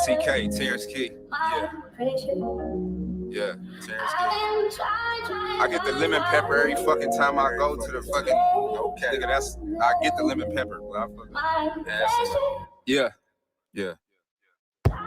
TK, Terrence Key. Yeah, Terrence Key. I get the lemon pepper every fucking time I go to the fucking. Okay, nigga, I get the lemon pepper. Yeah.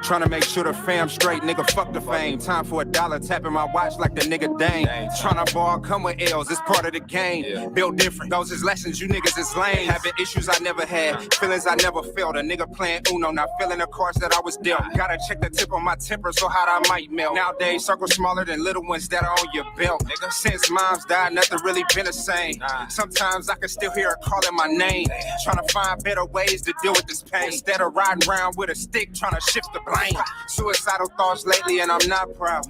Tryna make sure the fam straight, nigga, fuck the fame. Time for $1, tapping my watch like the nigga Dane. Tryna ball, come with L's, it's part of the game. Built different, those is lessons, you niggas is lame. Having issues I never had, feelings I never felt. A nigga playing Uno, not feeling the cards that I was dealt. Gotta check the tip on my temper, so hot I might melt. Nowadays, circles smaller than little ones that are on your belt. Since moms died, nothing really been the same. Sometimes I can still hear her calling my name. Tryna find better ways to deal with this pain. Instead of riding around with a stick, tryna shift the blame. Suicidal thoughts lately and I'm not proud.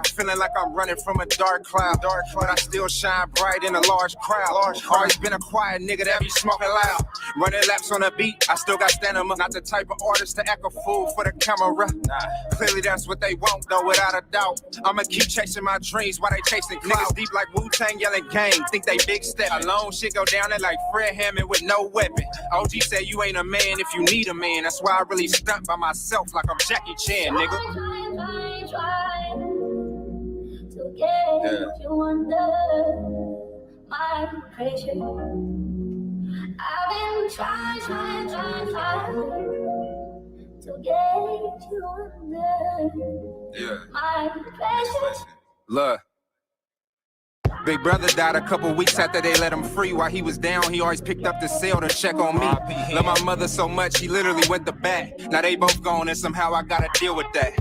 Feeling like I'm running from a dark cloud. But I still shine bright in a large crowd. Always been a quiet nigga that be smoking loud. Running laps on a beat, I still got stamina. Not the type of artist to act a fool for the camera. Clearly that's what they want though, without a doubt. I'ma keep chasing my dreams while they chasing clout. Niggas deep like Wu-Tang yelling gang. Think they big step. Alone shit go down there like Fred Hammond with no weapon. OG said you ain't a man if you need a man. That's why I really stunt by myself like I'm Jackie Chan, nigga. To get you under my pressure. I've been trying to get you under my pressure. Look. Big brother died a couple weeks after they let him free. While he was down, he always picked up the cell to check on me. Love my mother so much, he literally went to bat. Now they both gone and somehow I gotta deal with that.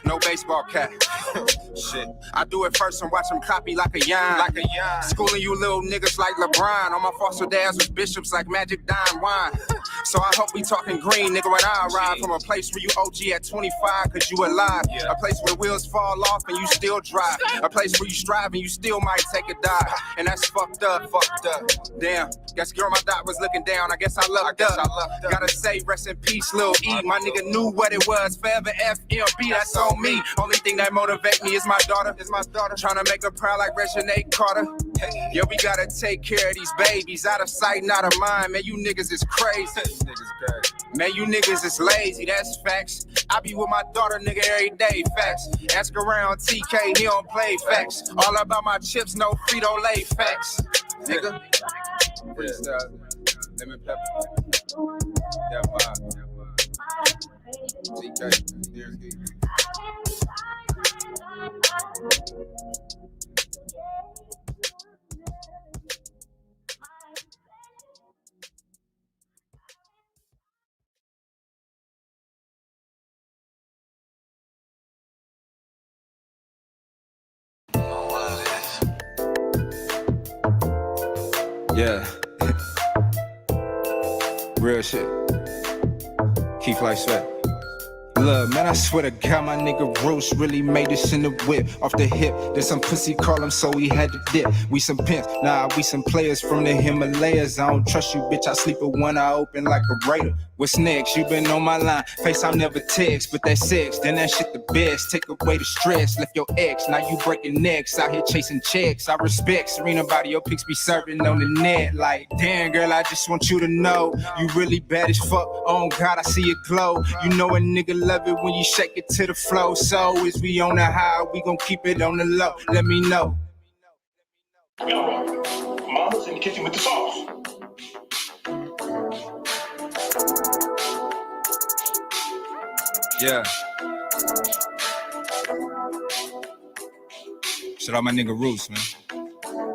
No baseball cap. Shit. I do it first and watch him copy like a yarn. Schooling you little niggas like LeBron. All my foster dads was bishops like Magic Dime Wine. So I hope we talking green, nigga, when I arrive. From a place where you OG at 25 cause you alive. A place where wheels fall off and you still drive. A place where you strive and you still might take a dive. And that's fucked up. Damn, guess girl my dot was looking down. I guess I lucked up. Gotta say rest in peace, Lil E. My nigga knew what it was. Forever FMB, that's on me. Only thing that motivate me is my daughter. Tryna make her proud like Reginae Carter. Yeah, we gotta take care of these babies. Out of sight, not of mind. Man, you niggas is crazy. Man, you niggas is lazy, that's facts. I be with my daughter, nigga, every day, facts. Ask around TK, he don't play facts. All about my chips, no Frito-Lay facts. Nigga. Freestyle, lemon pepper. That vibe. TK, here's the. Yeah. Real shit. Keith like sweat. Look, man, I swear to God, my nigga Roach really made this in the whip. Off the hip, there's some pussy call him, so he had to dip. We some pimps, nah, we some players from the Himalayas. I don't trust you, bitch, I sleep with one eye open like a raider. What's next? You been on my line, face I'll never text, but that's sex, then that shit the best. Take away the stress, left your ex, now you breaking necks. Out here chasing checks, I respect Serena body, your pics be serving on the net. Like, damn girl, I just want you to know, you really bad as fuck, oh God, I see it glow. You know a nigga love it when you shake it to the flow. So is we on the high, we gon' keep it on the low, let me know. Mama's in the kitchen with the sauce. Yeah. Shout out my nigga Roos, man.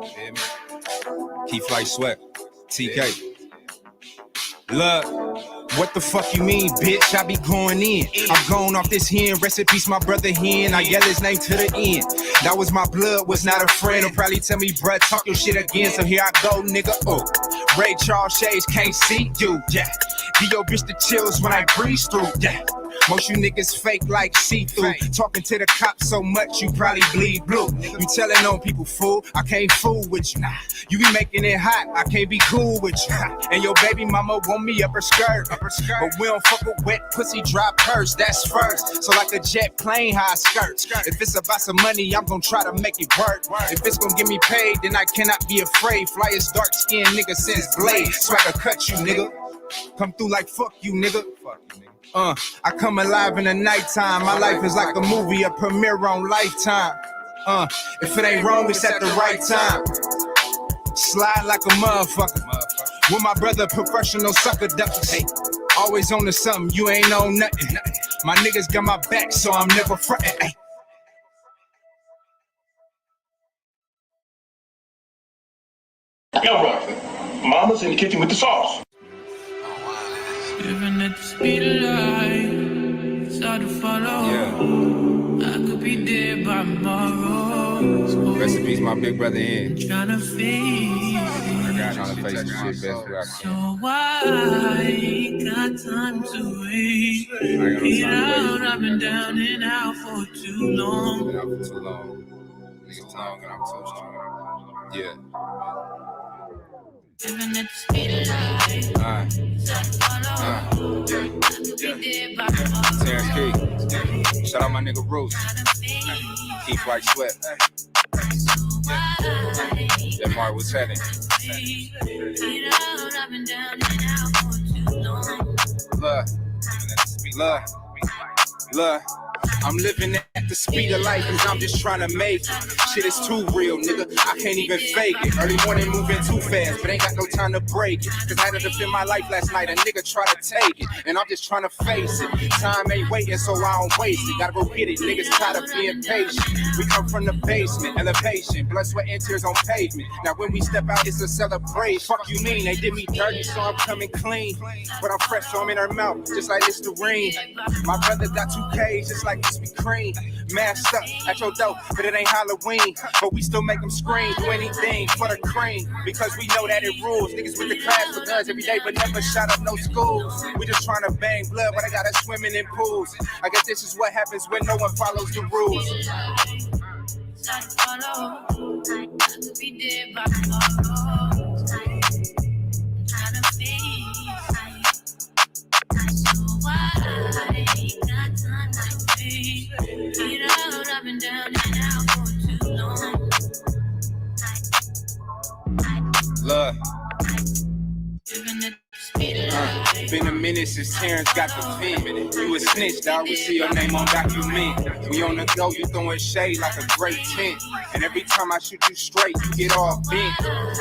Yeah, man. Keith like sweat. TK. Look. What the fuck you mean, bitch? I be going in. I'm going off this hen. Rest in peace, my brother hen. I yell his name to the end. That was my blood, was not a friend. He'll probably tell me, bruh, talk your shit again. So here I go, nigga. Oh, Ray Charles Shades can't see you. Yeah. Give your bitch the chills when I breeze through. Yeah. Most you niggas fake like see-through. Talking to the cops so much you probably bleed blue. You telling on people, fool, I can't fool with you. Nah, you be making it hot, I can't be cool with you. And your baby mama want me up her skirt. But we don't fuck with wet pussy, dry purse, that's first. So like a jet plane, high skirt. If it's about some money, I'm gonna try to make it work. If it's gonna get me paid, then I cannot be afraid. Flyest dark skinned nigga since Blade. Swagger cut you, nigga. Come through like fuck you, nigga. I come alive in the nighttime. My life is like a movie, a premiere on Lifetime. If it ain't wrong, it's at the right time. Slide like a motherfucker. With my brother, professional sucker duckers. Hey, always on to something, you ain't on nothing. My niggas got my back, so I'm never frontin'. Hey. Yo, Rocky, mama's in the kitchen with the sauce. Living at the speed of light, start to follow. Yeah. I could be dead by tomorrow. Rest in peace, my big brother in. Trying to face this shit best way I so can. I ain't got time to wait. Get out, I've been down and out for too long. Niggas long and I'm so strong. Yeah. Living at the speed of light, start to follow. I could be dead by tomorrow. Terrence Key. Shout out my nigga Roots. Keith White Sweat. Yeah, Mark, what's happening? Look, I'm living at the speed of life cause I'm just trying to make it. Shit is too real, nigga, I can't even fake it. Early morning moving too fast, but ain't got no time to break it. Cause I had to defend my life last night, a nigga try to take it. And I'm just trying to face it. Time ain't waiting, so I don't waste it. Gotta go get it, niggas tired of being patient. We come from the basement, elevation, blood, sweat, and tears on pavement. Now when we step out, it's a celebration. Fuck you mean, they did me dirty, so I'm coming clean. But I'm fresh, so I'm in her mouth, just like it's the ring. My brother got 2Ks, just like Krispy Kreme. Masked up at your door, but it ain't Halloween. But we still make them scream, do anything for the cream. Because we know that it rules. Niggas with the class for guns every day, but never shot up no schools. We just trying to bang blood, but I gotta swimming in pools. I guess this is what happens when no one follows the rules. Start to follow. I could be dead by tomorrow. Trying to face so I ain't got time to wait. Get out, I've been down and out for too long. Look. Living at the speed of light. Been a minute since Terrence got the pen. You a snitch, dog. We see your name on document. We on the go, you throwing shade like a great tent. And every time I shoot you straight, you get all bent.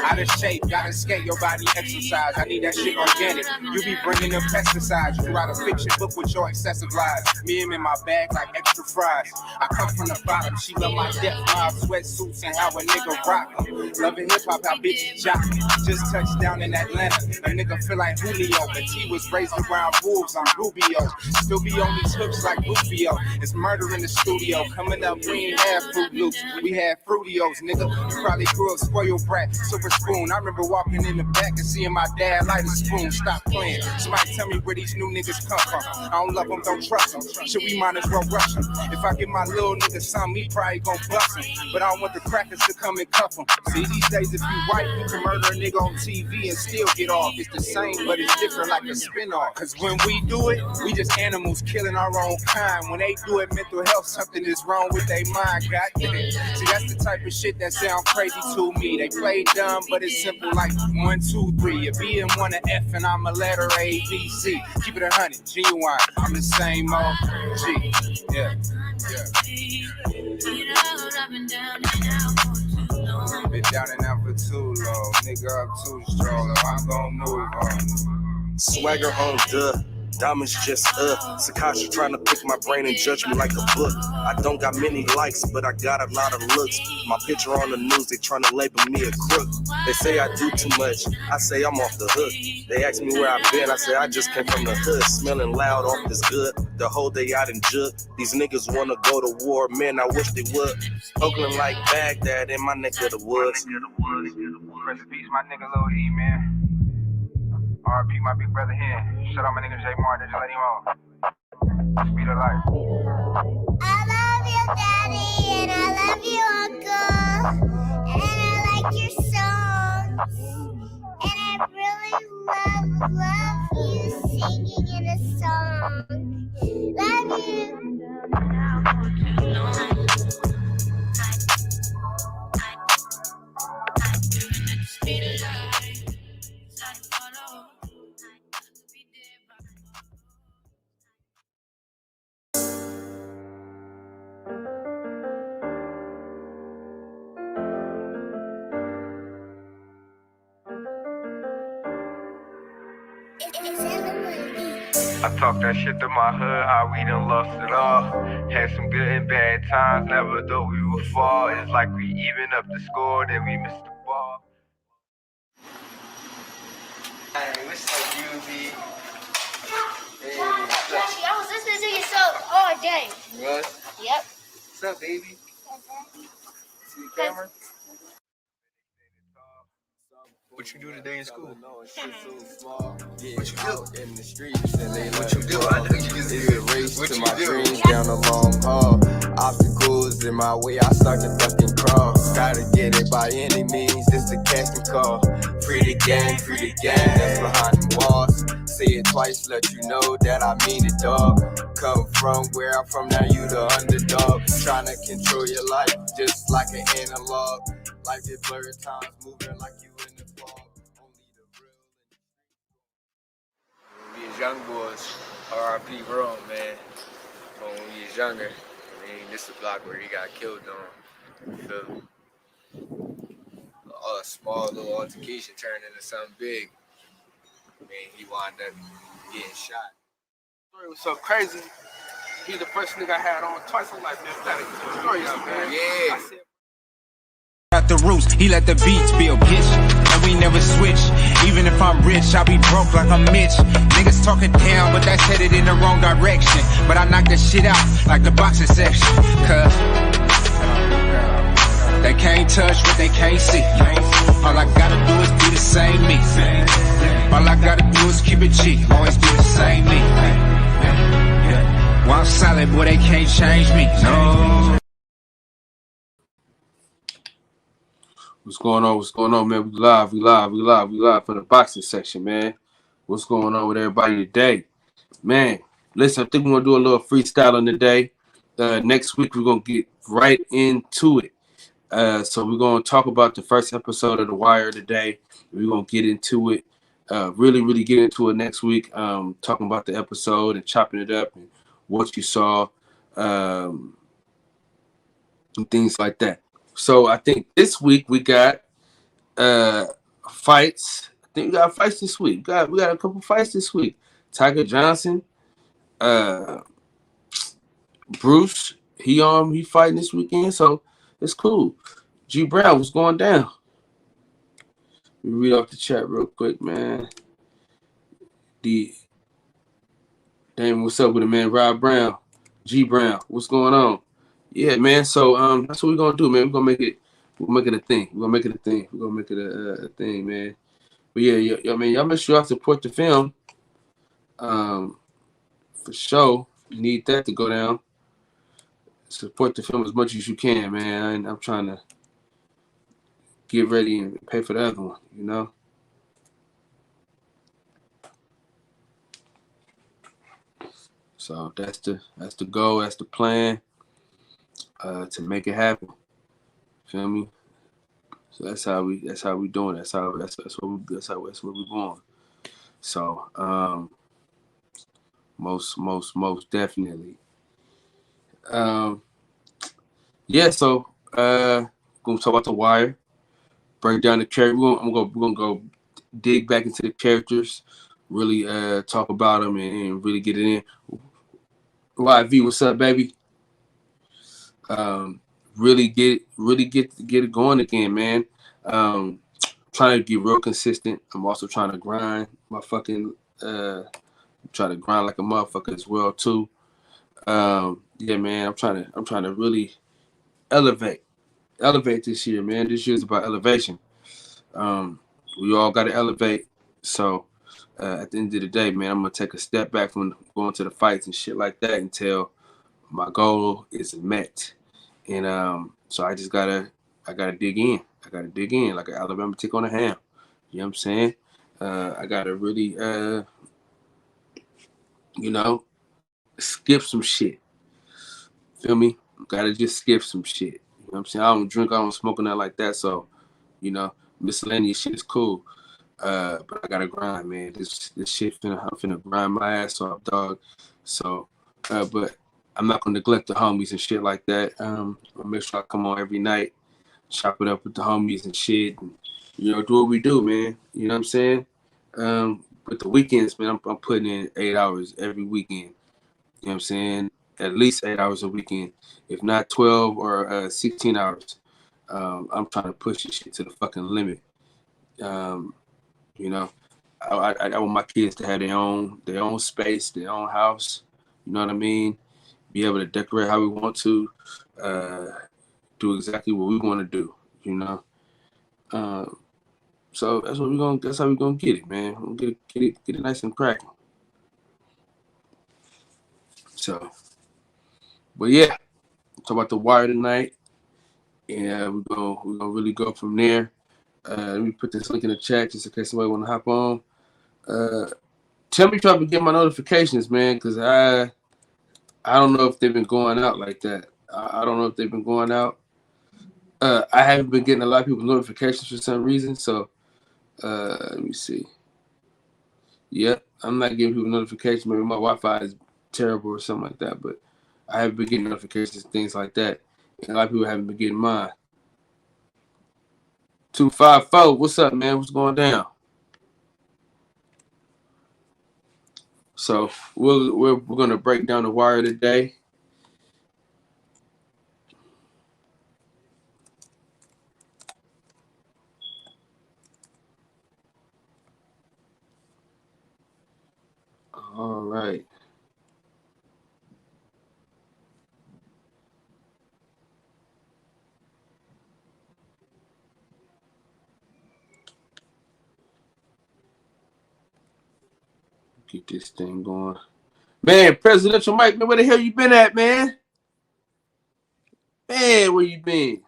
Out of shape, gotta skate, your body exercise. I need that shit organic. You be bringing the pesticides. You write a fiction book with your excessive lies. Me and in my bag like extra fries. I come from the bottom. She love my death, my sweatsuits, and how a nigga rock them. Loving hip hop, how bitches jock me. Just touched down in Atlanta. A nigga feel like Julio, but he was raised around wolves. I'm Rubio. Still be on these hooks like Rufio. It's murder in the studio. Coming up, we ain't have Fruit Loops. We had Fruitios, nigga. You probably grew up spoiled brat, silver spoon. I remember walking in the back and seeing my dad light a spoon. Stop playing. Somebody tell me where these new niggas come from. I don't love them, don't trust them. Shit, we might as well rush them. If I give my little nigga something, he probably gon' bust him. But I don't want the crackers to come and cuff him. See, these days, if you white, you can murder a nigga on TV and still get off. It's the same, but it's different like a spin-off. Cause when we do it, we just animals killing our own kind. When they do it, mental health, something is wrong with their mind. Goddamn. See, that's the type of shit that sound crazy to me. They play dumb, but it's simple like 1, 2, 3. A B and one, an F, and I'm a letter A, B, C. Keep it 100, genuine. I'm the same old G. Yeah. Been down and out for too long. Nigga, I'm too strong. I'm gon' move on. Swagger on the diamonds just Sakasha trying to pick my brain and judge me like a book. I don't got many likes, but I got a lot of looks. My picture on the news, they trying to label me a crook. They say I do too much, I say I'm off the hook. They ask me where I've been, I say I just came from the hood. Smelling loud off this good, the whole day out in Jug. These niggas wanna go to war, man, I wish they would. Oakland like Baghdad in my neck of the woods. Rest in peace, my nigga Lil E, man. RP, my big brother here. Shout out my nigga J Martin, just let him on. Speed of life. I love you, Daddy, and I love you, Uncle. And I like your songs. And I really love you singing in a song. Love you. Speed of light, start to follow. I talk that shit to my hood, how we done lost it all. Had some good and bad times, never thought we would fall. It's like we even up the score, then we missed the ball. Hey, what's up, UV? Hey, Actually, I was listening to yourself all day. what? Yep. What's up, baby? See the camera? What you do today in school? What you do? In the streets and they what you do? I know you just do. Race what to my dreams down a long haul. Obstacles in my way, I start to duck and crawl. Gotta get it by any means, this the casting call. Free the gang that's behind the walls. Say it twice, let you know that I mean it, dog. Come from where I'm from, now you the underdog. Trying to control your life, just like an analog. Life is blurred times, moving like you in the fog. Only the real. When we was young boys, R.I.P. Rome, man. But when we was younger, I mean, this is the block where he got killed on. You feel me? A small little altercation turned into something big. I mean, he wound up getting shot. Story was so crazy. He's the first nigga I had on twice. I'm like, man, that story is man. Yeah. I said, At the roots, he let the beats build, bitch. And we never switch. Even if I'm rich, I'll be broke like I'm Mitch. Niggas talking down, but that's headed in the wrong direction. But I knock that shit out like the boxing section. Cause they can't touch what they can't see. All I gotta do is be the same me. All I gotta do is keep it G. Always be the same me. While I'm solid, boy, they can't change me. No. what's going on? What's going on, man? We live for the boxing section, man. What's going on with everybody today? Man, listen, I think we're going to do a little freestyling today. Next week, we're going to get right into it. So we're going to talk about the first episode of The Wire today. We're going to get into it, really get into it next week, talking about the episode and chopping it up and what you saw, and things like that. So I think this week we got fights. I think we got fights this week. We got a couple fights this week. Tiger Johnson, Bruce, he fighting this weekend, so it's cool. G Brown, what's going down? Let me read off the chat real quick, man. Damn, what's up with it, man? Rob Brown, G Brown, what's going on? Yeah, man. So that's what we're gonna do, man. We'll make it a thing. We're gonna make it a thing, man. But yeah, man, y'all make sure y'all support the film. For sure. You need that to go down. Support the film as much as you can, man. I'm trying to get ready and pay for the other one, you know. So that's the goal, that's the plan, to make it happen. Feel me? So that's how we doing. That's what we're going. So most definitely. Yeah. So gonna talk about The Wire. Break down the character. We're gonna go dig back into the characters. Really talk about them and really get it in. YV, what's up, baby? Really get it going again, man. Trying to get real consistent. I'm also trying to grind my fucking try to grind like a motherfucker as well too. Yeah, man. I'm trying to really elevate this year, man. This year's about elevation. We all got to elevate. So at the end of the day, man, I'm gonna take a step back from going to the fights and shit like that until my goal is met. And so I gotta dig in. Like an Alabama tick on a ham. You know what I'm saying? I gotta really skip some shit. Feel me? Gotta just skip some shit. You know what I'm saying? I don't drink, I don't smoke, nothing like that. So, miscellaneous shit is cool. But I gotta grind, man. This shit I'm finna grind my ass off, dog. So, but I'm not gonna neglect the homies and shit like that. I'll make sure I come on every night, chop it up with the homies and shit, and do what we do, man. You know what I'm saying? But the weekends, man, I'm putting in 8 hours every weekend. You know what I'm saying? At least 8 hours a weekend, if not 12 or 16 hours. I'm trying to push this shit to the fucking limit. You know, I want my kids to have their own space, their own house. You know what I mean? Be able to decorate how we want to, do exactly what we want to do. You know, so that's what that's how we're gonna get it, man. We're gonna get it nice and cracking. So, but yeah, talk about The Wire tonight. Yeah, we're gonna really go from there. Let me put this link in the chat just in case somebody want to hop on. Tell me if y'all been getting my notifications, man, because I don't know if they've been going out like that. I don't know if they've been going out. I haven't been getting a lot of people's notifications for some reason, so let me see. Yep, I'm not giving people notifications. Maybe my Wi-Fi is terrible or something like that, but I haven't been getting notifications and things like that. And a lot of people haven't been getting mine. 254, what's up, man? What's going down? So we're gonna break down The Wire today. All right. Get this thing going. Man, Presidential Mike, man, where the hell you been at, man? Man, where you been?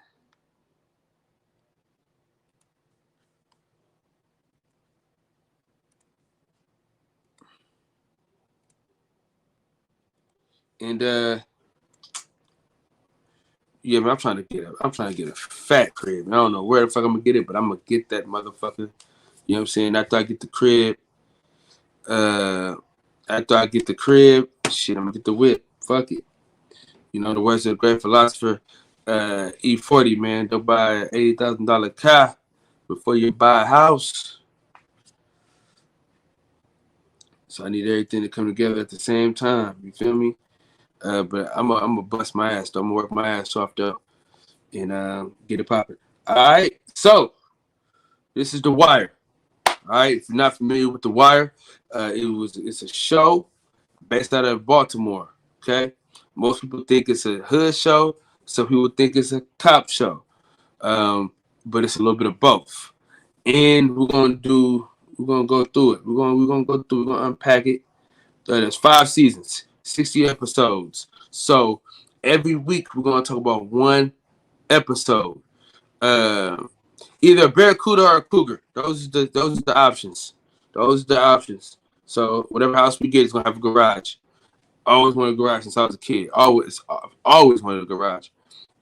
And yeah, man, I'm trying to get a fat crib. I don't know where the fuck I'm gonna get it, but I'm gonna get that motherfucker. You know what I'm saying? After I get the crib, shit, I'm gonna get the whip. Fuck it. You know, the words of the great philosopher, E40, man, don't buy an $80,000 car before you buy a house. So I need everything to come together at the same time. You feel me? But I'm gonna bust my ass though. I'm gonna work my ass off though and get it popping. All right. So this is The Wire. All right. If you're not familiar with The Wire, it's a show based out of Baltimore. Okay. Most people think it's a hood show. Some people think it's a cop show. But it's a little bit of both. And we're gonna go through it. We're gonna unpack it. There's 5 seasons, 60 episodes. So every week we're gonna talk about one episode. Either a barracuda or a cougar. Those are the options. So whatever house we get is gonna have a garage. I always wanted a garage since I was a kid. Always wanted a garage.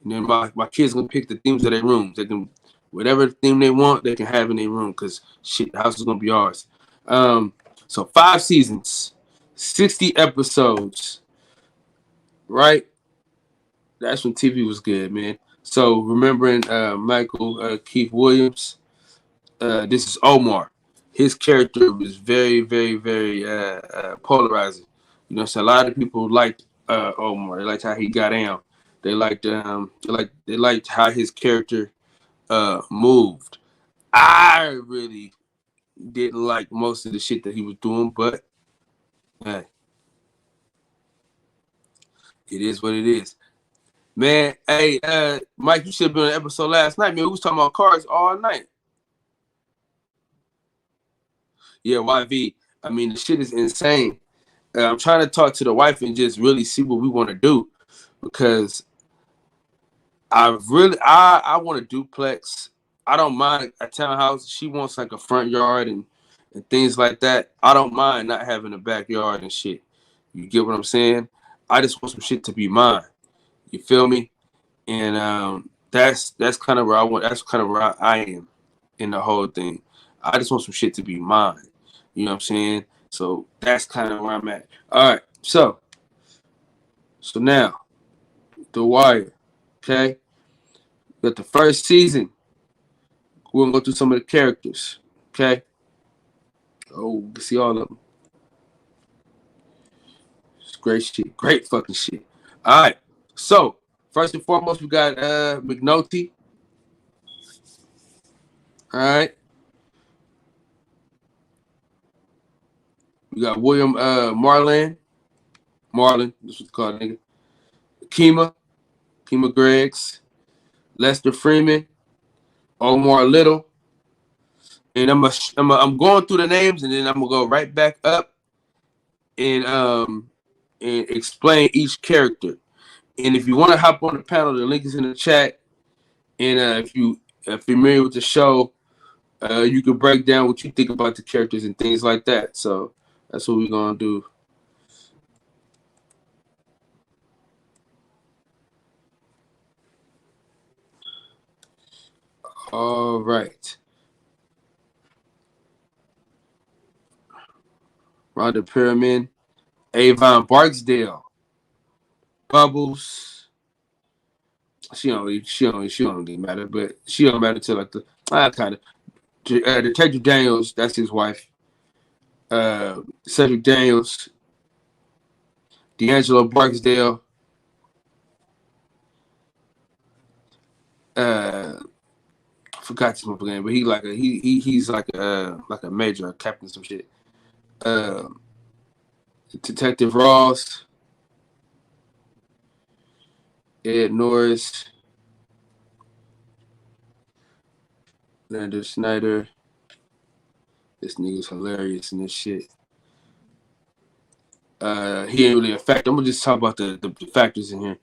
And then my kids gonna pick the themes of their rooms. They can whatever theme they want, they can have in their room because shit, the house is gonna be ours. So 5 seasons, 60 episodes, right? That's when TV was good, man. So remembering Michael Keith Williams, this is Omar. His character was very, very, very polarizing. You know, so a lot of people liked Omar. They liked how he got down. They liked how his character moved. I really didn't like most of the shit that he was doing, but hey, it is what it is. Man, hey, Mike, you should have been on an episode last night, man. We was talking about cars all night. Yeah, YV. I mean, the shit is insane. I'm trying to talk to the wife and just really see what we want to do because I want a duplex. I don't mind a townhouse. She wants like a front yard and things like that. I don't mind not having a backyard and shit. You get what I'm saying? I just want some shit to be mine. You feel me? And that's kind of where I want. That's kind of where I am in the whole thing. I just want some shit to be mine. You know what I'm saying? So that's kind of where I'm at. All right. So now, The Wire. Okay. We got the first season. We're gonna go through some of the characters. Okay. Oh, you can see all of them. It's great shit. Great fucking shit. All right. So, first and foremost, we got McNulty. All right. We got William Marlin. Marlin, this was called, nigga. Kima Greggs, Lester Freeman, Omar Little. And I'm going through the names, and then I'm gonna go right back up and explain each character. And if you want to hop on the panel, the link is in the chat. And if you're familiar with the show, you can break down what you think about the characters and things like that. So that's what we're gonna do. All right. Rhonda Perriman, Avon Barksdale, Bubbles. She don't really matter, but she don't matter till like the kind of Detective Daniels. That's his wife. Cedric Daniels, D'Angelo Barksdale. I forgot his name, but he's like a major, a captain, some shit. Detective Ross, Ed Norris, Leonard Snyder. This nigga's hilarious in this shit. He ain't really a factor. I'm gonna just talk about the factors in here.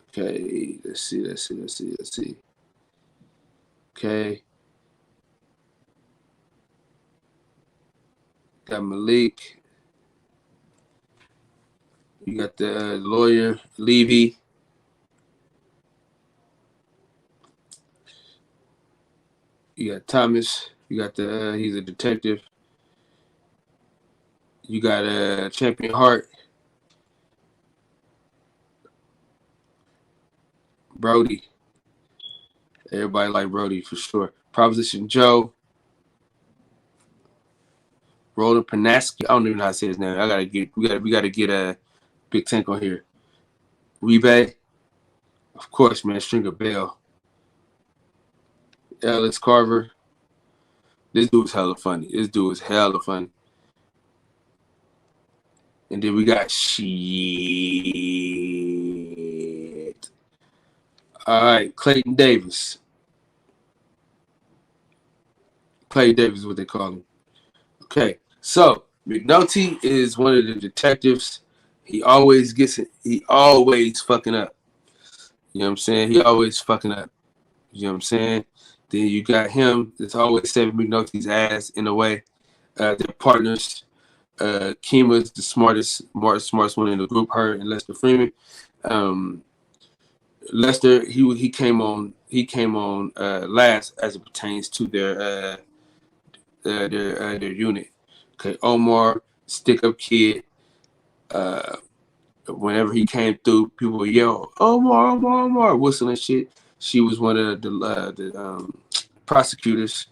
Okay, let's see. Okay. Got Malik. You got the lawyer, Levy. You got Thomas. You got he's a detective. You got Champion Hart. Brody. Everybody like Brody for sure. Proposition Joe. Roland Panaski. I don't even know how to say his name. We gotta get a Big Tank on here. Rebay. Of course, man. Stringer Bell. Alex Carver. This dude's hella funny. And then we got shit. All right, Clayton Davis. Clay Davis is what they call him. Okay, so McNulty is one of the detectives. He always fucking up. You know what I'm saying? He always fucking up. You know what I'm saying? Then you got him that's always saving McNulty's ass in a way. They're partners. Kima's the smartest one in the group, her and Lester Freeman. Lester, he came on last as it pertains to their unit. Okay, Omar, stick up kid. Whenever he came through, people would yell, Omar, whistling shit. She was one of the prosecutors.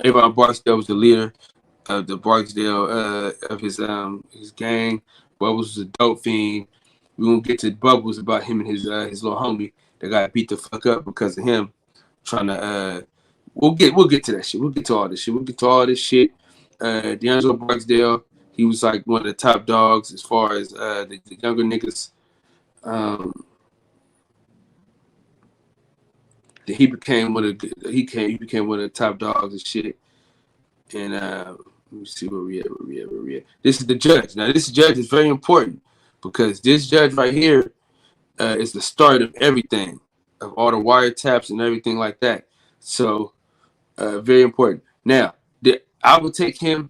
Avon Barksdale was the leader of the Barksdale of his gang. Bubbles was a dope fiend. We won't get to Bubbles about him and his little homie that got beat the fuck up because of him trying to. We'll get to that shit. We'll get to all this shit. D'Angelo Barksdale, he was like one of the top dogs as far as the younger niggas. He became one of the top dogs and shit. And let me see where we at. This is the judge. Now this judge is very important because this judge right here is the start of everything, of all the wiretaps and everything like that. So very important. Now I will take him.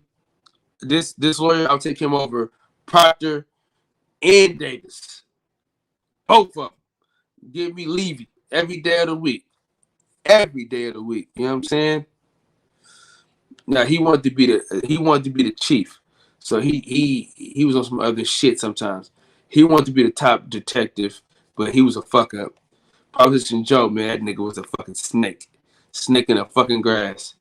This lawyer, I'll take him over Proctor and Davis. Both of them. Give me Levy every day of the week. You know what I'm saying? Now he wanted to be the chief. So he was on some other shit sometimes. He wanted to be the top detective, but he was a fuck up. Proposition Joe, man, that nigga was a fucking snake in the fucking grass.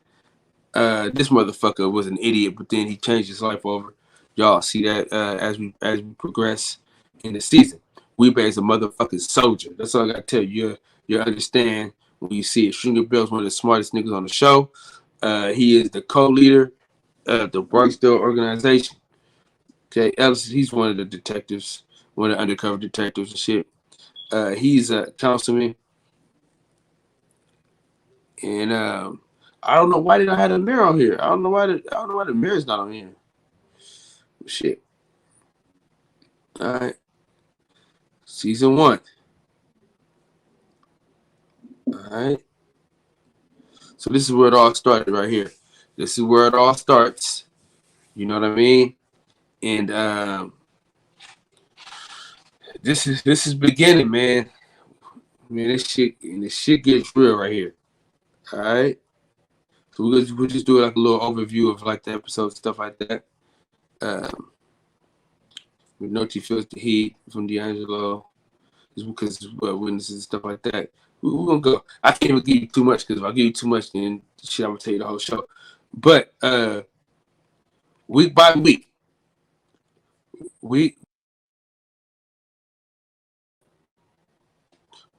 This motherfucker was an idiot, but then he changed his life over. Y'all see that as we progress in the season. Weebay is a motherfucking soldier. That's all I gotta tell you. You understand when you see it. Stringer Bell's one of the smartest niggas on the show. He is the co-leader of the Barksdale organization. Okay, Ellis, he's one of the detectives, one of the undercover detectives and shit. He's a councilman, and I don't know why they don't have the mayor on here. I don't know why the mayor's not on here. Shit. All right. Season 1. All right. So this is where it all started right here. This is where it all starts. You know what I mean? And this is beginning, man. Man, this shit gets real right here. All right. So we'll just do like a little overview of like the episode, stuff like that. We know she feels the heat from D'Angelo, just because witnesses and stuff like that. We're gonna go. I can't even give you too much because if I give you too much, then shit, I'm gonna tell you the whole show. But week by week, week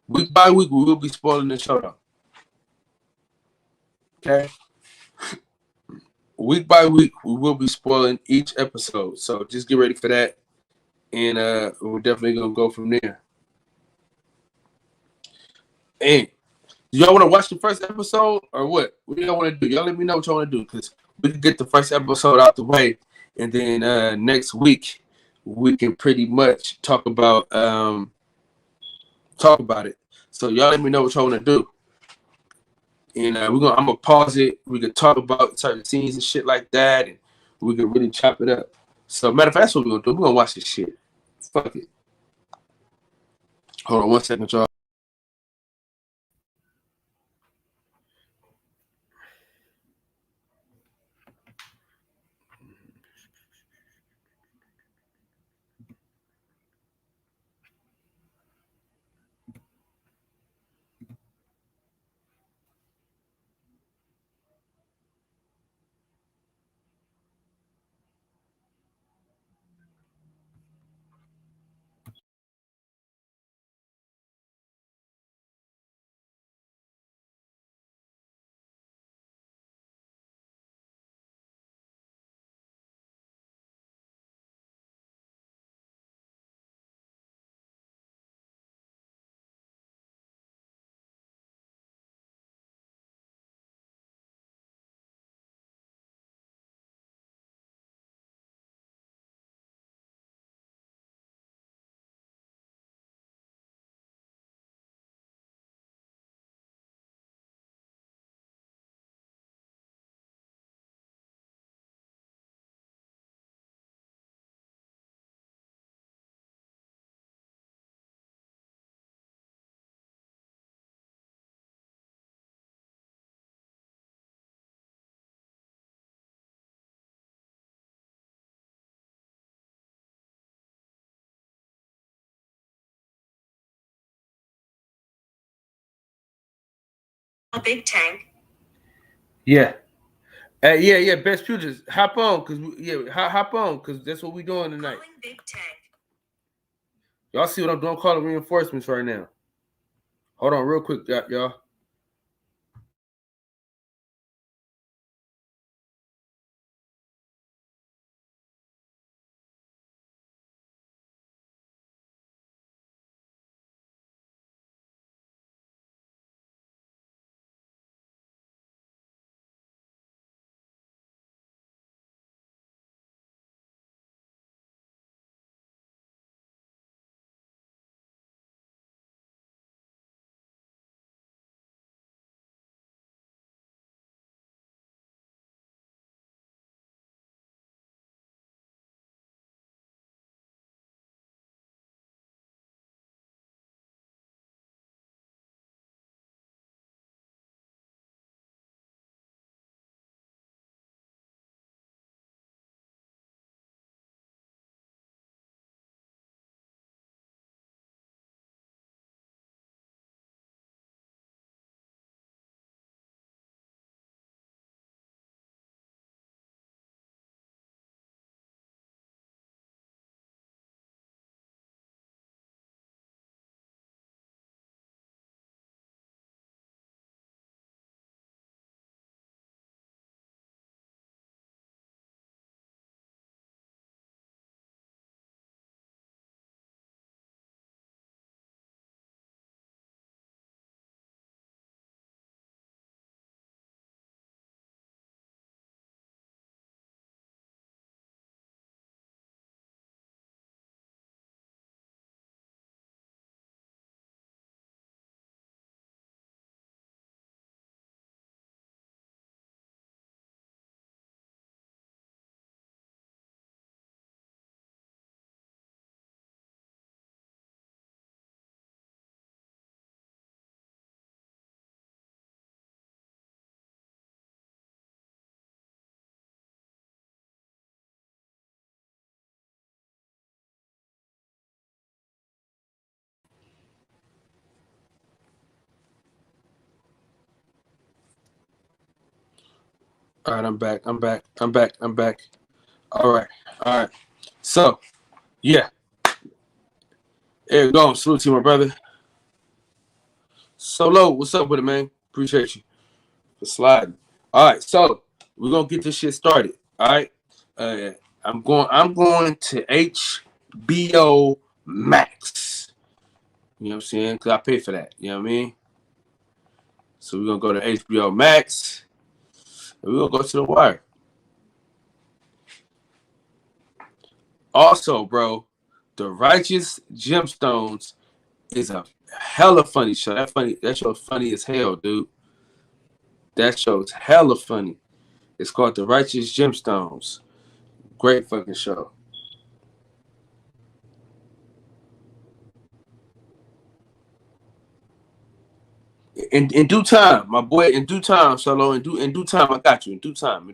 by week, we will be spoiling the show though. Okay. Week by week, we will be spoiling each episode. So just get ready for that. And we're definitely gonna go from there. And do y'all want to watch the first episode or what? What do y'all want to do? Y'all let me know what y'all want to do because we can get the first episode out the way, and then next week we can pretty much talk about it. So y'all let me know what y'all want to do, and I'm gonna pause it. We can talk about certain scenes and shit like that, and we can really chop it up. So matter of fact, that's what we're gonna do. We're gonna watch this shit. Fuck it. Hold on 1 second, y'all. A big tank. Yeah. Yeah. Best Futures, hop on, hop on, cause that's what we doing tonight. Big tank. Y'all see what I'm doing? Calling reinforcements right now. Hold on, real quick, y'all. All right, I'm back. All right. So, yeah. There you go. Salute to you, my brother. Solo, what's up with it, man? Appreciate you for sliding. All right, so we're gonna get this shit started. All right. I'm going to HBO Max. You know what I'm saying? Because I pay for that. You know what I mean? So we're going to go to HBO Max. And we're going to go to The Wire. Also, bro, The Righteous Gemstones is a hella funny show. That show's funny as hell, dude. That show's hella funny. It's called The Righteous Gemstones. Great fucking show. In due time, my boy. In due time, Solo. In due time, I got you. In due time.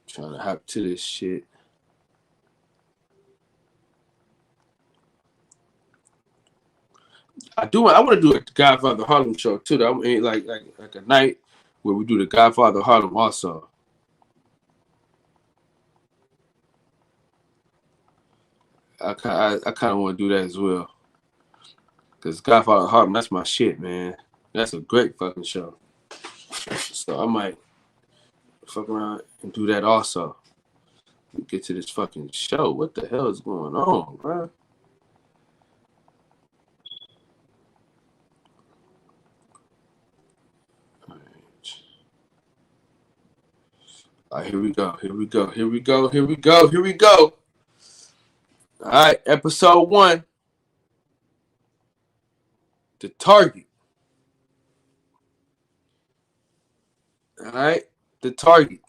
Trying to hop to this shit. I want to do a Godfather Harlem show too. Though. I mean, like a night where we do the Godfather Harlem also. I kind of want to do that as well. Because Godfather Harlem, that's my shit, man. That's a great fucking show. So I might fuck around and do that also. Get to this fucking show. What the hell is going on, bro? All right, here we go. All right, episode 1. The Target. All right, The Target.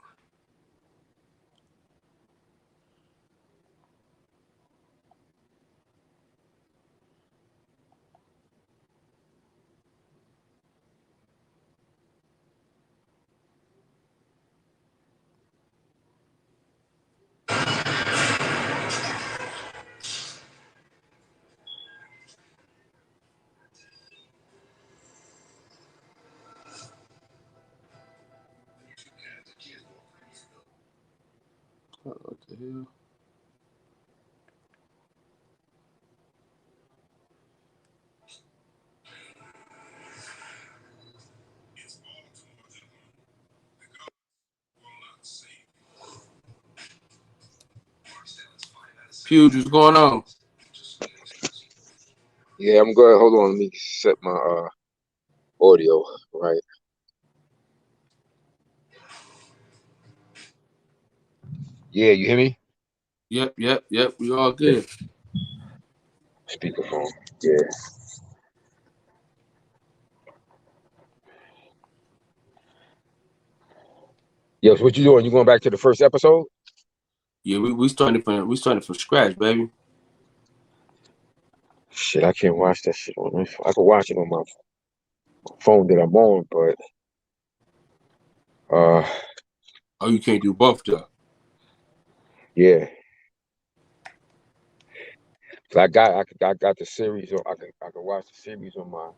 What the hell? Huge, what's going on? Yeah, I'm good. Hold on, let me set my audio right. Yeah, you hear me? Yep. We all good. Speakerphone. Yeah. Yo, so what you doing? You going back to the first episode? Yeah, we starting from scratch, baby. Shit, I can't watch that shit on my phone. I can watch it on my phone that I'm on, but oh, you can't do both though. Yeah. So I got the series, or I can watch the series on my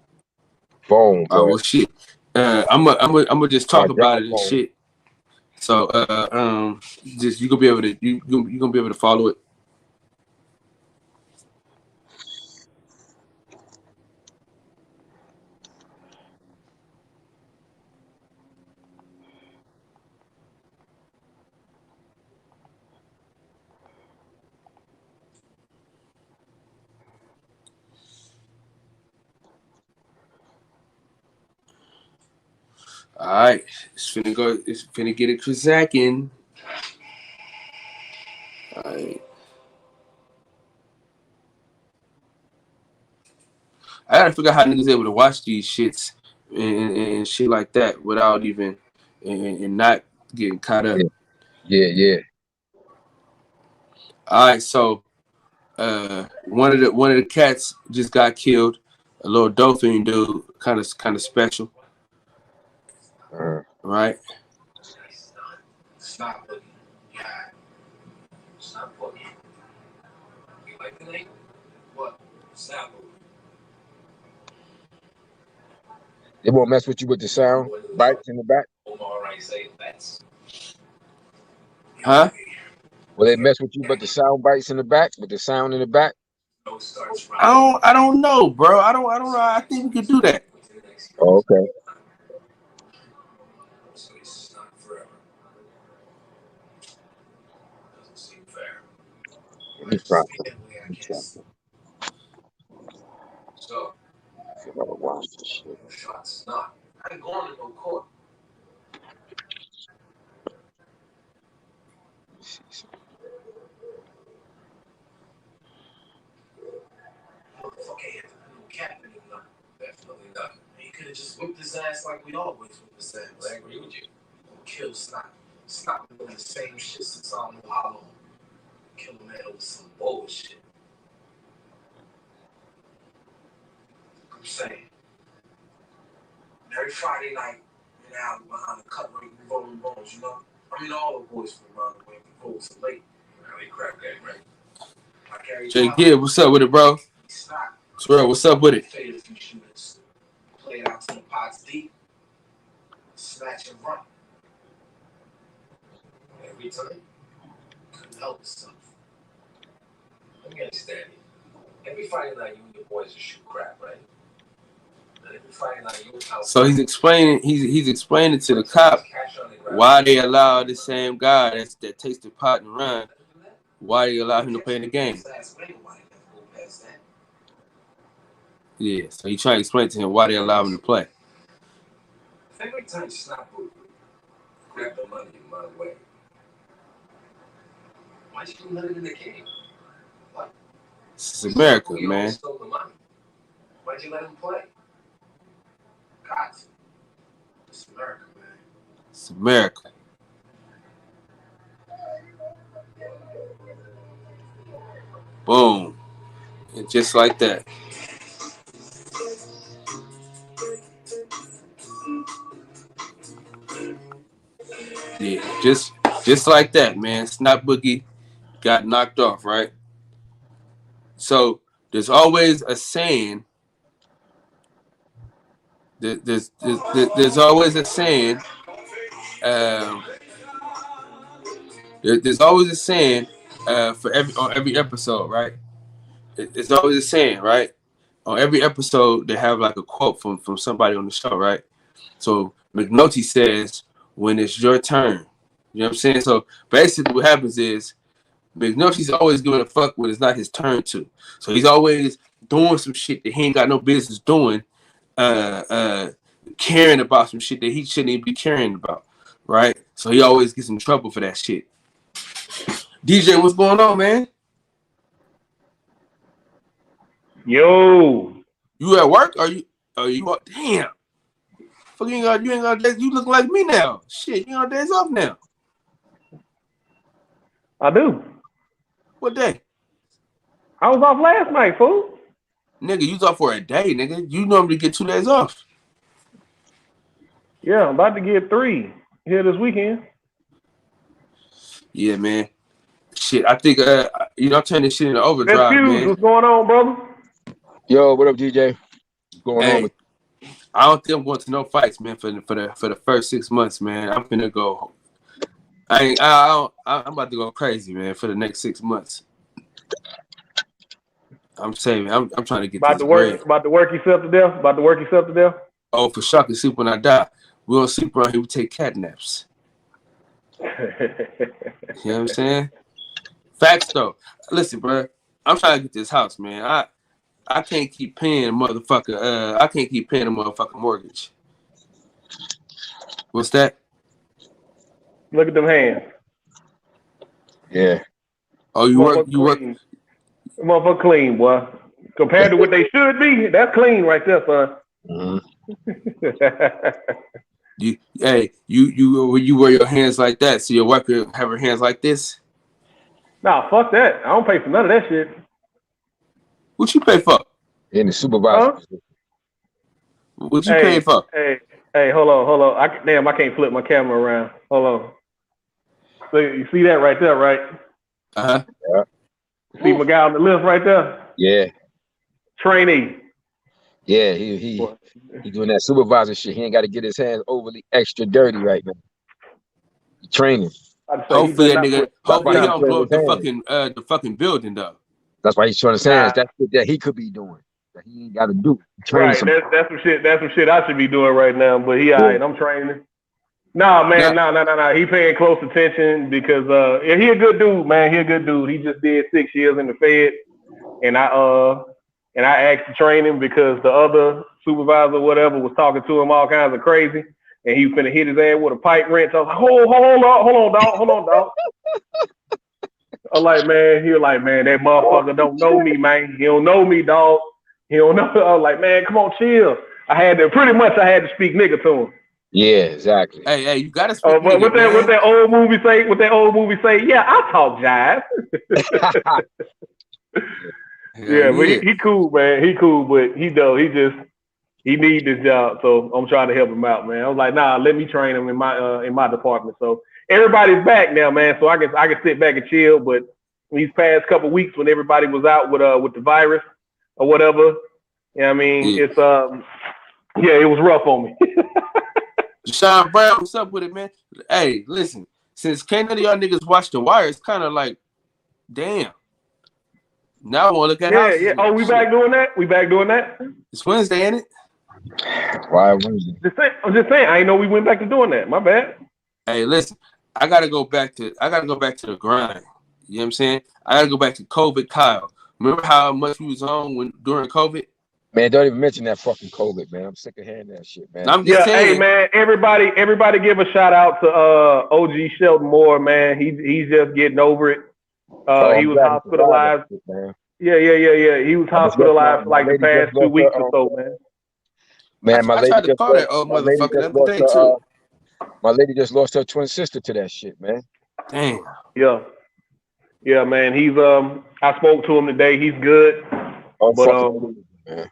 phone. But well, shit. I'm gonna just talk about it and shit. So just you gonna be able to follow it. All right, it's finna get it cracking. All right. I gotta figure out how niggas able to watch these shits and shit like that without even and not getting caught up. Yeah. All right, so one of the cats just got killed. A little dolphin dude, kind of special, right? It won't mess with you with the sound bites in the back. Huh? Will it mess with you but the sound bites in the back with the sound in the back? I don't know, bro. I don't know. I think we could do that. Oh, okay. Let me try. So, I gotta watch this shit. shots not. I ain't going to no court. Motherfucker ain't no captain or nothing. Definitely not. He could have just whipped his ass like we always whip his ass. I agree with you. Kill Snot. Snot been doing the same shit since I don't know how long. Kill a man over some bullshit. I'm saying. Every Friday night, in the alley behind the cut rate, we rolling bones, you know? I mean, all the boys from around the way, we roll so late. Now they crack that, right? Jay Gibb, what's up with it, bro? Swear, what's up with it? Fade a few shooters. Play it out to the pots deep. Snatch and run. Every time. Couldn't help itself. Let me understand you. Every Friday night, you and your boys just shoot crap, right? So he's explaining to the cop why they allow the same guy that takes the pot and run, why they allow him to play in the game. Yeah, so he's trying to explain to him why they allow him to play. Every time you snap, grab the money and run away. Why'd you let him in the game? What? This is America, man. Stole the money. Why'd you let him play? God, it's America, man. It's America. Boom. And just like that. Yeah, just like that, man. Snot Boogie got knocked off, right? So there's always a saying. There's always a saying. There's always a saying for every episode, right? It's always a saying, right? On every episode, they have like a quote from somebody on the show, right? So McNulty says, "When it's your turn," you know what I'm saying? So basically, what happens is McNulty's always giving a fuck when it's not his turn to. So he's always doing some shit that he ain't got no business doing. Caring about some shit that he shouldn't even be caring about, right? So he always gets in trouble for that shit. DJ, what's going on, man? Yo, you at work? Are you? Damn. Fuck, you ain't got days. You look like me now. Shit, you got days off now. I do. What day? I was off last night, fool. Nigga, you was off for a day, nigga. You normally get 2 days off. Yeah, I'm about to get 3 here this weekend. Yeah, man. Shit, I think I'm turning this shit into overdrive, man. What's going on, brother? Yo, what up, DJ? What's going on? I don't think I'm going to no fights, man. For the first 6 months, man. I'm finna go. I'm about to go crazy, man. For the next 6 months. I'm saying, I'm trying to get about to work yourself to death. About to work yourself to death. Oh, for sure. I can sleep when I die. We don't sleep around here. We take cat naps. You know what I'm saying? Facts though. Listen, bro. I'm trying to get this house, man. I can't keep paying a motherfucker. I can't keep paying a motherfucking mortgage. What's that? Look at them hands. Yeah. Oh, you work. Motherfucker clean, boy. compared to what they should be, that's clean right there, son. You wear your hands like that, so your wife could have her hands like this? Nah, fuck that. I don't pay for none of that shit. What you pay for? In the supervisor. Huh? What you paying for? Hey, hold on. I can't flip my camera around. Hold on. So you see that right there, right? Uh-huh. Yeah. See my guy on the list right there? Yeah. Trainee. Yeah, he doing that supervisor shit. He ain't got to get his hands overly extra dirty right now. He training. Hopefully that nigga, hopefully he don't blow up the fucking building though. That's why he's trying to say is that shit that he could be doing. That he ain't got to do. Right, that's some shit. That's some shit I should be doing right now. But he alright. I'm training. Nah, man, no. He paying close attention because he a good dude, man. He a good dude. He just did 6 years in the Fed, and I asked to train him because the other supervisor, or whatever, was talking to him all kinds of crazy, and he was finna hit his ass with a pipe wrench. I was like, hold on, dog. I'm like, man, he was like, man, that motherfucker don't know me, man. He don't know me, dog. He don't know. I was like, man, come on, chill. I had to speak nigga to him. Yeah, exactly. Hey, you gotta speak nigga, what that old movie say? Yeah, I talk jive. Yeah, but he cool, man. He cool, but he needs this job, so I'm trying to help him out, man. I was like, nah, let me train him in my department. So everybody's back now, man. So I can sit back and chill. But these past couple weeks when everybody was out with the virus or whatever, you know what I mean, it's it was rough on me. Sean Brown, what's up with it, man? Hey, listen, since can't none of y'all niggas watch The Wire, it's kind of like, damn. Now I want to look at houses. Yeah. Oh, we back doing that? It's Wednesday, ain't it? Why Wednesday? I'm just saying. I didn't know we went back to doing that. My bad. Hey, listen. I gotta go back to the grind. You know what I'm saying? I gotta go back to COVID Kyle. Remember how much we was on during COVID? Man, don't even mention that fucking COVID, man. I'm sick of hearing that shit, man. I'm just saying. Hey, man, everybody give a shout out to OG Shelton Moore, man. He's just getting over it. He was hospitalized. Yeah. He was hospitalized for like the past 2 weeks or so, man. Man, my lady tried to call that old motherfucker the other day too. My lady just lost her twin sister to that shit, man. Damn. Yeah, man. He's I spoke to him today. He's good. Man.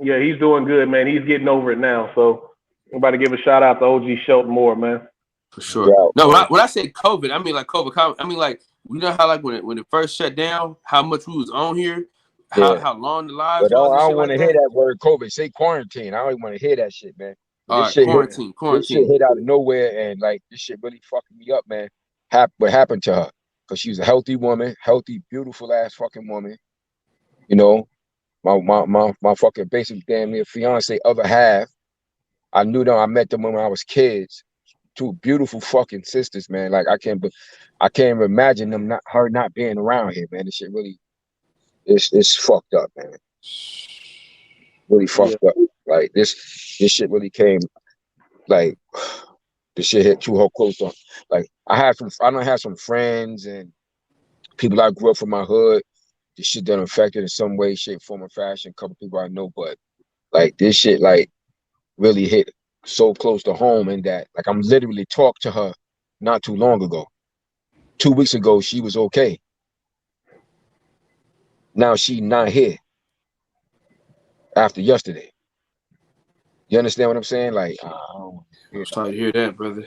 Yeah, he's doing good, man. He's getting over it now. So I'm about to give a shout out to OG Shelton Moore, man. For sure. Yeah. No, when I say COVID, I mean like COVID. I mean like, you know how like when it first shut down, how much we was on here, how long the lives. But I don't want to hear that word COVID. Say quarantine. I don't even want to hear that shit, man. All right, quarantine. This shit hit out of nowhere, and like this shit really fucking me up, man. What happened to her? Because she was a healthy woman, beautiful ass fucking woman. You know, my fucking basic damn near fiance, other half. I knew them. I met them when I was kids. Two beautiful fucking sisters, man. Like I can't imagine her not being around here, man. This shit really, it's fucked up, man. Really fucked up. Like this shit really came, like this shit hit too close on. Like I don't have some friends and people I grew up from my hood. This shit done affected in some way, shape, form, or fashion. A couple people I know, but like this shit like really hit so close to home in that like I'm literally talked to her not too long ago. 2 weeks ago, she was okay. Now she not here after yesterday. You understand what I'm saying? Like, I'm sorry to hear that, brother.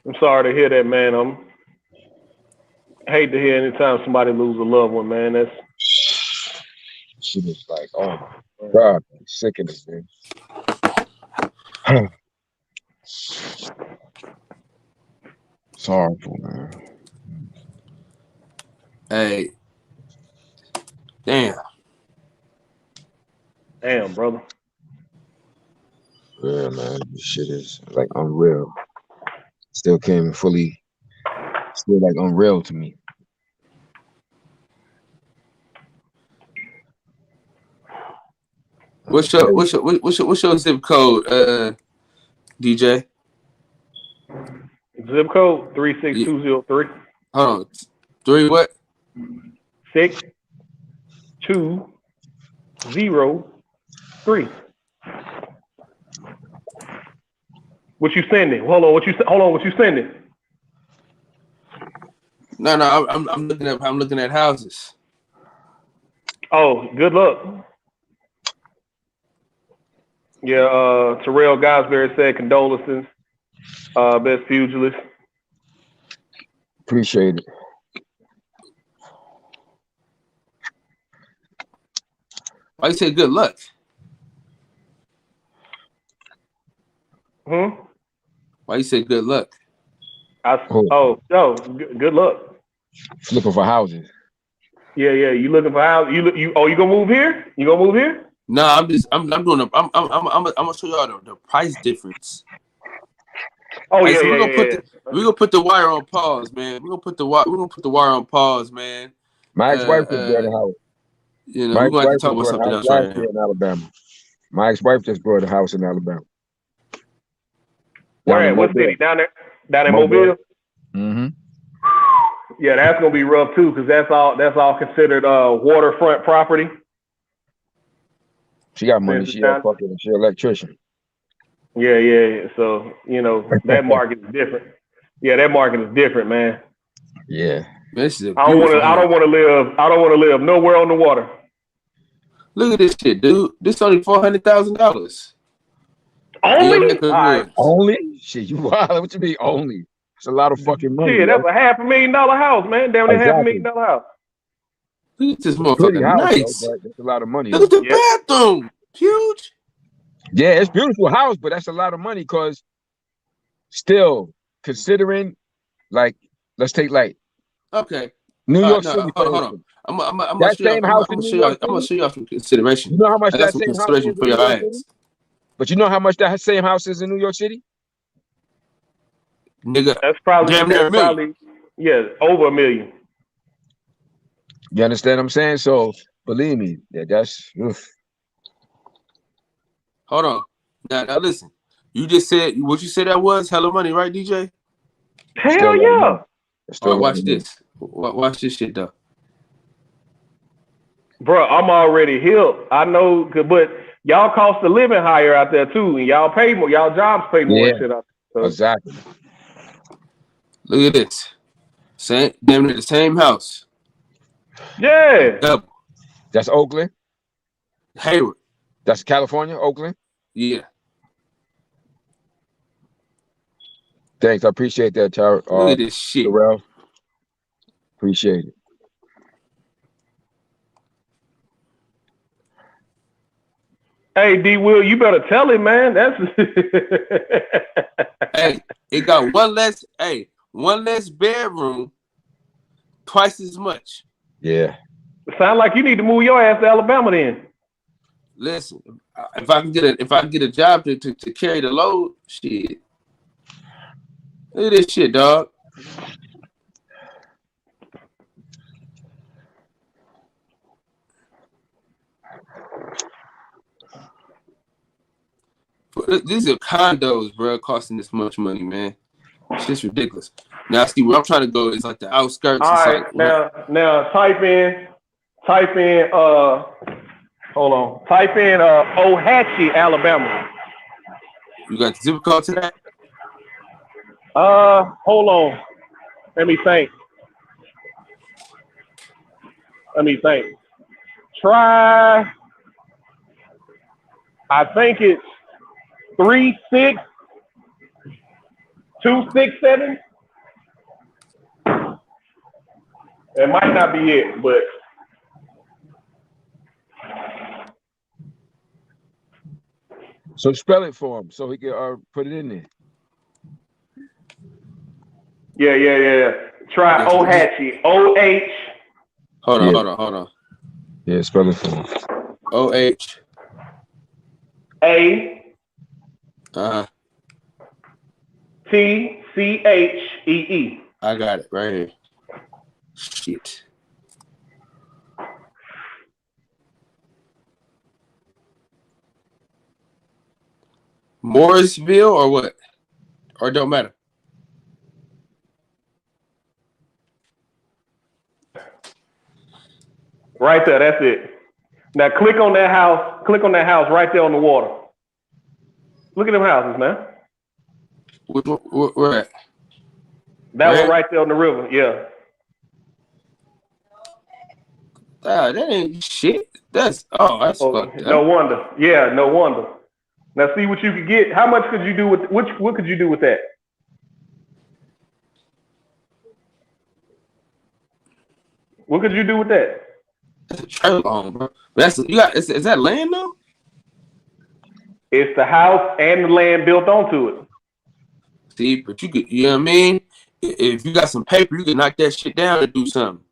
I'm sorry to hear that, man. I hate to hear anytime somebody lose a loved one, man. That's she was like, oh my God, sickening, man. Sorrowful, man. Hey, damn, brother. Yeah, man, this shit is like unreal. Still can't fully, still like unreal to me. What's your zip code, DJ? Zip code 36203. Hold on, 3 what? 6 2 503. What you sending? Hold on. What you sending? No, I'm looking at houses. Oh, good luck. Yeah, Terrell Gosberry said condolences. Best pugilist. Appreciate it. Why you say good luck? Why you say good luck? Good luck. Looking for houses. Yeah. You looking for houses? You gonna move here? You gonna move here? No, I'm doing I'm gonna show y'all the price difference. Oh Hey, yeah, so yeah. We're gonna put the wire on pause, man. We're gonna put the wire on pause, man. My ex-wife just brought a house. You know, My we're gonna have to ex-wife talk about just something brought a else house right last year now. in Alabama. My ex-wife just brought a house in Alabama. Where at? What city? Down there? Down in Mobile? Mm-hmm. Yeah, that's gonna be rough too, because that's all considered waterfront property. She got money. She an electrician. Yeah. So that market is different. Yeah, that market is different, man. Yeah. This is I don't want to live nowhere on the water. Look at this shit, dude. This only $400,000. Only? Only? Shit, you wild. What you mean only? It's a lot of fucking money. Shit, that's a $500,000 house, man. Damn near Exactly. $500,000 house. Look at this Pretty motherfucker. house, Nice. though, but that's a lot of money. Look at the bathroom. Huge. Yeah, it's a beautiful house, but that's a lot of money because still considering, like, let's take like New York City. Hold on. I'm gonna that show y'all. same house I'm in gonna New show y'all. York I'm gonna City. show y'all some consideration. You know how much I got that some same house consideration is for in New your York City? ass, But you know how much that same house is in New York City? nigga. That's probably damn near $1 million. Over $1 million. You understand what I'm saying? So believe me, that's. Oof. Hold on. Now listen. You just said what you said that was hella money, right, DJ? Hell yeah. All right, watch this. Watch this shit though. Bro, I'm already healed. I know, but y'all cost of living higher out there too, and y'all pay more. Y'all jobs pay more and shit out there. So. Exactly. Look at this. Damn near the same house. Yeah. Double. That's Oakland. Hayward. That's California, Oakland. Yeah. Thanks, I appreciate that, Tara. Look at this shit. Terrell. Appreciate it. Hey, D. Will, you better tell him, man. That's. Hey, it got one less bedroom, twice as much. Yeah. Sound like you need to move your ass to Alabama then. Listen, if I can get a job to carry the load, shit. Look at this shit, dog. These are condos, bro, costing this much money, man. It's just ridiculous. Now, see, where I'm trying to go is like the outskirts. All right, now type in, hold on, type in Ohatchee, Alabama. You got the zip code to that? Hold on. Let me think. Try, I think it's 36267. It might not be it, but so spell it for him so he can put it in there. Yeah. Try Ohatchee. O-H. Hold on. Yeah, spell it for him. O-H. A. T-C-H-E-E. I got it right here. Shit. Morrisville or what? Or it don't matter? Right there, that's it. Now click on that house. Click on that house right there on the water. Look at them houses, man. Where at? That one right there on the river. Yeah. That ain't shit. That's fucked up. No wonder. Yeah, no wonder. Now see what you could get. How much could you do with what could you do with that? What could you do with that? That's a trailer home, bro. Is that land though? It's the house and the land built onto it. See, but you could, you know what I mean? If you got some paper, you can knock that shit down and do something.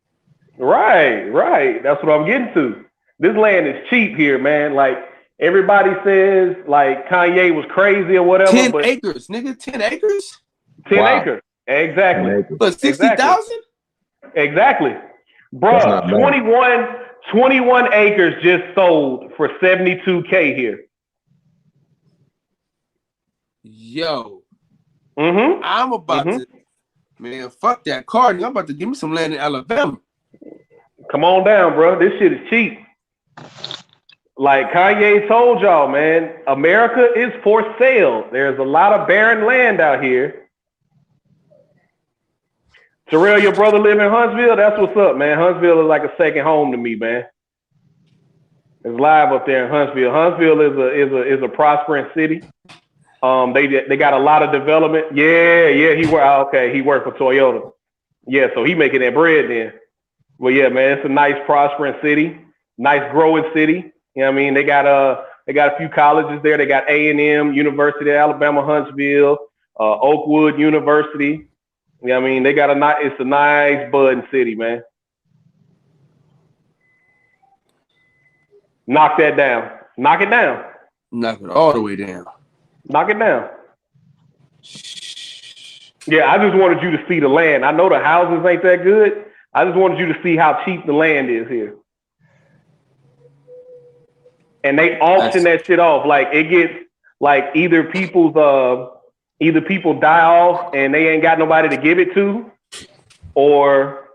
Right. That's what I'm getting to. This land is cheap here, man. Like everybody says, like Kanye was crazy or whatever. 10 acres, nigga. 10 acres? 10 acres. Exactly. But 60,000? Exactly. Bro, 21 acres just sold for $72K here. Yo. Mm-hmm. I'm about to, man, fuck that car. I'm about to give me some land in Alabama. Come on down, bro. This shit is cheap. Like Kanye told y'all, man, America is for sale. There's a lot of barren land out here. Terrell, your brother live in Huntsville? That's what's up, man. Huntsville is like a second home to me, man. It's live up there in Huntsville. Huntsville is a prospering city. They got a lot of development. Yeah. He worked for Toyota. Yeah, so he making that bread then. Well, yeah, man, it's a nice prospering city, nice growing city. You know what I mean? They got a few colleges there. They got A&M, University of Alabama, Huntsville, Oakwood University. You know what I mean? They got it's a nice budding city, man. Knock that down. Knock it down. Knock it all the way down. Knock it down. Yeah, I just wanted you to see the land. I know the houses ain't that good. I just wanted you to see how cheap the land is here. And they auction that shit off. Like it gets like either people die off and they ain't got nobody to give it to, or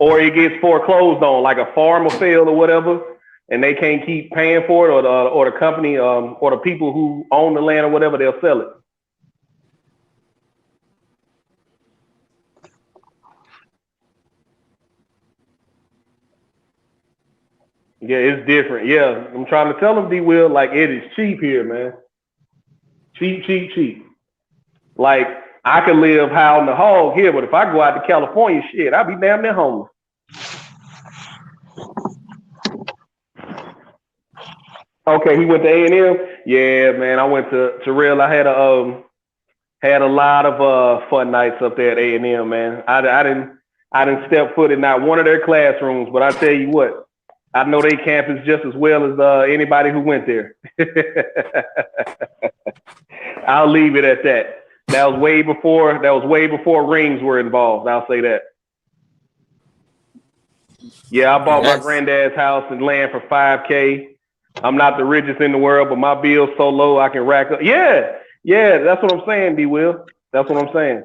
it gets foreclosed on, like a farm will fail or whatever, and they can't keep paying for it, or the company or the people who own the land or whatever, they'll sell it. Yeah, it's different. Yeah, I'm trying to tell them, D-Will, like it is cheap here, man. Cheap. Like I could live high on the hog here, but if I go out to California, shit, I'll be damn near homeless. Okay, he went to A&M. Yeah, man, I went to Terrell. I had a lot of fun nights up there at A&M, man. I didn't step foot in not one of their classrooms, but I tell you what, I know they campus just as well as anybody who went there. I'll leave it at that. That was way before rings were involved. I'll say that. Yeah, I bought my granddad's house and land for $5K. I'm not the richest in the world, but my bill's so low I can rack up. Yeah, that's what I'm saying, D-Will. That's what I'm saying.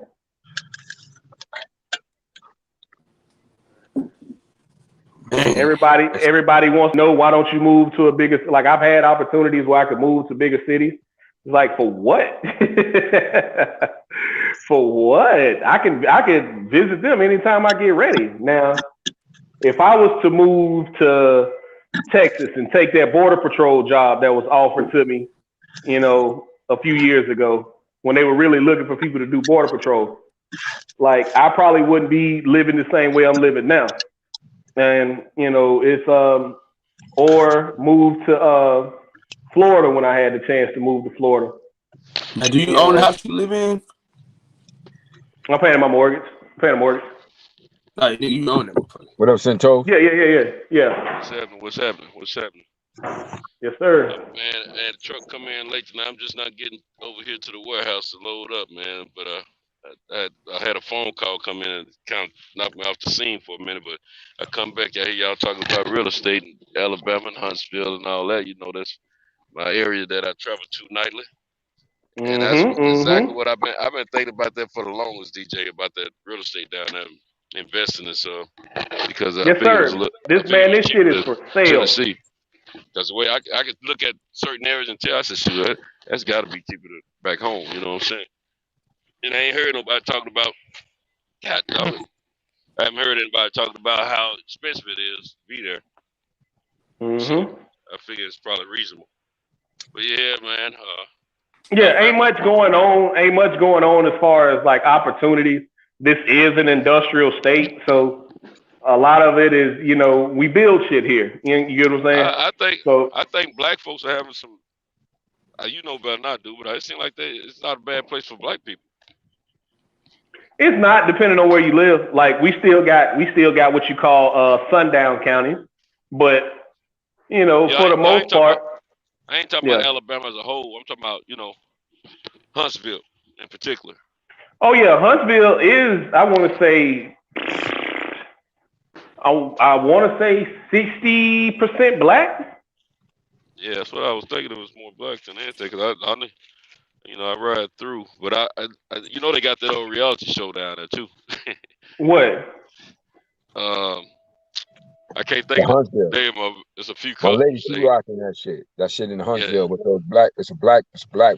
Everybody wants to know, why don't you move to a bigger, like I've had opportunities where I could move to bigger cities. It's like, for what? For what? I can visit them anytime I get ready. Now, if I was to move to Texas and take that Border Patrol job that was offered to me, a few years ago, when they were really looking for people to do Border Patrol, like I probably wouldn't be living the same way I'm living now. And it's or move to Florida when I had the chance to move to Florida. Now, do you own the house you live in? I'm paying my mortgage. You own it. What up, Cento? Yeah. What's happening? Yes, sir. Man, I had a truck come in late tonight. I'm just not getting over here to the warehouse to load up, man. But I had a phone call come in and kind of knocked me off the scene for a minute. But I come back, I hear y'all talking about real estate in Alabama and Huntsville and all that. That's my area that I travel to nightly. And that's exactly what I've been thinking about that for the longest, DJ, about that real estate down there. investing in some because I Yes, think it was sir. This shit is for sale. Tennessee. Because the way I could look at certain areas and tell, I said, "Shit, that's got to be cheaper back home." You know what I'm saying? And I ain't heard nobody talking about. God damn it. I haven't heard anybody talking about how expensive it is to be there. So I figure it's probably reasonable. But yeah, man. Ain't much going on. Ain't much going on as far as like opportunities. This is an industrial state, so a lot of it is, you know, we build shit here. You get what I'm saying? I think black folks are having some. You know better than I do, but it seems like it's not a bad place for black people. It's not, depending on where you live. Like we still got what you call sundown counties, but you know, for the most part, I ain't talking about Alabama as a whole. I'm talking about, you know, Huntsville in particular. Oh yeah, Huntsville is, I want to say 60% black. Yeah, that's what I was thinking. It was more black than anything. Cause I ride through, but I you know, they got that old reality show down there too. What? I can't think of the name of it. There's a few cousins. My lady, she rocking that shit. That shit in Huntsville with those black. It's black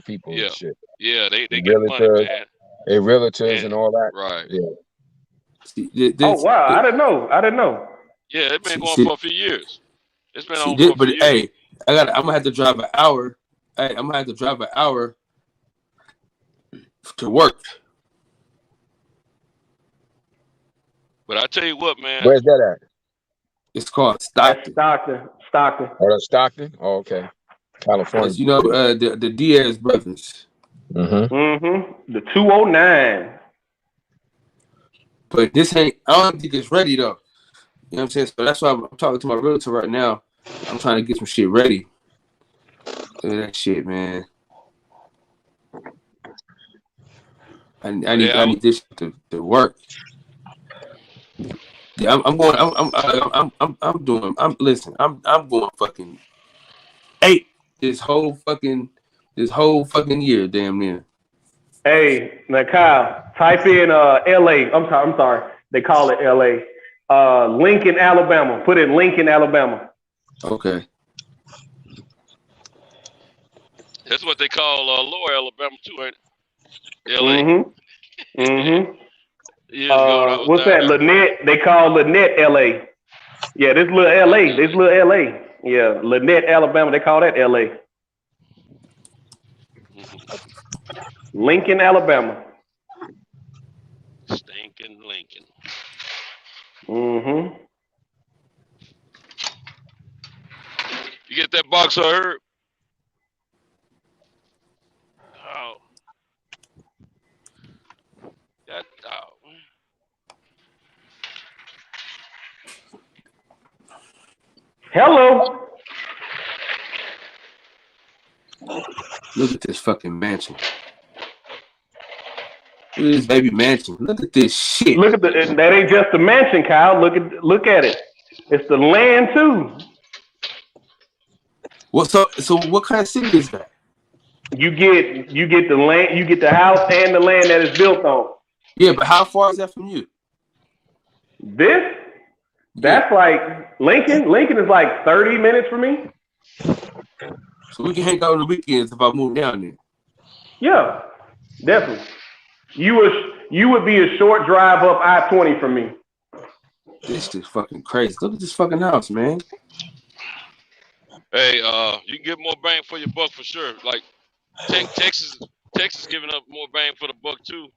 people and shit. Yeah, they get money, man. They realtors and all that. Right. Yeah. Oh wow, I didn't know. Yeah, it's been going for a few years. It's been on for a few years. Hey, I'm gonna have to drive an hour. Hey, I'm gonna have to drive an hour to work. But I tell you what, man. Where's that at? It's called Stockton. Stockton. Oh, that's Stockton? Oh, okay. California. You know, the Diaz brothers. The 209. But I don't think it's ready though. You know what I'm saying? So that's why I'm talking to my realtor right now. I'm trying to get some shit ready. Look at that shit, man. I need this to work. Yeah, I'm going fucking 8 this whole fucking year, damn near. Hey, now Kyle, type in LA. I'm sorry. They call it LA. Lincoln, Alabama. Put in Lincoln, Alabama. Okay. That's what they call Lower Alabama too, ain't it? LA. What's that? Lynette. They call Lynette LA. Yeah, this little LA. Yeah, Lynette, Alabama. They call that LA. Lincoln, Alabama. Stinking Lincoln. You get that box, I heard. Oh. That dog. Hello. Look at this fucking mansion. Look at this baby mansion. Look at this shit. Look at that ain't just a mansion, Kyle. Look at it. It's the land too. So what kind of city is that? You get the land, you get the house and the land that is built on. Yeah, but how far is that from you? That's like Lincoln. Lincoln is like 30 minutes from me. So we can hang out on the weekends if I move down there. Yeah, definitely. You would be a short drive up I-20 from me. This is fucking crazy. Look at this fucking house, man. Hey, you can get more bang for your buck for sure. Like Texas giving up more bang for the buck too.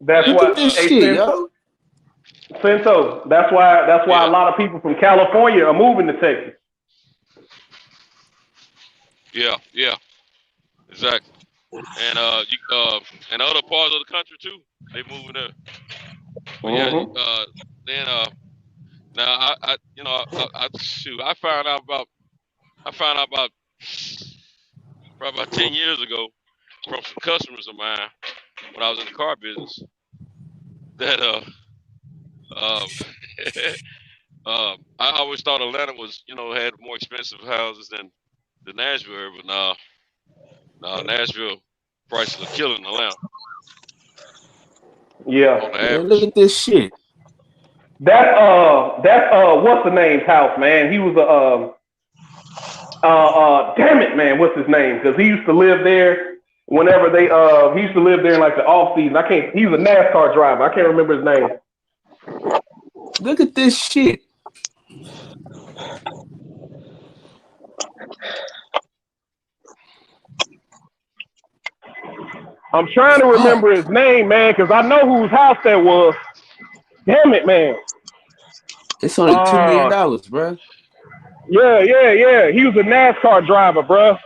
That's why Cinto. That's why a lot of people from California are moving to Texas. Yeah, exactly. And and other parts of the country too, they moving there. But now I found out about probably about 10 years ago from some customers of mine when I was in the car business that I always thought Atlanta was, had more expensive houses than the Nashville area, but now Nashville prices are killing Atlanta. Yeah. Man, look at this shit. That's what's the name's house, man? He was damn it, man, what's his name? Because he used to live there whenever he used to live there in like the off season. He was a NASCAR driver. I can't remember his name. Look at this shit. I'm trying to remember his name, man, because I know whose house that was. Damn it, man. It's only $2 million, bro. Yeah. He was a NASCAR driver, bro.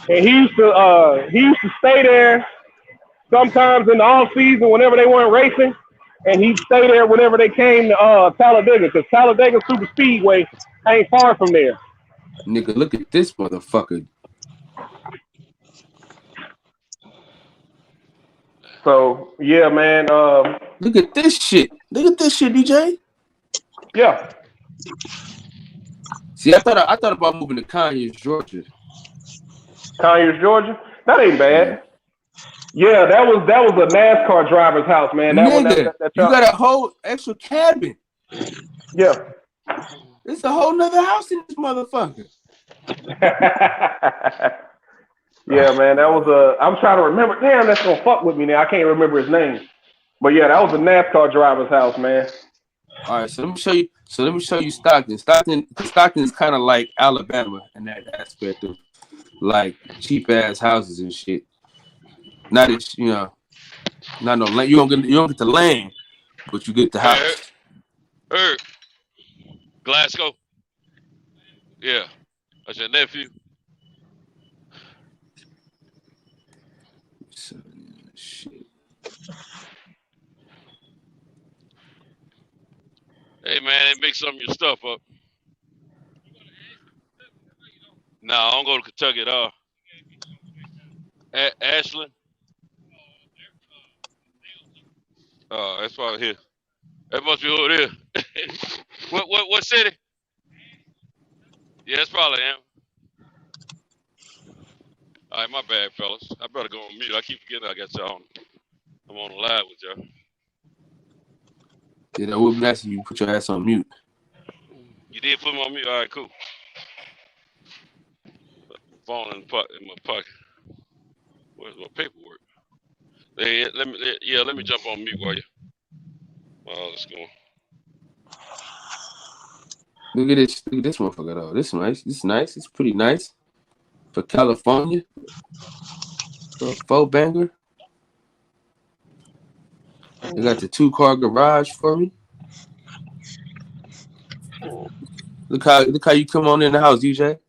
And he used to stay there sometimes in the off season whenever they weren't racing, and he'd stay there whenever they came to Talladega, because Talladega Super Speedway ain't far from there. Nigga, look at this motherfucker. So yeah, man. Look at this shit. Look at this shit, DJ. Yeah. See, I thought about moving to Conyers, Georgia. Conyers, Georgia. That ain't bad. Yeah, that was a NASCAR driver's house, man. That Nigga, one. You got a whole extra cabin. Yeah. It's a whole nother house in this motherfucker. Yeah, man, that was I'm trying to remember. Damn, that's gonna fuck with me now. I can't remember his name. But yeah, that was a NASCAR driver's house, man. All right, so let me show you Stockton. Stockton is kind of like Alabama in that aspect of like cheap ass houses and shit. Not as not no land. You don't get the land, but you get the house. Glasgow. Yeah, that's your nephew. Shit. Hey man, mix some of your stuff up. No, I don't go to Kentucky at all. Ashland. Oh, that's probably here. That must be over there. What city? Yeah, that's probably him. All right, my bad, fellas. I better go on mute. I keep forgetting I got y'all on. I'm on the live with y'all. Yeah, that would be nice if you put your ass on mute. You did put me on mute? All right, cool. Phone in my pocket. Where's my paperwork? Hey, let me jump on mute while you. Oh, let's go. Look at this motherfucker though. This is nice. This is nice. It's pretty nice for California. A faux banger. They got the 2-car garage for me. Look how you come on in the house, DJ.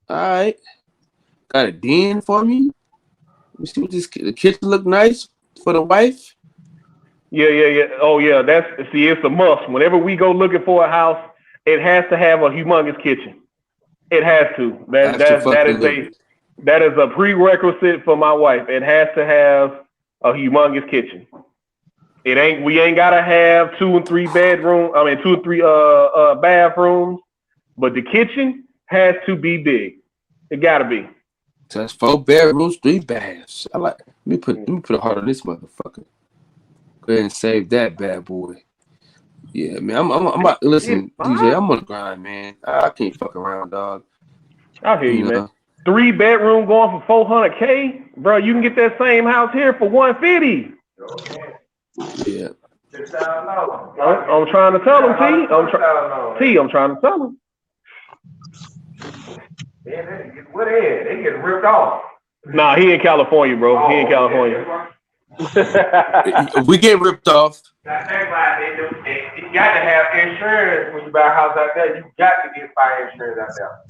All right. Got a den for me. Let me see what the kitchen look nice for the wife. Yeah. Oh yeah, it's a must. Whenever we go looking for a house, it has to have a humongous kitchen. It has to. That is a prerequisite for my wife. It has to have a humongous kitchen. We ain't gotta have 2 and 3 bedrooms. 2 and 3 bathrooms, but the kitchen has to be big. It gotta be. So that's 4 bedrooms, 3 baths. Let me put a heart on this motherfucker. Go ahead and save that bad boy. Yeah, man. I'm about listen, DJ. I'm on the grind, man. I can't fuck around, dog. I hear you, man. 3 bedroom going for $400K, bro. You can get that same house here for $150. Yeah. I'm trying to tell him, T. I'm trying to tell him. What is? They get ripped off. Nah, he in California, bro. He in California. We get ripped off. That's why you got to have insurance when you buy a house out there. You got to get fire insurance out there.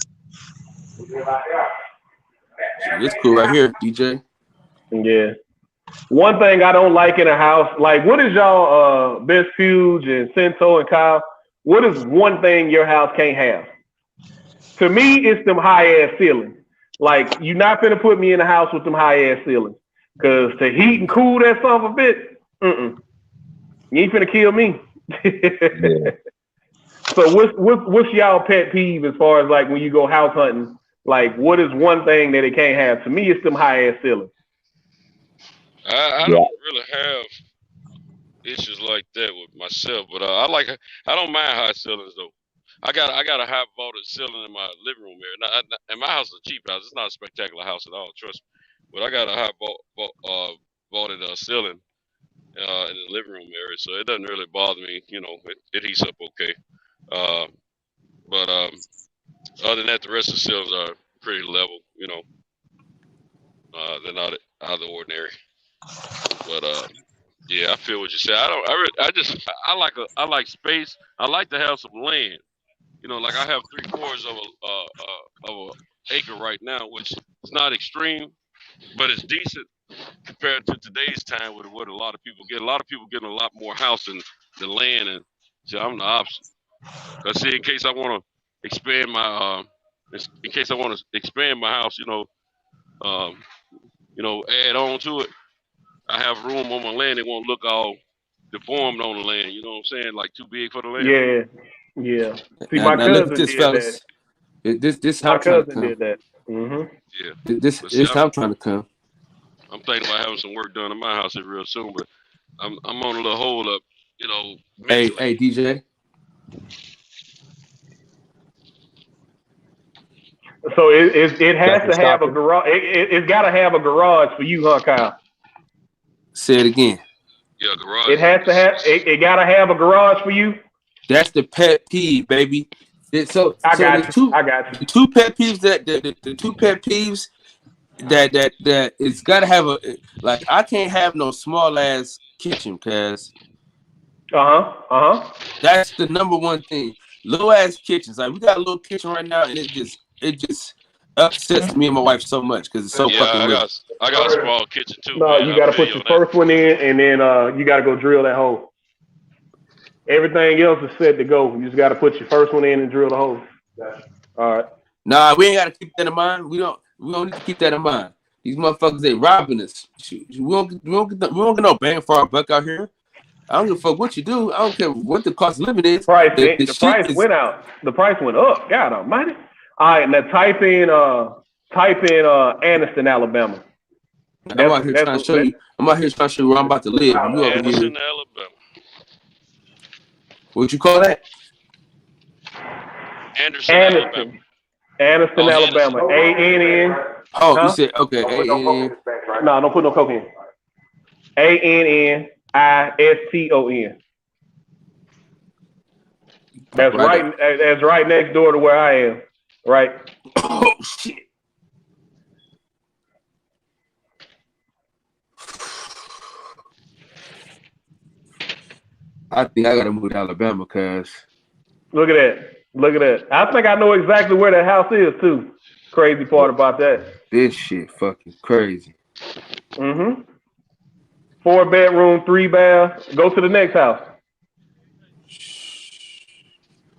It's cool right here, DJ. Yeah. One thing I don't like in a house, like what is y'all Best Fuge and Cento and Kyle? What is one thing your house can't have? To me, it's them high ass ceilings. Like you're not gonna put me in a house with them high ass ceilings. Cause to heat and cool that son of a bit, you ain't finna kill me. Yeah. So what's y'all pet peeve as far as like when you go house hunting? Like what is one thing that it can't have? To me, it's them high ass ceilings. I don't really have issues like that with myself, but I don't mind high ceilings though. I got a high vaulted ceiling in my living room area. And my house is a cheap house. It's not a spectacular house at all, trust me. But I got a high vaulted ceiling in the living room area, so it doesn't really bother me. You know, it heats up okay. But other than that, the rest of the ceilings are pretty level. You know, they're not out of the ordinary. But yeah, I feel what you say. I like space. I like to have some land. You know, like I have 3/4 of an acre right now, which is not extreme, but it's decent compared to today's time with what a lot of people get. A lot of people getting a lot more house than land, and so I'm the opposite. I see, in case I want to expand my house, add on to it. I have room on my land. It won't look all deformed on the land. You know what I'm saying? Like too big for the land. Yeah. See, Now, my now look cousin at this, did fellas. that. This My how I'm trying to cousin come. did that. Mm-hmm. Yeah. This how I'm trying to come. I'm thinking about having some work done in my house here real soon, but I'm on a little hold up, mentally. Hey, DJ. So it has to have a garage. It's got to have a garage for you, huh, Kyle? Say it again. Yeah, garage. It has to have. It got to have a garage for you. That's the pet peeve, baby. I got you. The two pet peeves the two pet peeves that it's gotta have like I can't have no small ass kitchen, cause that's the number one thing. Little ass kitchens. Like we got a little kitchen right now, and it just upsets me and my wife so much because it's so fucking little. I got a small kitchen too. No, man. you got to put your first one in, and then you got to go drill that hole. Everything else is set to go. You just got to put your first one in and drill the hole. All right. Nah, we ain't got to keep that in mind. We don't need to keep that in mind. These motherfuckers, they robbing us. We don't get no bang for our buck out here. I don't give a fuck what you do. I don't care what the cost of living is. The price went out. The price went up. God almighty. All right, now type in Anniston, Alabama. I'm out here trying to show you. I'm out here trying to show you where I'm about to live. You over here. Anniston, Alabama. What you call that? Anniston, Alabama. ANN. Oh, you said okay. ANN. No, don't put no coke in. ANNISTON. That's right. That's right next door to where I am. Right. Oh shit. I think I gotta move to Alabama, cause look at that. I think I know exactly where that house is too. Crazy part about that. This shit fucking crazy. 4-bedroom, 3-bath. Go to the next house.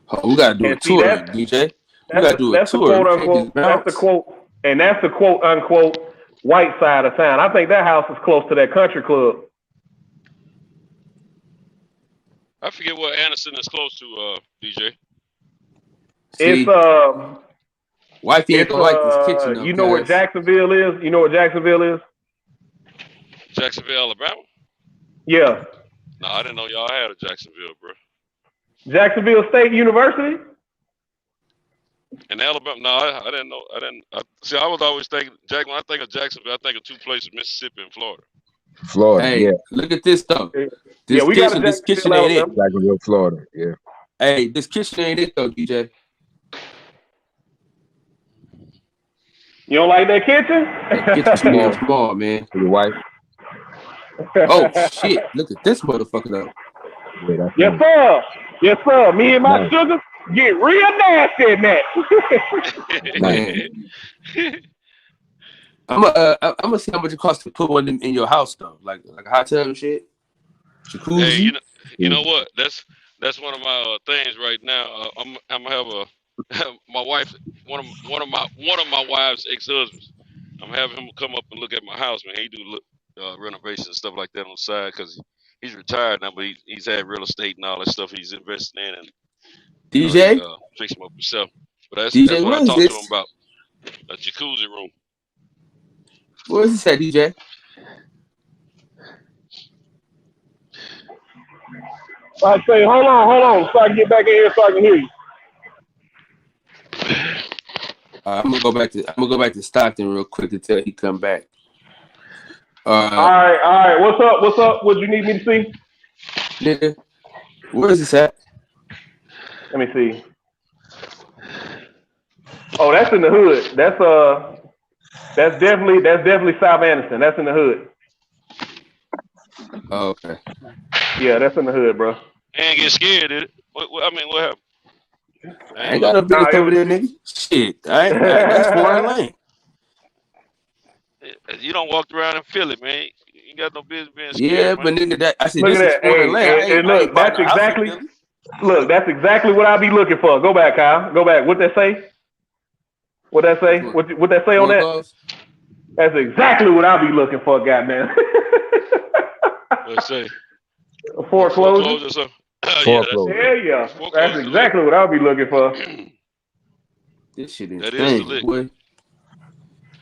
Oh, we gotta do a tour, DJ. We gotta do a tour. That's the quote, and that's the quote unquote white side of town. I think that house is close to that country club. I forget what Anniston is close to, DJ. It's wifey ain't gonna like this kitchen. Though, you know where Jacksonville is? You know where Jacksonville is? Jacksonville, Alabama? Yeah. No, I didn't know y'all had a Jacksonville, bro. Jacksonville State University? In Alabama? No, I didn't know. See, I was always thinking, when I think of Jacksonville, I think of two places, Mississippi and Florida. Hey, look at this though. This kitchen ain't it. Jacksonville, Florida. Yeah. Hey, this kitchen ain't it though, DJ. You don't like that kitchen? That kitchen's small, man. For your wife. Oh shit! Look at this motherfucker though. Yeah, yes, sir. Me and my sugar get real nasty in that. I'm gonna see how much it costs to put one in your house though, like a hot tub and shit. Jacuzzi. Hey, you know what? That's one of my things right now. I'm gonna have my wife, one of my wife's ex-husbands. I'm having him come up and look at my house, man. He do renovations and stuff like that on the side because he's retired now, but he's had real estate and all that stuff he's investing in and DJ fix him up himself. But that's DJ, what I talked to him about. A jacuzzi room. What is this at, DJ? I say, hold on, so I can get back in here so I can hear you. I'm gonna go back to Stockton real quick until he come back. All right. What's up? What you need me to see? Nigga, where is this at? Let me see. Oh, that's in the hood. That's definitely South Anderson. That's in the hood. Oh, okay. Yeah, that's in the hood, bro. And get scared, did it? What happened? I ain't got no business over there, nigga. Shit, that's foreign lane. You don't walk around and feel it, man. You ain't got no business being scared. Yeah, man. but nigga, I said Look this at is that. foreign lane. Hey, look, that's exactly what I be looking for. Go back, Kyle. Go back. What that say? What that say on that? That's exactly what I be looking for, goddamn. Let's say foreclosure. Or something. Yeah. That's exactly what I'll be looking for. This shit is that is the lick. Boy.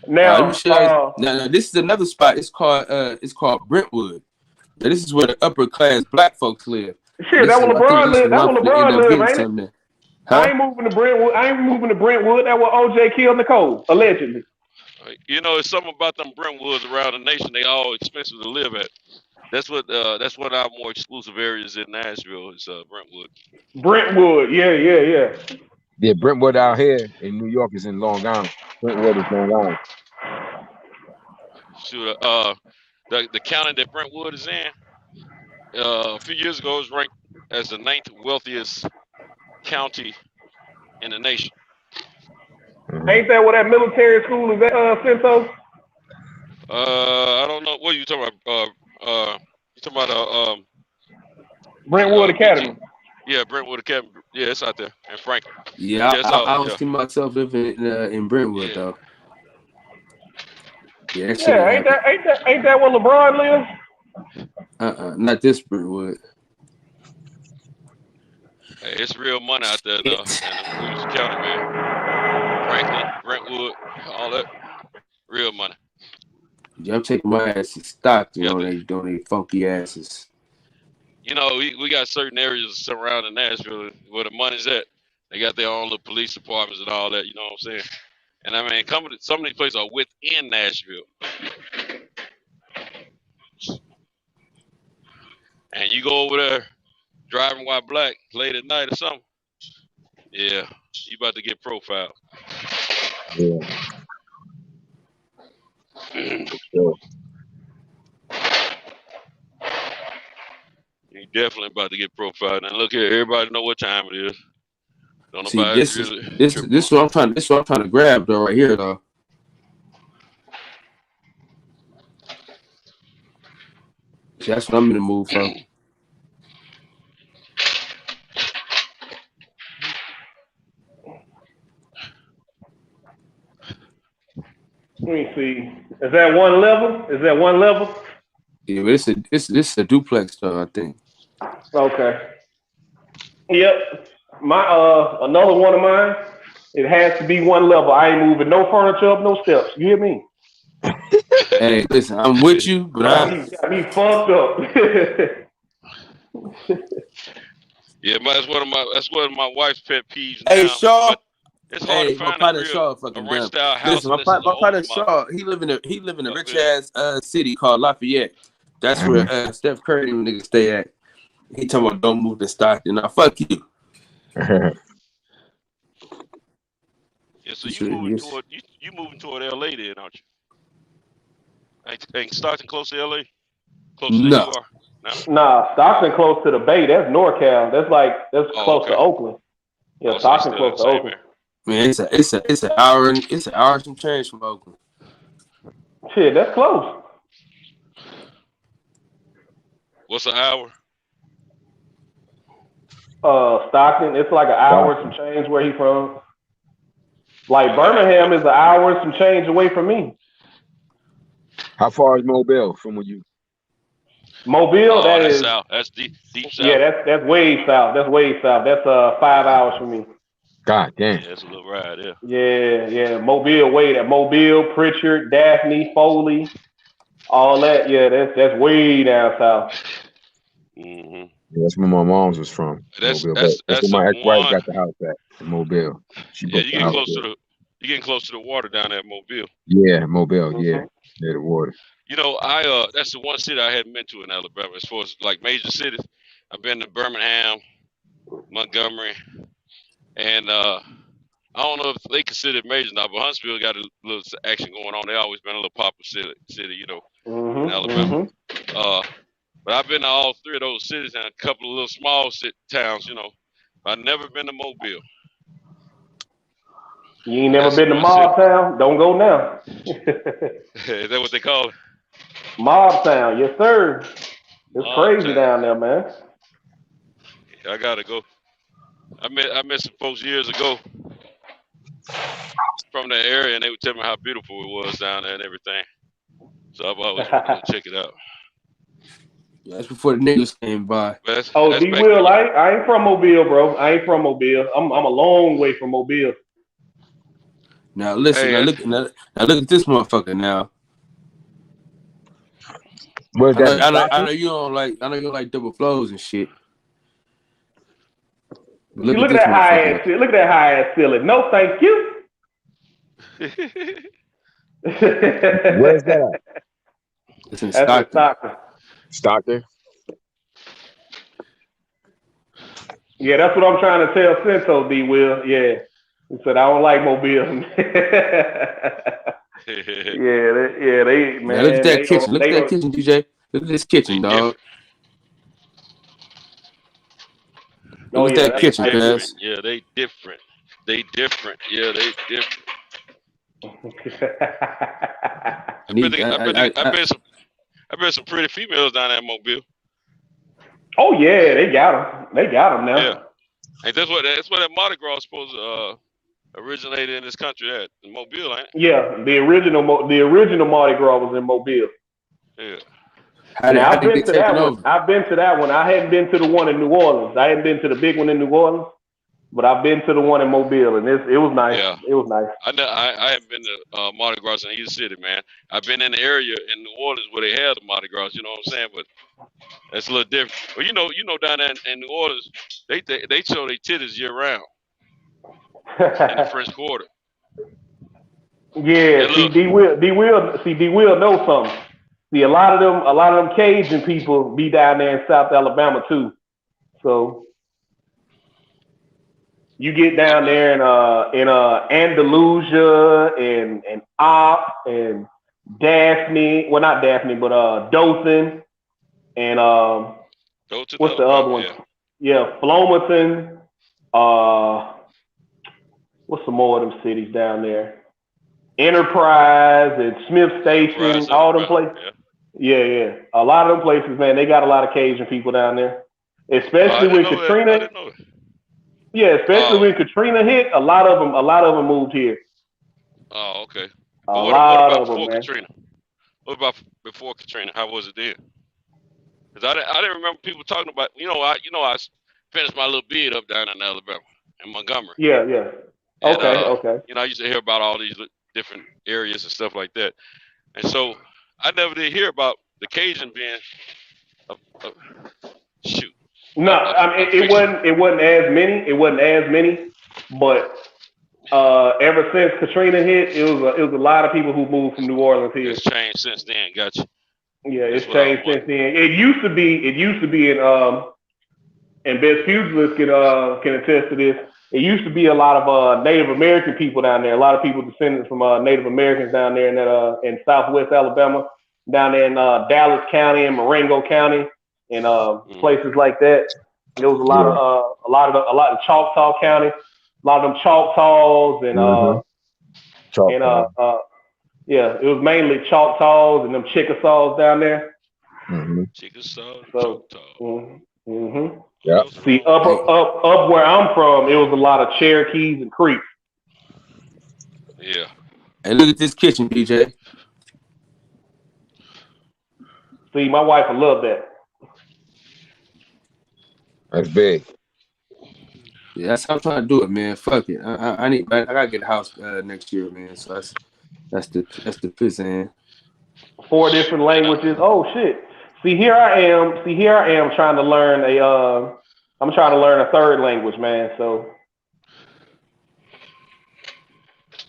Now, now, this is another spot. It's called Brentwood. Now, this is where the upper class black folks live. Shit, that's where LeBron live. That's where LeBron live, ain't it? Huh? I ain't moving to Brentwood. That's where OJ killed Nicole, allegedly. You know, it's something about them Brentwoods around the nation. They all expensive to live at. That's what our more exclusive areas in Nashville is. Brentwood. Brentwood, yeah. Yeah, Brentwood out here in New York is in Long Island. Brentwood is Long Island. Shoot, the county that Brentwood is in, a few years ago, was ranked as the 9th wealthiest county in the nation. Ain't that where that military school is at, Cinto? I don't know. What are you talking about? You talking about Brentwood Academy? Yeah, Brentwood Academy. Yeah, it's out there in Franklin. Yeah, I don't see myself living in Brentwood though. Yeah, ain't that where LeBron lives? Not this Brentwood. Hey, it's real money out there, though. In the County, man. Franklin, Brentwood, all that. Real money. Yeah, I'm taking my ass to Stockton on they funky asses. You know, we got certain areas surrounding Nashville where the money's at. They got their own little police departments and all that, you know what I'm saying? And I mean, some of these places are within Nashville. And you go over there driving while black late at night or something, yeah, you about to get profiled. Yeah. Sure. You definitely about to get profiled. And look here, everybody know what time it is. Don't See, nobody this is what I'm trying to grab though right here though. See, that's what I'm in the mood for. Let me see. Is that one level? Yeah, but it's a duplex though, I think. Okay. Yep. My another one of mine. It has to be one level. I ain't moving no furniture up, no steps. You hear me? Hey, listen, I'm with you, but I got me fucked up. Yeah, that's one of my wife's pet peeves. Hey, now, Shaw. It's hard to find my partner Shaw fucking dumb. Listen, my partner Shaw, he live in a rich ass city called Lafayette. That's where Steph Curry and niggas stay at. He talking about don't move to Stockton. Now fuck you. Yeah, so you moving toward LA then, aren't you? Ain't Stockton close to LA? Closer than you are? No. Nah, Stockton close to the Bay. That's NorCal. That's close to Oakland. Yeah, Stockton close to Oakland. Man, it's an hour and some change from Oakland. Shit, that's close. What's an hour? Stockton, it's like an hour and some change where he from. Like Birmingham is an hour and some change away from me. How far is Mobile from where you? Mobile, that's south. That's deep south. Yeah, that's way south. That's 5 hours from me. God damn. Yeah, that's a little ride, yeah. Yeah. Mobile, Pritchard, Daphne, Foley, all that. Yeah, that's way down south. Mm-hmm. Yeah, that's where my mom's was from. That's Mobile. that's That's that's where a my ex-wife one. got the house at, in Mobile. She Yeah, booked the house there. you getting close to the water down there at Mobile. Yeah, Mobile. Yeah, near the water. You know, that's the one city I hadn't been to in Alabama as far as like major cities. I've been to Birmingham, Montgomery, and I don't know if they consider it major now, but Huntsville got a little action going on. They always been a little popular city, you know, in Alabama. But I've been to all three of those cities and a couple of little small towns, you know. I've never been to Mobile. You ain't never been to Mob Town? Don't go now. Is that what they call it? Mob Town, yes sir. It's crazy down there, man. I gotta go. I met some folks years ago from that area, and they would tell me how beautiful it was down there and everything. So I've always wanted to go check it out. Yeah, that's before the niggas came by. Oh, D-Will, I ain't from Mobile, bro. I ain't from Mobile. I'm a long way from Mobile. Now listen, now look at this motherfucker now. Where's that? I know you don't like double flows and shit. Look at that high ass shit. Look at that high ass ceiling. No, thank you. Where's that? It's in That's Stockton. Stockton? Yeah, that's what I'm trying to tell Cinto, D-Will. Yeah. He said, I don't like Mobile. they man. Now look at that kitchen. Look at that kitchen, DJ. Look at this kitchen, dog. Look at that kitchen, guys. Yeah, they different. Yeah, they different. I bet some pretty females down there in Mobile. Oh yeah, they got them now. Yeah, and that's what that Mardi Gras is supposed to originated in this country at in Mobile, ain't it? Yeah, the original Mardi Gras was in Mobile. Yeah. I've been to that one. I hadn't been to the one in New Orleans. I hadn't been to the big one in New Orleans, but I've been to the one in Mobile, and it was nice. Yeah. It was nice. I haven't been to Mardi Gras in either city, man. I've been in the area in New Orleans where they have the Mardi Gras. You know what I'm saying? But that's a little different. Well, you know, down there in New Orleans, they show their titties year round in the French Quarter. Yeah, see, D Will know something. See, a lot of them Cajun people be down there in South Alabama too. So you get down there in Andalusia and Op and Daphne. Well, not Daphne, but Dothan and what's the other one? Yeah, Flomaton. What's some more of them cities down there? Enterprise and Smith Station, all them places. Yeah. A lot of them places, man, they got a lot of Cajun people down there. Especially when Katrina. Yeah, especially when Katrina hit, a lot of them moved here. Oh, okay. What about before Katrina? What about before Katrina? How was it then? Because I didn't remember people talking about. I finished my little bid up down in Alabama, in Montgomery. Yeah. And, okay. I used to hear about all these different areas and stuff like that, and so I never did hear about the Cajun being shoot. No, I mean it wasn't as many. It wasn't as many, but ever since Katrina hit, it was a lot of people who moved from New Orleans here. It's changed since then. Gotcha. Yeah, it's changed since then. It used to be in and Best Pugilist can attest to this. It used to be a lot of Native American people down there. A lot of people descendants from Native Americans down there in Southwest Alabama, down there in Dallas County and Marengo County, and places like that. There was a lot of Choctaw County, a lot of them Choctaws and it was mainly Choctaws and them Chickasaws down there. Chickasaw, Choctaw. Yeah. See, up where I'm from, it was a lot of Cherokees and Creeks. Yeah. And look at this kitchen, DJ. See, my wife would love that. That's big. Yeah, that's how I'm trying to do it, man. Fuck it. I gotta get a house next year, man. So that's the piss in. 4 different languages. Oh shit. See, here I am trying to learn I'm trying to learn a third language, man. So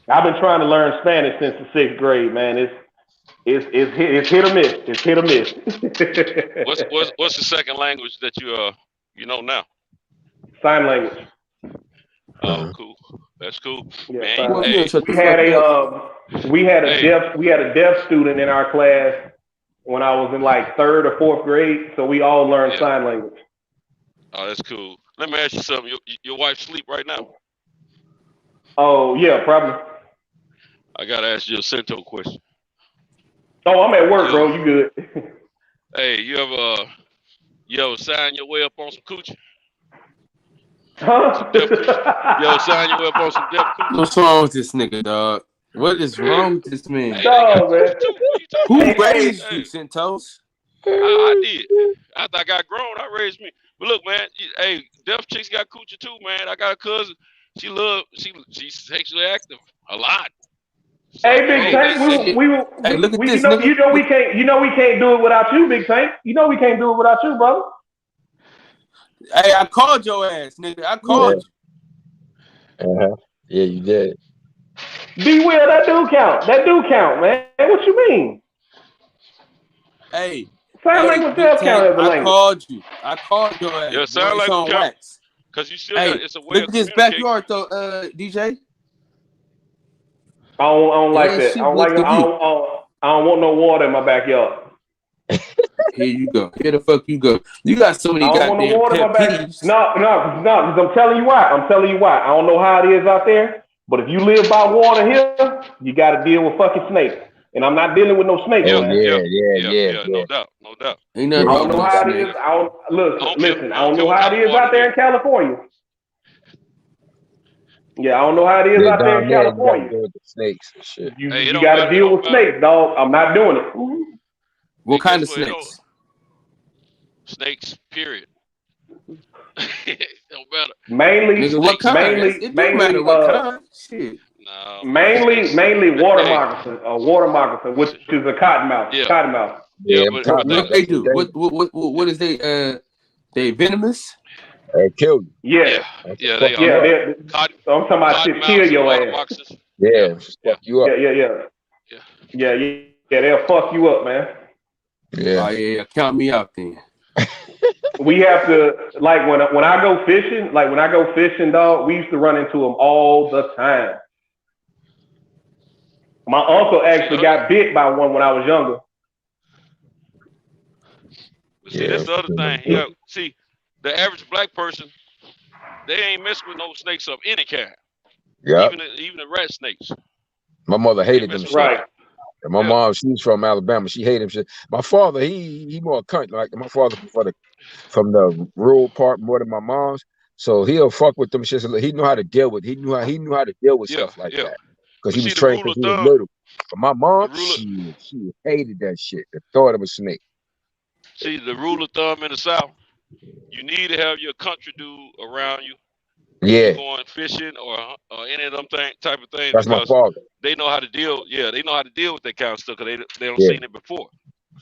I've been trying to learn Spanish since the 6th grade, man. It's hit or miss. It's hit or miss. What's the second language that you know now? Sign language. Oh, cool. That's cool. Yeah, Man, hey, we had a deaf student in our class when I was in like 3rd or 4th grade, so we all learned sign language. Oh, that's cool. Let me ask you something. Your wife sleep right now? Oh yeah, probably. I gotta ask you a Cento question. Oh, I'm at work, bro. You good? Hey, you ever sign your way up on some coochie? Huh? You ever sign your way up on some deaf coochie? What's wrong with this nigga, dog? What is wrong with this man? Hey, No, man. Who raised you, Centos? I did. After I got grown, I raised me. But look, man, hey, deaf chicks got coochie too, man. I got a cousin. She's sexually active a lot. So, Hey, Big Tank, you know we can't do it without you, Big Tank. You know we can't do it without you, brother. Hey, I called your ass, nigga. I called you. Yeah, you did. B Will, that do count. That do count, man. What you mean? Hey. Sign language does count as a language. I called your ass. Yeah, sound like on wax. Because you still got it's a way look at this backyard though, DJ. I don't like that. I don't want no water in my backyard. Here you go. Here the fuck you go. You got so many goddamn pet peeves. No, because I'm telling you why. I don't know how it is out there, but if you live by water here, you got to deal with fucking snakes. And I'm not dealing with no snakes. Yeah, no doubt. Ain't I nothing don't know how it is. I don't know how it is out there in California. Yeah, I don't know how it is out there in California. With the snakes and shit. You got to deal with snakes, dog. I'm not doing it. What kind of snakes? Snakes, period. Don't matter. Mainly what kind? Shit. No. Mainly water moccasin, which is a cottonmouth. Yeah. Cottonmouth. Yeah, but what they do? What is they venomous? They kill you. Yeah. They are. I'm talking about shit kill your ass. Yeah, fuck you up. Yeah, they'll fuck you up, man. Yeah. Oh yeah, count me out then. We have to, like, when I go fishing, dog, we used to run into them all the time. My uncle actually got bit by one when I was younger. See, that's the other thing. See, the average black person, they ain't messing with no snakes of any kind. Yeah. Even the rat snakes. My mother hated them shit. Right. And my mom, she's from Alabama. She hated him shit. My father, he more cunt. Like my father from the rural part more than my mom's. So he'll fuck with them shit. He knew how to deal with. He knew how to deal with stuff like that. Because he was trained since he was little. But my mom, she hated that shit. The thought of a snake. See, the rule of thumb in the South, you need to have your country dude around you. Yeah. Going fishing or any of them type of things. That's my father. They know how to deal. Yeah, they know how to deal with that kind of stuff because they don't seen it before.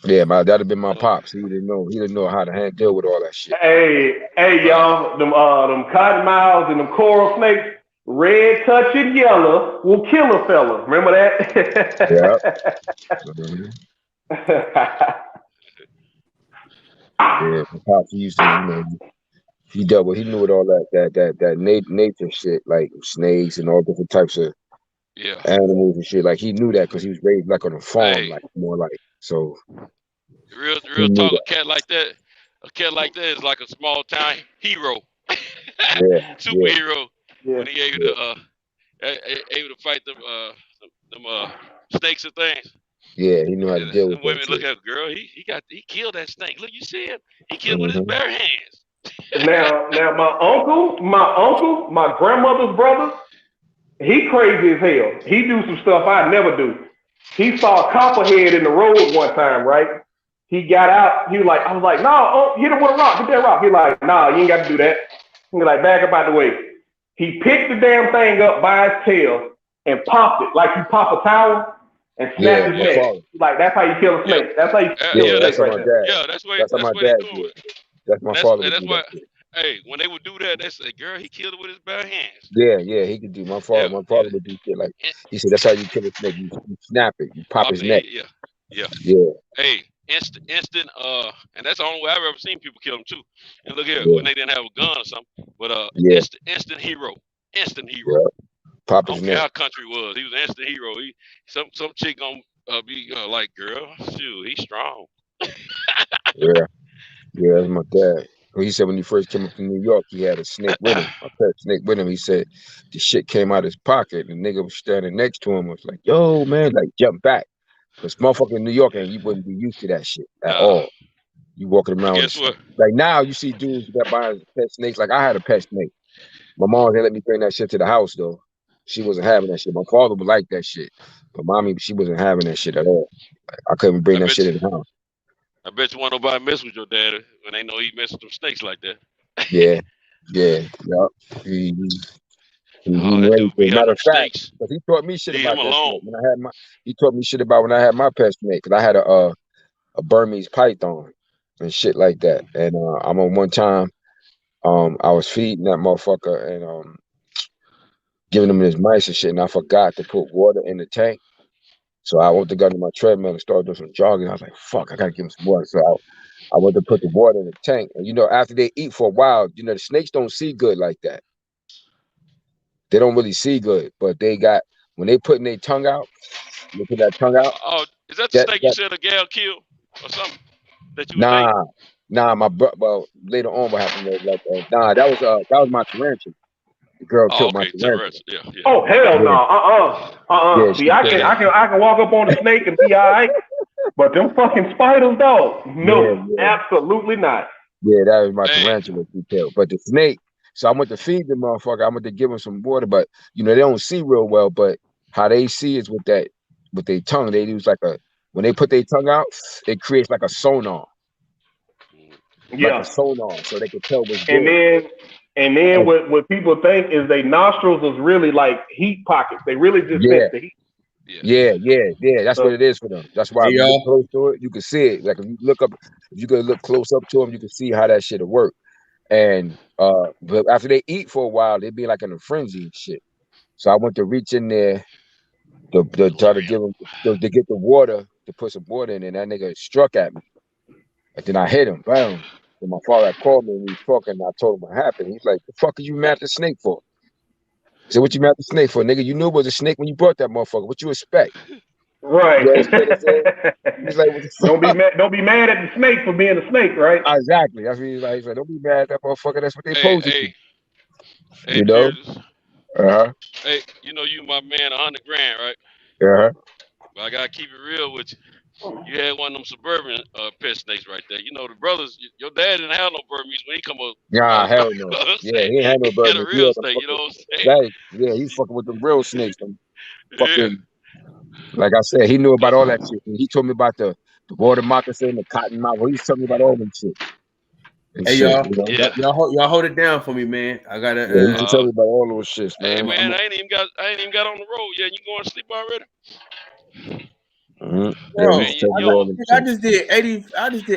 Yeah, that'd have been my pops. He didn't know how to deal with all that shit. Hey, y'all, them cottonmouths and them coral snakes, red touching yellow will kill a fella. Remember that? Yeah. Yeah, my pops used to, he dealt with. He knew with all that nature shit, like snakes and all different types of animals and shit. Like he knew that because he was raised like on a farm, like more like so. Real talk. A cat like that is like a small town hero, superhero. Yeah. When he able to fight them snakes and things. Yeah, he knew how to deal with. Women look at girl. He killed that snake. Look, you see him. He killed with his bare hands. Now my uncle, my grandmother's brother, he crazy as hell. He do some stuff I never do. He saw a copperhead in the road one time, right? He got out. I was like, no, hit him with a rock. Hit that rock. He like, nah, you ain't got to do that. He like, back up out the way. He picked the damn thing up by his tail and popped it like you pop a towel. and snap his neck. Like that's how you kill a snake. That's how you kill a snake right there. Yeah, that's what That's how my they dad doing. did. That's my father would That's do why. that shit. Hey, when they would do that, they say, "Girl, he killed it with his bare hands." Yeah, he could do. My father would do shit like he said. That's how you kill a snake. You snap it. You pop his neck. Yeah. Hey, instant. And that's the only way I've ever seen people kill him too. And look here, when they didn't have a gun or something, but instant hero. Yeah. Pop his I don't care neck. how country was. He was an instant hero. Some chick gonna be like, girl, shoot, he's strong. Yeah, that's my dad. He said when he first came up to New York, he had a snake with him. A pet snake with him. He said the shit came out of his pocket. And the nigga was standing next to him. Was like, yo, man, like jump back. Because motherfucker in New York, and you wouldn't be used to that shit at all. You walking around with Guess what? Like now you see dudes that buying pet snakes. Like I had a pet snake. My mom didn't let me bring that shit to the house though. She wasn't having that shit. My father would like that shit. But mommy, she wasn't having that shit at all. Like, I couldn't bring that shit in the house. I bet you want nobody mess with your daddy when they know he mess with them snakes like that. Yeah. Matter of fact, because he taught me shit about that snake. When I had he taught me shit about when I had my pet snake. Because I had a Burmese python and shit like that. And I'm on one time, I was feeding that motherfucker and giving him his mice and shit, and I forgot to put water in the tank. So I went to go to my treadmill and started doing some jogging. I was like, fuck, I gotta give him some water. So I went to put the water in the tank. And after they eat for a while, the snakes don't see good like that. They don't really see good, but when they putting their tongue out, they put that tongue out. Oh, is that the snake you said a gal killed or something? That you Nah, well, later on what happened was that was my tarantula. The girl killed my tarantula. Yeah. Oh hell no! Yeah, see, I can walk up on the snake and be all right, but them fucking spiders, dog. No, absolutely not. Yeah, that was my tarantula she killed. But the snake, so I went to feed the motherfucker. I went to give him some water, but they don't see real well. But how they see is with their tongue. They use when they put their tongue out, it creates like a sonar. Yeah, like a sonar, so they can tell what's good. And then what people think is they nostrils is really like heat pockets. They really just sense the heat. Yeah. That's what it is for them. That's why if you get close to it, you can see it. Like if you go look close up to them, you can see how that shit'll work. And but after they eat for a while, they be like in a frenzy and shit. So I went to reach in there to try to give them to get the water, to put some water in, and that nigga struck at me. And then I hit him, bam. And my father had called me and we was talking, and I told him what happened. He's like, the fuck are you mad at the snake for? I said, what you mad at the snake for? Nigga, you knew it was a snake when you brought that motherfucker. What you expect? Right. You know he's like, don't be mad at the snake for being a snake, right? Exactly. That's what he's like. He's like, don't be mad at that motherfucker. That's what they supposed to do. Hey, you know? Hey, you my man, 100 grand, right? But I gotta keep it real with you. You had one of them suburban pet snakes right there. The brothers, your dad didn't have no Burmese when he come up. Nah, hell no. Yeah, he ain't had no Burmese. He had a real snake, you know what I'm saying? Yeah, he's fucking with them real snakes. Them fucking, like I said, he knew about all that shit. He told me about the water moccasin, the cotton mouth. He was telling me about all them shit. Hey y'all, y'all hold it down for me, man. I gotta. You can tell me about all those shits, man. Hey man, I ain't even got on the road yet. You going to sleep already? Bro, I just did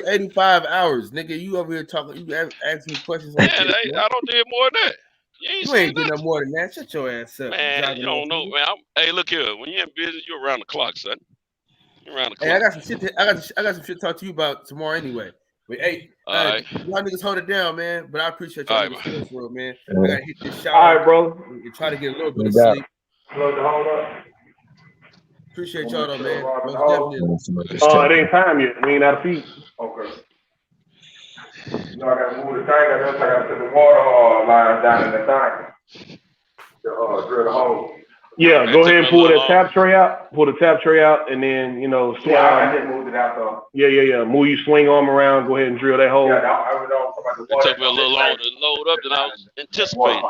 85 hours, nigga. You over here talking? You asking me questions? Man, I don't did more than that. You ain't did no more than that. Shut your ass up, man. You don't know, man. Hey, look here. When you're in business, you're around the clock, son. You're around the clock. Hey, I got some shit. I got some shit to talk to you about tomorrow, anyway. But hey, y'all niggas hold it down, man. But I appreciate y'all niggas for it, man. I gotta hit this shower. All right, bro. And try to get a little bit of sleep. Hold up. Appreciate y'all though, man. It ain't time yet. We ain't out of feet. Okay. I gotta move the tank. I gotta put the water lines down in the tank to drill the hole. Yeah, go ahead and pull that tap tray out. Pull the tap tray out, and then swing. Yeah, I just moved it out though. Yeah. Move your swing arm around. Go ahead and drill that hole. It took me a little longer to load up than I was anticipating.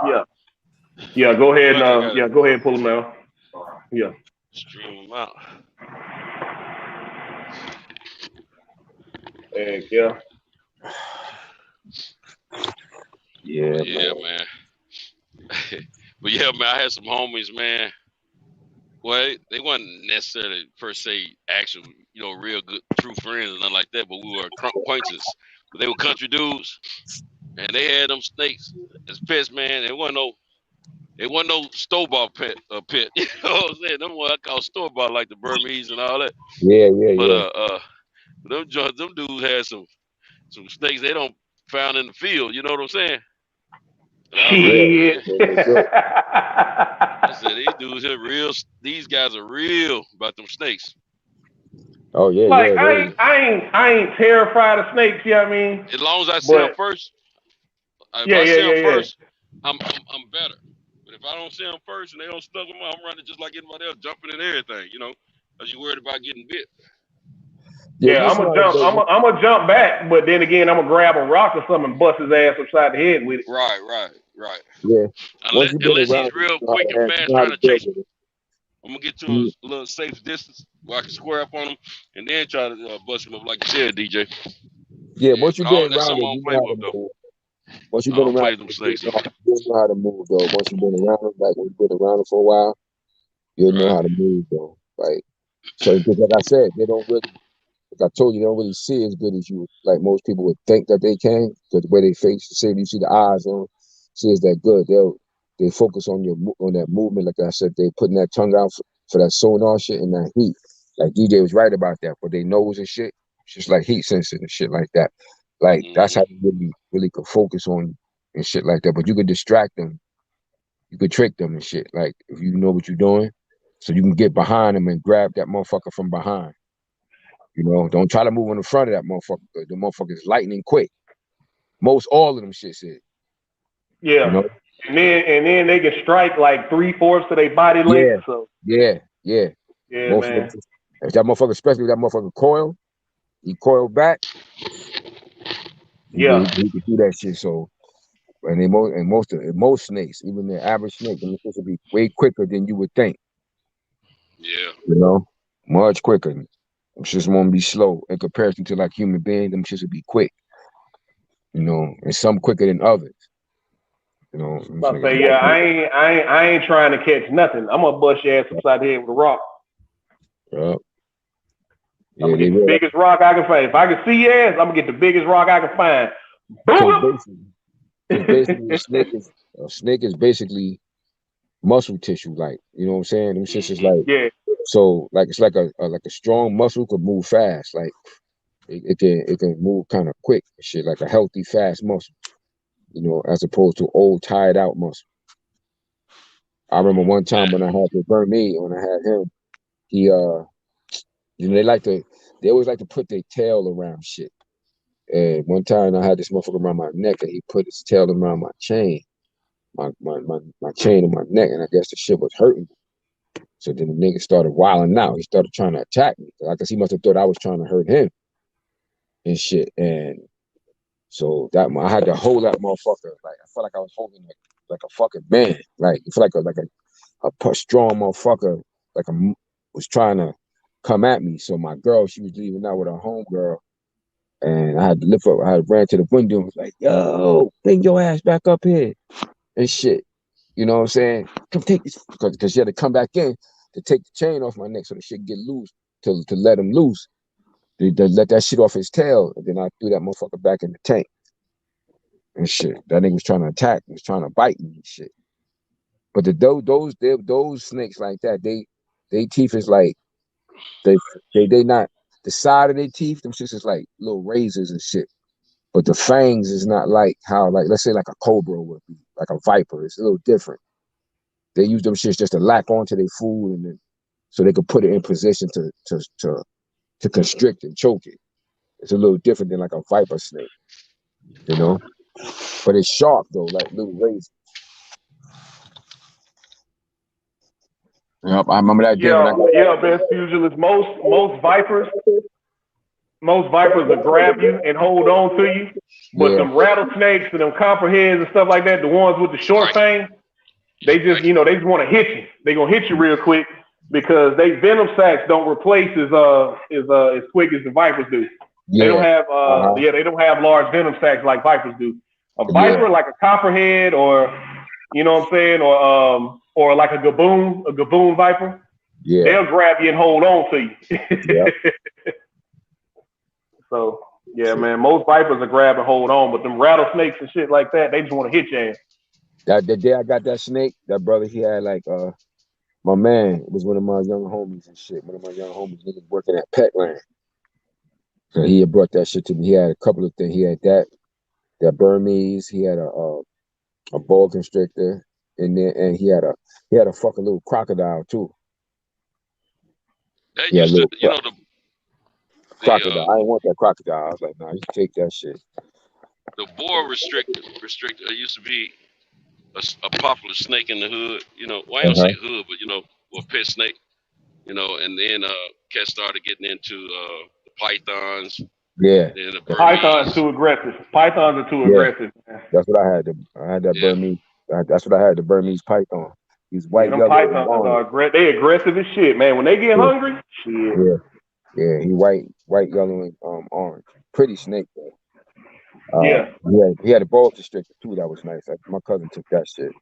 Yeah. Go ahead and go ahead and pull them out. Yeah. Stream them out. Heck yeah. Yeah, man. But yeah, man, I had some homies, man. Well, they weren't necessarily per se actual, real good true friends or nothing like that. But we were acquaintances. But they were country dudes, and they had them snakes as pets, man. It wasn't no store-bought pet. You know what I'm saying? Them what I call store-bought, like the Burmese and all that. Yeah. But them dudes had some snakes they don't found in the field. You know what I'm saying? Shit. I said these dudes are real. These guys are real about them snakes. Oh yeah. Like Yeah, I ain't terrified of snakes. You know what I mean? As long as I see them first. If I see them first, I'm better. But if I don't see them first and they don't snuggle them, I'm running just like anybody else, jumping and everything. Because you worried about getting bit. Yeah, I'm gonna jump back, but then again, I'm gonna grab a rock or something and bust his ass upside the head with it. Right. Yeah. Unless he's real quick and fast trying to chase me, I'm gonna get to a little safe distance where I can square up on him and then try to bust him up like you said, DJ. Yeah, once you get around it, you know how to move. Once you've been around them snakes, you know how to move though. Once you've been around them, like when you've been around them for a while, you'll know how to move though. Like so, because like I said, they don't really. Like I told you, they don't really see as good as you. Like most people would think that they can, because the way they face, say you see the eyes on, see is that good. They focus on that movement. Like I said, they putting that tongue out for that sonar shit and that heat. Like DJ was right about that. For their nose and shit, it's just like heat sensing and shit like that. Like that's how you really could focus on and shit like that. But you could distract them, you could trick them and shit. Like if you know what you're doing, so you can get behind them and grab that motherfucker from behind. Don't try to move in the front of that motherfucker. The motherfucker is lightning quick. All of them shit said. Yeah. And then they can strike like 3/4 of their body length. Yeah. Yeah, man. If that motherfucker, especially if that motherfucker coil, he coil back. Yeah. He can do that shit. So, and most snakes, even the average snake, they're supposed to be way quicker than you would think. Yeah. Much quicker. Them shits won't be slow in comparison to like human beings. Them shits will be quick, and some quicker than others. I say, I ain't trying to catch nothing. I'm gonna bust your ass upside the head with a rock. Yep. I'm gonna get the biggest rock I can find. If I can see your ass, I'm gonna get the biggest rock I can find. Basically, a snake is basically muscle tissue, like you know what I'm saying. Them shits is like So like it's like a strong muscle could move fast, like it can move kind of quick, shit, like a healthy fast muscle, as opposed to old tired out muscle. I remember one time when I had to burn me, when I had him, he they always like to put their tail around shit. And one time I had this motherfucker around my neck, and he put his tail around my chain, my chain in my neck, and I guess the shit was hurting. So then the nigga started wilding out. He started trying to attack me. I guess he must have thought I was trying to hurt him and shit. And so I had to hold that motherfucker. Like I felt like I was holding like a fucking man. Like you feel like a strong motherfucker was trying to come at me. So my girl, she was leaving out with her homegirl, and I had to lift up. I had ran to the window and was like, "Yo, bring your ass back up here," and shit. You know what I'm saying? Come take this, because she had to come back in to take the chain off my neck so the shit get loose, to let him loose. To let that shit off his tail, and then I threw that motherfucker back in the tank and shit. That nigga was trying to attack, was trying to bite me and shit. But those snakes like that, they teeth is like they not the side of their teeth. Them shits is like little razors and shit. But the fangs is not like how, like, let's say like a cobra would be, like a viper. It's a little different. They use them shits just to latch onto their food, and then so they could put it in position to constrict and choke it. It's a little different than like a viper snake, But it's sharp though, like little razors. Yep, I remember that day when I got best pugilist. Most vipers will grab you and hold on to you. But them rattlesnakes and them copperheads and stuff like that, the ones with the short fang, they just want to hit you. They gonna hit you real quick because they venom sacs don't replace as quick as the vipers do. They don't have they don't have large venom sacs like vipers do. A viper like a copperhead, or you know what I'm saying, or like a gaboon viper, Yeah. They'll grab you and hold on to you. Yeah. So yeah, man, most vipers are grab and hold on, but them rattlesnakes and shit like that, they just want to hit your ass. The day I got that snake, that brother, he had like my man was one of my young homies and shit. One of my young homies niggas working at Petland. So he had brought that shit to me. He had a couple of things. He had that Burmese. He had a boa constrictor, and then he had a fucking little crocodile too. That Yeah, used to, you know, the crocodile. I didn't want that crocodile. I was like, nah, you take that shit. the boa restrictor. It used to be a popular snake in the hood. You know, well, I don't say hood, but you know, a pet snake. You know, and then cats started getting into the pythons. Yeah. Then the Pythons too aggressive. Pythons are too aggressive. Man. That's what I had. I had that Burmese. That's what I had. The Burmese python. These white them yellow. Pythons are they aggressive as shit, man. When they get hungry, shit. Yeah. He white, yellow, and orange. Pretty snake though. He had a boa constrictor too. That was nice. My cousin took that shit.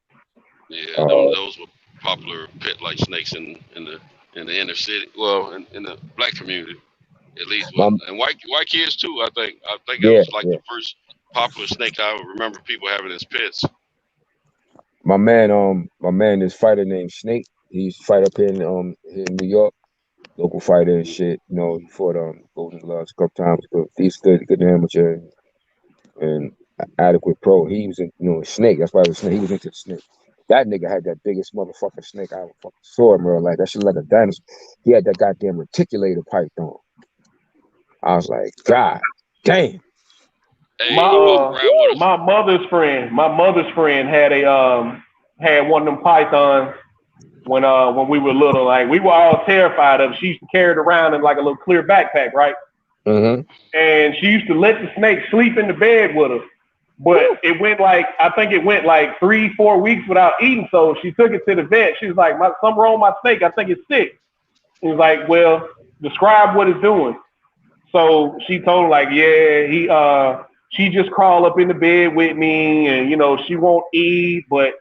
Yeah, those were popular pet-like snakes in the inner city. Well, in the black community, at least, and white kids too. I think that was like the first popular snake I remember people having as pets. My man, this fighter named Snake. He used to fight up here in New York, local fighter and shit. You know, he fought Golden Gloves a couple times. But he's good amateur and adequate pro. He was a snake. That's why he was a snake. He was into the snake. That nigga had that biggest motherfucking snake I ever fucking saw, bro. Like that shit like a dinosaur. He had that goddamn reticulated python. I was like, God damn. Hey, my mother's friend had had one of them pythons when we were little. Like we were all terrified of it. She used to carry it around in like a little clear backpack, right? Mm-hmm. And she used to let the snake sleep in the bed with her. But it went like 3-4 weeks without eating. So she took it to the vet. She was like, something wrong with my snake. I think it's sick. He was like, well, describe what it's doing. So she told him like, yeah, she just crawl up in the bed with me and, she won't eat, but,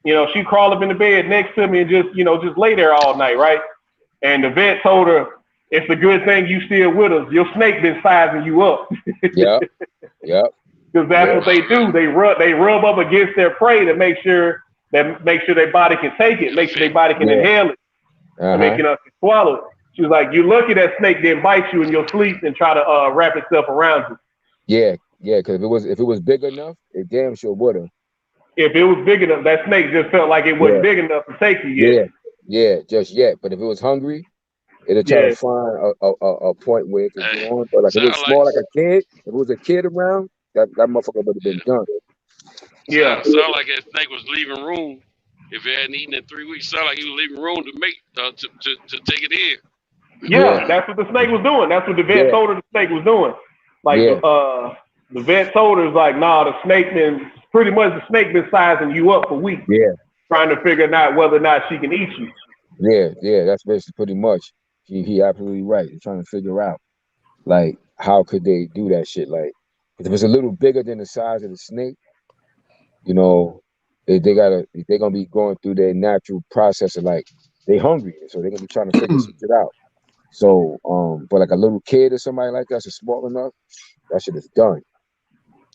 she crawl up in the bed next to me and just lay there all night, right? And the vet told her, it's a good thing you still with us. Your snake been sizing you up. Yeah. Because that's what they do. They rub up against their prey to make sure their body can take it, make sure their body can inhale it, and make it swallow it. She was like, "You're lucky that snake didn't bite you in your sleep and try to wrap itself around you." Yeah, because if it was big enough, it damn sure would have. If it was big enough, that snake just felt like it wasn't big enough to take you yet. Yeah, just yet. But if it was hungry, it'll try to find a point where it could get on. But like if it was small, like a kid, if it was a kid around, that motherfucker would have been done. Yeah. Sound like that snake was leaving room. If it hadn't eaten in 3 weeks, sound like he was leaving room to make to take it in. Yeah, that's what the snake was doing. That's what the vet told her the snake was doing. Like the vet told her, like, nah, the snake been sizing you up for weeks. Yeah. Trying to figure out whether or not she can eat you. Yeah, that's basically pretty much. He absolutely right. He's trying to figure out, like, how could they do that shit? Like, if it's a little bigger than the size of the snake, they're gonna be going through their natural process of like they hungry, so they're gonna be trying to figure shit out. So, but like a little kid or somebody like that's small enough, that shit is done.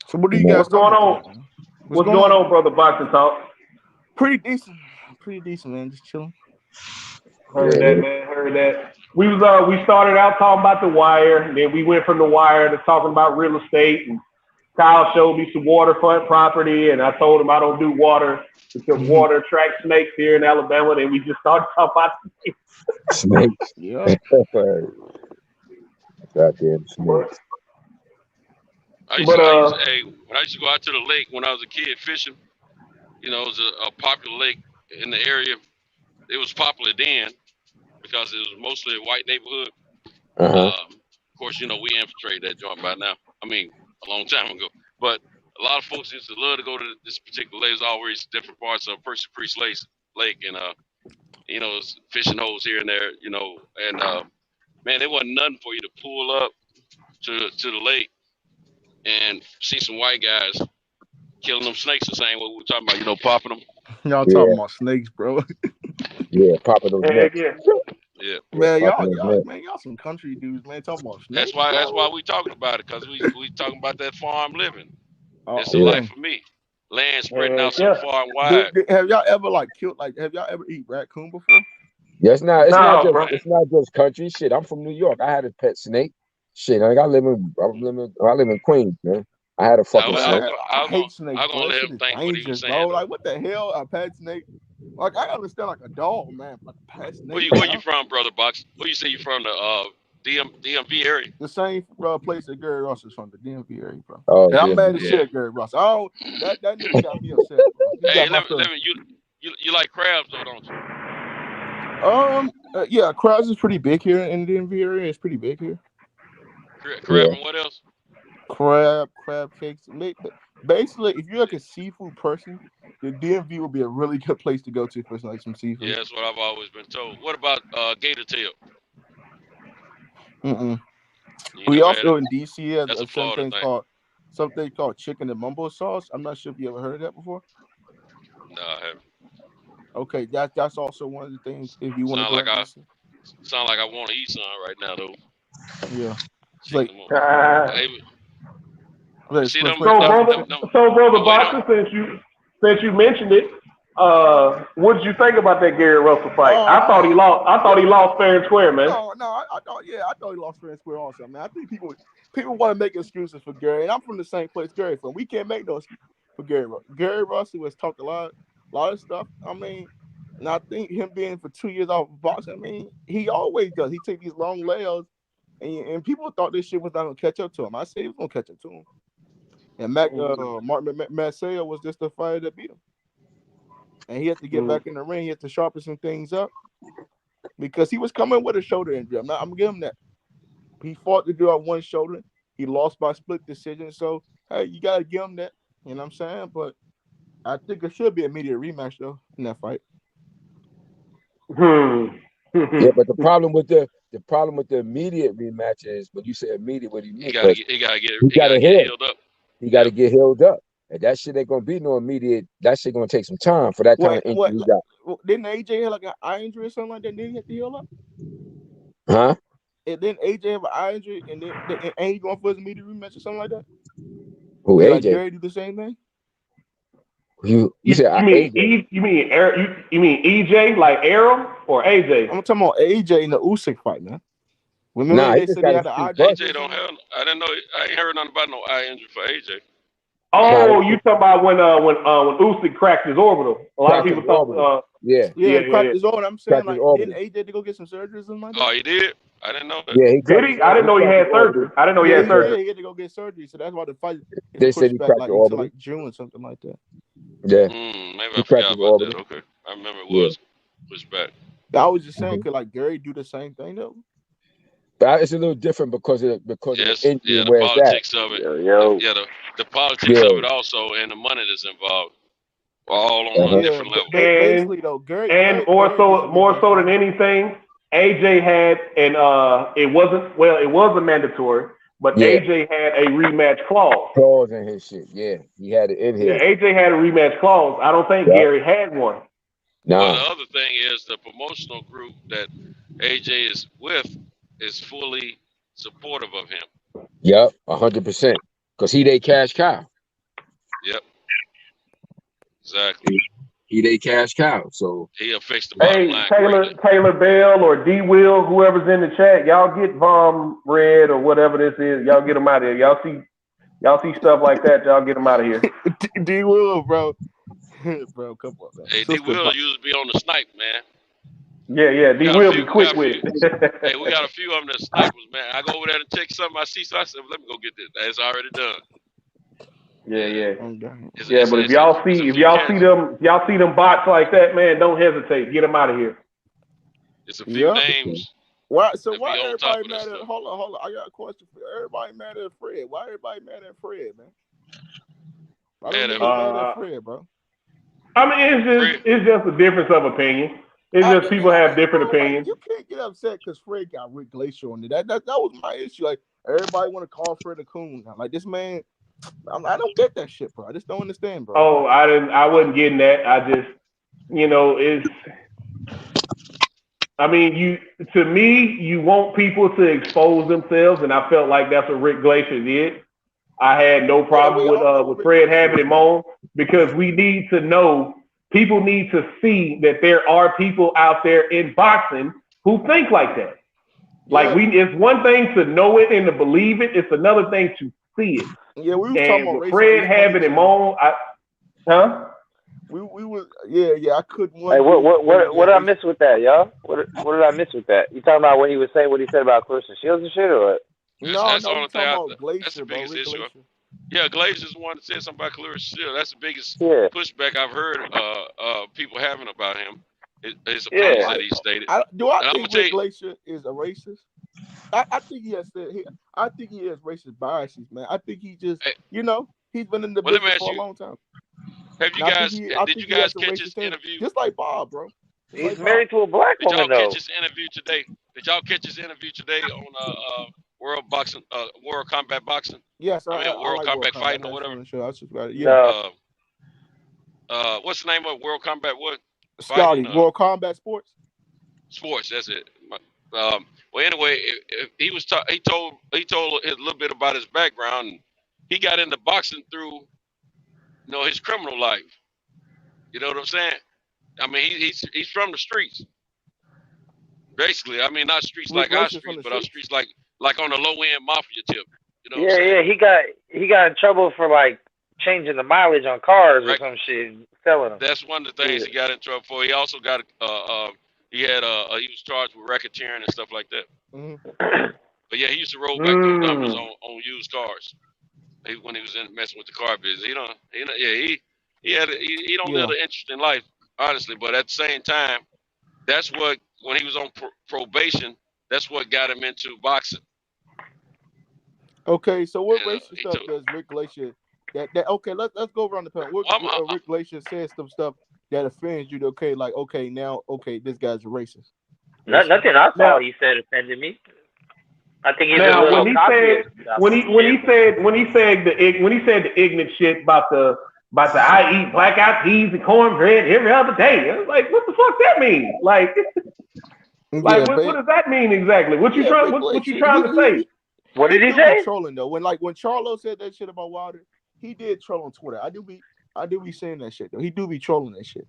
So what do you guys? What's going on? What's going on, brother? Boxing Talk. Pretty decent, man. Just chilling. Heard that, man. Heard that. We started out talking about The Wire, and then we went from The Wire to talking about real estate. And Kyle showed me some waterfront property, and I told him I don't do water because water attracts snakes here in Alabama. And we just started talking about snakes. Yeah. Goddamn snakes. When I used to go out to the lake when I was a kid fishing, it was a popular lake in the area. It was popular then because it was mostly a white neighborhood. Of course, we infiltrated that joint by now. I mean, a long time ago. But a lot of folks used to love to go to this particular lake. There's always different parts of Percy Priest Lake and, there's fishing holes here and there, and, man, there wasn't nothing for you to pull up to the lake and see some white guys killing them snakes the same way we were talking about, popping them. Y'all talking about snakes, bro. Yeah, popping those necks. Yeah. Man, Fucking his head. y'all some country dudes, man. Talking about That's snakes. why we talking about it, because we talking about that farm living. It's a Yeah. life for me. Land spreading out so far and wide. Have y'all ever killed have y'all ever eat raccoon before? Yeah, it's not bro. just country shit. I'm from New York. I had a pet snake. Shit, I live in Queens, man. I had a fucking snake. I hate snakes. I'm gonna let him think what he was saying. Bro. Like, what the hell? A pet snake? Like, I understand like a dog, man. Like a pet snake. Where you from, Brother Box? Where you say you from? The DMV area? The same place that Gary Ross is from, the DMV area, bro. Oh, and I'm mad as shit at Gary Ross. Oh, that nigga got me upset, bro. Hey, let me, you like crabs though, don't you? Yeah, crabs is pretty big here in the DMV area. It's pretty big here. Crab and what else? Crab cakes. Basically, if you're like a seafood person, the DMV would be a really good place to go to for like some seafood. Yeah, that's what I've always been told. What about gator tail? We also in DC have That's a Florida thing. something called chicken and mumbo sauce. I'm not sure if you ever heard of that before. No, I haven't. Okay, that's also one of the things if you want to. Sound like I want to eat some right now though. Yeah. It's like, so brother Boxer, since you mentioned it, what did you think about that Gary Russell fight? I thought he lost fair and square, man. I thought he lost fair and square also, man. I think people want to make excuses for Gary, and I'm from the same place Gary from. We can't make no excuse for Gary Russell. Gary Russell has talked a lot of stuff. I mean, and I think him being for 2 years off of boxing, I mean, he always does. He take these long layouts, and people thought this shit was not gonna catch up to him. I said it was gonna catch up to him. And Martin Masseo was just the fighter that beat him. And he had to get back in the ring. He had to sharpen some things up because he was coming with a shoulder injury. I'm gonna give him that. He fought to do out one shoulder. He lost by split decision. So hey, you gotta give him that. You know what I'm saying? But I think it should be an immediate rematch though in that fight. Yeah, but the problem with the immediate rematch is when you say immediate, what do you mean? He gotta get healed up. He got to get healed up. And that shit ain't gonna be no immediate. That shit gonna take some time for that kind of injury he got. Didn't AJ have like an eye injury or something like that? Did he have to heal up? Huh? And then AJ have an eye injury, and he going for his immediate rematch or something like that? Who, AJ? Like Gary do the same thing? You said AJ. You mean EJ like Arrow or AJ? I'm talking about AJ in the Usyk fight, man. Remember they said he had an eye injury? AJ don't have. I didn't know. I ain't heard nothing about no eye injury for AJ. Oh, you talking about when Usyk cracked his orbital? A lot of people thought. Yeah, cracked his orbital. I'm saying like, didn't AJ to go get some surgery or something like that? Oh, he did. I didn't know that. Yeah, did he? I didn't know he had surgery. I didn't know he had surgery. Yeah, he had to go get surgery, so that's why the fight. They said he cracked the orbital like June or something like that. Yeah. Maybe I forgot about that. Okay, I remember it was pushed back. I was just saying, could like Gary do the same thing though? But it's a little different because of the injury the politics of it. The politics of it also, and the money that's involved, all on a different level. And more so than anything, AJ had, and it was a mandatory, but AJ had a rematch clause in his shit. Yeah, he had it in here. Yeah, AJ had a rematch clause. I don't think Gary had one. No. Well, the other thing is the promotional group that AJ is with is fully supportive of him. Yep, 100%. Because he they cash cow. Yep. Exactly. He they cash cow. So he affects the bottom line. Taylor Bell or D Will, whoever's in the chat, y'all get Vom Red or whatever this is. Y'all get them out of here. Y'all see stuff like that. Y'all get them out of here. D Will, bro. Bro, come on, man. Hey, D Will used to be on the snipe, man. Yeah. D Will be quick with it. Hey, we got a few of them that snipers, man. I go over there and check something I see, so I said, let me go get this. It's already done. Yeah. But if y'all see them bots like that, man, don't hesitate. Get them out of here. It's a few names. Why everybody mad at? Hold on. I got a question for you. Everybody mad at Fred. Why everybody mad at Fred, man? Why don't mad at Fred, bro? I mean, it's just a difference of opinion. It's just people have different opinions. You can't get upset because Fred got Rick Glacier on it. That was my issue. Like everybody want to call Fred a coon. Like this man, I don't get that shit, bro. I just don't understand, bro. Oh, I wasn't getting that. I just, it's. I mean, to me, you want people to expose themselves, and I felt like that's what Rick Glacier did. I had no problem with Fred having him on because we need to know. People need to see that there are people out there in boxing who think like that. Like it's one thing to know it and to believe it. It's another thing to see it. Yeah, we were talking about Fred having him on. We were I couldn't. Hey, what did I miss with that, y'all? What did I miss with that? You talking about when he was saying what he said about Clarissa Shields and shit, or what? That's the only thing. Glacier, that's the biggest issue. Glacier. Yeah, Glazier's the one that said something about Clarissa Shields. That's the biggest pushback I've heard people having about him. His opinions that he stated. I think Rick Glacier is a racist? I think he has I think he has racist biases, man. I think he just, he's been in the business for a long time. Have you guys? Did you guys catch his interview? Just like Bob, bro. He's married to a black woman, though. Did y'all catch his interview today? Did y'all catch his interview today on World Combat Boxing? Yes, World Combat Fighting or whatever. Sure, I was just about it. Yeah. What's the name of World Combat? What? Scotty, World Combat Sports. Sports. That's it. Well, anyway, he told a little bit about his background. And he got into boxing through, his criminal life. You know what I'm saying? I mean, he's from the streets. Basically, I mean, not streets like our streets, but our streets like on the low end mafia tip. You know? Yeah. He got in trouble for like changing the mileage on cars or some shit, selling them. That's one of the things he got in trouble for. He also got he was charged with racketeering and stuff like that. Mm-hmm. But yeah, he used to roll back those numbers on used cars. When he was messing with the car business, he don't live an interesting life, honestly. But at the same time, that's what when he was on probation, that's what got him into boxing. Okay, so what racist stuff does Rick Glacier? Okay, let's go around the panel. What Rick Glacier says some stuff that offends you. Okay, this guy's a racist. Nothing I saw he said offended me. I think he's when he said the ignorant shit about the I eat blackout peas and cornbread every other day. I was like, what the fuck that mean? Like, what does that mean exactly? What you trying to say? What did he say? Trolling though. When Charlo said that shit about Wilder, he did troll on Twitter. I do be saying that shit though. He do be trolling that shit.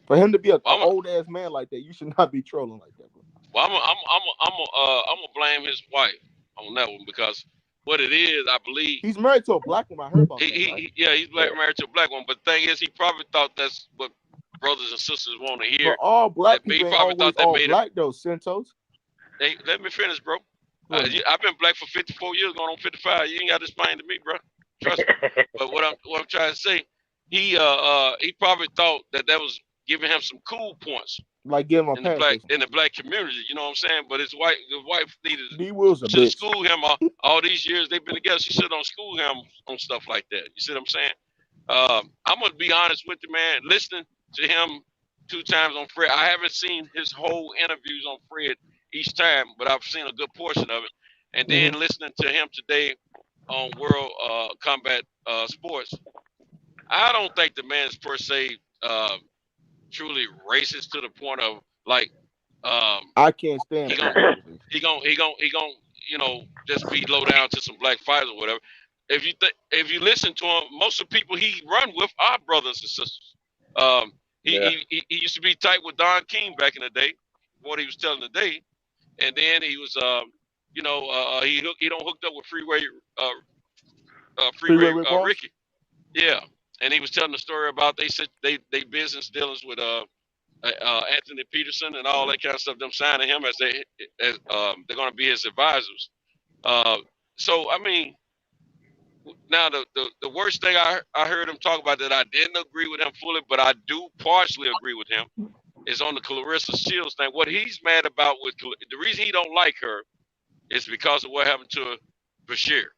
For him to be an old ass man like that, you should not be trolling like that, bro. Well, I'm gonna blame his wife on that one because what it is, I believe he's married to a black woman. I heard about that. He's married to a black woman. But the thing is, he probably thought that's what brothers and sisters want to hear. But all black people ain't always all black though, Santos. Hey, let me finish, bro. I've been black for 54 years, going on 55. You ain't got to explain to me, bro. Trust me. But what I'm trying to say, he probably thought that was giving him some cool points. Like giving him in the black community, you know what I'm saying? But his wife needed to school him all these years they've been together. She should don't school him on stuff like that. You see what I'm saying? I'm gonna be honest with you, man. Listening to him 2 times on Fred, I haven't seen his whole interviews on Fred each time, but I've seen a good portion of it. And then listening to him today on World Combat Sports, I don't think the man is per se truly racist to the point of like I can't stand he gon' just be low down to some black fighters or whatever. If you listen to him, most of the people he run with are brothers and sisters. He used to be tight with Don King back in the day, what he was telling today, and then he was he don't hooked up with Freeway Ricky. Yeah. And he was telling the story about they said they business dealings with Anthony Peterson and all that kind of stuff. Them signing him as they're going to be his advisors. So I mean, now the worst thing I heard him talk about that I didn't agree with him fully, but I do partially agree with him, is on the Clarissa Shields thing. What he's mad about with the reason he don't like her is because of what happened to Bashir.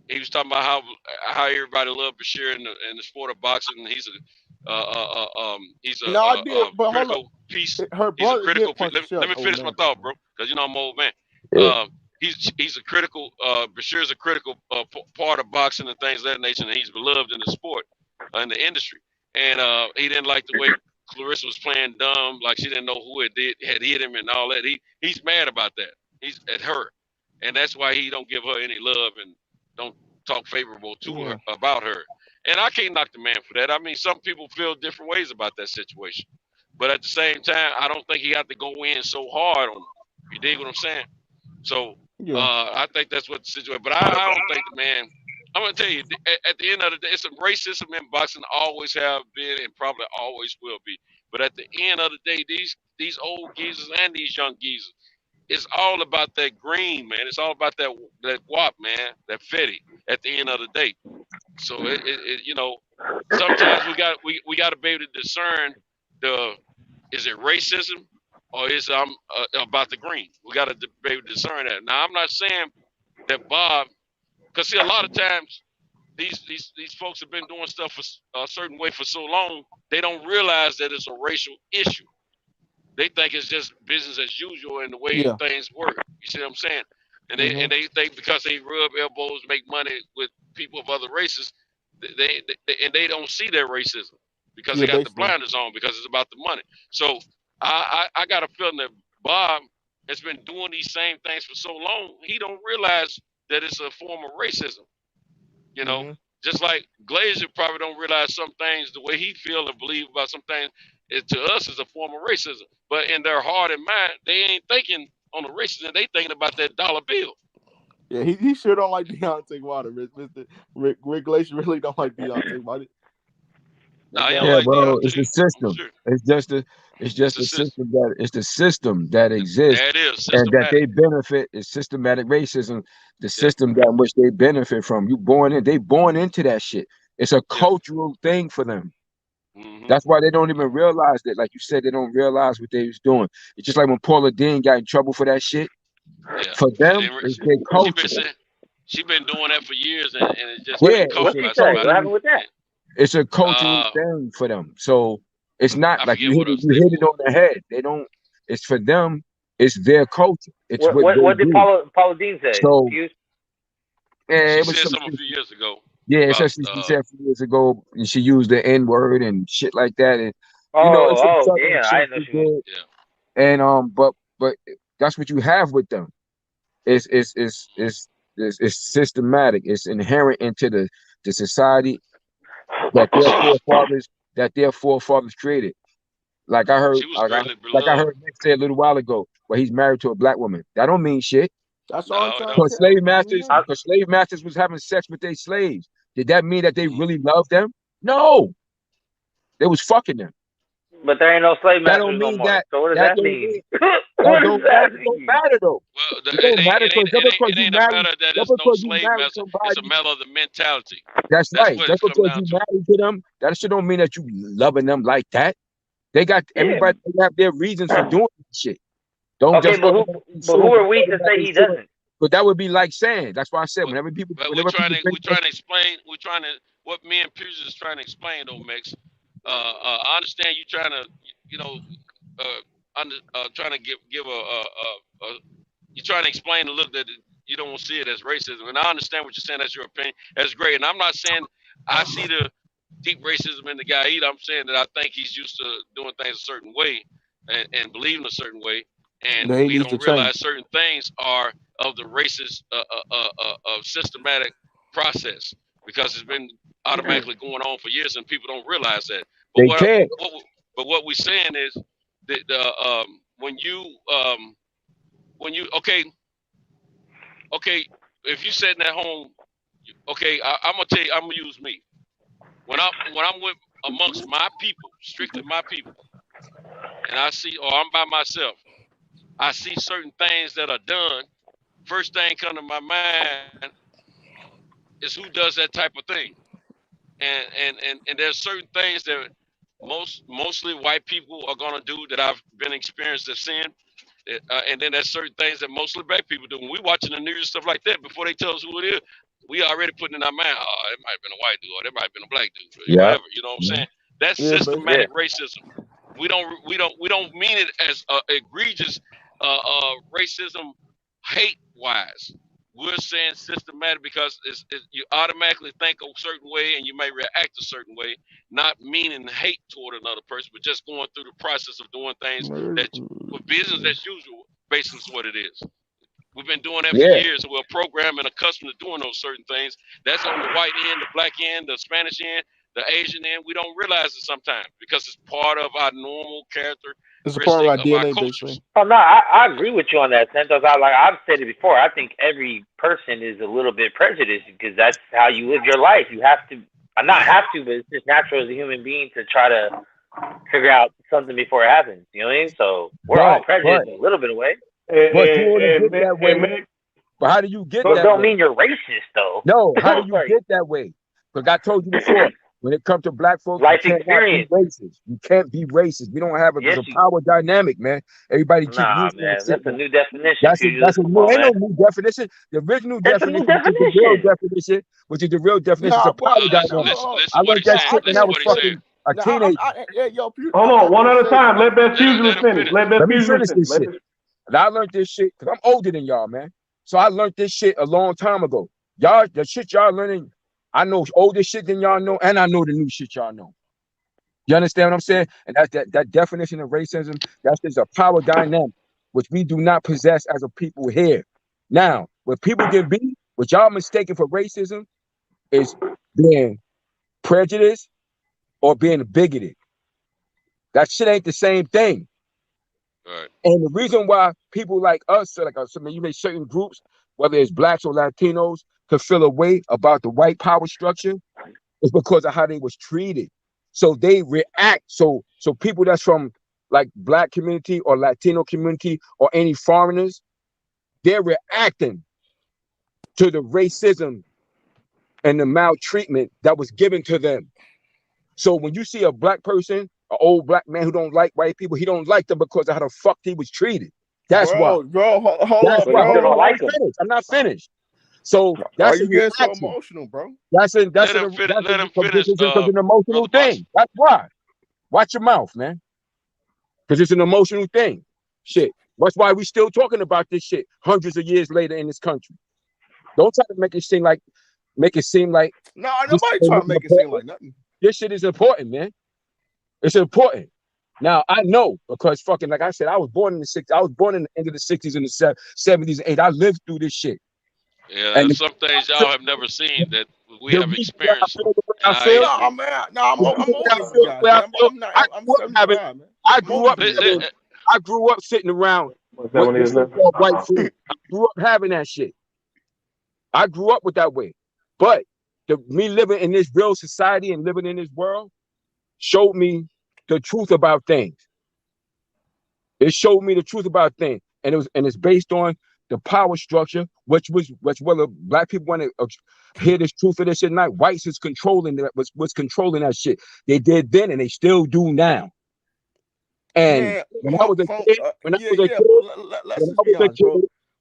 He was talking about how everybody loved Bashir in the sport of boxing. And he's a critical piece. Her brother he's a critical piece. Let me finish my thought, bro, because I'm an old man. He's a critical. Bashir's a critical part of boxing and things of that nature, and he's beloved in the sport, in the industry. And he didn't like the way Clarissa was playing dumb, like she didn't know who had hit him and all that. He's mad about that. He's at her, and that's why he don't give her any love and don't talk favorable to her about her. And I can't knock the man for that. I mean, some people feel different ways about that situation, but at the same time, I don't think he got to go in so hard on him. You dig what I'm saying? So I think that's what the situation. But I don't think the man. I'm gonna tell you, at the end of the day, it's some racism in boxing. Always have been, and probably always will be. But at the end of the day, these old geezers and these young geezers, it's all about that green, man. It's all about that guap, man, that fetty. At the end of the day, so you know, sometimes we got to be able to discern is it racism or is about the green. We got to be able to discern that. Now, I'm not saying that Bob. Because see, a lot of times these folks have been doing stuff for a certain way for so long, they don't realize that it's a racial issue. They think it's just business as usual in the way things work. You see what I'm saying? And they think because they rub elbows, make money with people of other races, they don't see their racism because they got the blinders on because it's about the money. So I got a feeling that Bob has been doing these same things for so long, he don't realize that it's a form of racism, you know. Just like Glazier probably don't realize some things the way he feel and believe about some things. To us is a form of racism, but in their heart and mind, they ain't thinking on the racism. They thinking about that dollar bill. Yeah, he sure don't like Deontay Wilder. Rick Glazier really don't like Deontay Wilder. Bro, it's the system. Sure. It's just the system that it's the system that exists and that they benefit. Is systematic racism, the system that in which they benefit from. They born into that shit. It's a cultural thing for them. That's why they don't even realize that. Like you said, they don't realize what they was doing. It's just like when Paula Deen got in trouble for that shit. For them, it's their culture. She been doing that for years, and it just what happened with that? It's a cultural thing for them. So it's not like you hit it on the head. They don't. It's for them. It's their culture. It's what did Paula Deen say? So, she said something a few years ago. Yeah, she said a few years ago, and she used the N-word and shit like that. And I know she did. And but that's what you have with them. It's systematic. It's inherent into the society that their forefathers created. Like I heard, I heard Nick say a little while ago, where he's married to a black woman. That don't mean shit. That's all I'm saying. Because slave masters was having sex with their slaves. Did that mean that they really loved them? No. They was fucking them. But there ain't no slave masters no more. So what does that mean? That don't matter though. Well, it ain't a matter that it's no slave master. It's a matter of the mentality. That's right. Just because you married to them, that shit don't mean that you loving them like that. They got everybody. They have their reasons for doing this shit. Don't but who are we to say he doesn't? But that would be like saying. That's why I said whenever people. But we're trying to explain. We're trying to what me and Puget is trying to explain, though, Mix. I understand you trying to, trying to give you're trying to explain a little that you don't see it as racism, and I understand what you're saying. That's your opinion. That's great, and I'm not saying I see the deep racism in the guy either. I'm saying that I think he's used to doing things a certain way and believing a certain way, and we don't realize certain things are of the racist systematic process because it's been automatically going on for years, and people don't realize that. But what we're saying is that when you if you sitting at home, I'm gonna tell you, I'm gonna use me. When I'm with amongst my people, strictly my people, and I see, or I'm by myself, I see certain things that are done. First thing come to my mind is who does that type of thing. And there's certain things that mostly white people are gonna do that I've been experienced of seeing, and then there's certain things that mostly black people do. When we watching the news and stuff like that, before they tell us who it is, we already putting in our mind, oh, it might have been a white dude, or it might have been a black dude, or whatever. You know what I'm saying? That's systematic racism. We don't mean it as egregious racism hate wise. we're saying systematic because you automatically think a certain way and you may react a certain way, not meaning hate toward another person, but just going through the process of doing things that with business as usual, basically is what it is. We've been doing that for years, and we're programmed and accustomed to doing those certain things. That's on the white end, the black end, the Spanish end, the Asian end. We don't realize it sometimes because it's part of our normal character. It's a part of our DNA, culture. basically. Oh no, I agree with you on that, Santos. I've said it before. I think every person is a little bit prejudiced because that's how you live your life. You have to, not have to, but it's just natural as a human being to try to figure out something before it happens. You know what I mean? So we're all prejudiced in a little bit of way. But how do you get that? Don't mean you're racist though. No, how do you get that way? Because I told you before, when it comes to black folks, life you experience. Be racist. You can't be racist. We don't have a power dynamic, man. Everybody keep using man. that. That's a new definition. That's a new, ain't no new definition. The original definition, which is the real definition, which is the real definition of power dynamic. I learned that shit when I was fucking a teenager. Hold on, one at a time. Let Best Fusion finish. Let me finish this shit. And I learned this shit because I'm older than y'all, man. So I learned this shit a long time ago. Y'all, the shit y'all learning, I know older shit than y'all know, and I know the new shit y'all know. You understand what I'm saying? And that's that definition of racism. That's just a power dynamic, which we do not possess as a people here. Now, what people can be, what y'all mistaken for racism, is being prejudiced or being bigoted. That shit ain't the same thing. Right. And the reason why people like us, you make certain groups, whether it's blacks or Latinos, could feel a way about the white power structure is because of how they was treated. So they react. So people that's from like black community or Latino community or any foreigners, they're reacting to the racism and the maltreatment that was given to them. So when you see a black person, an old black man who don't like white people, he don't like them because of how the fuck he was treated. That's why. Bro, hold on, bro. I'm not finished. So that's you getting so emotional, bro. That's an emotional thing. That's why. Watch your mouth, man. Because it's an emotional thing. Shit. That's why we still talking about this shit hundreds of years later in this country. Don't try to make it seem like no, nobody trying to make it seem like nothing. This shit is important, man. It's important. Now I know because fucking like I said, I was born in the 60s. I was born in the end of the 60s and the 70s and 80s. I lived through this shit. Yeah, and some things y'all have never seen that we have experienced. I'm I grew up sitting around with white food. I grew up having that shit. I grew up with that way. But me living in this real society and living in this world showed me the truth about things. It showed me the truth about things, and it's based on the power structure, which whether black people want to hear this truth of this shit, not whites is controlling that was controlling that shit. They did then, and they still do now. And when I was a kid,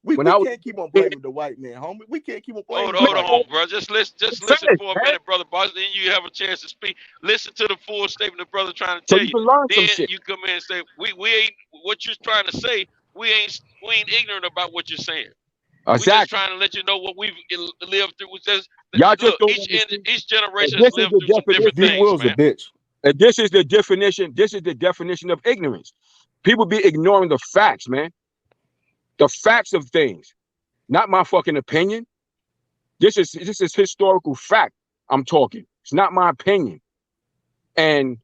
we can't keep on blaming the white man, homie. We can't keep on blaming. Hold on, bro. Just listen for a minute, brother Boss. Then you have a chance to speak. Listen to the full statement the brother trying to tell you. Then you come in and say, we ain't what you're trying to say. We ain't ignorant about what you're saying. Exactly. We're just trying to let you know what we've lived through. Each generation has lived through some different things, man. And this is the definition. This is the definition of ignorance. People be ignoring the facts, man. The facts of things, not my fucking opinion. This is historical fact. I'm talking. It's not my opinion. And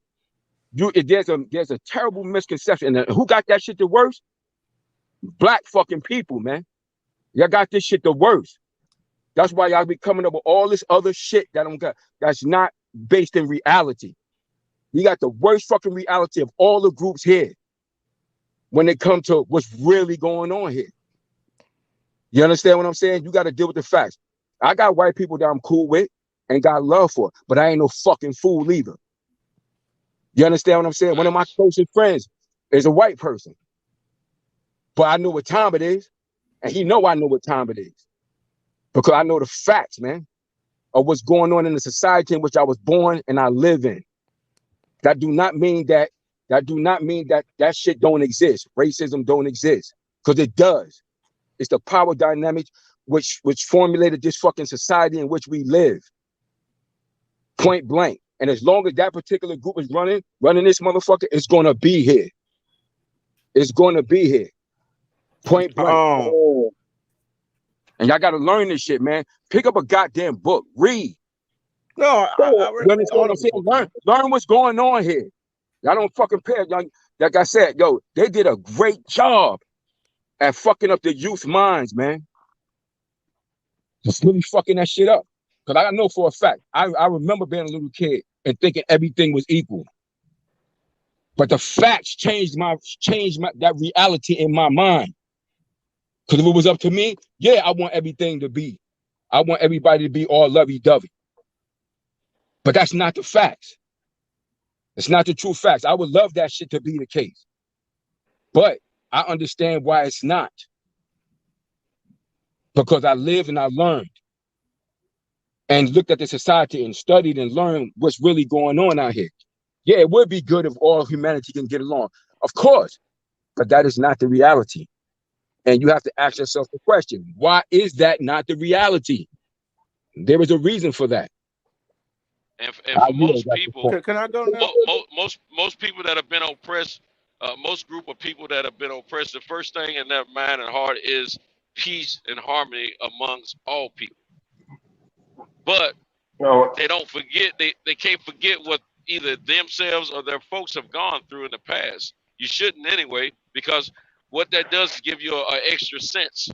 there's a terrible misconception. And who got that shit the worst? Black fucking people, man. Y'all got this shit the worst. That's why y'all be coming up with all this other shit that's not based in reality. You got the worst fucking reality of all the groups here when it comes to what's really going on here. You understand what I'm saying? You got to deal with the facts. I got white people that I'm cool with and got love for, but I ain't no fucking fool either. You understand what I'm saying? One of my closest friends is a white person, but I know what time it is, and he know I know what time it is because I know the facts, man, of what's going on in the society in which I was born and I live in. That do not mean that shit don't exist. Racism don't exist, because it does. It's the power dynamics which formulated this fucking society in which we live. Point blank. And as long as that particular group is running this motherfucker, it's gonna be here. It's gonna be here. Point blank. Oh. And y'all gotta learn this shit, man. Pick up a goddamn book. Read. No, I you understand what I'm saying? Learn what's going on here. Y'all don't fucking pay. Y'all, like I said, yo, they did a great job at fucking up the youth minds, man. Just really fucking that shit up. Because I know for a fact, I remember being a little kid and thinking everything was equal. But the facts changed that reality in my mind. Because if it was up to me, yeah, I want everything to be. I want everybody to be all lovey-dovey. But that's not the facts. It's not the true facts. I would love that shit to be the case. But I understand why it's not. Because I lived and I learned. And looked at the society and studied and learned what's really going on out here. Yeah, it would be good if all humanity can get along. Of course. But that is not the reality. And you have to ask yourself the question, why is that not the reality? There is a reason for that. And for most people, can I go now? Most people that have been oppressed, most group of people that have been oppressed, the first thing in their mind and heart is peace and harmony amongst all people. But they don't forget, they can't forget what either themselves or their folks have gone through in the past. You shouldn't anyway, because what that does is give you an extra sense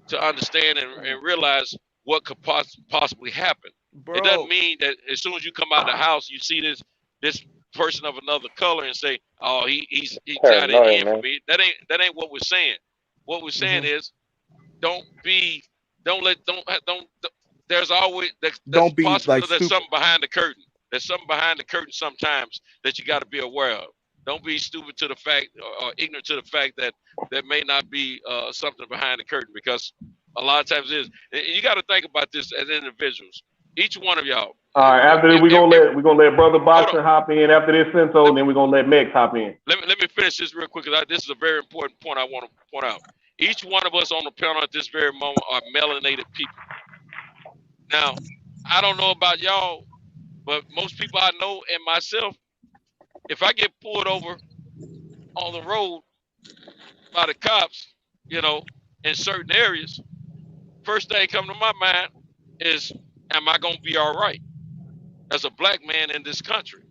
to understand and realize what could possibly happen. Bro. It doesn't mean that as soon as you come out of the house, you see this person of another color and say, "Oh, he's trying to end for me." That ain't what we're saying. What we're saying is, there's always don't be possible like there's stupid. something behind the curtain. There's something behind the curtain sometimes that you got to be aware of. Don't be stupid to the fact or ignorant to the fact that there may not be something behind the curtain, because a lot of times it is. And you got to think about this as individuals. Each one of y'all. All right, after this, we're gonna let Brother Boxer hop in after this Senso, and then we're gonna let Mex hop in. Let me finish this real quick, because this is a very important point I want to point out. Each one of us on the panel at this very moment are melanated people. Now, I don't know about y'all, but most people I know and myself, if I get pulled over on the road by the cops, in certain areas, first thing come to my mind is, am I gonna be all right as a black man in this country?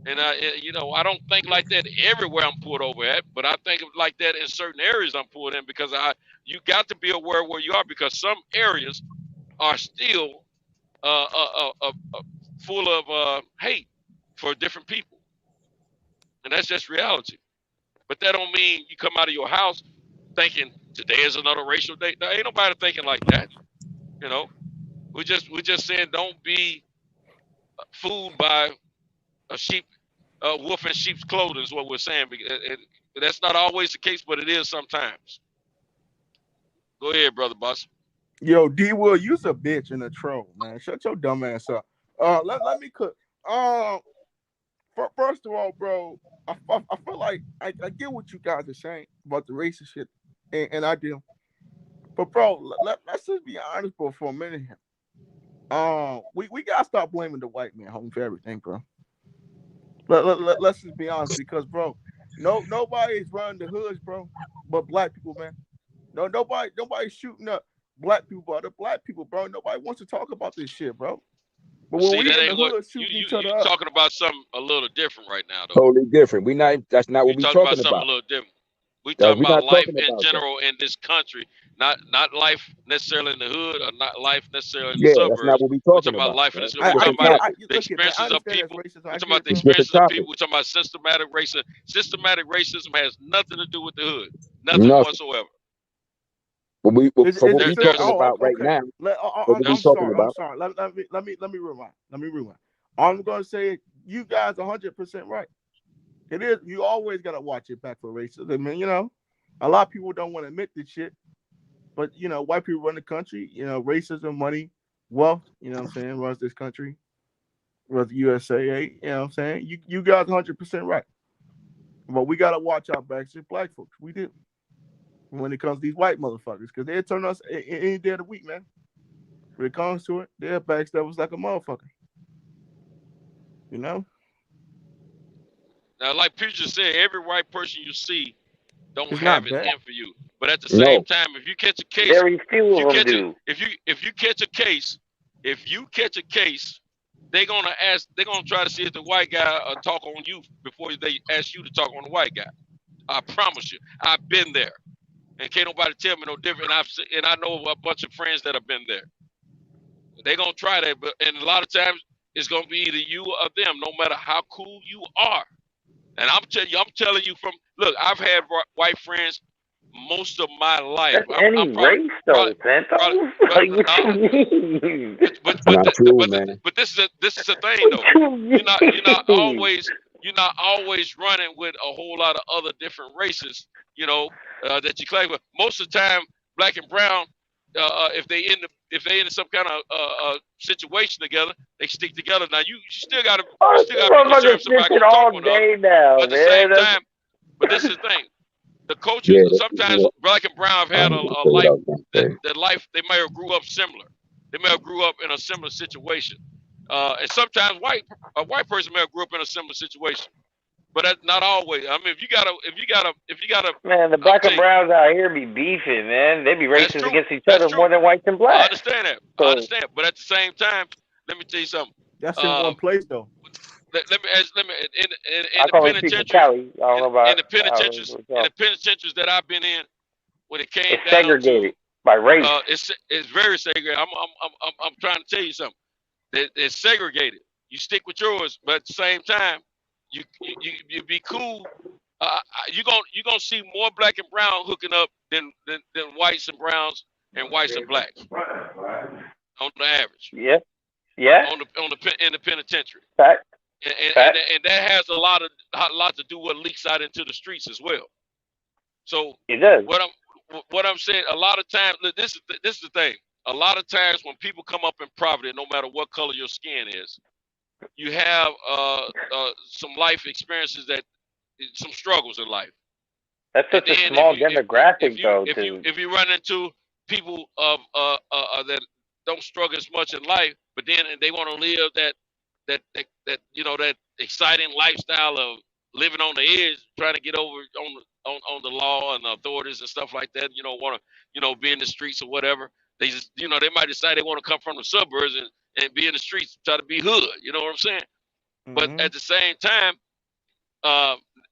And I don't think like that everywhere I'm pulled over at, but I think of like that in certain areas I'm pulled in, because you got to be aware where you are, because some areas are still full of hate for different people, and that's just reality. But that don't mean you come out of your house thinking today is another racial day. There ain't nobody thinking like that. We're just saying don't be fooled by a wolf in sheep's clothing is what we're saying. That's not always the case, but it is sometimes. Go ahead, Brother Boss. Yo, D Will, you's a bitch and a troll, man. Shut your dumb ass up. Let me cook. First of all, bro, I feel like I get what you guys are saying about the racist shit, and I do. But bro, let's just be honest, bro, for a minute here. We gotta stop blaming the white man, homie, for everything, bro. Let's just be honest, because bro, nobody's running the hoods, bro, but black people, man. Nobody's shooting up black people, but the black people, bro. Nobody wants to talk about this shit, bro. But when we in the hood shooting each other up, talking about something a little different right now, though. Totally different. That's not what we're talking about. Something a little different. We talking about life in general in this country, not life necessarily in the hood, or not life necessarily in the suburbs. That's not what we're talking about. Life in this. We're talking about the experiences of people. We're talking about the experiences of people. We're talking about systematic racism. Systematic racism has nothing to do with the hood. Nothing whatsoever. What we talking about right now. I'm sorry. Let me rewind. I'm gonna say you guys 100% right. It is. You always gotta watch your back for racism. I mean, a lot of people don't want to admit this shit, but white people run the country. Racism, money, wealth. You know what I'm saying? Runs this country. Runs the USAA. You know what I'm saying? You guys 100% right. But we gotta watch our backs as black folks. We do. when it comes to these white motherfuckers, because they'll turn us any day of the week, man. When it comes to it, they'll backstab us like a motherfucker. You know? Now, like Peter just said, every white person you see don't It's have not it bad. in for you. But at the same time, if you catch a case, Very few of them do. if you catch a case, they're gonna try to see if the white guy talk on you before they ask you to talk on the white guy. I promise you, I've been there, and can't nobody tell me no different. And I know a bunch of friends that have been there. They're gonna try that, and a lot of times it's gonna be either you or them, no matter how cool you are. And I'm telling you from look, I've had white friends most of my life. That's any race, though, Santos. Like, what you mean? But this is the thing, though. You're not always running with a whole lot of other different races, that you claim with. Most of the time, black and brown, if they in some kind of situation together, they stick together. Now you still gotta be concerned somebody all day now, at the same time. But this is the thing. The culture, sometimes black and brown have had a life that life they may have grew up similar. They may have grew up in a similar situation, and sometimes a white person may have grew up in a similar situation, but that's not always. I mean, if you gotta, man, the black and browns out here be beefing, man. They be racist against each other more than whites and blacks. I understand that. I understand, but at the same time, let me tell you something. That's in one place, though. Let me in the penitentiaries that I've been in, when it came down segregated by race. It's very segregated. I'm trying to tell you something. It's segregated. You stick with yours, but at the same time, you be cool. You're gonna see more black and brown hooking up than whites and browns and whites and blacks on the average. Yeah. In the penitentiary. Fact. And that has a lot to do with what leaks out into the streets as well. So it does. What I'm saying, a lot of times, this is the thing. A lot of times when people come up in poverty, no matter what color your skin is, you have some life experiences some struggles in life. That's such a small demographic, though. If you run into people that don't struggle as much in life, but then they want to live that exciting lifestyle of living on the edge, trying to get over on the law and the authorities and stuff like that. Want to be in the streets or whatever. They just they might decide they want to come from the suburbs and be in the streets, try to be hood. You know what I'm saying? Mm-hmm. But at the same time,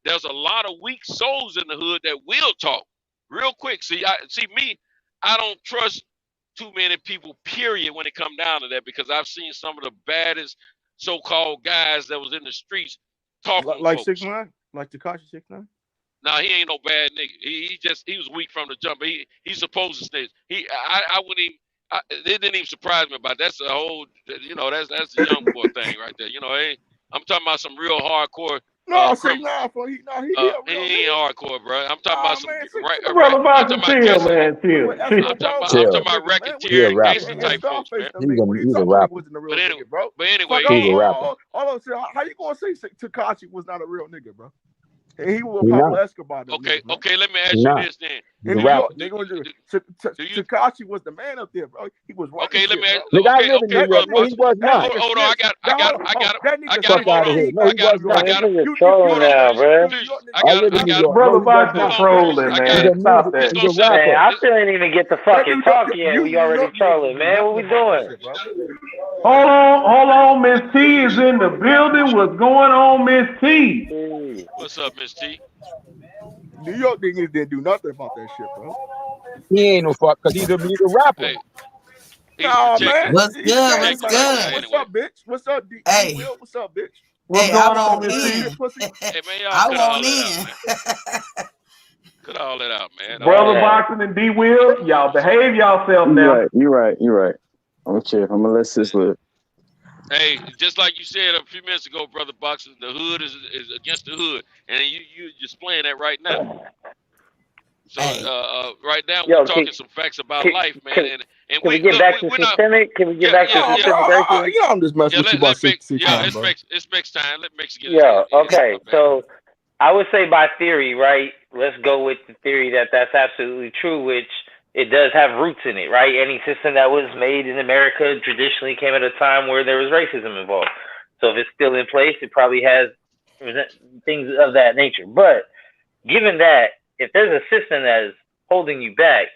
there's a lot of weak souls in the hood that will talk real quick. I don't trust too many people, period, when it come down to that, because I've seen some of the baddest so-called guys that was in the streets talking like 6ix9ine, like Tekashi 6ix9ine. Nah, he ain't no bad nigga. He was weak from the jump. He's supposed to snitch. I wouldn't even. It didn't even surprise me about. That's a whole. That's a young boy thing right there. I'm talking about some real hardcore. No, he ain't hardcore, bro. I'm talking about some brother Boxer, chill, man, chill. I'm talking about racketeer and gangster type folks, man. He's a rapper. But anyway, he's a rapper. Hold on, how you gonna say Tekashi was not a real nigga, bro? And he was Pablo Escobar. Okay, let me ask you this then. Tekashi was the man up there, bro. He was right. Okay, let me ask. He was not. Hold on, I got it. Brother Boxer trolling, man. Stop that. Man, I still ain't even get the fucking talk yet. We already trolling, man. What we doing? Hold on, Miss T is in the building. What's going on, Miss T? What's up, Miss T? New York niggas didn't do nothing about that shit, bro. He ain't no fuck, because he's a rapper. Hey. Nah, man. What's good? What's up, bitch? What's up, D? Hey. What's up, bitch? Hey, I want in. Hey, man, I want in. Cut all that out, man. Brother Boxing and D Will, y'all behave yourself now. You're right. I'm chill. I'm gonna let sis live. Hey, just like you said a few minutes ago, Brother Boxing, the hood is against the hood, and you just playing that right now. So right now we're talking some facts about life, man. Can we get back to systemic? Can we get back to systemic? I'm just messing with you about 6ix9ine, it's mixed time. Let Mix get okay. So I would say by theory, right? Let's go with the theory that that's absolutely true, which it does have roots in it, right? Any system that was made in America traditionally came at a time where there was racism involved. So if it's still in place, it probably has things of that nature. But given that, if there's a system that is holding you back,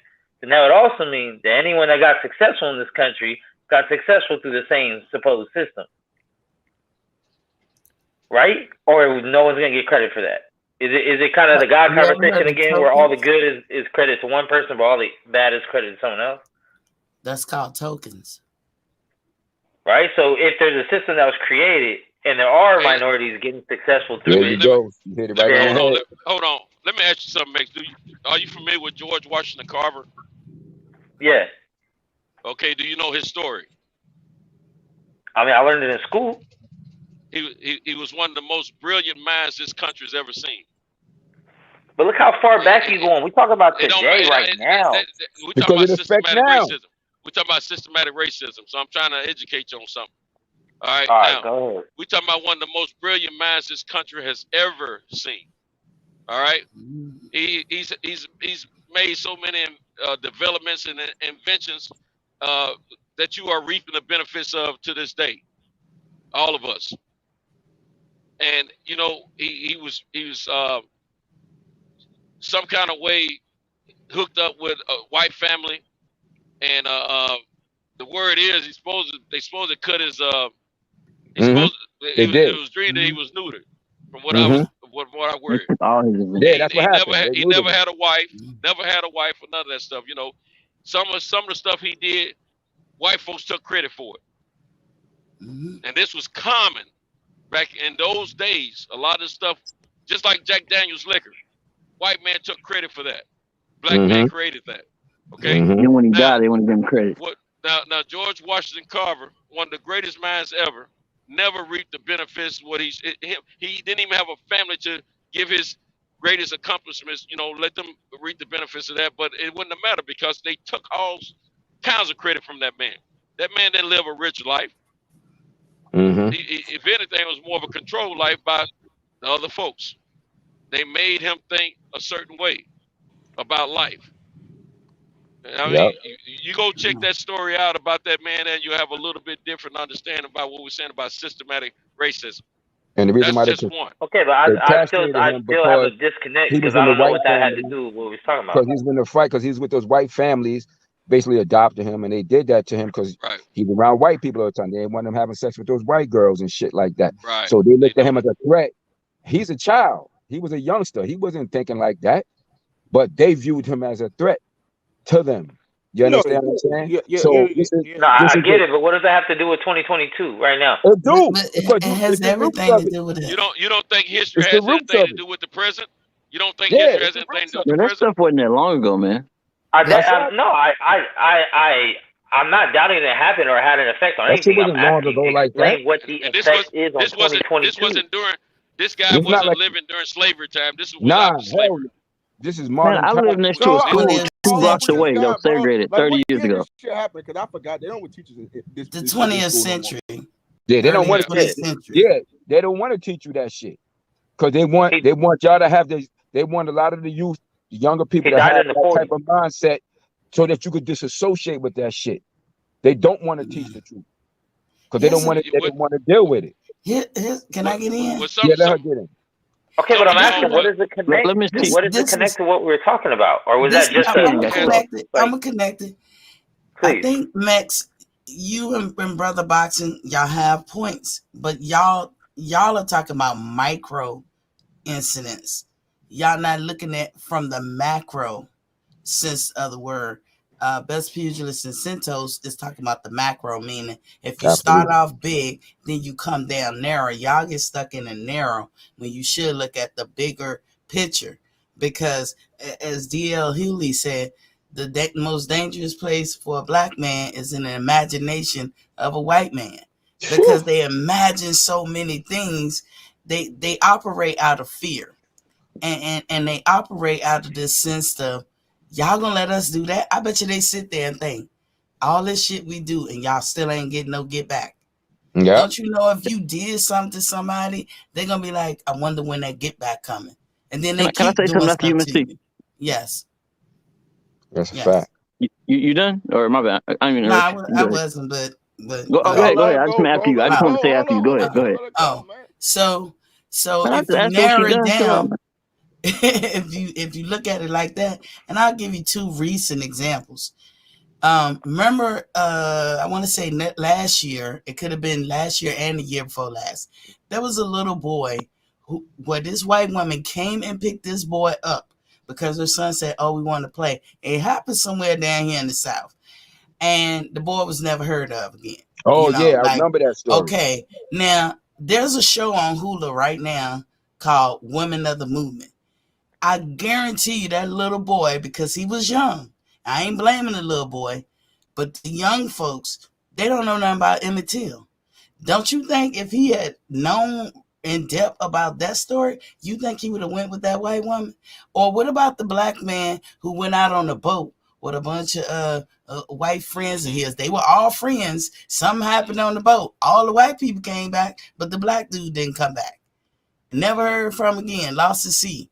then that would also mean that anyone that got successful in this country got successful through the same supposed system. Right? Or no one's going to get credit for that? Is it kind of the God conversation again, where all the good is credit to one person, but all the bad is credit to someone else? That's called tokens. Right? So if there's a system that was created and there are minorities getting successful through it. You hit it right on the head. Hold on. Let me ask you something, Max. Are you familiar with George Washington Carver? Yeah. Okay, do you know his story? I mean, I learned it in school. He was one of the most brilliant minds this country's ever seen. But look how far back you're going. We talk about today right now. We're talking about systematic racism. We're talking about systematic racism. So I'm trying to educate you on something. All right, now, go ahead. we're talking about one of the most brilliant minds this country has ever seen. All right? He's made so many developments and inventions that you are reaping the benefits of to this day. All of us. And you know, he was some kind of way hooked up with a white family, and the word is they supposed to cut his it was dreamed that he was neutered, from what I heard. That's what happened. He never had a wife, or none of that stuff. You know, some of the stuff he did, white folks took credit for it. And this was common back in those days. A lot of stuff, just like Jack Daniels liquor, white man took credit for that. Black man created that. Okay. And when he died, they want to give him credit. Now George Washington Carver, one of the greatest minds ever, never reaped the benefits of what he didn't even have a family to give his greatest accomplishments, you know, let them reap the benefits of that. But it wouldn't have mattered because they took all kinds of credit from that man. That man didn't live a rich life. If anything, it was more of a controlled life by the other folks. They made him think a certain way about life. I mean, you go check that story out about that man, and you have a little bit different understanding about what we're saying about systematic racism. And the reason why that's just one. Okay, but I still have a disconnect because I don't know what that had to do with what we was talking about. Because he's been in a fight because he's with those white families, basically adopted him, and they did that to him because he was around white people all the time. They didn't want him having sex with those white girls and shit like that. So they looked at him as a threat. He's a child. He was a youngster. He wasn't thinking like that, but they viewed him as a threat to them. You understand what I'm saying? I get it, but what does that have to do with 2022 right now? It has everything to do with it. You don't think history has anything to do with the present? You don't think history has anything to do with the that present? stuff wasn't that long ago, man. I'm not doubting it happened or had an effect on anything. I'm asking you to explain what the effect is on 2022. This wasn't during. This guy wasn't living during slavery time. This was after slavery. This is modern. I lived next to a school 2 blocks away that was segregated 30 years ago. Shit happened because I forgot they don't teach us the 20th century. Yeah, they don't want to. Yeah, they don't want to teach you that shit because they want y'all to have this. They want a lot of the youth, the younger people, to have that type of mindset so that you could disassociate with that shit. They don't want to teach the truth because they don't want to. They don't want to deal with it. Can I get in? Yeah, let her get in. Okay, but I'm asking, what does it connect? What does it connect to what we were talking about, or was that just I'm connected. I think Max, you and Brother Boxing, y'all have points, but y'all are talking about micro incidents. Y'all not looking at from the macro sense of the word. Best Pugilist and Centos is talking about the macro, meaning if you start off big, then you come down narrow. Y'all get stuck in the narrow when you should look at the bigger picture. Because as D.L. Hewley said, the most dangerous place for a black man is in the imagination of a white man. Because they imagine so many things, they operate out of fear. And they operate out of this sense of, y'all gonna let us do that? I bet you they sit there and think all this shit we do and y'all still ain't getting no get back. Yeah. Don't you know if you did something to somebody, they're gonna be like, I wonder when that get back coming. And then they Can I keep say doing something after you, stuff Miss to T? you. Yes. That's a Yes. fact. You done? Or my bad? I mean, No, I go ahead. wasn't, but Go ahead. Go ahead. I just want to after you. I just want to say after you. Go ahead. Go ahead. So Man, I if just you asked her if she narrow it done. Shut up, down, if you look at it like that, and I'll give you two recent examples. Remember, I want to say last year, it could have been last year and the year before last. There was a little boy where this white woman came and picked this boy up because her son said, "Oh, we want to play." It happened somewhere down here in the South, and the boy was never heard of again. Oh yeah, I remember that story. Okay, now there's a show on Hulu right now called Women of the Movement. I guarantee you that little boy, because he was young, I ain't blaming the little boy, but the young folks, they don't know nothing about Emmett Till. Don't you think if he had known in depth about that story, you think he would have went with that white woman? Or what about the black man who went out on a boat with a bunch of white friends of his? They were all friends. Something happened on the boat. All the white people came back, but the black dude didn't come back. Never heard from again. Lost at sea.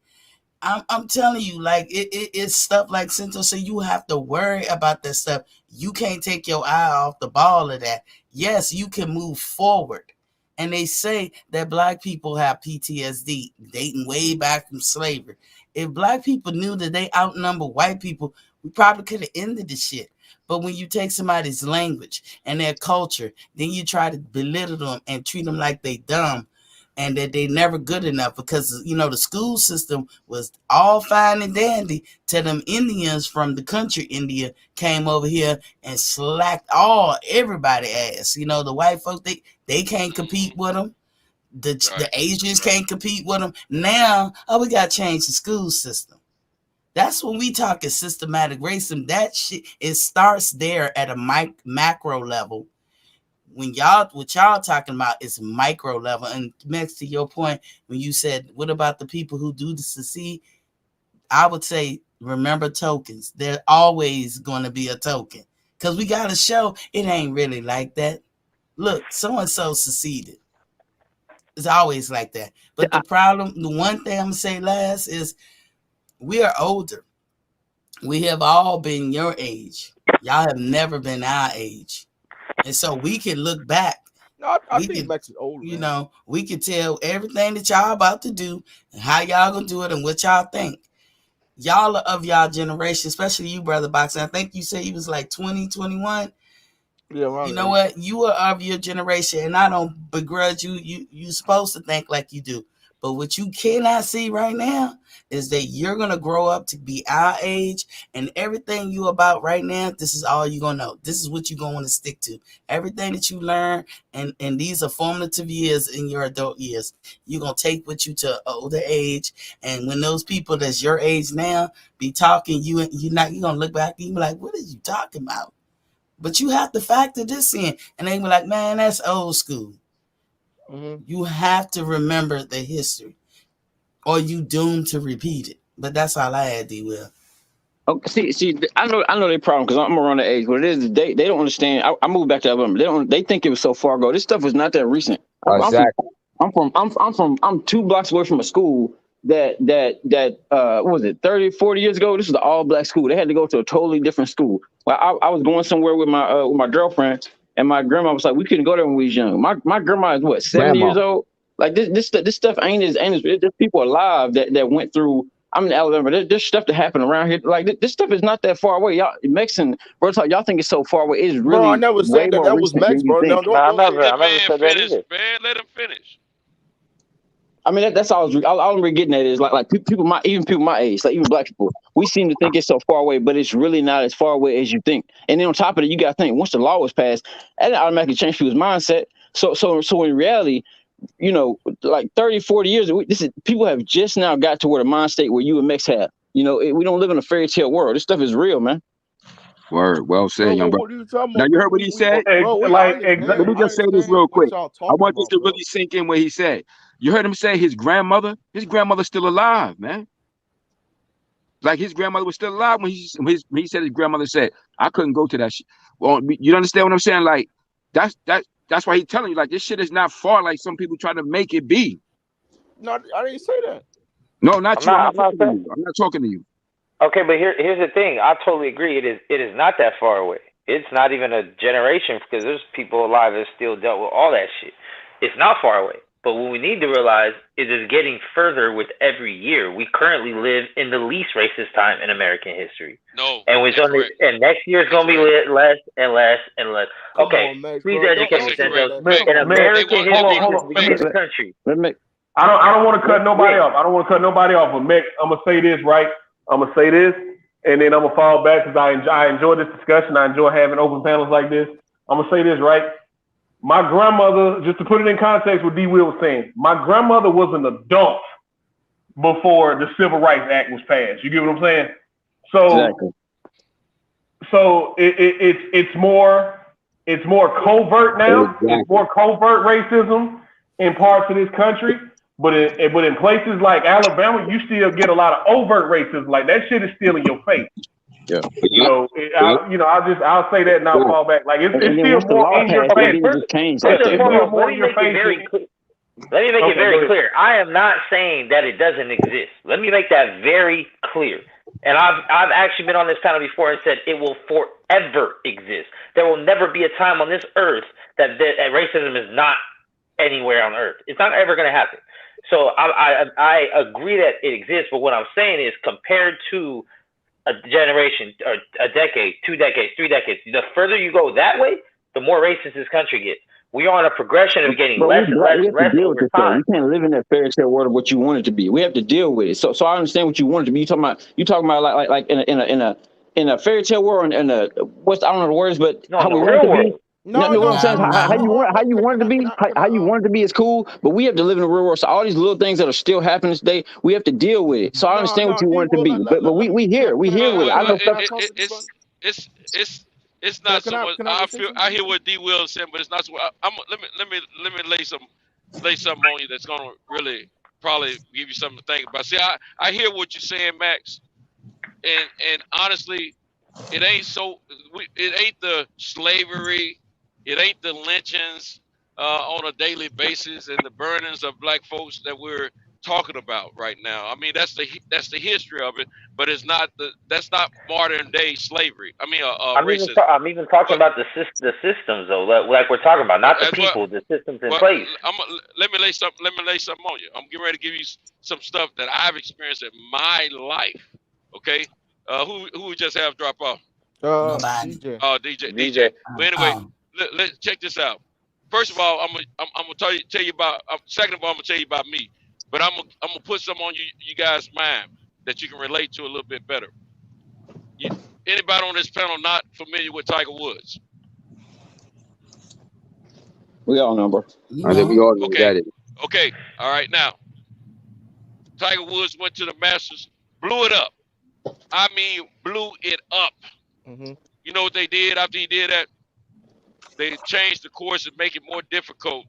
I'm telling you, like it's stuff like Cinto said. You have to worry about that stuff. You can't take your eye off the ball of that. Yes, you can move forward. And they say that black people have PTSD dating way back from slavery. If black people knew that they outnumber white people, we probably could have ended the shit. But when you take somebody's language and their culture, then you try to belittle them and treat them like they dumb and that they never good enough, because the school system was all fine and dandy till them Indians from the country India came over here and slacked everybody ass. The white folks, they can't compete with them. The Asians can't compete with them. Now, we got to change the school system. That's when we talking systematic racism. That shit, it starts there at a macro level. What y'all talking about is micro level. And next to your point, when you said, what about the people who do secede? I would say, remember tokens. They're always going to be a token, because we got to show it ain't really like that. Look, so-and-so seceded. It's always like that. But the problem, the one thing I'm going to say last is we are older. We have all been your age. Y'all have never been our age. And so we can look back. No, I think Max is old. We can tell everything that y'all about to do and how y'all gonna do it and what y'all think. Y'all are of y'all generation, especially you, Brother Boxer. I think you said he was like 20, 21. Yeah, you know what? You are of your generation, and I don't begrudge you. You supposed to think like you do. But what you cannot see right now is that you're going to grow up to be our age, and everything you about right now, this is all you're going to know. This is what you're going to want to stick to. Everything that you learn, and these are formative years in your adult years, you're going to take with you to an older age. And when those people that's your age now be talking, you're going to look back and you be like, what are you talking about? But you have to factor this in. And they be like, man, that's old school. Mm-hmm. You have to remember the history, or you doomed to repeat it. But that's all I had, D. Will. Okay, see, I know their problem, because I'm around the age. What it is, they don't understand. I moved back to Alabama. They think it was so far ago. This stuff was not that recent. Exactly. I'm 2 blocks away from a school that what was it, 30, 40 years ago? This was an all black school. They had to go to a totally different school. Well, I was going somewhere with my girlfriend, and my grandma was like, we couldn't go there when we was young. My grandma is what, 70 years old? Like this stuff ain't as there's people alive that went through. I'm in Alabama. There's stuff that happened around here. Like this stuff is not that far away. Y'all Mexican, bro, y'all think it's so far away. It's really. Bro, I never said that was Mex, bro. I never said that either. Man, let him finish. I mean, that's all I'm really getting at is like people my age, like even black people, we seem to think it's so far away, but it's really not as far away as you think. And then on top of it, you got to think, once the law was passed, that automatically changed people's mindset. So in reality, like 30, 40 years, people have just now got to where the mind state where you and Mex have. We don't live in a fairy tale world. This stuff is real, man. Word, well said, young bro. Now you heard what he said? Let me just say this real quick. I want this to really sink in what he said. You heard him say his grandmother's still alive, man. Like his grandmother was still alive when he said his grandmother said, I couldn't go to that shit. Well, you understand what I'm saying? Like that's That's why he's telling you, like, this shit is not far like some people try to make it be. No, I didn't say that. No, not you. I'm not saying. I'm not talking to you. Okay, but here's the thing. I totally agree. It is not that far away. It's not even a generation because there's people alive that still dealt with all that shit. It's not far away. But what we need to realize is it's getting further with every year. We currently live in the least racist time in American history. No. And and next year is going to be less and less and less. Okay, please educate me, Senzo. In American history, since the beginning of the country. I don't want to cut nobody off. I don't want to cut nobody off. But Mick, I'm gonna say this, right? I'm gonna say this, and then I'm gonna fall back because I enjoy this discussion. I enjoy having open panels like this. I'm gonna say this, right? My grandmother, just to put it in context, what D. Will was saying, my grandmother was an adult before the Civil Rights Act was passed. You get what I'm saying? So, exactly. So it's more covert now. Exactly. It's more covert racism in parts of this country. But in places like Alabama, you still get a lot of overt racism. Like that shit is still in your face. Yeah. I'll say that and I'll fall back. Like it's still more in your face. Let me make it very clear. I am not saying that it doesn't exist. Let me make that very clear. And I've actually been on this panel before and said it will forever exist. There will never be a time on this earth that racism is not anywhere on earth. It's not ever going to happen. So I agree that it exists, but what I'm saying is compared to a generation or a decade, 2 decades, 3 decades, the further you go that way, the more racist this country gets. We are on a progression of getting less and less over time. You can't live in that fairy tale world of what you want it to be. We have to deal with it. So I understand what you want it to be. You talking about like in a fairy tale world and I don't know the words, but how we want it to be. How you want it to be, how you want it to be is cool, but we have to live in the real world. So all these little things that are still happening today, we have to deal with it. So I understand what you want it to be, but we here with it. I know stuff. It's not so much. I hear what D. Will is saying, but it's not so. Let me lay something on you that's gonna really probably give you something to think about. See, I hear what you're saying, Max, and honestly, it ain't the slavery. It ain't the lynchings on a daily basis and the burnings of black folks that we're talking about right now. I mean, that's the history of it, but that's not modern day slavery. I mean, racism. I'm even talking about the systems though, like we're talking about, not the people, the systems in place. Let me lay something on you. I'm getting ready to give you some stuff that I've experienced in my life. Okay, who we just have drop off? DJ. Oh, DJ. But anyway. Let's check this out. First of all, I'm gonna tell you about. Second of all, I'm gonna tell you about me. But I'm gonna put some on you guys' mind that you can relate to a little bit better. Anybody on this panel not familiar with Tiger Woods? We all know, bro. I think we all know that. Okay. All right. Now, Tiger Woods went to the Masters, blew it up. I mean, blew it up. Mm-hmm. You know what they did after he did that? They changed the course and make it more difficult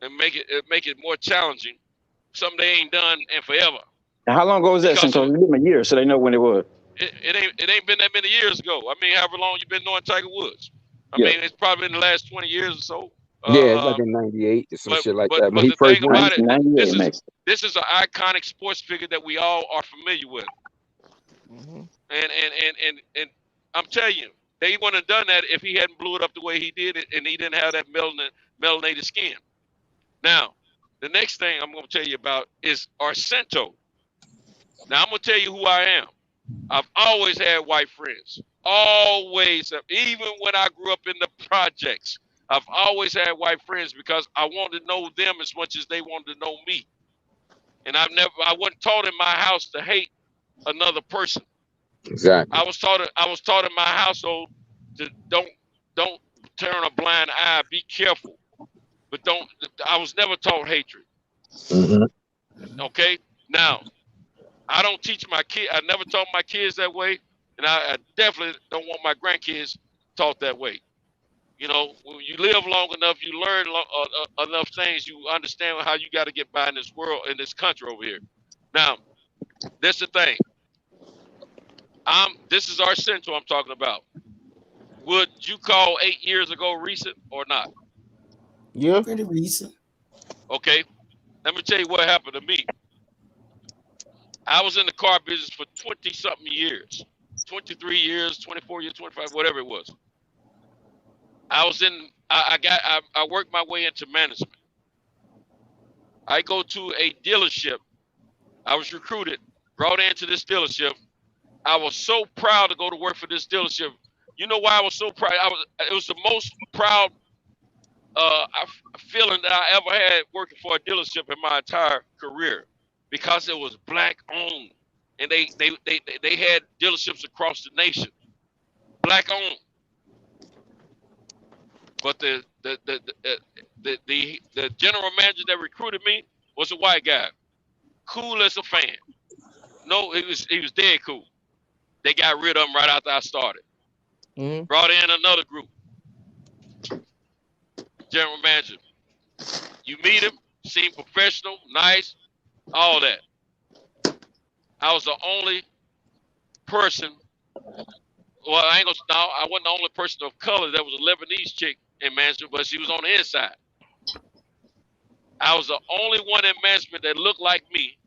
and make it more challenging. Something they ain't done in forever. How long ago was that? Since it's been a year, so they know when it was. It ain't been that many years ago. I mean, however long you've been knowing Tiger Woods. I mean, it's probably in the last 20 years or so. Yeah, it's like in '98 or some shit like that. But When he first about it, this is an iconic sports figure that we all are familiar with. Mm-hmm. And I'm telling you, they wouldn't have done that if he hadn't blew it up the way he did it and he didn't have that melanated skin. Now, the next thing I'm going to tell you about is Arcento. Now, I'm going to tell you who I am. I've always had white friends. Always. Even when I grew up in the projects, I've always had white friends because I wanted to know them as much as they wanted to know me. And I wasn't taught in my house to hate another person. Exactly. I was taught in my household to don't turn a blind eye. Be careful, but I was never taught hatred. Mm-hmm. Okay. Now, I don't teach my kid. I never taught my kids that way, and I definitely don't want my grandkids taught that way. You know, when you live long enough, you learn enough things. You understand how you got to get by in this world, in this country over here. Now, that's the thing. This is Arcento I'm talking about. Would you call 8 years ago recent or not? Yeah. Pretty recent. Okay. Let me tell you what happened to me. I was in the car business for 20-something years. 23 years, 24 years, 25, whatever it was. I worked my way into management. I go to a dealership. I was recruited, brought into this dealership. I was so proud to go to work for this dealership. You know why I was so proud? It was the most proud feeling that I ever had working for a dealership in my entire career, because it was black owned, and they had dealerships across the nation, black owned. But the general manager that recruited me was a white guy, cool as a fan. No, he was dead cool. They got rid of him right after I started. Brought in another group. General manager. You meet him, seem professional, nice, all that. I was the only person. Well, I wasn't the only person of color. That was a Lebanese chick in management, but she was on the inside. I was the only one in management that looked like me.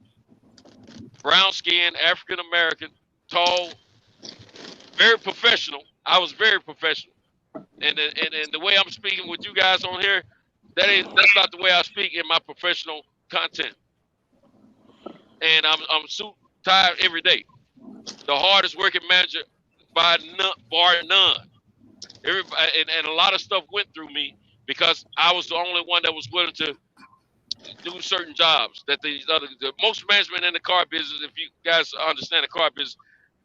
Brown skin, African American, tall, very professional. I was very professional. And the way I'm speaking with you guys on here, that's not the way I speak in my professional content. And I'm suit tied every day. The hardest working manager bar none. Everybody, and a lot of stuff went through me because I was the only one that was willing to do certain jobs that the most management in the car business, if you guys understand the car business,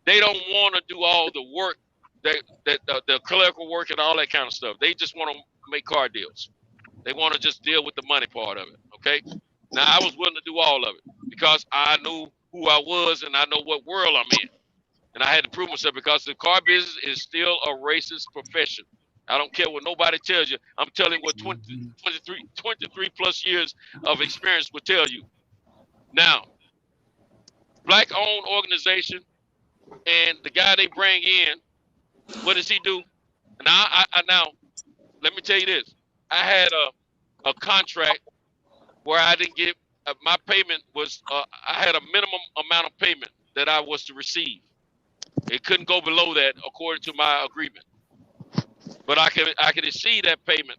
they don't want to do all the work that the clerical work and all that kind of stuff. They just want to make car deals. They want to just deal with the money part of it. Okay. Now I was willing to do all of it because I knew who I was and I know what world I'm in. And I had to prove myself because the car business is still a racist profession. I don't care what nobody tells you. I'm telling what 23 plus years of experience will tell you. Now, black owned organization, and the guy they bring in, what does he do? Now, now, let me tell you this. I had a contract where I didn't get, my payment was, I had a minimum amount of payment that I was to receive. It couldn't go below that according to my agreement. But I can exceed that payment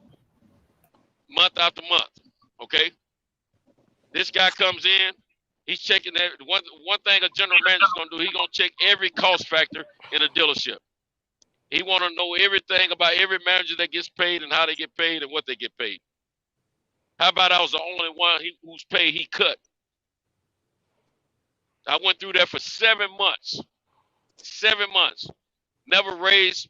month after month. Okay. This guy comes in, he's checking that. One thing a general manager's gonna do, he's gonna check every cost factor in a dealership. He wanna know everything about every manager that gets paid and how they get paid and what they get paid. How about I was the only one whose pay he cut? I went through that for 7 months. 7 months. Never raised.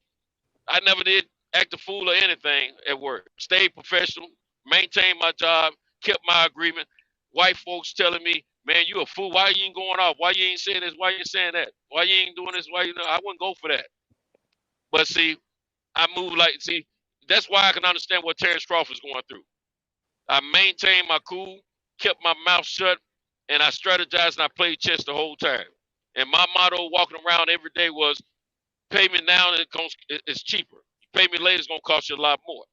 I never did act a fool or anything at work. Stayed professional, maintained my job, kept my agreement. White folks telling me, man, you a fool. Why you ain't going off? Why you ain't saying this? Why you ain't saying that? Why you ain't doing this? Why you know? I wouldn't go for that. But see, I move like, see, that's why I can understand what Terrence Crawford's going through. I maintained my cool, kept my mouth shut, and I strategized and I played chess the whole time. And my motto walking around every day was, pay me now and it's cheaper. You pay me later, it's going to cost you a lot more.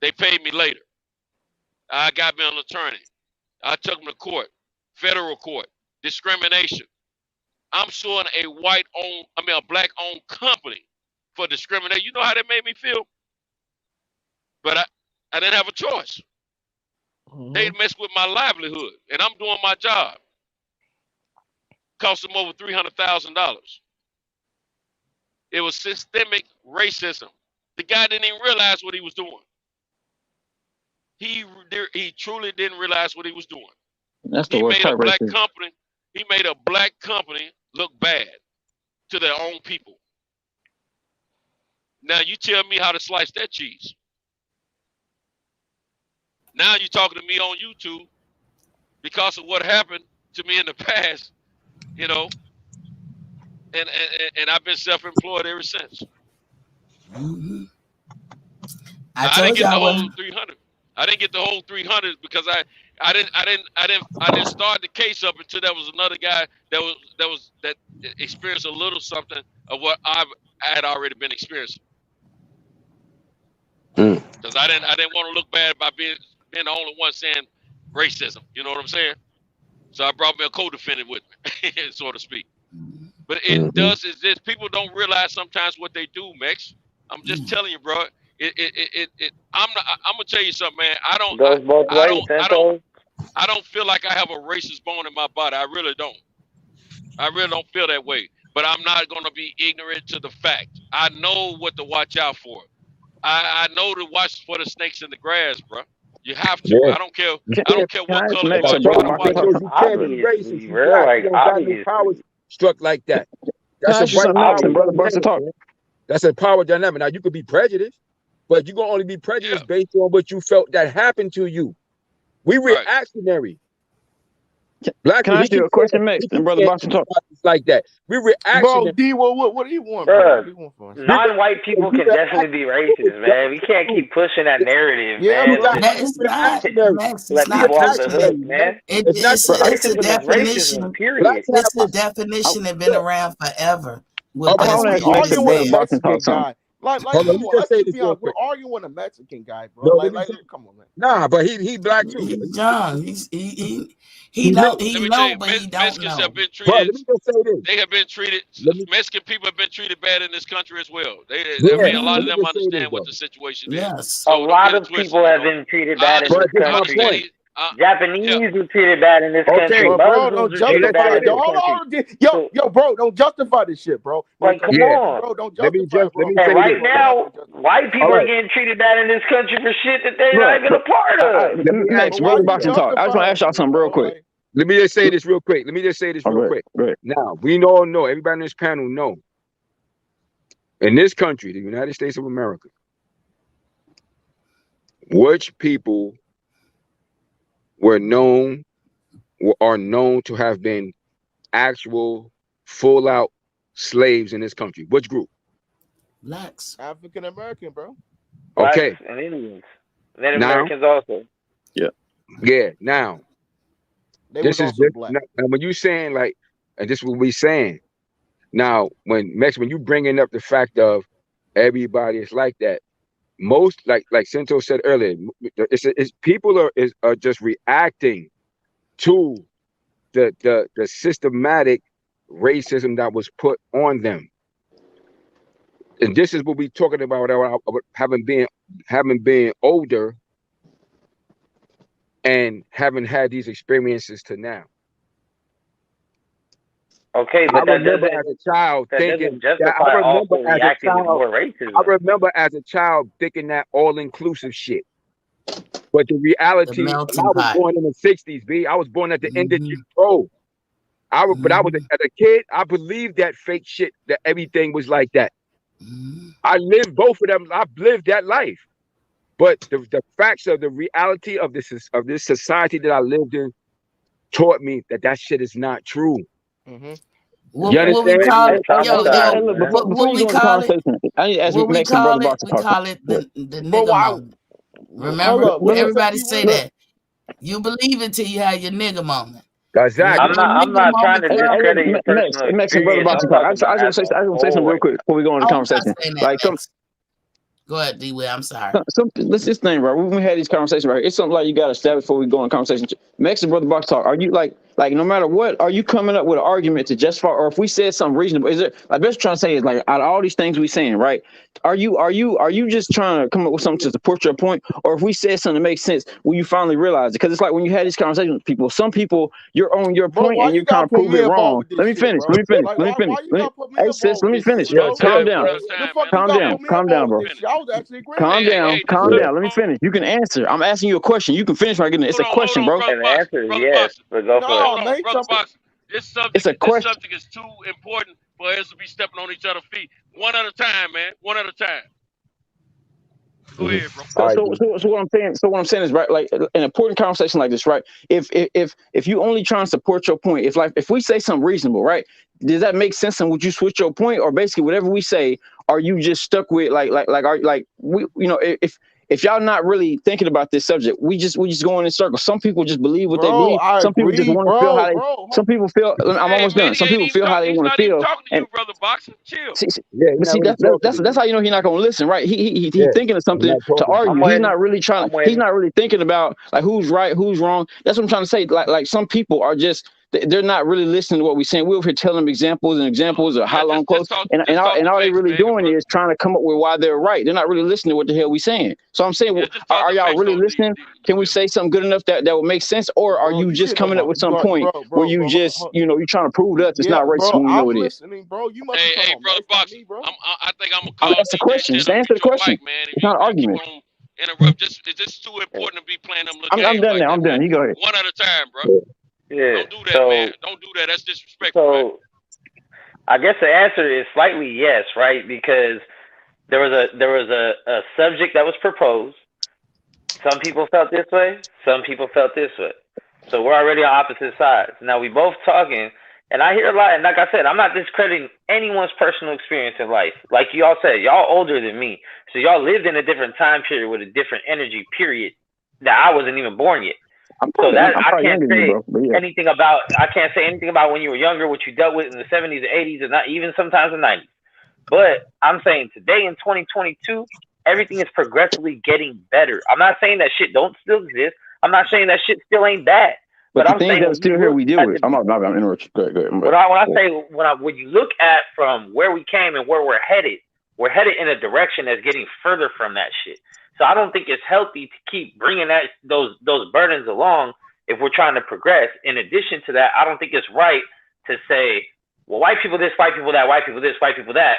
They paid me later. I got me an attorney. I took them to court, federal court, discrimination. I'm suing a black-owned company for discrimination. You know how that made me feel? But I didn't have a choice. They messed with my livelihood, and I'm doing my job. Cost them over $300,000. It was systemic racism. The guy didn't even realize what he was doing. He truly didn't realize what he was doing. That's the worst part right there. He made a black company look bad to their own people. Now you tell me how to slice that cheese. Now you're talking to me on YouTube because of what happened to me in the past, you know, and I've been self-employed ever since. Mm-hmm. I didn't get the whole 300. I didn't get the whole 300 because I didn't start the case up until there was another guy that experienced a little something of what I had already been experiencing. Because I didn't want to look bad by being the only one saying racism. You know what I'm saying? So I brought me a co-defendant with me, so to speak. But it does is this people don't realize sometimes what they do, Mex. I'm just telling you, bro. I'm gonna tell you something, man. I don't feel like I have a racist bone in my body. I really don't. I really don't feel that way. But I'm not gonna be ignorant to the fact. I know what to watch out for. I know to watch for the snakes in the grass, bro. You have to. Yeah. I don't care what color you are. You can't be racist. You don't got no power struck like that. That's a power dynamic. Now you could be prejudiced, but you're gonna only be prejudiced based on what you felt that happened to you. We reactionary. Black Can I ask you a question, Max? And Brother Boxing Talk like that. We reactionary. Bro, D, what do you want, bro? Non-white people can definitely be racist, man. We can't keep pushing that narrative, man. It's not. Let people off the hook, man. It's a definition. Period. It's a definition that's been around forever. We're arguing with a Mexican guy. Like come on, let's just be honest. We're arguing with a Mexican guy, bro. Come on, man. Nah, but he black too. He's John. He know, but he don't Mexicans know. have been treated. They have been treated. Mexican people have been treated bad in this country as well. A lot of them understand what the situation is. Yes. So a lot of people have been treated bad in this country. Japanese were treated bad in this country. Bro, don't justify it. Hold on. Yo, bro, don't justify this shit, bro. Like, come on. Bro, don't justify it, bro. And right now, white people are getting treated bad in this country for shit that they're not even a part of. Max, Brother Boxing Talk. I just want to ask y'all something real quick. Let me just say this real quick. Now, we all know, everybody on this panel know, in this country, the United States of America, which people are known to have been actual full-out slaves in this country. Which group? Blacks. African American, bro. Okay. Blacks and Indians. Native Americans also. Yeah. Now, this is now when you saying like, and this is what we saying. Now, when you bringing up the fact of everybody is like that, most like Cento said earlier, it's people are just reacting to the systematic racism that was put on them, and this is what we talking about having been older and haven't had these experiences to now. Okay, but I remember as a child thinking I remember as a child thinking that all-inclusive shit. But the reality, I was born in the 60s, B. I was born at the end of Jim Crow. But I was as a kid, I believed that fake shit, that everything was like that. I lived both of them. I've lived that life. But the facts of the reality of this society that I lived in taught me that shit is not true. What we call it? What we call it? We call it the nigga moment. Remember, everybody say that. You believe it till you have your nigga moment. Exactly. I'm not trying to discredit your personal experience. I just want to say something real quick before we go on the conversation. Go ahead, D-Way. I'm sorry. Let's just think, right? When we had these conversations, right? It's something like you got to establish before we go on conversation. Max and Brother Box Talk. Are you like no matter what, are you coming up with an argument to justify, or if we said something reasonable, is it like best trying to say is like out of all these things we saying, right? Are you just trying to come up with something to support your point, or if we said something that makes sense, will you finally realize it? Because it's like when you had these conversations with people, some people you're on your point and you're trying to prove it wrong. Let me finish. Hey sis, let me finish. Calm down. Calm down, bro. Calm down. Let me finish. You can answer. I'm asking you a question. You can finish right. It's a question, bro. And the answer is yes, but go for it. Brother Box, this subject is too important for us to be stepping on each other's feet. One at a time, man. One at a time. Go ahead, bro. So what I'm saying is right, like an important conversation like this, right? If you only trying to support your point, if we say something reasonable, right? Does that make sense? And would you switch your point, or basically whatever we say, are you just stuck with like we, you know, if y'all not really thinking about this subject, we just going in circles. Some people just believe what they Bro, believe. I Some people just agree, want to feel how they. bro. Some people feel. I'm Hey, almost man, done. he Some ain't people even feel how they talking. He's want to not even feel, talking to and you, brother Boxer. Chill. see, Yeah, he's but not see, really talking to that's you. how you know he's not gonna listen, right? He Yeah, thinking of he's something not to talking to argue. you. I'm He's waiting. not really trying. I'm He's waiting. not really thinking about like who's right, who's wrong. That's what I'm trying to say. Like some people are just they're not really listening to what we're saying. We're over here telling them examples of how long close, and talk the all they facts, really man. doing is trying to come up with why they're right. They're not really listening to what the hell we saying. So I'm saying, Yeah, well, just talk are the y'all facts really though. listening? Can we say something good enough that would make sense, or are Bro, you you just getting on coming my up with some point where bro, you hold just on. you're trying to prove to us it's Yeah, not racist bro, when we know I'm it is? listening, bro. You must be Hey, talking hey, about brother Max, not Boxer. me, bro. I think I'm gonna call That's the DJ and question. tell Just him answer mute the your question. mic, man. If It's you not an if you keep argument. on interrupt, is this too important to be playing them little I'm games done like now. that, I'm done. man? You go ahead. One at a time, bro. Yeah. Don't do that, man. Don't do that. That's disrespectful, man. So I guess the answer is slightly yes, right? Because there was a subject that was proposed. Some people felt this way. Some people felt this way. So we're already on opposite sides. Now we both talking, and I hear a lot. And like I said, I'm not discrediting anyone's personal experience in life. Like y'all said, y'all older than me, so y'all lived in a different time period with a different energy period that I wasn't even born yet. I'm So probably, that I'm I probably can't younger than you, say bro. But yeah. anything about. I can't say anything about when you were younger, what you dealt with in the 70s and 80s, and not even sometimes the 90s. But I'm saying today in 2022, everything is progressively getting better. I'm not saying that shit don't still exist. I'm not saying that shit still ain't bad. But But the I'm things saying that are when still you here, look we deal at with. the I'm interrupting. Go ahead. when you look at from where we came and where we're headed in a direction that's getting further from that shit. So I don't think it's healthy to keep bringing those burdens along if we're trying to progress. In addition to that, I don't think it's right to say, well, white people this, white people that, white people this, white people that,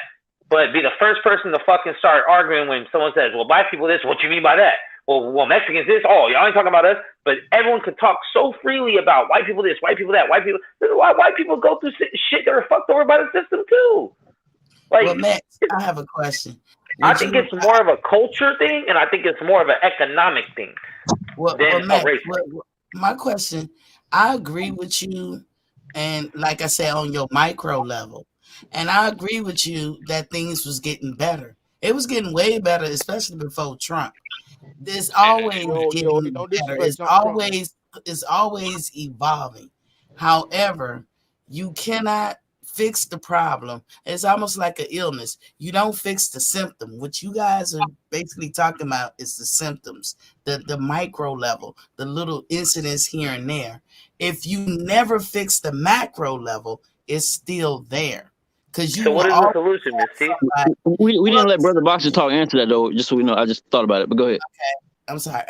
but be the first person to fucking start arguing when someone says, well, black people this, what you mean by that? Well, Mexicans this, oh, y'all ain't talking about us, but everyone could talk so freely about white people this, white people that, white people. This is why white people go through shit that are fucked over by the system too. Like, well, Max, I have a question. I think it's more of a culture thing, and I think it's more of an economic thing than Max, a race. My question, I agree with you, and like I said, on your micro level, and I agree with you that things was getting better. It was getting way better, especially before Trump. There's always getting better. It's always evolving. However, you cannot fix the problem. It's almost like an illness. You don't fix the symptom. What you guys are basically talking about is the symptoms, the micro level, the little incidents here and there. If you never fix the macro level, it's still there. So what is the solution, Miss T? We didn't let Brother Boxer talk answer that though. Just so we know, I just thought about it. But go ahead. Okay, I'm sorry.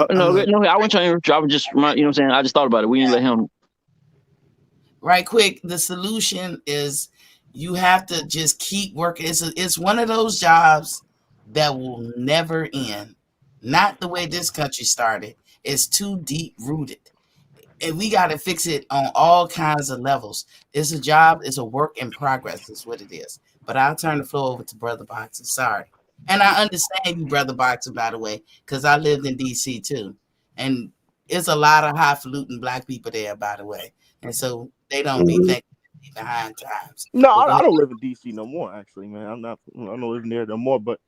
No, I wasn't trying to interrupt you. I was just, you know what I'm saying. I just thought about it. We didn't let him. Right quick, the solution is you have to just keep working. It's one of those jobs that will never end. Not the way this country started. It's too deep rooted. And we got to fix it on all kinds of levels. It's a job, it's a work in progress, is what it is. But I'll turn the floor over to Brother Boxer. Sorry. And I understand you, Brother Boxer, by the way, because I lived in DC too. And it's a lot of highfalutin black people there, by the way. And so they don't be thinking behind times. No, I don't live in DC no more, actually, man. I'm not living there no more, but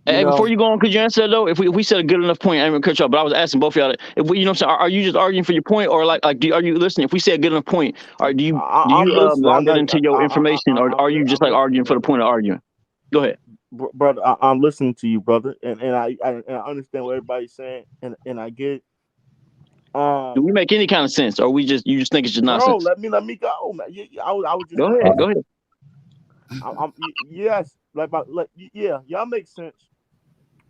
hey, before you go on, could you answer that though? If we said a good enough point, I didn't cut you off, but I was asking both of y'all, if we, you know what I'm saying, are you just arguing for your point, or are you listening? If we say a good enough point, or do you lock that into your information, or are you just like arguing for the point of arguing? Go ahead, brother. I'm listening to you, brother, and I understand what everybody's saying, and I get it. Do we make any kind of sense, or you just think it's just nonsense? Bro, let me go, man. I was just go ahead. Yes, y'all make sense.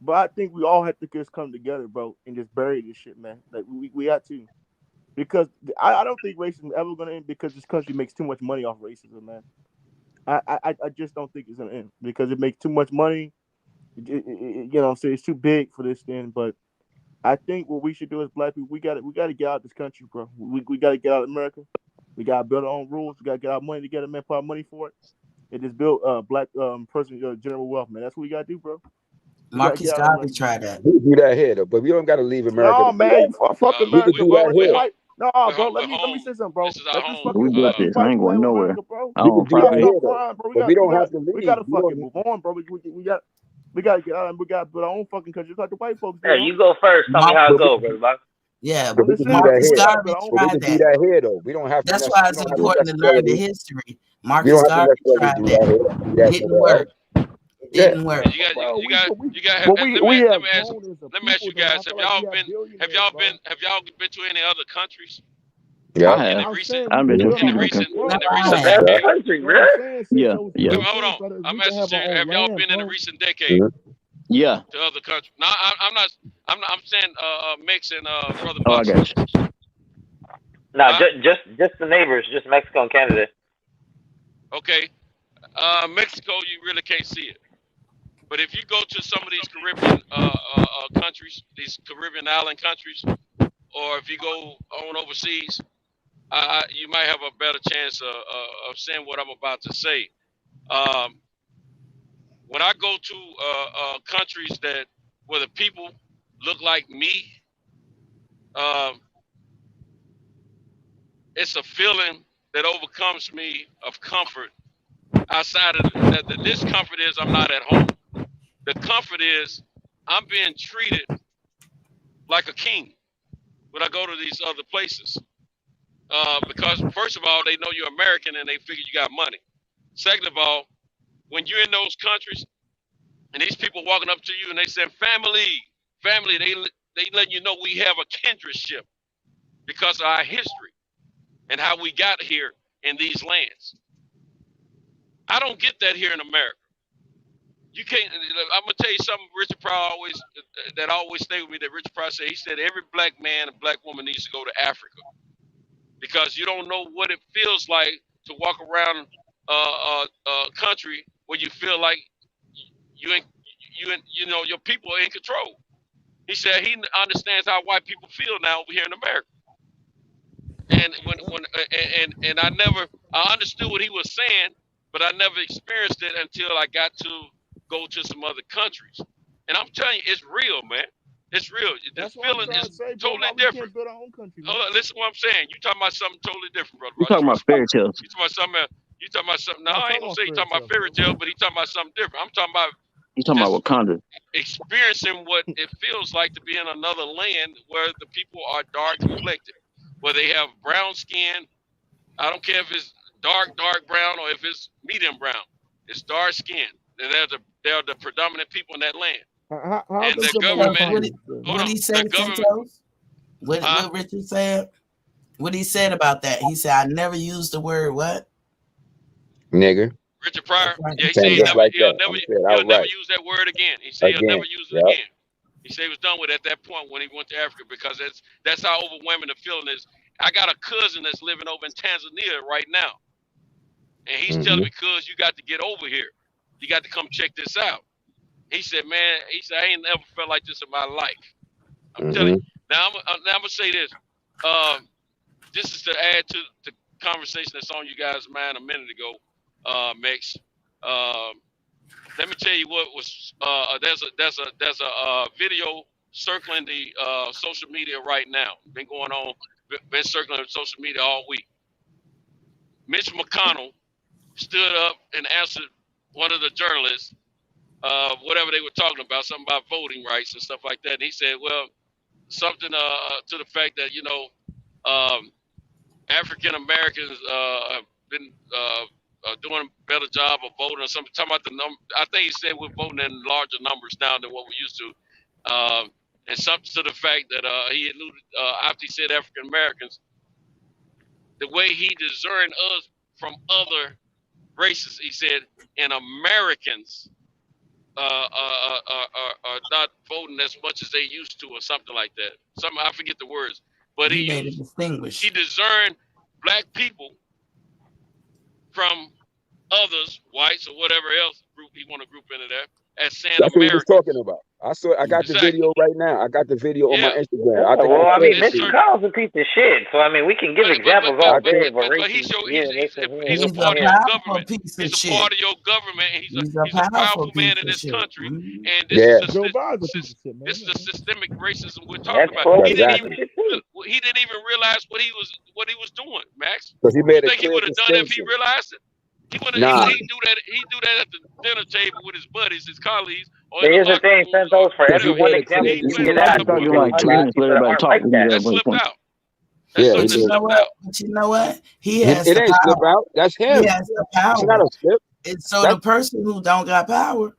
But I think we all have to just come together, bro, and just bury this shit, man. Like we have to, because I don't think racism is ever gonna end, because this country makes too much money off racism, man. I just don't think it's gonna end, because it makes too much money. You know what I'm saying? It's too big for this thing. But I think what we should do as black people, we got to get out of this country, bro. We got to get out of America. We got to build our own rules. We got to get our money together, man. Put our money for it, and just build black person general wealth, man. That's what we got to do, bro. Marcus Garvey tried that. We do that here, though, but we don't got to leave America. No, man, fuck America, bro. No, bro, let me say something, bro. We got this. I ain't going nowhere. We can do that here, though. But we don't have to leave. We got to fucking move on, bro. We got. We gotta get out and we gotta build our own fucking country. Just like the white folks do. Hey, you go first. Tell me how it goes, brother Box. Yeah, But we can do that Marcus here. Garvey But we tried can do that. that here though. We don't have to. That's why it's important to learn the history. We Marcus don't have to Garvey necessarily tried do that. that here. Do that Didn't nowhere work. else. Didn't work. You got. But Let we me have ask grown as a let me ask you people, though. I guys: feel Have like y'all we have been billionaires, to any other countries? Yeah. In the I'm recent, saying I've we been to a can few in the different recent, countries. in the recent Right. decade. Country, What bro. I'm saying, since Yeah, those yeah, Hold on. brothers, I'm we can have asking, our own have y'all land, been in the bro. recent decade yeah. to other countries? No, I'm saying Mix and Brother Oh, I Boxer. got you. No, just the neighbors, just Mexico and Canada. Okay. Mexico, you really can't see it. But if you go to some of these Caribbean countries, these Caribbean island countries, or if you go on overseas, you might have a better chance of saying what I'm about to say. When I go to countries where the people look like me, it's a feeling that overcomes me of comfort. Outside of the discomfort is I'm not at home. The comfort is I'm being treated like a king when I go to these other places. Because first of all, they know you're American and they figure you got money. Second of all, when you're in those countries and these people walking up to you and they say, family, they let you know we have a kindredship because of our history and how we got here in these lands. I don't get that here in America. You can't. I'm gonna tell you something. Richard Pryor always stay with me. That Richard Pryor said. He said every black man and black woman needs to go to Africa because you don't know what it feels like to walk around a country where you feel like you your people are in control. He said he understands how white people feel now over here in America. And I understood what he was saying, but I never experienced it until I got to go to some other countries. And I'm telling you, it's real, man. It's real. The feeling is totally different. Listen to what I'm saying. You talking about something totally different, brother. You talking about fairy tales? You talking about something. No, I ain't gonna say you talking about fairy tale, but he talking about something different. I'm talking about. You talking about Wakanda? Experiencing what it feels like to be in another land where the people are dark complected, where they have brown skin. I don't care if it's dark brown or if it's medium brown. It's dark skin. They're the predominant people in that land. And the government. What did he say, Santos? What Richard said? What he said about that? He said, I never used the word what? Nigger. Richard Pryor? Yeah, he said he'll never use that word again. He said he'll never use it again. He said he was done with it at that point when he went to Africa because that's how overwhelming the feeling is. I got a cousin that's living over in Tanzania right now. And he's telling me, cuz, you got to get over here. You got to come check this out. He said, man, I ain't never felt like this in my life. I'm telling you. Now I'm going to say this. This is to add to the conversation that's on you guys' mind a minute ago, Mex. Let me tell you what was, there's a video circling the social media right now. Been circling social media all week. Mitch McConnell stood up and answered one of the journalists, whatever they were talking about, something about voting rights and stuff like that. And he said, well, something to the fact that, African Americans have been doing a better job of voting or something. Talking about the number, I think he said we're voting in larger numbers now than what we used to. And something to the fact that he alluded, after he said African Americans, the way he discerned us from other races, he said, and Americans are not voting as much as they used to, or something like that. I forget the words, but he made it distinguished. He discerned black people from others, whites or whatever else group he want to group into there, as saying That's what he was Americans. talking about. I got the video right now. I got the video on my Instagram. Mitch McConnell's a piece of shit. So we can give examples all day of a racist. He's a part of your government. He's a part of your government. He's a powerful man in this country. And this is the systemic racism we're talking about. He didn't even realize what he was doing, Max. Because he made you think he would have done it if he realized it? He do that at the dinner table with his buddies, his colleagues, or But in the here's the locker thing, room. Santos, for You every know, one he example ain't you putting give it out, up you on give like 100 people that aren't like that. that slipped out. Yeah, That's he something that did. slipped out. But you know what? He It has the ain't slip power. out. That's He him. has the It's not power. a slip. And so That the person who don't got power,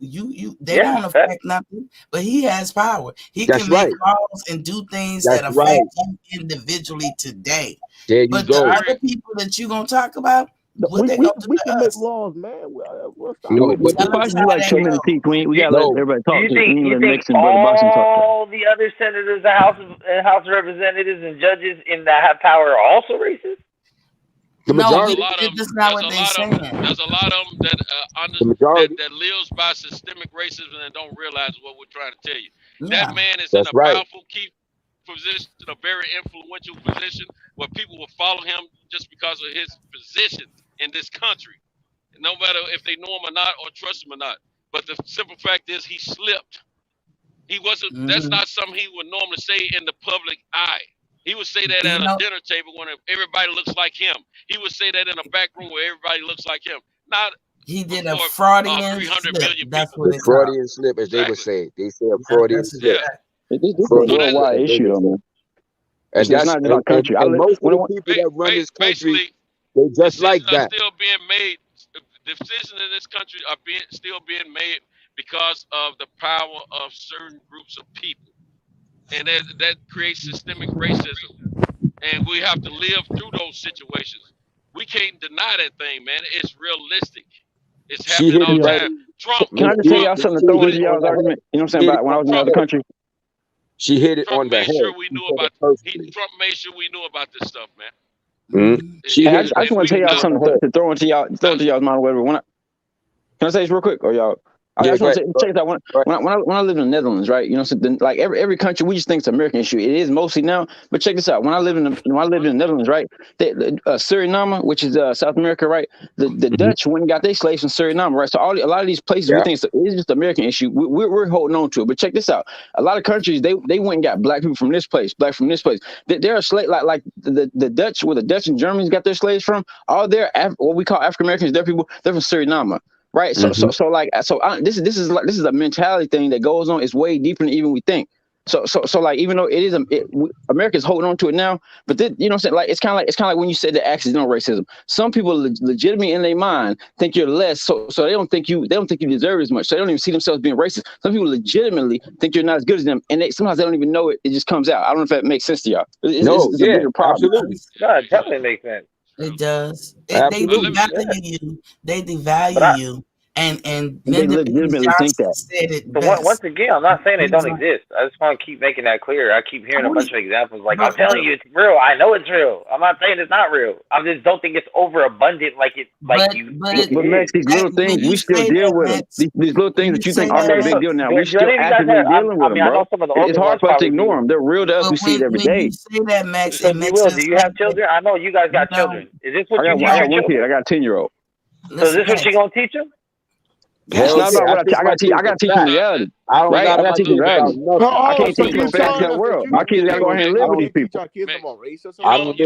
they Yeah, don't affect nothing, but he has power. He that's can make right. calls and do things That's that affect right. you individually today. There you But the go. other people that you gonna talk about, what We they we gonna do we to can make us? laws, man. We'll stop No, it. but Tell us how like 2 that minutes go. each. We gotta let no. everybody Do talk. you We think ain't you let think Mex and Brother Boxing talk. all the other senators, the House of Representatives, and judges in that have power are also racist? The No, majority. that's not what they saying. There's a lot of them that The majority. that lives by systemic racism and don't realize what we're trying to tell you. Yeah. That man is in That's a right. powerful key position, a very influential position, where people will follow him just because of his position in this country, no matter if they know him or not or trust him or not. But the simple fact is, he slipped. He wasn't. That's not something he would normally say in the public eye. He would say that at a dinner table when everybody looks like him. He would say that in a back room where everybody looks like him. Not He did a before Freudian 300 slip. million That's people. what The it's called. Freudian slip, as they would say. They say a Freudian That's slip. Yeah. This is a Freudian slip, worldwide as they issue, would though, say. man. And It's that's not just our country. and most of the when people that run this country, Basically, they just like decisions are that. still being made. Decisions in this country are still being made because of the power of certain groups of people, and that creates systemic racism. And we have to live through those situations. We can't deny that thing, man. It's realistic. It's She happening hit all it the right. time. Trump. Can I just tell y'all something to throw into She y'all's argument? You know what I'm saying? hit it About when I was in on another the head. country. She hit it Trump on the made head. sure we She knew said about. it perfectly. Trump made sure we knew about this stuff, man. She Hey, hit I it. just And want to we tell y'all now, something to throw into y'all's mind. Whatever. Can I say this real quick, or y'all? I Yeah, just go want ahead. to check this out. When I lived in the Netherlands, right? You know, so like every country, we just think it's an American issue. It is mostly now, but check this out. When I lived in the Netherlands, right? Suriname, which is South America, right? The Dutch went and got their slaves from Suriname, right? So a lot of these places we think it's just an American issue. We're holding on to it. But check this out. A lot of countries they went and got black people from this place, black from this place. They're a slave like the Dutch, where the Dutch and Germans got their slaves from. All their what we call African Americans, they're from Suriname. Right, so this is a mentality thing that goes on. It's way deeper than even we think. So like, even though it is America's holding on to it now, but you know what I'm saying, like it's kind of like when you said the accidental racism. Some people legitimately in their mind think you're less, so they don't think you deserve as much. So they don't even see themselves being racist. Some people legitimately think you're not as good as them, and sometimes they don't even know it. It just comes out. I don't know if that makes sense to y'all. It's a bigger problem. Absolutely. No, it definitely makes sense. It does. They Absolutely. devalue you. They devalue you. And they legitimately think that. said it So best. once again, I'm not saying they don't exist. I just want to keep making that clear. I keep hearing a bunch of examples. Like, I'm telling you, it's real. I know it's real. I'm not saying it's not real. I just don't think it's overabundant like you think it Max, is. these little things, we still deal with them. These little things that you think are no big deal now, we still actively dealing with them, bro. It's hard for us to ignore them. They're real to us. We see it every day. You say that, Max, So it makes Will, sense. do you have children? I know you guys got children. Is this what you teach I your got one kid. children? I got a 10-year-old. So is this what you gonna teach them? It's not about what I gotta teach them reality. I don't right? got I gotta teach them reality. I can't teach them facts in that world. My kids gotta go out here and live with these people. I don't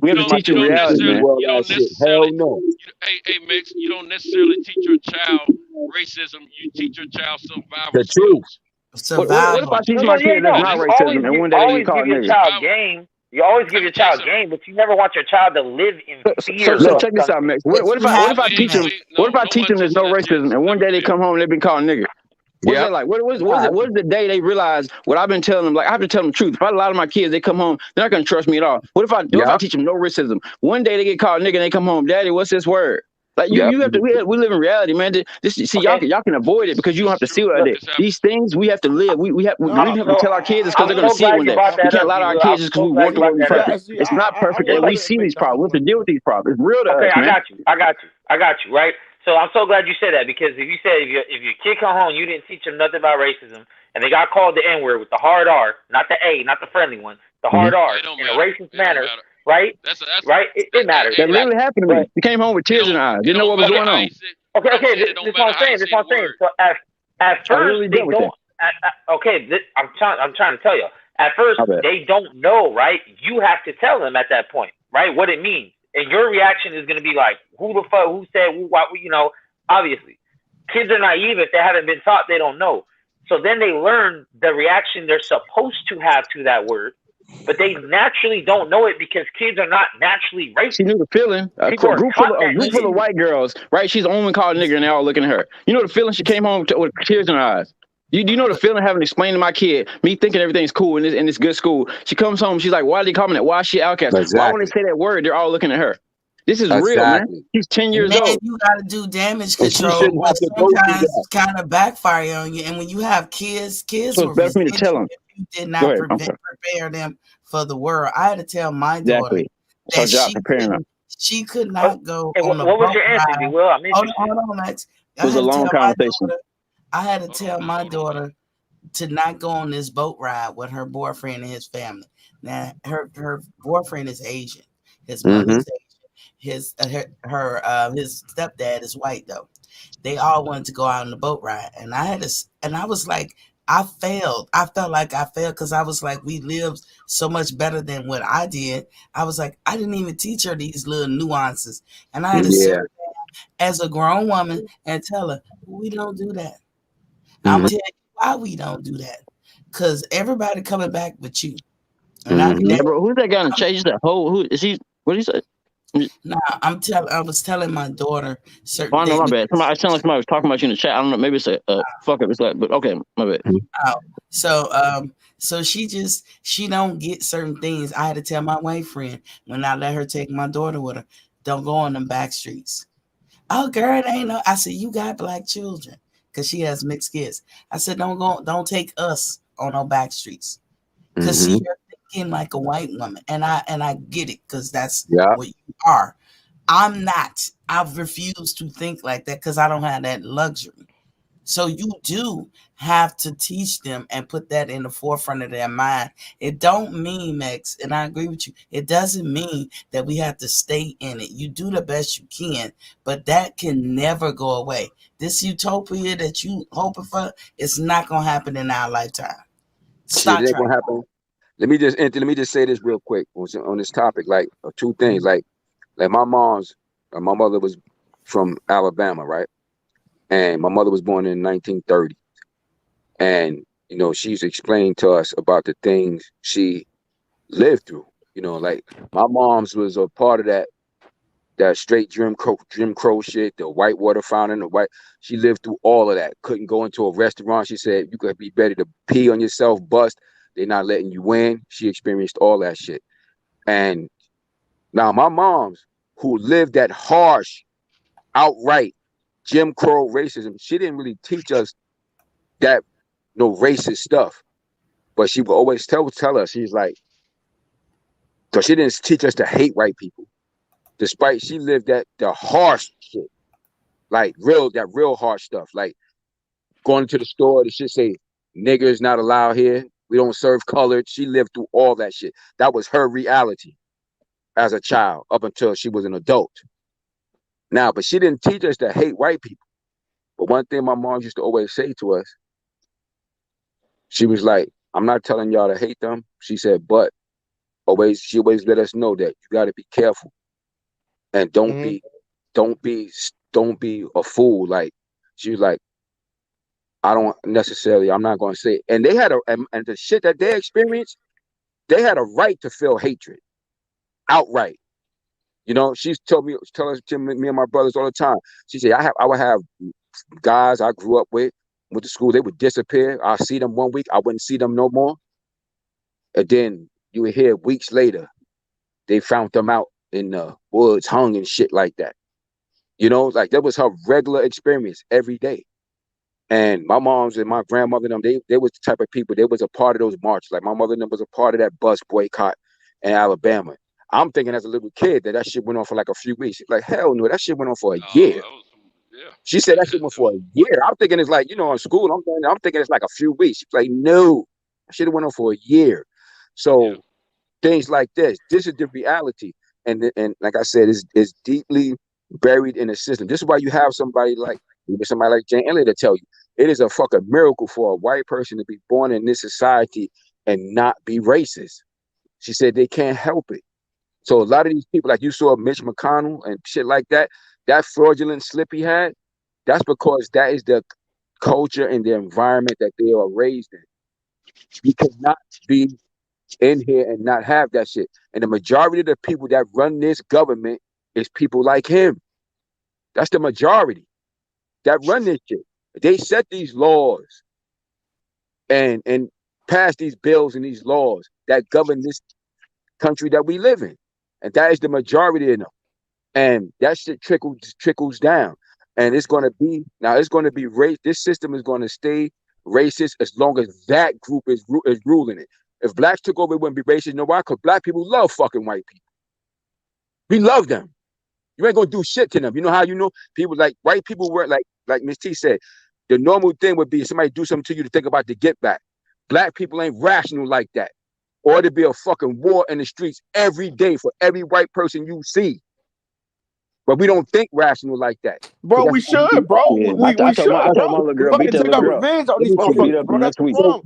We have to teach them reality, man. You don't necessarily. Hey, Mix, you don't necessarily teach your child racism. You teach your child survival skills. What if I teach my kid that's not racism and one day they get called nigga? You always give your child game, but you never want your child to live in fear. So check this out, Max. What if I teach them? What if I teach them there's no racism, and one day they come home and they've been called nigga? What's that like? What is the day they realize what I've been telling them? Like, I have to tell them the truth. If I allow my kids, they come home, they're not gonna trust me at all. What if I teach them no racism? One day they get called nigga and they come home, Daddy, what's this word? Like you have to. We live in reality, man. Y'all can avoid it because you don't have to see it. These things we have to live. We have to tell our kids because they're going to see it one day. We can't allow our kids just because we want the world to be perfect. It's not perfect, and we see these problems. We have to deal with these problems. It's real to us, man. I got you. Right. So I'm so glad you said that because if you said if your kid come home, you didn't teach them nothing about racism, and they got called the N-word with the hard R, not the A, not the friendly one, the hard R in a racist manner. Right? Right? It matters. That literally happened to me. You came home with tears in your eyes. Didn't know what was going on. Okay. This is what I'm saying. So at first they don't. I'm trying to tell you. At first they don't know. Right? You have to tell them at that point. Right? What it means. and your reaction is going to be like, who the fuck, who said, what, you know, obviously. Kids are naive. If they haven't been taught, they don't know. So then they learn the reaction they're supposed to have to that word, but they naturally don't know it because kids are not naturally racist. She knew the feeling. A group full of white girls, right? She's the only one called nigger, and they're all looking at her. You know the feeling? She came home with tears in her eyes. Do you know the feeling having to explain to my kid, me thinking everything's cool in this good school? She comes home, she's like, why did they call me that? Why is she outcast? Exactly. Why when they say that word, they're all looking at her? This is real, man. She's 10 years old. You got to do damage control, but sometimes kind of backfire on you. And when you have kids so it's better for me to tell them. You did not prepare them for the world. I had to tell my daughter that she could not go on a What was your answer, D. Will? Hold on, Max. It was a long conversation. I had to tell my daughter to not go on this boat ride with her boyfriend and his family. Now, her boyfriend is Asian. His mother's Asian. His stepdad is white though. They all wanted to go out on the boat ride, and I was like, I failed. I felt like I failed because I was like, we lived so much better than what I did. I was like, I didn't even teach her these little nuances, and I had to sit down as a grown woman and tell her, we don't do that. I'm gonna tell you why we don't do that. Because everybody coming back but you. And bro, who's that guy in the chase? That who is he? What did he say? Nah, I was telling my daughter certain things. My bad. I sound like somebody was talking about you in the chat. I don't know. Maybe it's a fuck up. It's like, but okay, my bad. So she don't get certain things. I had to tell my white friend when I let her take my daughter with her, don't go on them back streets. Oh, girl, it ain't no. I said, you got black children. Because she has mixed kids. I said, don't take us on our back streets. Because you're thinking like a white woman. And I get it, because that's what you are. I'm not. I've refused to think like that because I don't have that luxury. So you do have to teach them and put that in the forefront of their mind. It don't mean, Max, and I agree with you, it doesn't mean that we have to stay in it. You do the best you can, but that can never go away. This utopia that you hoping for, it's not going to happen in our lifetime. Stop trying. Gonna happen. Let me just say this real quick on this topic, like two things. Like my mother was from Alabama, right? And my mother was born in 1930. And, you know, she's explained to us about the things she lived through. You know, like my mom's was a part of that straight Jim Crow shit, the white water fountain, she lived through all of that. Couldn't go into a restaurant. She said, you could be ready to pee on yourself, bust. They're not letting you in. She experienced all that shit. And now my mom's, who lived that harsh, outright Jim Crow racism, she didn't really teach us that racist stuff, but she would always tell us, she's like, because she didn't teach us to hate white people, despite she lived the harsh shit, like real harsh stuff, like going to the store, the shit say niggers not allowed here, we don't serve colored. She lived through all that shit. That was her reality as a child up until she was an adult. Now, but she didn't teach us to hate white people. But one thing my mom used to always say to us, she was like, I'm not telling y'all to hate them. She said, but she always let us know that you got to be careful and don't be a fool. Like, she was like, I'm not going to say it. And they had and the shit that they experienced, they had a right to feel hatred outright. You know, she's telling me and my brothers all the time. She said, I would have guys I grew up with, went to school, they would disappear. I'll see them 1 week, I wouldn't see them no more. And then you would hear weeks later, they found them out in the woods, hung and shit like that. You know, like that was her regular experience every day. And my moms and my grandmother and them, they was the type of people, they was a part of those marches. Like my mother and them was a part of that bus boycott in Alabama. I'm thinking as a little kid that shit went on for like a few weeks. She's like, hell no, that shit went on for a year. She said that shit went for a year. I'm thinking it's like, you know, in school, I'm thinking it's like a few weeks. She's like, no, that shit went on for a year. So things like this is the reality. And like I said, it's deeply buried in the system. This is why you have somebody like Jane Elliott to tell you, it is a fucking miracle for a white person to be born in this society and not be racist. She said they can't help it. So a lot of these people, like you saw Mitch McConnell and shit like that, that fraudulent slip he had, that's because that is the culture and the environment that they are raised in. You cannot be in here and not have that shit. And the majority of the people that run this government is people like him. That's the majority that run this shit. They set these laws and pass these bills and these laws that govern this country that we live in. And that is the majority of them. And that shit trickles down. And it's going to be race. This system is going to stay racist as long as that group is ruling it. If blacks took over, it wouldn't be racist. You know why? Because black people love fucking white people. We love them. You ain't going to do shit to them. You know how you know? People like white people were like Ms. T said, the normal thing would be somebody do something to you to think about the get back. Black people ain't rational like that. Or there'd be a fucking war in the streets every day for every white person you see. But we don't think rational like that. Bro, we should, bro. Yeah, We should, I told my bro. little girl, Fucking beat that take our little girl. revenge on these Beat up motherfuckers, bro. That's next the week. problem.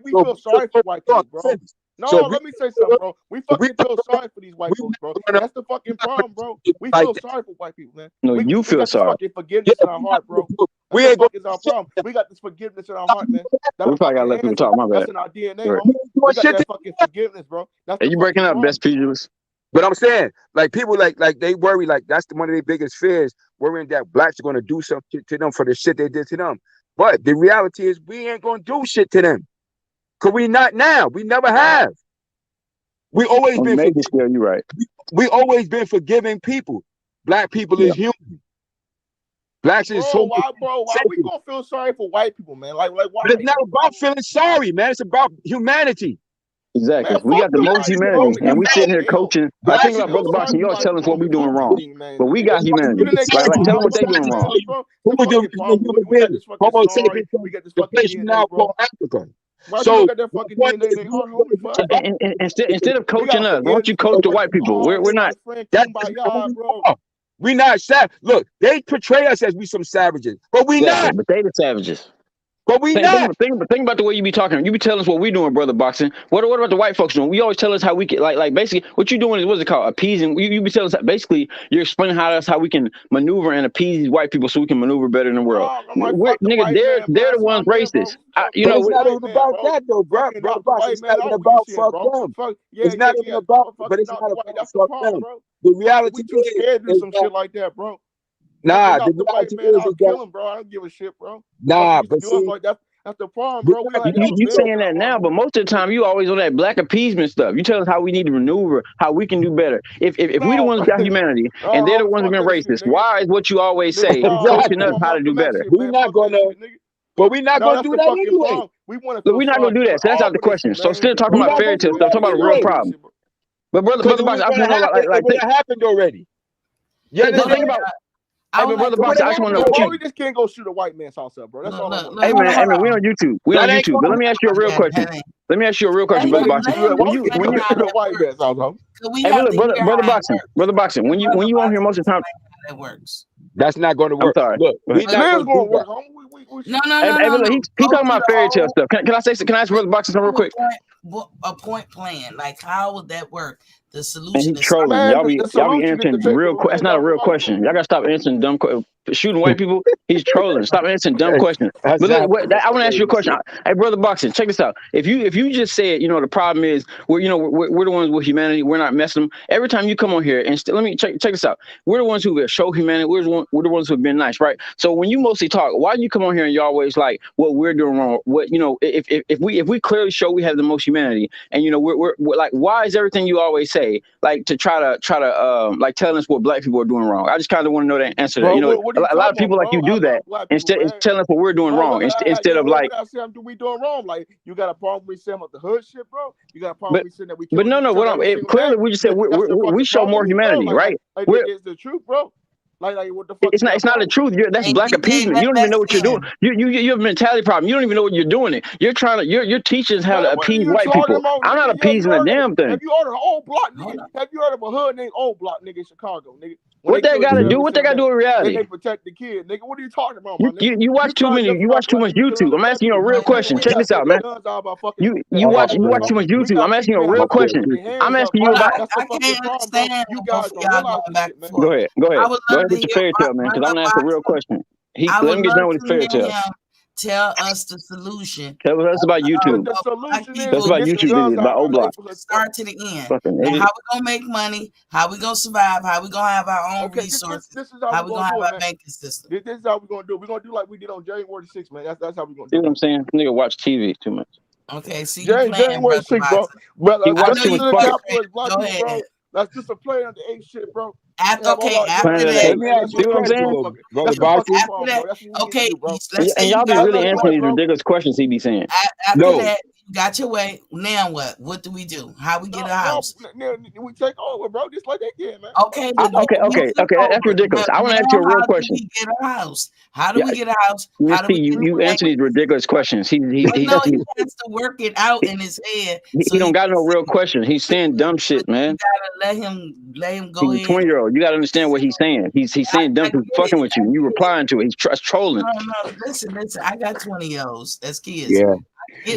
We feel sorry for white people, bro. No, let me say something, bro. We fucking feel sorry for these white folks, bro. That's the fucking problem, bro. We feel sorry for white people, man. No, you feel got sorry. this fucking forgiveness in our heart, bro. We That's ain't what is our problem. We got this forgiveness in our heart, man. We probably gotta let people talk. My bad. That's in our DNA, Right. homie. We got that fucking forgiveness, bro. That's Are the you breaking fucking up, problem. best pugilist? But I'm saying, like people like they worry, like that's one of their biggest fears, worrying that blacks are gonna do something to them for the shit they did to them. But the reality is we ain't gonna do shit to them. Cause we not now. We never have. We always been maybe still, you right. We always been forgiving people. Black people is human. Blacks is so Why we gonna feel sorry for white people, man? Like why? But it's not about feeling sorry, man. It's about humanity. Exactly. Man, we got the fuck most them, humanity, bro. and we sitting here coaching. I think about Feel Brother sorry Boxing, for y'all white telling us people what we on doing wrong, YouTube, man. but we got humanity. Then they Like got tell them what they human doing wrong. beings, bro. That's the fucking problem. We got this fucking sorry. We got this The fucking place you now DNA, bro. call Africa. Why So people got that fucking DNA in their heart, homie? Fuck. Instead of We coaching gotta us, why don't you coach the white people? We're not. That's Kumbaya, bro. We not savage. Look, they portray us as we some savages, but we not. But they the savages. But we not. Think about the way you be talking. You be telling us what we doing, Brother Boxing. What about the white folks doing? We always tell us how we can, like basically what you doing is what's it called? Appeasing. You be telling us basically you're explaining how we can maneuver and appease these white people so we can maneuver better in the world. Nigga, they're the ones racist. But it's not even about that though, bro. Brother Boxing, it's not even about fuck them. It's not even about. But it's not about fuck them. The reality too scared to do some that, shit like that, bro. Nah, the reality is I'll that. kill him, bro. I don't give a shit, bro. Nah, but see, like that's the problem, bro. You saying that now, but most of the time you always on that black appeasement stuff. You tell us how we need to maneuver, how we can do better. If we the ones who got humanity and they're the ones who been racist, why is what you always say coaching us how to do better? We're not gonna. But we're not gonna do that anyway. We're not gonna do that. So that's out the question. So instead of talking about fairy tale stuff, talk about a real problem. But brother Boxing, I want to know like it happened already. Yeah, think about. Hey, but Brother Boxing, I just want to know what you. We just can't go shoot a white man's house up, bro. That's all. Hey man, we on YouTube. We on YouTube. But let me ask you a real question. Brother Boxing. When you shoot a white man's house up. Hey, look, Brother Boxing. When you on here most of the time, it works. That's not going to work. I'm sorry. Look, we're not going to work. No. Look, he talking about fairy tale stuff. Can I ask Brother Boxing something real quick? A point plan. Like, how would that work? The And solution he is trolling. Y'all be answering real questions. That's not a real question. Y'all gotta stop answering dumb questions. Shooting white people, he's trolling. Stop answering dumb questions. But look, I want to ask you a question. Hey, Brother Boxing, check this out. If you just said, the problem is we're the ones with humanity. We're not messing them. Every time you come on here and let me check this out. We're the ones who show humanity. We're the ones who've been nice, right? So when you mostly talk, why do you come on here and you always like what we're doing wrong? What if we clearly show we have the most humanity, and we're like, why is everything you always say like to try to like telling us what black people are doing wrong? I just kind of want to know that answer. Bro, a lot of people like you do that instead of telling us what we're doing wrong instead of like. Do we doing wrong? Like you got a problem with saying about the hood shit, bro? You got a problem with saying that we. But no. Clearly, we just said we show more humanity, right? It's the truth, bro. Like what the fuck? It's not the truth. That's black appeasement. You don't even know what you're doing. You have a mentality problem. You don't even know what you're doing. It. You're teaching us how to appease white people. I'm not appeasing a damn thing. Have you heard of an old block nigga? Have you heard of a hood named Old Block nigga in Chicago, nigga? What that got to do? What that got to do with reality? They protect the kid, nigga. What are you talking about, my nigga? You watch too many. You watch too much YouTube. I'm asking you a real question. Check this out, man. You watch too much YouTube. I'm asking you a real question. I'm asking you about. I can't understand. You guys don't going back and forth. Go ahead. Go I ahead. would Go love ahead to with your hear fairy tale, man, because I'm gonna ask a real question. I Let would him get love done with his to fairy hear tale. him tell us the solution. Tell us about YouTube. The solution is That's about YouTube videos, about O-Block. Start to the end. Fucking Now, idiot. how we gonna make money? How we gonna survive? How we gonna have our own resources? This is how we gonna have our man. banking system? This is how we're gonna do it. We're gonna do like we did on January 6th, man. That's how we're gonna See do what I'm saying? Nigga watch TV too much. Okay, see, January 6th, bro. Brother, He watched too much fucking. Go ahead. bro. That's just a play on the 8 shit, bro. After Let me ask you a question, brother Boxer. Okay, And y'all be really answering these ridiculous questions he be saying. After that, you got your way. Now what? What do we do? How we get a house? We take over, bro. Just like they did, man. Okay, Okay. That's ridiculous. I want to ask you a real question. How do we get a house? How do we get a house? How do you answer these ridiculous questions? He has to work it out in his head. He don't got no real question. He's saying dumb shit, man. You gotta let him go He's a ahead. 20-year-old. You gotta understand what he's saying. He's saying dumb shit, fucking with you. You replying to it. He's trolling. No. Listen. I got 20-year-olds. That's kids. Yeah.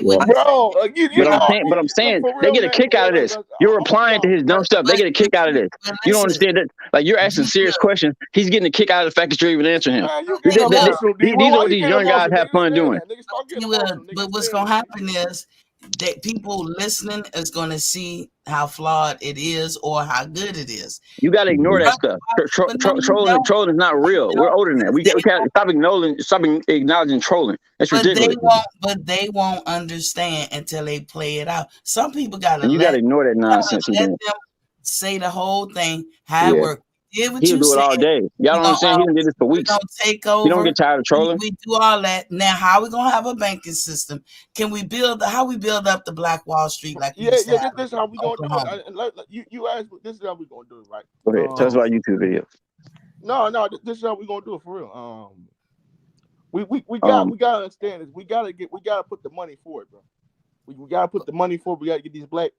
Bro, but I'm saying they get a kick out of this. You're replying to his dumb stuff. They get a kick out of this. You don't understand that? Like, you're asking serious questions. He's getting a kick out of the fact that you're even answering him. These are what these young guys have fun doing. But what's gonna happen is that people listening is gonna see how flawed it is or how good it is. You gotta ignore that stuff. Trolling is not real. We're older than that. We can't stop acknowledging trolling. That's ridiculous. But they won't understand until they play it out. Some people gotta gotta ignore that nonsense. Let them say the whole thing, how it works. He'll do it all day. Y'all don't understand. He done did this for weeks. Take over. He don't get tired of trolling. We do all that. Now, how we gonna have a banking system? Can we how we build up the Black Wall Street? Like this is how we gonna do it. You asked, this is how we gonna do it, right? Go ahead. Tell us about YouTube videos. No, this is how we gonna do it for real. We gotta understand this. We gotta put the money forward, bro. We gotta put the money forward. We gotta get these black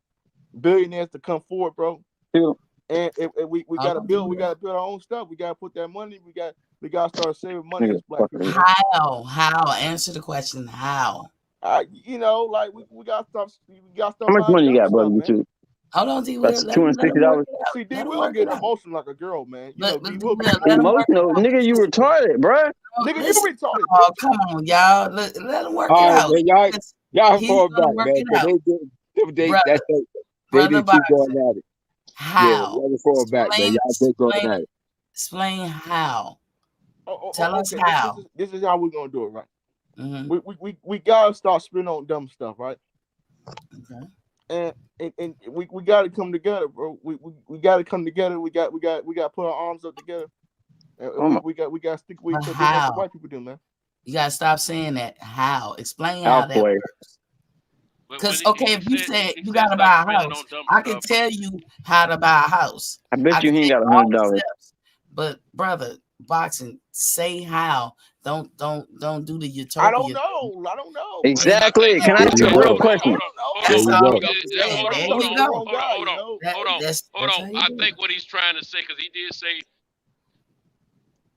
billionaires to come forward, bro. Yeah. And we gotta build our own stuff. We gotta put that money. We gotta start saving money as black people. How? Answer the question. How? Like we gotta stop. How much money you got, brother? YouTube. Hold on, D. That's $260. See, D will get emotional like a girl, man. Emotional, nigga. You retarded, bro. Nigga, you retarded. Oh, come on, y'all. Let him work it out. Man, y'all fall back, man. They keep going at it. How? Yeah, fall back, man. Y'all keep going at it. Explain how. Tell us how. This is how we're gonna do it, right? Mm-hmm. We gotta start spending on dumb stuff, right? Okay. And we gotta come together, bro. We gotta come together. We got put our arms up together. We got stick with each other. That's what white people do, man. You gotta stop saying that. How? Explain how that works. Because if you said you gotta buy a house, I can tell you how to buy a house. I bet you he ain't got $100. But brother, boxing, say how. Don't do the utopia. I don't know. Exactly. Can I ask you a real question? Hold on. I think what he's trying to say, because he did say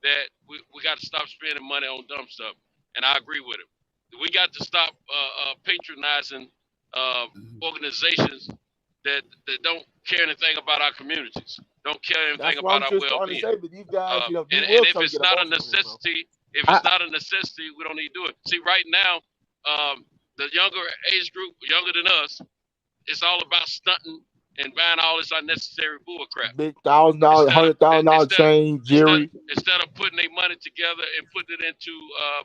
that we got to stop spending money on dumb stuff, and I agree with him. We got to stop patronizing organizations that don't care anything about our communities, don't care anything about our well-being. And if it's not a necessity, we don't need to do it. See, right now, the younger age group, younger than us, it's all about stunting and buying all this unnecessary bull crap. Big $1,000, $100,000 chain, jewelry. Instead of putting their money together and putting it into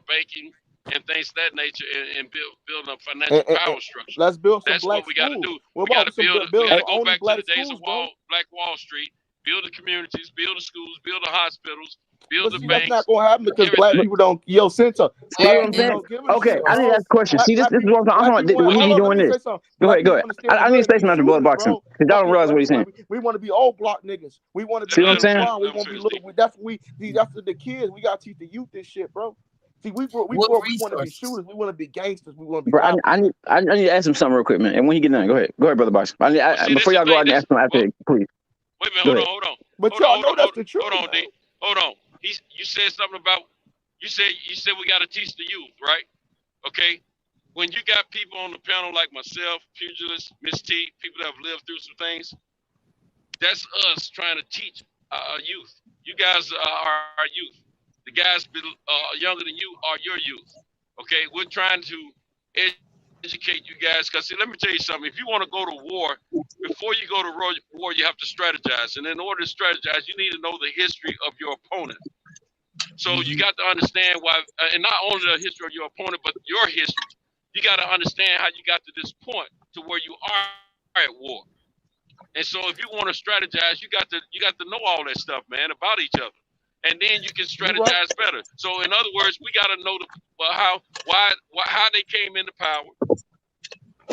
banking and things of that nature, and building a financial power structure. Let's build some That's black what we got to do. We got to build. We got to go back to the days schools, of Black Wall Street. Build the communities, build the schools, build the hospitals, build the banks. That's not gonna happen because black people don't. Center. Okay, I need to ask a question. See, this is what I'm talking about. When he doing this, go ahead. I need to say something after blood boxing because y'all don't realize what he's saying. We want to be old block niggas. We want to be. See what I'm saying? We want to be little. That's the kids. We gotta teach the youth this shit, bro. See, we want to be shooters. We want to be gangsters. We want to be. Bro, I need to ask him something real quick, man. And when he get done, go ahead, brother boxing. Before y'all go out and ask him after, please. Wait a minute. Go ahead. Hold on. But Hold y'all on. know that's the truth. Hold on, D. Hold on. You said something about. You said we got to teach the youth, right? Okay. When you got people on the panel like myself, Pugilist, Miss T, people that have lived through some things, that's us trying to teach our youth. You guys are our youth. The guys younger than you are your youth. Okay, we're trying to educate you guys. Because, see, let me tell you something. If you want to go to war, before you go to war, you have to strategize. And in order to strategize, you need to know the history of your opponent. So you got to understand why, and not only the history of your opponent, but your history. You got to understand how you got to this point to where you are at war. And so if you want to strategize, you got to know all that stuff, man, about each other. And then you can strategize better. So in other words, we got to know how they came into power,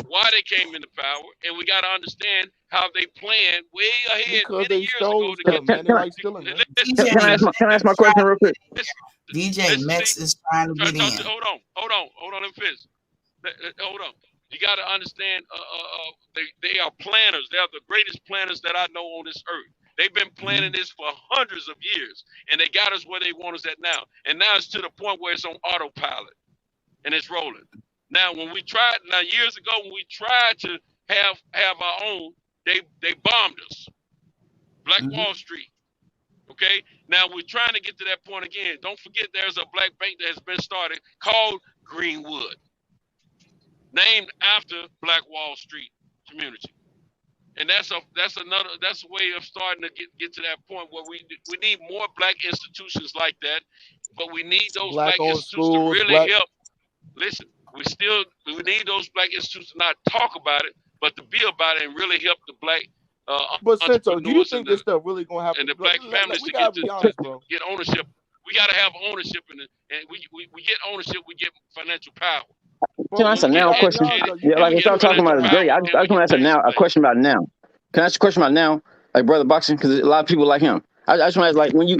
why they came into power, and we got to understand how they planned way ahead many years ago to get Can I ask my question real quick? DJ Mex is trying to get in. Hold on, let me finish. Hold on. You got to understand, they are planners. They are the greatest planners that I know on this earth. They've been planning this for hundreds of years, and they got us where they want us at now. And now it's to the point where it's on autopilot, and it's rolling. Now, years ago, when we tried to have our own, they bombed us. Black Wall Street. Okay? Now, we're trying to get to that point again. Don't forget there's a black bank that has been started called Greenwood, named after Black Wall Street community. And that's a way of starting to get to that point where we need more black institutions like that, but we need those black institutions to really help. Listen, we need those black institutions to not talk about it, but to be about it and really help the black but Cento, do you think this stuff really gonna happen? And the black families we to gotta be honest, bro. Get ownership. We gotta have ownership in it, and we get ownership, we get financial power. Can I ask a now question? Yeah, like if y'all talking about it today, I just want to ask a question about now. Can I ask a question about now, like Brother Boxing, because a lot of people like him. I just want to ask, like when you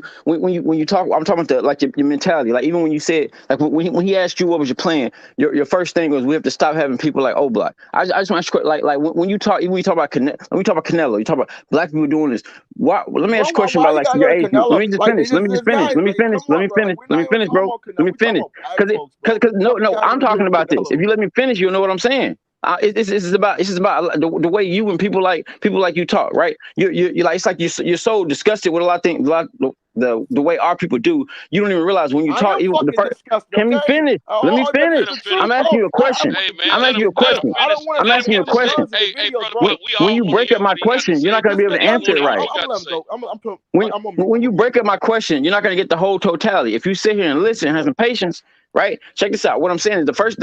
talk, I'm talking about your mentality. Like even when you said, like when he asked you what was your plan, your first thing was we have to stop having people like O'Block. I just want to ask, like when you talk about Canelo, you talk about black people doing this. Why? Let me ask you a question about like your age. Let me just finish. Let me finish, bro. Let me finish. Because no, I'm talking about this. If you let me finish, you'll know what I'm saying. This is about the way you and people like you talk, right? You're like, it's like you're so disgusted with a lot of things, the way our people do. You don't even realize when you talk. Even the first, can we finish? Let me finish. I'm asking you a question. I'm asking you a question. When you break up my question, you're not going to be able to answer it right. When you break up my question, you're not going to get the whole totality. If you sit here and listen and have some patience, right? Check this out. What I'm saying is the first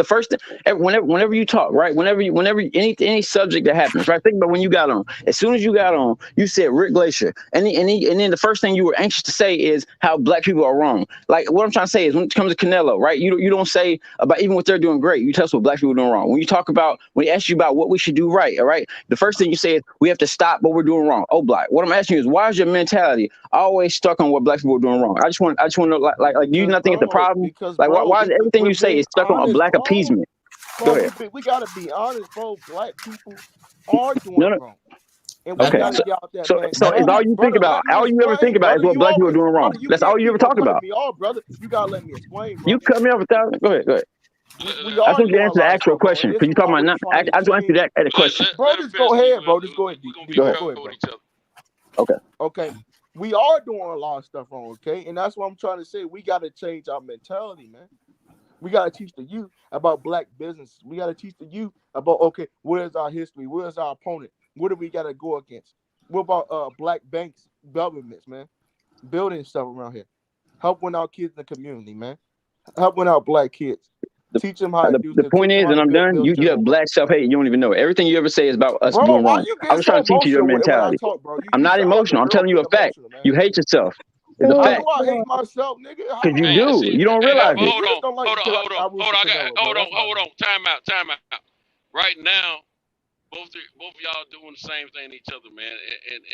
whenever you talk, right? Whenever any subject that happens, right? Think about when you got on. As soon as you got on, you said Rick Glacier, and then the first thing you were anxious to say is how black people are wrong. Like what I'm trying to say is when it comes to Canelo, right? You don't say about even what they're doing great. You tell us what black people are doing wrong. When he asks you about what we should do right, all right? The first thing you say is we have to stop what we're doing wrong. Oh, black. What I'm asking you is why is your mentality always stuck on what black people are doing wrong? I just want to know, like do you not think it's a problem? Like why is everything you say is stuck on a black appeasement? Go ahead. We gotta be honest, bro. Black people are doing wrong. Okay, so is all you think about, all you ever think about is what black people are doing wrong. That's all you ever talk about. Brother, you gotta let me explain, bro. You cut me off 1,000. Go ahead. I just want you to answer the actual question because you talking about not. I just want you to answer that question. Bro, just go ahead, bro. Just go ahead. Go ahead, bro. Okay. We are doing a lot of stuff wrong, okay? And that's what I'm trying to say. We gotta change our mentality, man. We got to teach the youth about black business. We got to teach the youth about, okay, where's our history? Where's our opponent? What do we got to go against? What about black banks, governments, man? Building stuff around here. Helping our kids in the community, man. Helping our black kids. Teach them how to do the point is, and I'm done, you have black self-hate. You don't even know it. Everything you ever say is about us doing wrong. I was trying to teach you your mentality. I'm not emotional. I'm telling you a fact. You hate yourself. It's a fact. I hate myself, nigga. Because you do. You don't realize it. Hold on. Time out. Right now, both of y'all doing the same thing to each other, man.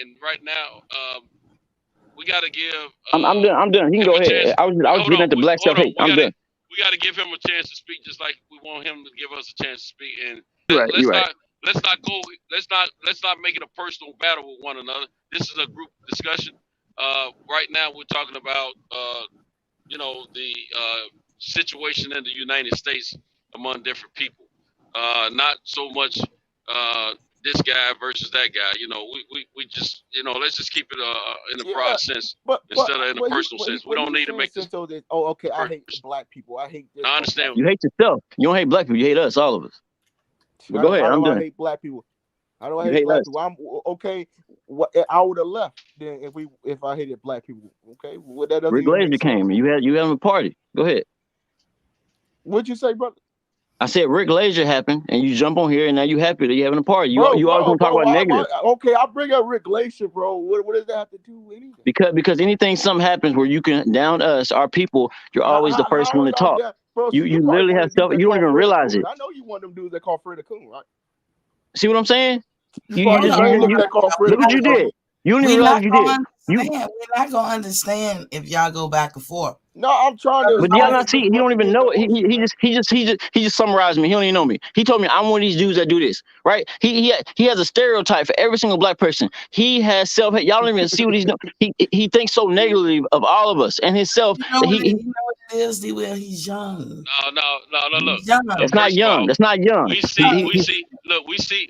And right now, we got to give. I'm done. You can go ahead. I was getting at the black self-hate. I'm done. We got to give him a chance to speak, just like we want him to give us a chance to speak. And let's not make it a personal battle with one another. This is a group discussion. Right now we're talking about the situation in the United States among different people. Not so much this guy versus that guy. We just let's just keep it in a broad sense instead of in a personal sense. We don't need to make this. Okay, I hate black people. I hate this. I understand. You hate yourself. You don't hate black people. You hate us, all of us. But go ahead. I'm done. I hate black people. How do I hate black people? I'm okay. I would have left then if I hated black people. Okay, well, that doesn't. Rick Glazer came. You had a party. Go ahead. What'd you say, brother? I said Rick Glazer happened, and you jump on here, and now you happy that you having a party. You always gonna talk about negative. Okay, I bring up Rick Glazer, bro. What does that have to do with anything? Because something happens where you can down us, our people, you're always the first one to talk. Bro, you literally have stuff. You don't even realize it. I know you want them dudes that call Freddie Coon, right? See what I'm saying? Look what you did. You don't even realize you did. We're not gonna understand if y'all go back and forth. No, I'm trying to. But y'all not see. He don't even know it. He just summarized me. He don't even know me. He told me I'm one of these dudes that do this, right? He has a stereotype for every single black person. He has self. Y'all don't even see what he's doing. He thinks so negatively of all of us and himself. You know what it is, D-Will? He's young. No. Look, that's not young. That's not young. We seeing everything.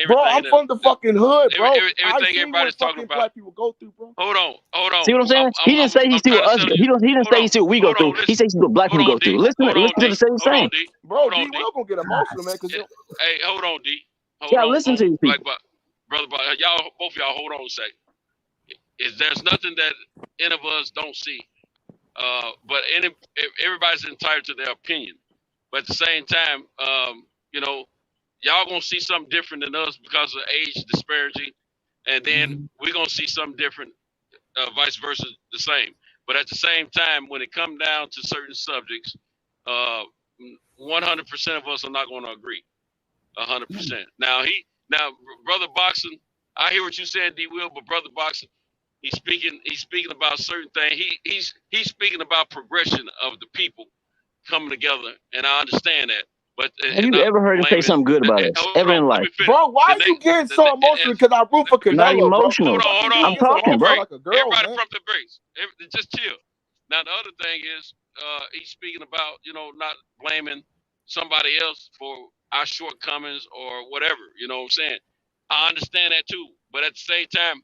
Bro, I'm from the fucking hood, bro. Everything everybody's talking about. Black people go through, bro. Hold on. See what I'm saying? He didn't say he see what us. He didn't say he see what we go through. He says he see what black people go through. Listen to the same thing. Bro, D, we're gonna get emotional, man. Hey, hold on, D. Listen to these people. Brother, both of y'all, hold on a second. There's nothing that any of us don't see. But everybody's entitled to their opinion. But at the same time, y'all gonna see something different than us because of age disparity, and then we're gonna see something different, vice versa, the same. But at the same time, when it comes down to certain subjects, 100% of us are not going to agree. 100%. Now, Brother Boxing, I hear what you said, D. Will, but Brother Boxing, he's speaking about certain things. He's speaking about progression of the people coming together, and I understand that. But have you ever heard him say something good about us? Ever in life? Bro, why are you getting so emotional? Because I root for Canelo. Not emotional. Hold on. I'm talking, bro. Everybody from the base. Just chill. Now, the other thing is, he's speaking about, not blaming somebody else for our shortcomings or whatever. You know what I'm saying? I understand that too. But at the same time,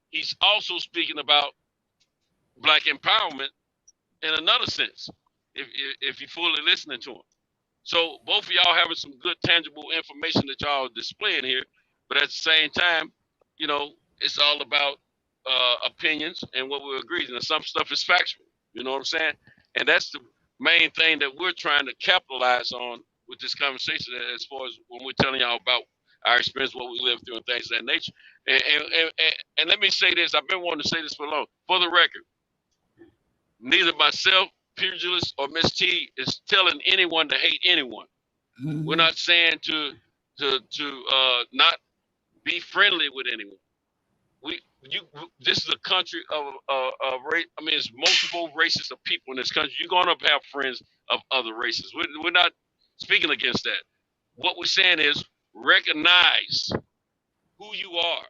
he's also speaking about black empowerment in another sense, if you're fully listening to him. So both of y'all having some good tangible information that y'all displaying here, but at the same time, it's all about opinions and what we agree. And some stuff is factual. You know what I'm saying? And that's the main thing that we're trying to capitalize on with this conversation, as far as when we're telling y'all about our experience, what we live through, and things of that nature. And let me say this: I've been wanting to say this for long. For the record, neither myself, Pugilist, or Miss T is telling anyone to hate anyone. Mm-hmm. We're not saying to not be friendly with anyone. This is a country of race. I mean, it's multiple races of people in this country. You're going to have friends of other races. We're not speaking against that. What we're saying is recognize who you are.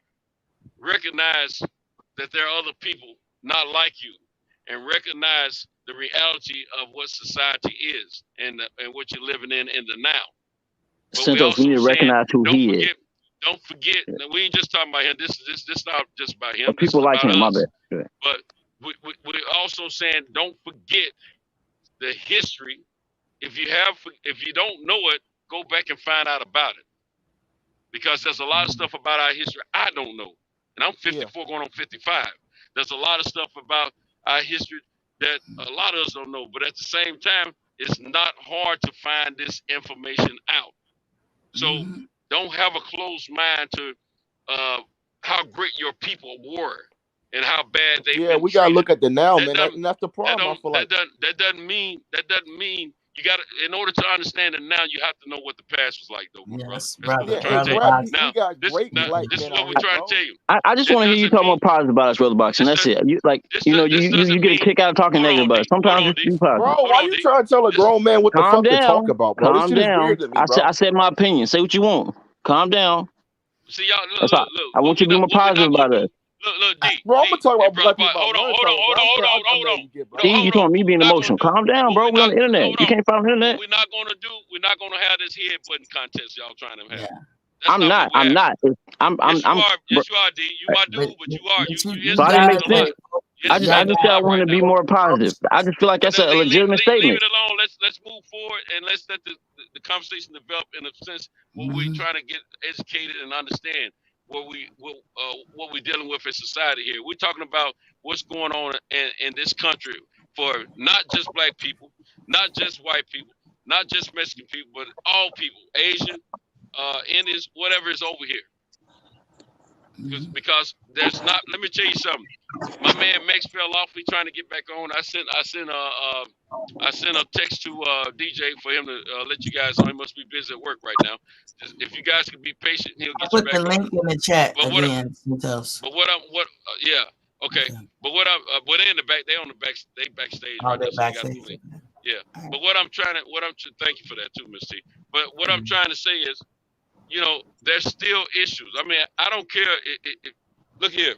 Recognize that there are other people not like you, and recognize the reality of what society is and what you're living in the now. Santos, we need to recognize who he is. Don't forget, we ain't just talking about him. This not just about him. But people like him, my bad. But we're also saying don't forget the history. If you don't know it, go back and find out about it. Because there's a lot of stuff about our history I don't know. And I'm 54 going on 55. There's a lot of stuff about our history that a lot of us don't know. But at the same time, it's not hard to find this information out. So don't have a closed mind to how great your people were and how bad they were. Yeah, we gotta look at the now, man. That's the problem. I feel like that doesn't mean you got to, in order to understand it now, you have to know what the past was like, though. Yes, brother. This is what we're trying to tell you. I just want to hear you talk more positive about us, Brother Boxing. That's it. You get a kick out of talking negative about us. Sometimes you positive. Bro, why you trying to tell a grown man what the fuck to talk about, bro? Calm down. I said my opinion. Say what you want. Calm down. See y'all. That's all. I want you to be more positive about it. Look, D. Bro, I'm gonna talk about brother, black people. hold on. D, you talking me being emotional. Calm down, bro. We're on the internet. You can't find the internet. We're not gonna have this headbutting contest y'all trying to have. Yeah. I'm not. Yes, you are, D. You my dude, but you are. You so I didn't make sense. Yes, I just said I wanted to be more positive. I just feel like that's a legitimate statement. Leave it alone. Let's move forward and let's let the conversation develop in a sense where we're trying to get educated and understand what we're dealing with in society here. We're talking about what's going on in this country for not just black people, not just white people, not just Mexican people, but all people, Asian, Indians, whatever is over here. Because there's not. Let me tell you something. My man Max fell off. He's trying to get back on. I sent a text to DJ for him to let you guys know. He must be busy at work right now. If you guys could be patient, he'll get you back on. Put the link in the chat But again. Yeah. Okay. But they're in the back. They on the back. They backstage. Oh, Right they're now, so backstage. yeah. But thank you for that too, Miss T. But what I'm trying to say is, you know, there's still issues. I mean, I don't care. Look here.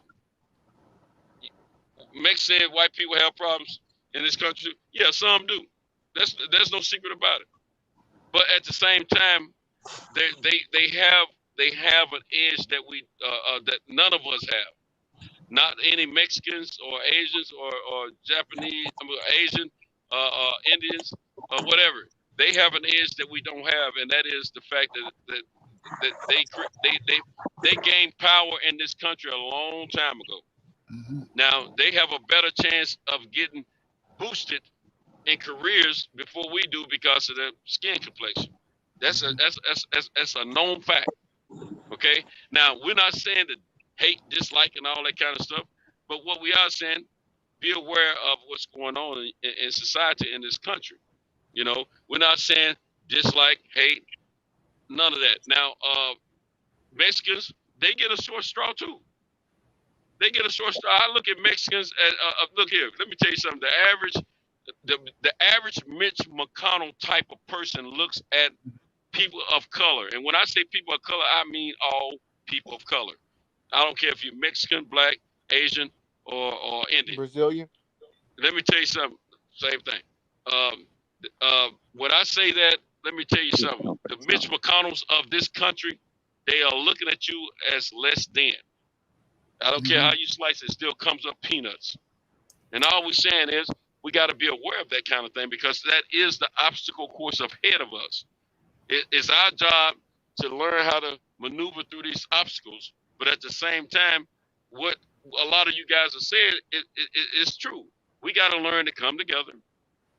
Mexican white people have problems in this country. Yeah, some do. There's no secret about it. But at the same time, they have an edge that that none of us have. Not any Mexicans or Asians or Japanese, Asian, Indians or whatever. They have an edge that we don't have, and that is the fact that they gained power in this country a long time ago. Now they have a better chance of getting boosted in careers before we do because of their skin complexion. That's a known fact. Okay. Now we're not saying that hate, dislike, and all that kind of stuff, but what we are saying, be aware of what's going on in society in this country. You know, we're not saying dislike, hate, none of that. Now, Mexicans, they get a short straw too. They get a short straw. I look at Mexicans as look here. Let me tell you something. The average Mitch McConnell type of person looks at people of color, and when I say people of color, I mean all people of color. I don't care if you're Mexican, black, Asian, or Indian, Brazilian. Let me tell you something. Same thing. When I say that, let me tell you something. The Mitch McConnells of this country, they are looking at you as less than. I don't care how you slice it, still comes up peanuts. And all we're saying is we got to be aware of that kind of thing because that is the obstacle course ahead of us. It's our job to learn how to maneuver through these obstacles. But at the same time, what a lot of you guys are saying is true. We got to learn to come together.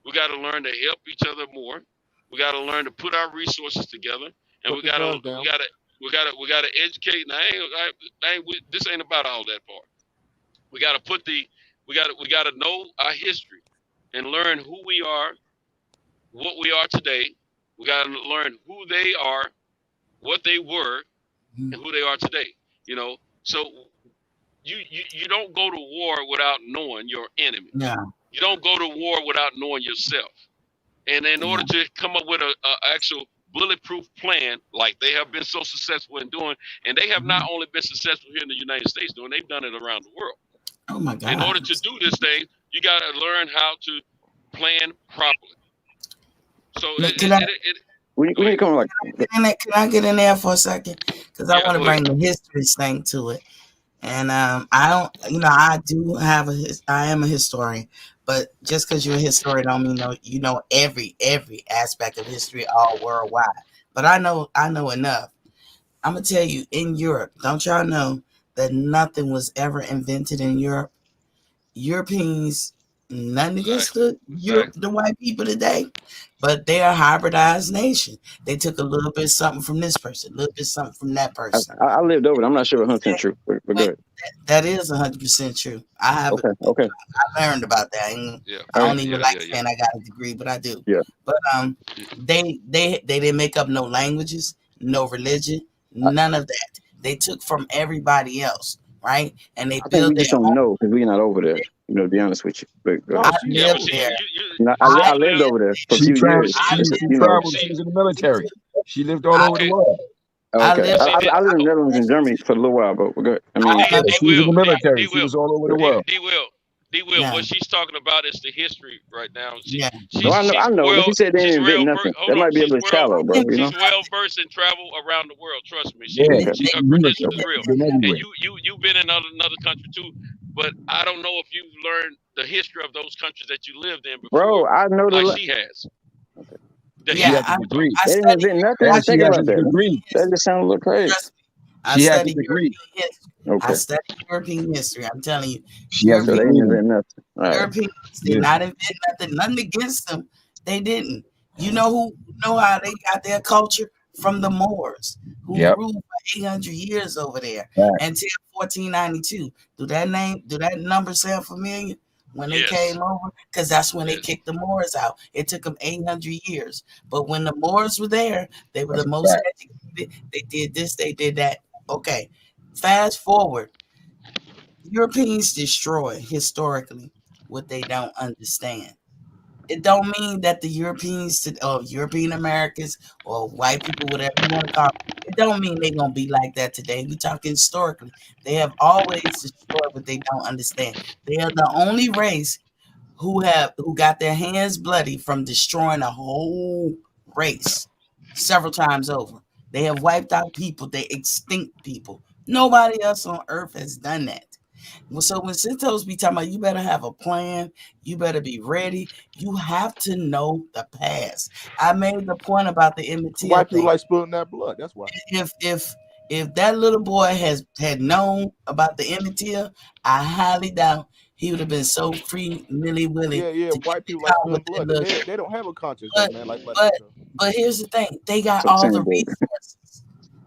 We got to learn to help each other more. We got to learn to put our resources together, and we got to educate. And this ain't about all that part. We got to know our history and learn who we are, what we are today. We got to learn who they are, what they were, and who they are today. You know, so you don't go to war without knowing your enemy. Yeah. You don't go to war without knowing yourself. And in order to come up with a actual bulletproof plan, like they have been so successful in doing, and they have not only been successful here in the United States doing, they've done it around the world. Oh my God. In order to do this thing, you got to learn how to plan properly. So can I get in there for a second? Because I want to bring the history thing to it. And I am a historian, but just because you're a historian don't mean you know every aspect of history all worldwide. But I know enough. I'm gonna tell you, in Europe, don't y'all know that nothing was ever invented in Europe? Europeans, nothing against the white people today, but they're a hybridized nation. They took a little bit something from this person, a little bit something from that person. I lived over it. I'm not sure 100% true, but good. That is 100% true. I have. Okay. I learned about that. I don't even saying I got a degree, but I do. Yeah. But they didn't make up no languages, no religion, none of that. They took from everybody else, right? And they built. We just don't know because we're not over there. You know, to be honest with you. But, I lived there. I lived over there for a few years. She traveled. She was in the military. She lived all over the world. Okay. I lived in the Netherlands and Germany for a little while, but we're good. I mean, she was in the military. She was all over the world. D-Will, what she's talking about is the history right now. No, I know. But she said they didn't invent nothing. That might be a little shallow, bro. You know? She's well versed in travel around the world. Trust me. Her credentials is real. And you've been in another country too. But I don't know if you've learned the history of those countries that you lived in before. Bro, I know like she has. They didn't invent nothing. Think about that. That just sounds a little crazy. I studied European history. I studied European history. I'm telling you. She has so they didn't invent nothing. Europeans did not invent nothing. Nothing against them. They didn't. You know how they got their culture? From the Moors, who ruled for 800 years over there until 1492. Do that number sound familiar? When they came over, because that's when they kicked the Moors out. It took them 800 years. But when the Moors were there, they were the most educated. They did this, they did that. Okay. Fast forward. Europeans destroy historically what they don't understand. It don't mean that the Europeans or European Americans or white people, whatever you want to call it don't mean they're going to be like that today. We're talking historically. They have always destroyed what they don't understand. They are the only race who got their hands bloody from destroying a whole race several times over. They have wiped out people. They extinct people. Nobody else on earth has done that. So when Santos be talking about you better have a plan, you better be ready, you have to know the past. I made the point about the Emmett Till. Why people like spilling that blood? That's why. If that little boy had known about the Emmett Till, I highly doubt he would have been so free, Millie Willie. Yeah. White people like spilling blood. They don't have a conscience, man. But here's the thing: they got all the resources.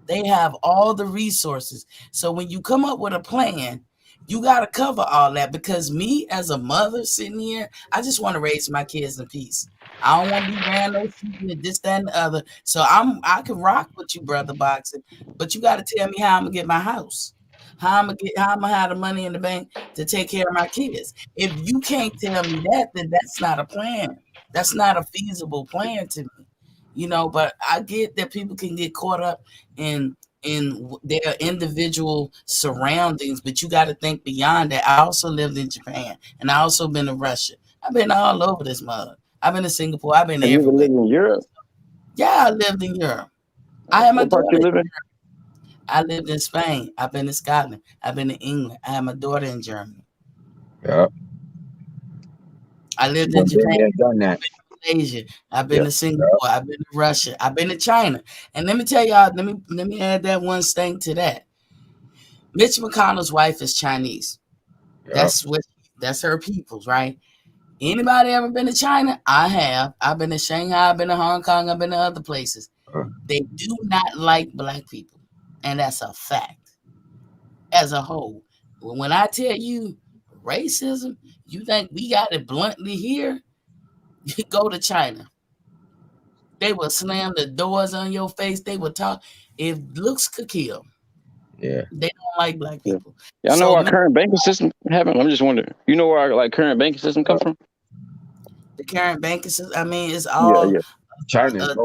They have all the resources. So when you come up with a plan, you got to cover all that, because me as a mother sitting here, I just want to raise my kids in peace. I don't want to be around no shooting and this, that, and the other. So I can rock with you, Brother Boxing, but you got to tell me how I'm gonna get my house, how I'm gonna have the money in the bank to take care of my kids. If you can't tell me that, then that's not a plan. That's not a feasible plan to me, you know. But I get that people can get caught up in their individual surroundings, but you got to think beyond that. I also lived in Japan, and I also been to Russia. I've been all over this mud. I've been to Singapore. I've been everywhere. You lived in Europe? Yeah, I lived in Europe. I had my daughter in Europe. I lived in Spain. I've been to Scotland. I've been to England. I have my daughter in Germany. Yeah. I lived in Japan. Done that. Asia. I've been to Singapore. I've been to Russia. I've been to China. And let me tell y'all, let me add that one thing to that. Mitch McConnell's wife is Chinese. Yep. That's her people's, right? Anybody ever been to China? I have. I've been to Shanghai, I've been to Hong Kong, I've been to other places. They do not like black people. And that's a fact. As a whole. When I tell you racism, you think we got it bluntly here? You go to China. They will slam the doors on your face. They will talk. If looks could kill. Yeah. They don't like black people. Y'all know our current banking system happened? I'm just wondering. You know where our current banking system comes from? The current banking system, I mean, it's all China.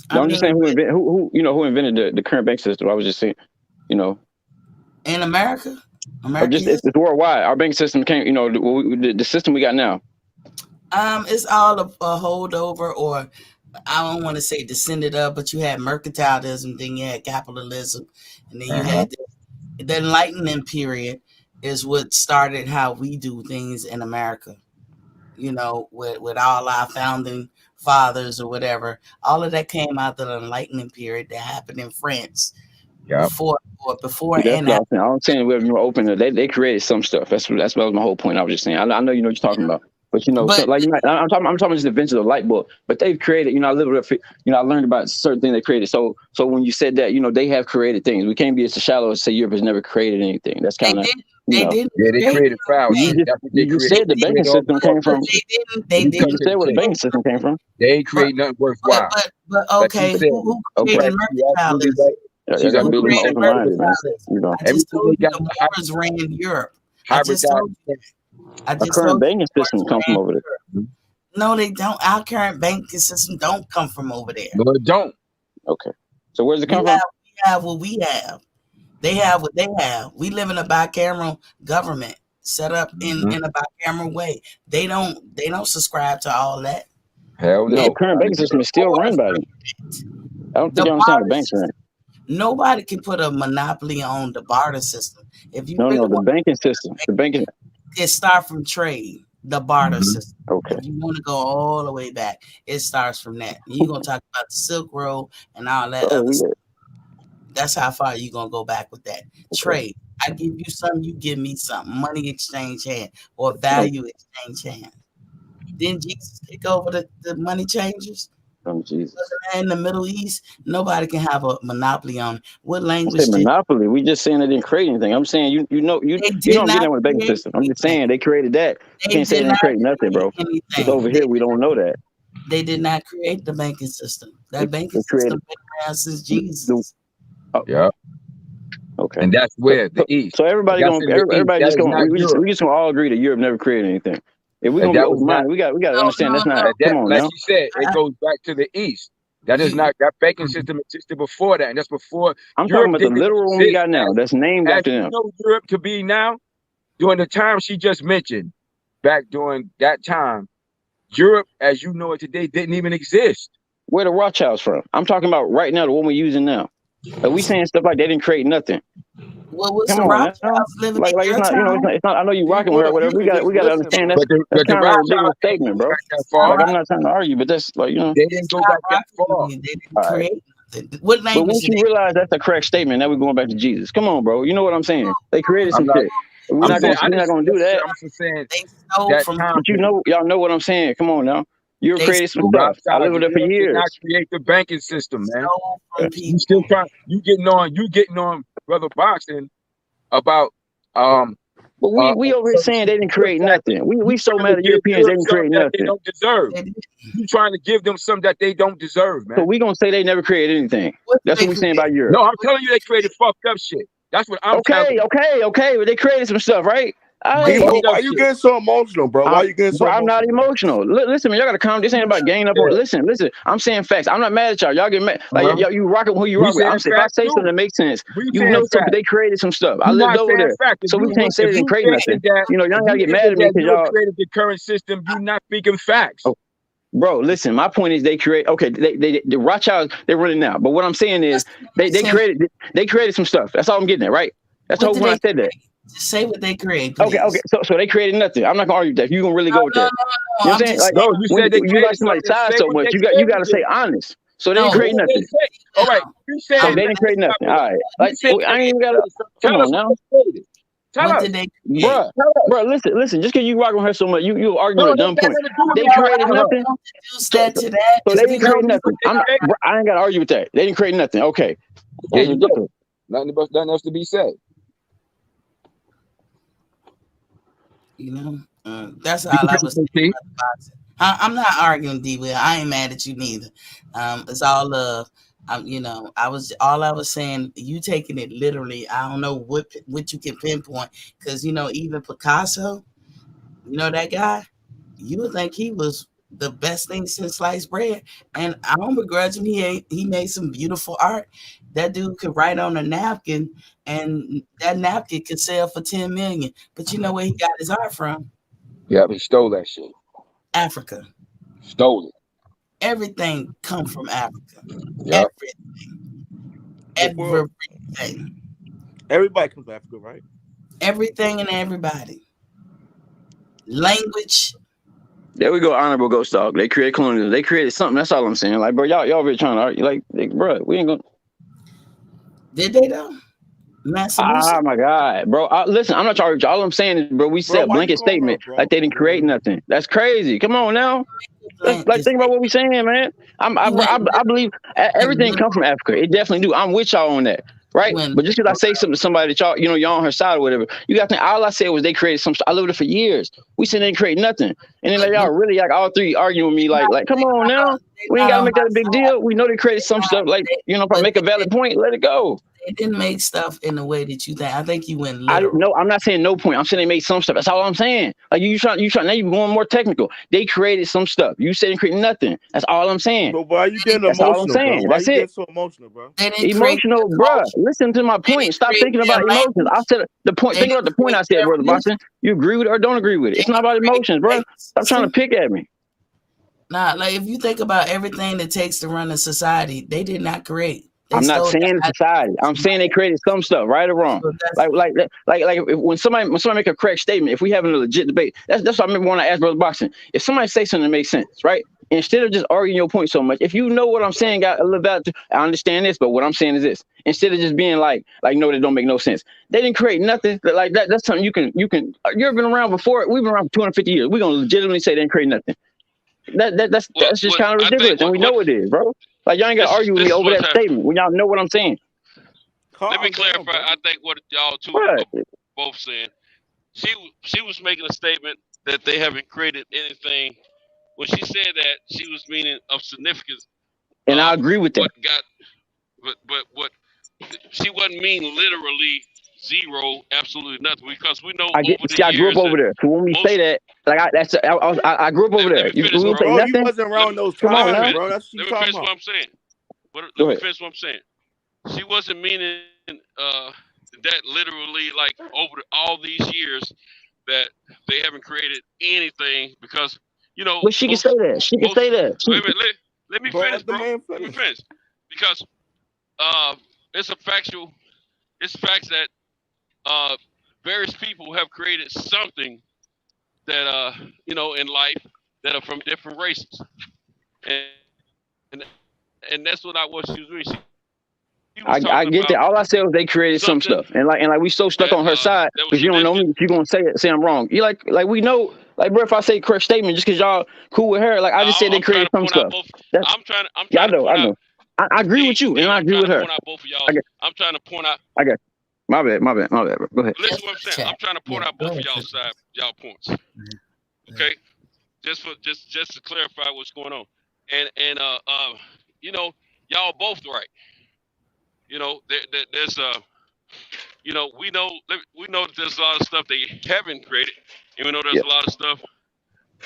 I'm just saying who invented the current bank system. I was just saying, you know. In America? It's worldwide. Our banking system came, the system we got now. It's all a holdover, or I don't want to say descended of, but you had mercantilism, then you had capitalism, and then you had the Enlightenment period is what started how we do things in America. You know, with all our founding fathers or whatever, all of that came out of the Enlightenment period that happened in France. Yeah. Before and after. I'm saying we were open. They created some stuff. That's my whole point. I was just saying. I know you know what you're talking about. But I'm talking just the invention of the light bulb. But they've created, I learned about certain things they created. So when you said that, they have created things. We can't be as shallow as say Europe has never created anything. That's kind of they created fouls. You said the banking system came from. They did. You said where the banking system came from. They ain't create nothing worthwhile. But okay, who created mercantilism? I just told you the Moors ran Europe. Our current banking system comes from over there. No, they don't. Our current banking system don't come from over there. No, it don't. Okay. So where's it come from? have what we have. They have what they have. We live in a bicameral government set up in a bicameral way. They don't subscribe to all that. Hell no. The current banking system is still run by them. I don't think you understand the banks run. Nobody can put a monopoly on the barter system. If you No, really the banking system. The banking. It starts from trade, the barter system. Okay. If you want to go all the way back, it starts from that. You're gonna talk about the Silk Road and all that other stuff. That's how far you're gonna go back with that. Trade. I give you something, you give me something. Money exchange hand or value exchange hand. Didn't Jesus take over the money changers? Oh, Jesus. In the Middle East, nobody can have a monopoly on it. What language? I say monopoly. We just saying they didn't create anything. I'm saying you don't get that with the banking system. I'm just saying they created that. You can't say they didn't create nothing, bro. It's over here. We don't know that. They did not create the banking system. That banking system been around since Jesus. Yeah. Okay. And that's where the East. So everybody just gonna we just gonna all agree that Europe never created anything. If we're gonna be open-minded, we got to understand that's not. Come on, like now. you said, it goes back to the East. That is not that banking system existed before that, and that's before. I'm talking about the literal one we got now. That's named after them. You know Europe to be now, during the time she just mentioned, back during that time, Europe, as you know it today, didn't even exist. Where the Rothschilds from? I'm talking about right now, the one we're using now. Are we saying stuff like they didn't create nothing? Well, what's the Rothschilds living like it's not, it's not. I know you rocking with her, whatever. We got to understand that. That's kind of a ridiculous statement, bro. Like I'm not trying to argue, but that's like they didn't go back that far. They didn't create nothing. What language? But once you realize that's the correct statement, now we're going back to Jesus. Come on, bro. You know what I'm saying? They created some shit. We're not going to do that. I'm just saying. But you know, y'all know what I'm saying. Come on now. You created some stuff. I lived with it for years. Not create the banking system, man. You still trying? You getting on, brother Boxing about But we over here saying they didn't create nothing. We so mad at Europeans they didn't create nothing. They don't deserve. You trying to give them something that they don't deserve, man. So we gonna say they never created anything. That's what we saying about Europe. No, I'm telling you they created fucked up shit. That's what I'm telling you. Okay. But they created some stuff, right? Why you getting so emotional, bro? Why you getting so emotional? I'm not emotional. Listen, man, y'all gotta calm. This ain't about gaining up. Listen. I'm saying facts. I'm not mad at y'all. Y'all get mad. Like you rocking who you rock with. I'm saying if I say something that makes sense, you know something. They created some stuff. I lived over there, so we can't say they didn't create nothing. You know, y'all gotta get mad at me because y'all created the current system. You not speaking facts. Bro, listen. My point is they create. Okay, the Rothschilds they're running now. But what I'm saying is they created some stuff. That's all I'm getting at, right? That's the whole point I said that. Just say what they create. Please. Okay. So they created nothing. I'm not gonna argue with that. You gonna really go with that? You know what I'm saying? Like, you said they you like somebody's side so much. You got to say honest. So they didn't create nothing. All right. So they didn't create nothing. All right. Like I ain't even gotta. Come on now. Bro, listen. Just because you rock with her so much, you arguing a dumb point. They created nothing. So they didn't create nothing. I ain't gotta argue with that. They didn't create nothing. Okay. Yeah, you go. Nothing else to be said. You know, that's all I was saying. I'm not arguing, D-Will. I ain't mad at you neither. It's all love. You know, I was saying, you taking it literally. I don't know what you can pinpoint, because you know, even Picasso, you know that guy, you would think he was the best thing since sliced bread, and I don't begrudge him. He made some beautiful art. That dude could write on a napkin, and that napkin could sell for 10 million. But you know where he got his art from? Yeah, he stole that shit. Africa. Stole it. Everything come from Africa. Yep. Everything. Everybody comes from Africa, right? Everything and everybody. Language. There we go, honorable ghost dog. They created colonialism. They created something. That's all I'm saying. Like, bro, y'all really trying to argue. Like, bro, we ain't gonna. Did they though? Oh my God, bro! Listen, I'm not trying to. All I'm saying is, bro, we said a blanket statement like they didn't create nothing. That's crazy. Come on now, like think about what we saying, man. I believe everything comes from Africa. It definitely do. I'm with y'all on that, right? But just because I say something to somebody that y'all, you know, y'all on her side or whatever, you got to think. All I said was they created some. I lived it for years. We said they didn't create nothing, and then like, y'all really like all three arguing with me, like, come on now. We ain't gotta make that a big deal. We know they created some stuff, like, you know, probably make a valid point. Let it go. They didn't make stuff in the way that you think. I think you went I literal. no, I'm not saying no point. I'm saying they made some stuff. That's all I'm saying. Like you trying now you're going more technical. They created some stuff. You said they created nothing. That's all I'm saying. But why are you getting That's emotional, all I'm saying. bro? Why That's you it. getting so emotional, bro? They didn't Emotional, bruh. Listen to my point. Stop thinking about emotions. I said the point. Think about the point I said, brother Boston. You agree with it or don't agree with it. It's not about emotions, bro. Stop trying to pick at me. Nah, like if you think about everything that takes to run a society, they did not create. I'm not saying society. I'm saying they created some stuff, right or wrong. Like when somebody make a correct statement, if we having a legit debate, that's what I remember when I asked Brother Boxing. If somebody say something that makes sense, right? Instead of just arguing your point so much, if you know what I'm saying, got a little bit, I understand this, but what I'm saying is this. Instead of just being like no, that don't make no sense. They didn't create nothing like that. That's something you can. You've been around before. We've been around for 250 years. We're gonna legitimately say they didn't create nothing. That's just kind of ridiculous, and we know it is, bro. Like y'all ain't gotta argue with me over that statement when y'all know what I'm saying. Let me clarify. I think what y'all two both saying. She was making a statement that they haven't created anything. When she said that, she was meaning of significance. And I agree with that. But what she wasn't meaning literally zero, absolutely nothing, because we know. I grew up over there. So when we say that, like I grew up over there. You say nothing. You wasn't around those times, bro. That's what Let you me finish talking what about. I'm saying. Let me finish what I'm saying. She wasn't meaning that literally, like over all these years that they haven't created anything, because But she can say that. She can say that. Wait a minute, let me finish, bro. Let me finish. Because it's facts that various people have created something that in life that are from different races, and that's what I was using. I get that. All I said was they created some stuff, and like we so stuck on her side because you don't know me. If you gonna say I'm wrong, you like we know, like bro. If I say correct statement, just because y'all cool with her, like I just said they created some stuff. I'm trying I know. I agree with you, and I agree with her. I'm trying to point out. I got you. My bad, bro. Go ahead. Listen to what I'm saying. I'm trying to point out both of y'all points. Okay, just to clarify what's going on, and y'all both right. There's we know that there's a lot of stuff they haven't created, and we know there's a lot of stuff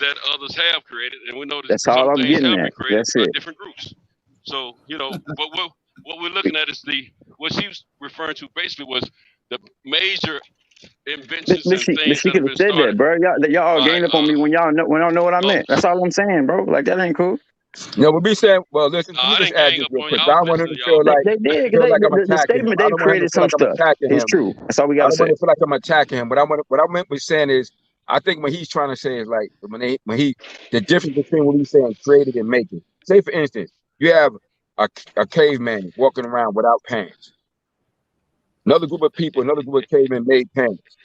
that others have created, and we know that that's all I'm getting at. That's it. Different groups. So but what we're looking at is what she was referring to basically was the major inventions and things But she could have said that, bro. Y'all ganged up on me when y'all know what I meant. That's all I'm saying, bro. Like that ain't cool. No, but we said, well, listen, let me just add this real quick. I don't want him to feel like they did. the statement they created some stuff. It's true. That's all we gotta say. I don't want to feel like I'm attacking him, but what I meant was saying is, I think what he's trying to say is like the difference between what he's saying created and making. Say for instance, you have a caveman walking around without pants. Another group of cavemen made pants.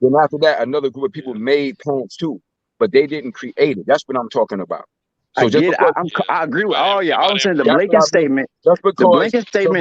Then after that, another group of people made pants too, but they didn't create it. That's what I'm talking about. So I agree with all y'all. All I'm saying, the Blinken statement,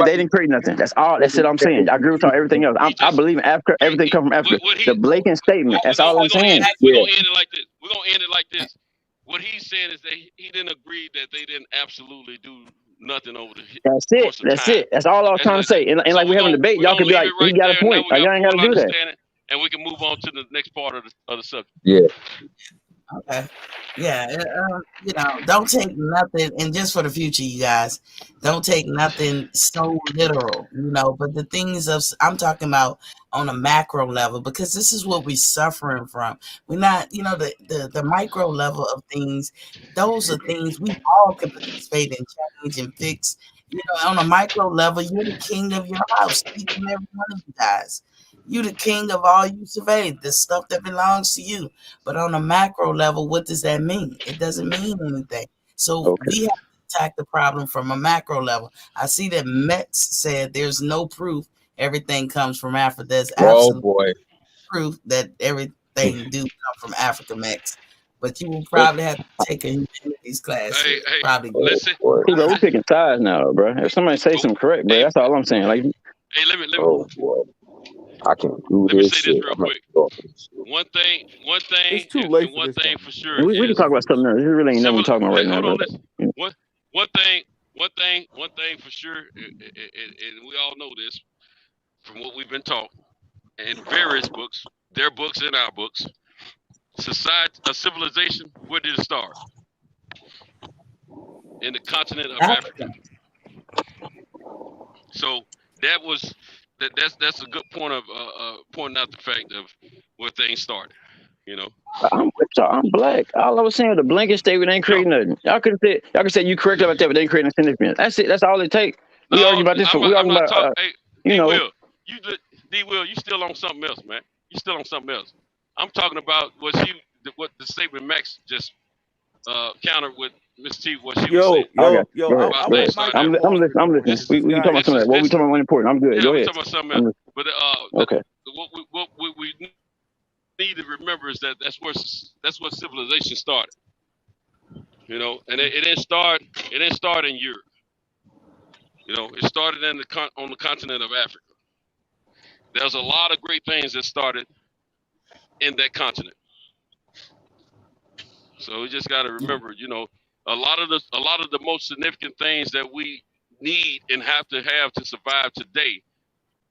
they didn't create nothing. That's all. That's it. I'm saying. I agree with everything else. I believe in Africa. Everything comes from Africa. The Blinken statement. That's all I'm saying. We're gonna end it like this. What he's saying is that he didn't agree that they didn't absolutely do nothing over the. That's it. That's all I was trying to say. And like we having a debate, y'all could be like, he got a point. Like, y'all ain't got to do that. And we can move on to the next part of the subject. Yeah. Okay. Yeah. Don't take nothing, and just for the future, you guys, don't take nothing so literal, but the things I'm talking about on a macro level, because this is what we're suffering from. We're not, the micro level of things, those are things we all can participate in, change and fix. On a micro level, you're the king of your house, each and every one of you guys. You the king of all you survey, the stuff that belongs to you. But on a macro level, what does that mean? It doesn't mean anything. So we have to attack the problem from a macro level. I see that Mex said there's no proof everything comes from Africa. There's absolute proof that everything do come from Africa, Mex. But you will probably have to take a humanities class. Hey, probably listen. Bro, we're picking sides now, bro. If somebody say something correct, bro, that's all I'm saying. Like, hey, let me. I can't do Let me say this real quick. One thing, It's too late one thing for sure. We can talk about something else. This really ain't nothing we're talking about right now. Hold on, One thing for sure, and we all know this. from what we've been taught in various books, their books and our books, a civilization, where did it start? In the continent of Africa. So that's a good point of pointing out the fact of where things started. You know, I'm black. All I was saying, the blanket statement ain't creating nothing. Y'all could say you correct about that, but they ain't creating significance. That's it. That's all it takes. We argue about this. We argue about you know. D-Will, you still on something else, man. You still on something else. I'm talking about what the statement Max just countered with Miss T. What she was saying. I'm listening. We can talk about something else. What we talking about important. I'm good. Yeah, Go we're ahead. talking about something else. But okay. What we need to remember is that's where civilization started. You know, and it didn't start in Europe. You know, it started on the continent of Africa. There's a lot of great things that started in that continent. So we just got to remember, you know, a lot of the most significant things that we need and have to survive today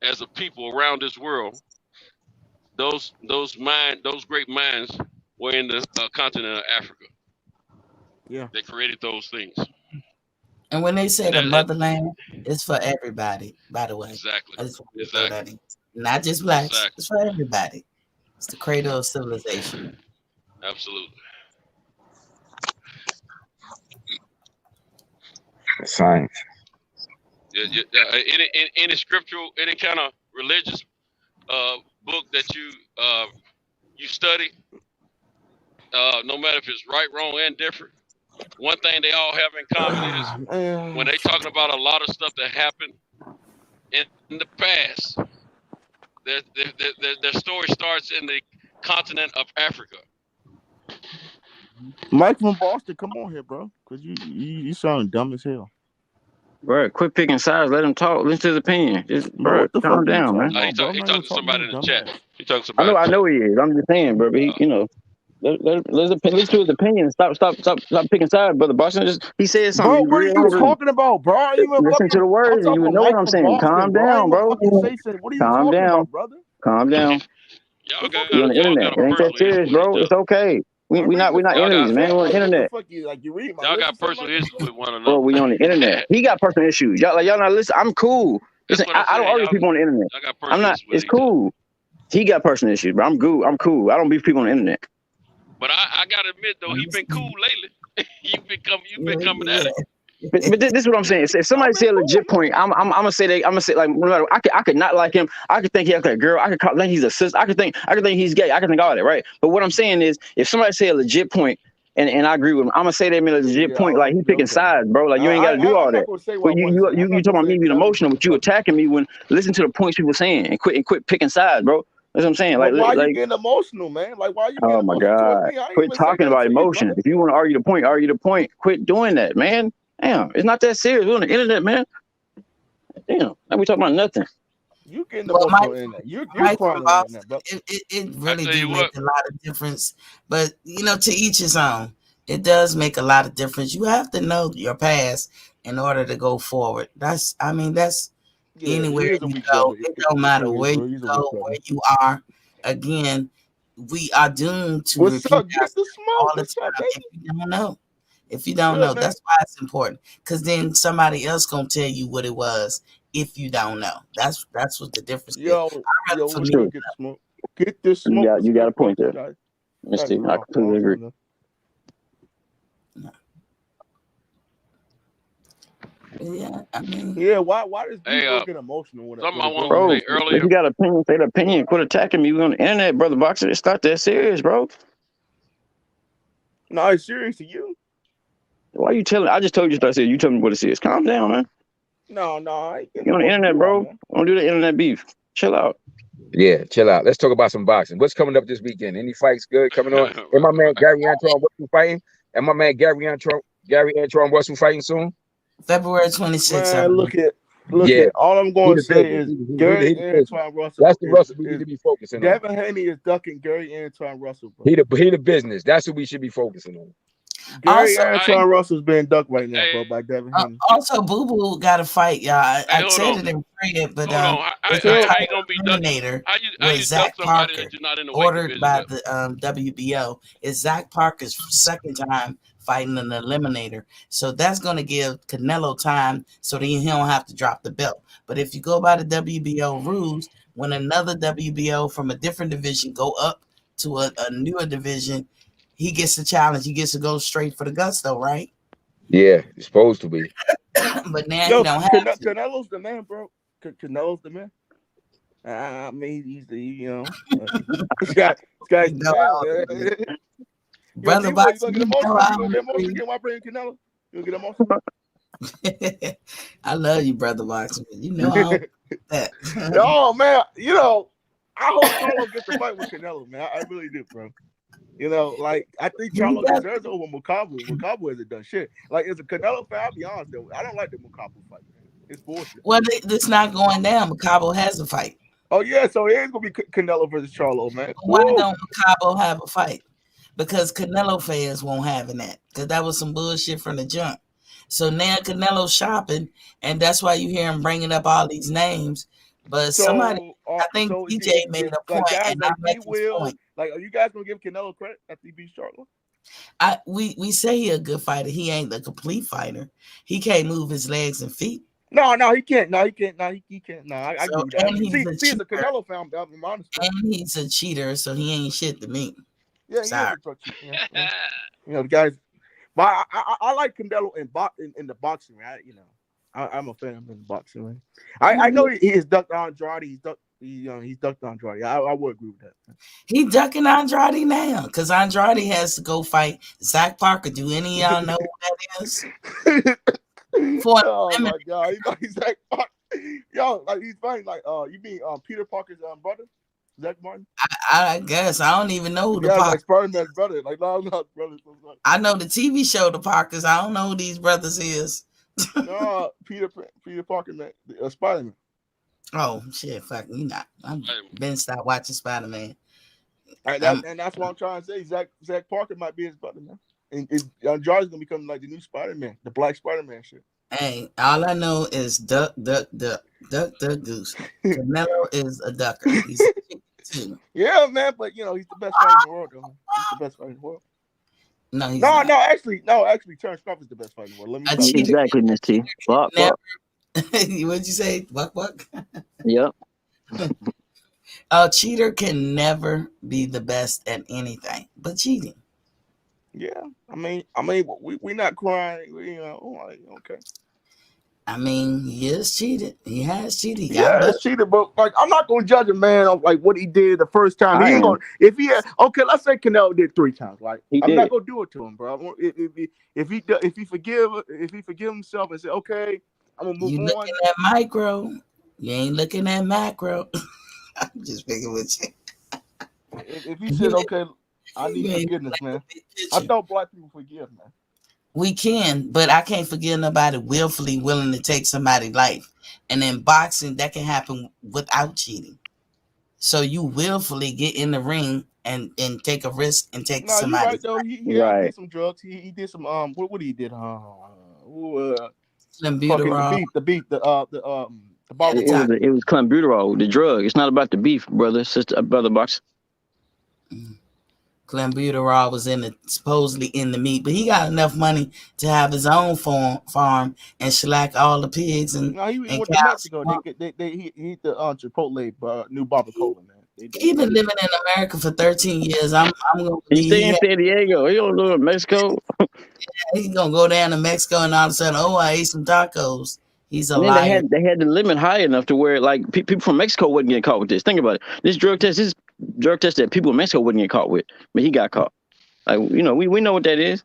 as a people around this world. Those great minds were in the continent of Africa. Yeah, they created those things. And when they say the motherland, it's for everybody. By the way, exactly. Not just blacks. It's for everybody. It's the cradle of civilization. Absolutely. Science. Yeah. Any scriptural, any kind of religious book that you study, no matter if it's right, wrong, and different, one thing they all have in common is when they talking about a lot of stuff that happened in the past, their story starts in the continent of Africa. Mike from Boston, come on here, bro, because you sound dumb as hell. Bro, quit picking sides. Let him talk. Listen to his opinion. Just, bro, calm down, man. He talking to somebody in the chat. He talking to somebody. I know he is. I'm just saying, bro. But he, you know, listen to his opinion. Stop picking sides, brother Boston. He said something. Bro, what are you talking about, bro? Listen to the words, and you would know what I'm saying. Calm down, bro. What are you talking about, brother? Calm down. You're on the internet. It ain't that serious, bro. It's okay. We're not enemies, man. We're on the internet. Y'all got personal issues with one another. Bro, we on the internet. He got personal issues. Y'all not listen. I'm cool. Listen, I don't argue with people on the internet. I'm not. It's cool. He got personal issues, bro. I'm good. I'm cool. I don't beef people on the internet. But I gotta admit though, he been cool lately. You've been coming at it. But this is what I'm saying. If somebody say a legit point, I'm gonna say like no matter, I could not like him. I could think he like a girl. I could think he's a sister. I could think he's gay. I could think all that, right? But what I'm saying is, if somebody say a legit point, and I agree with him, I'm gonna say that a legit point. Like he picking sides, bro. Like you ain't gotta do all that. But you talking about me being emotional, but you attacking me when listen to the points people saying and quit picking sides, bro. That's what I'm saying. Like, why you getting emotional, man? Like, why you? Oh my God! Quit talking about emotions. If you want to argue the point, argue the point. Quit doing that, man. Damn, it's not that serious. We're on the internet, man. Damn, now we talking about nothing. You getting emotional in that? You're crying in that, bro. It really do make a lot of difference. But you know, to each his own. It does make a lot of difference. You have to know your past in order to go forward. That's anywhere you go. It don't matter where you go, where you are. Again, we are doomed to repeat all the time if you don't know. If you don't know, that's why it's important. Because then somebody else gonna tell you what it was if you don't know. That's what the difference is. Get this smoke. You got a point there. Misty, I completely agree. Yeah, I mean, why does people get emotional when something I want to say earlier? If you got an opinion, say the opinion. Quit attacking me on the internet, brother Boxer. It's not that serious, bro. No, it's serious to you. Why you telling? I just told you. I said you tell me what it is. Calm down, man. No, you're on the internet, bro. Don't do the internet beef. Chill out. Yeah, chill out. Let's talk about some boxing. What's coming up this weekend? Any fights good coming on? And my man Gary Antoine Russell fighting. And my man Gary Antoine Russell fighting soon. February 26th. Man, look at all I'm going to say is Gary Antoine Russell. That's the Russell we need to be focusing on. Devin Haney is ducking Gary Antoine Russell, bro. He the business. That's what we should be focusing on. Gary Also, Antoine Russell's being ducked right now, bro, by Devin Haney. also Boo Boo got a fight, y'all. I hold said on. it in Fred, but Hold on. it's How a you title gonna be ducking? eliminator How with you duck Zach somebody Parker, that you're not in the weight ordered division by with? the WBO. It's Zach Parker's second time fighting an eliminator, so that's going to give Canelo time so that he don't have to drop the belt. But if you go by the WBO rules, when another WBO from a different division go up to a newer division, he gets the challenge. He gets to go straight for the guts, though, right? Yeah, it's supposed to be. But now Yo, he don't have to. Canelo's the man, bro. Canelo's the man. I mean, he's the this guy's the man. Brother D-Boy, you Boxing, gonna get emotional? You gonna get emotional again while playing Canelo? You gonna get emotional? I love you, Brother Boxing. You know I don't do that. Oh man, you know, I hope Charlo gets the fight with Canelo, man. I really do, bro. You know, like I think Charlo deserves it over Mukabu. Mukabu hasn't done shit. Like as a Canelo fan, I'll be honest though, I don't like the Mukabu fight, man. It's bullshit. Well, it's not going down. Mukabu has a fight. Oh yeah, so it is gonna be Canelo versus Charlo, man. Why don't Mukabu have a fight? Because Canelo fans won't have that. Because that was some bullshit from the jump. So now Canelo's shopping, and that's why you hear him bringing up all these names. But somebody, I think DJ made a point, and I make his point. Like, are you guys gonna give Canelo credit after he beats Charlo? We say he a good fighter. He ain't the complete fighter. He can't move his legs and feet. No, he can't. No, he can't. No, he can't. No, I agree with that. And he's See, as a Canelo fan, I'm honest. And he's a cheater, so he ain't shit to me. Yeah, sorry. Yeah. You know, the guys. But I like Canelo in the boxing, right? You know, I'm a fan of him in the boxing, man. I know he has ducked Andrade. He's ducked Andrade. I would agree with that. He ducking Andrade now because Andrade has to go fight Zach Parker. Do any of y'all know who that is? Oh my God, he's like Zach Parker. Yo, like he's fighting like you mean Peter Parker's brother, Zach Martin? I guess I don't even know who the Parker. Parker. Like Spider-Man's brother. Like no, not brothers. I know the TV show The Parkers. I don't know who these brothers is. No, Peter Parker, man, Spider-Man. Oh shit, fuck you not. I'm been stopped watching Spider-Man. And that's what I'm trying to say. Zach Parker might be his brother, man. And Andrade's gonna become like the new Spider-Man, the Black Spider-Man shit. Hey, all I know is duck, goose. Canelo is a ducker. He's a too. Yeah, man, but you know he's the best fighter in the world, though. He's the best fighter in the world. No, he's not. No, actually, Terrence Crawford is the best fighter in the world. Let me exactly, Miss T. Fuck. What'd you say? Fuck. Yep. A cheater can never be the best at anything but cheating. Yeah, I mean, we're not crying, you know. Like, okay. I mean, he is cheated. He has cheated. He's cheated, but like, I'm not gonna judge a man on like what he did the first time. He ain't gonna. If he had, okay, let's say Canelo did 3 times. Like, I'm not gonna do it to him, bro. If he forgive himself and say, okay, I'm gonna move on. You looking at micro. You ain't looking at macro. I'm just picking with you. If he said, okay, I need forgiveness, man. I thought black people forgive, man. We can, but I can't forgive nobody willfully willing to take somebody's life. And in boxing, that can happen without cheating. So you willfully get in the ring and take a risk and take somebody's right, though. life. He did some drugs. He did some what he did? Clenbuterol. It was clenbuterol, the drug. It's not about the beef, brother boxer. Clenbuterol was supposedly in the meat, but he got enough money to have his own farm and shellac all the pigs and. No, he went to Mexico. He eat the Chipotle new barbacoa, man. He been living in America for 13 years. I'm gonna. He stay in San Diego. He don't live in Mexico. He's gonna go down to Mexico and all of a sudden, I ate some tacos. He's a liar. They had the limit high enough to where like people from Mexico wouldn't get caught with this. Think about it. This drug test that people in Mexico wouldn't get caught with, but he got caught. Like, you know, we know what that is.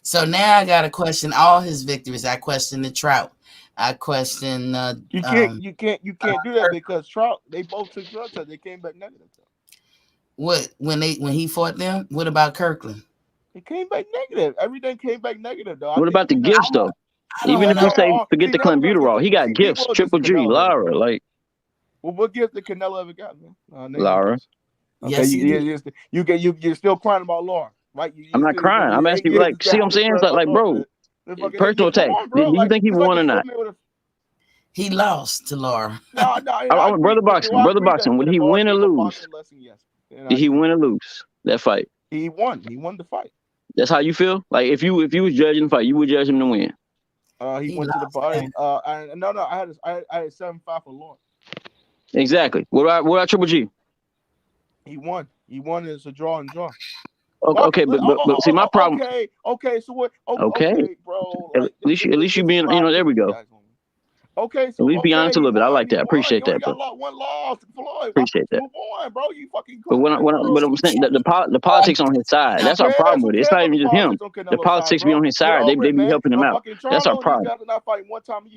So now I gotta question all his victories. I question the Trout. I question. You can't do that because Trout. They both took drug tests. They came back negative. What when he fought them? What about Kirkland? It came back negative. Everything came back negative, though. What about the gifts, though? Even if you say forget the clenbuterol, he got gifts. Triple G, Lara, like. Well, what gift did Canelo ever got, man? Lara. Okay, yes, you're still crying about Lara. Right? I'm not crying. I'm asking you, like, see what I'm saying? It's like bro, personal attack. Do you think he won or not? He lost to Laura. No, I was brother boxing. Brother boxing. Would he win or lose? Did he win or lose that fight? He won. He won the fight. That's how you feel? Like if you was judging the fight, you would judge him to win. He went to the body. No, I had 7-5 for Lawrence. Exactly. What about Triple G? He won. He won. It's a draw and draw. Okay, but see my problem. Okay. So what? Okay, bro. At least you being, there we go. Okay, so at least be honest a little bit. I like that. I appreciate that, bro. One loss, Floyd. Appreciate that. Move on, bro. You fucking. But I'm saying the politics on his side. That's our problem with it. It's not even just him. The politics be on his side. They be helping him out. That's our problem.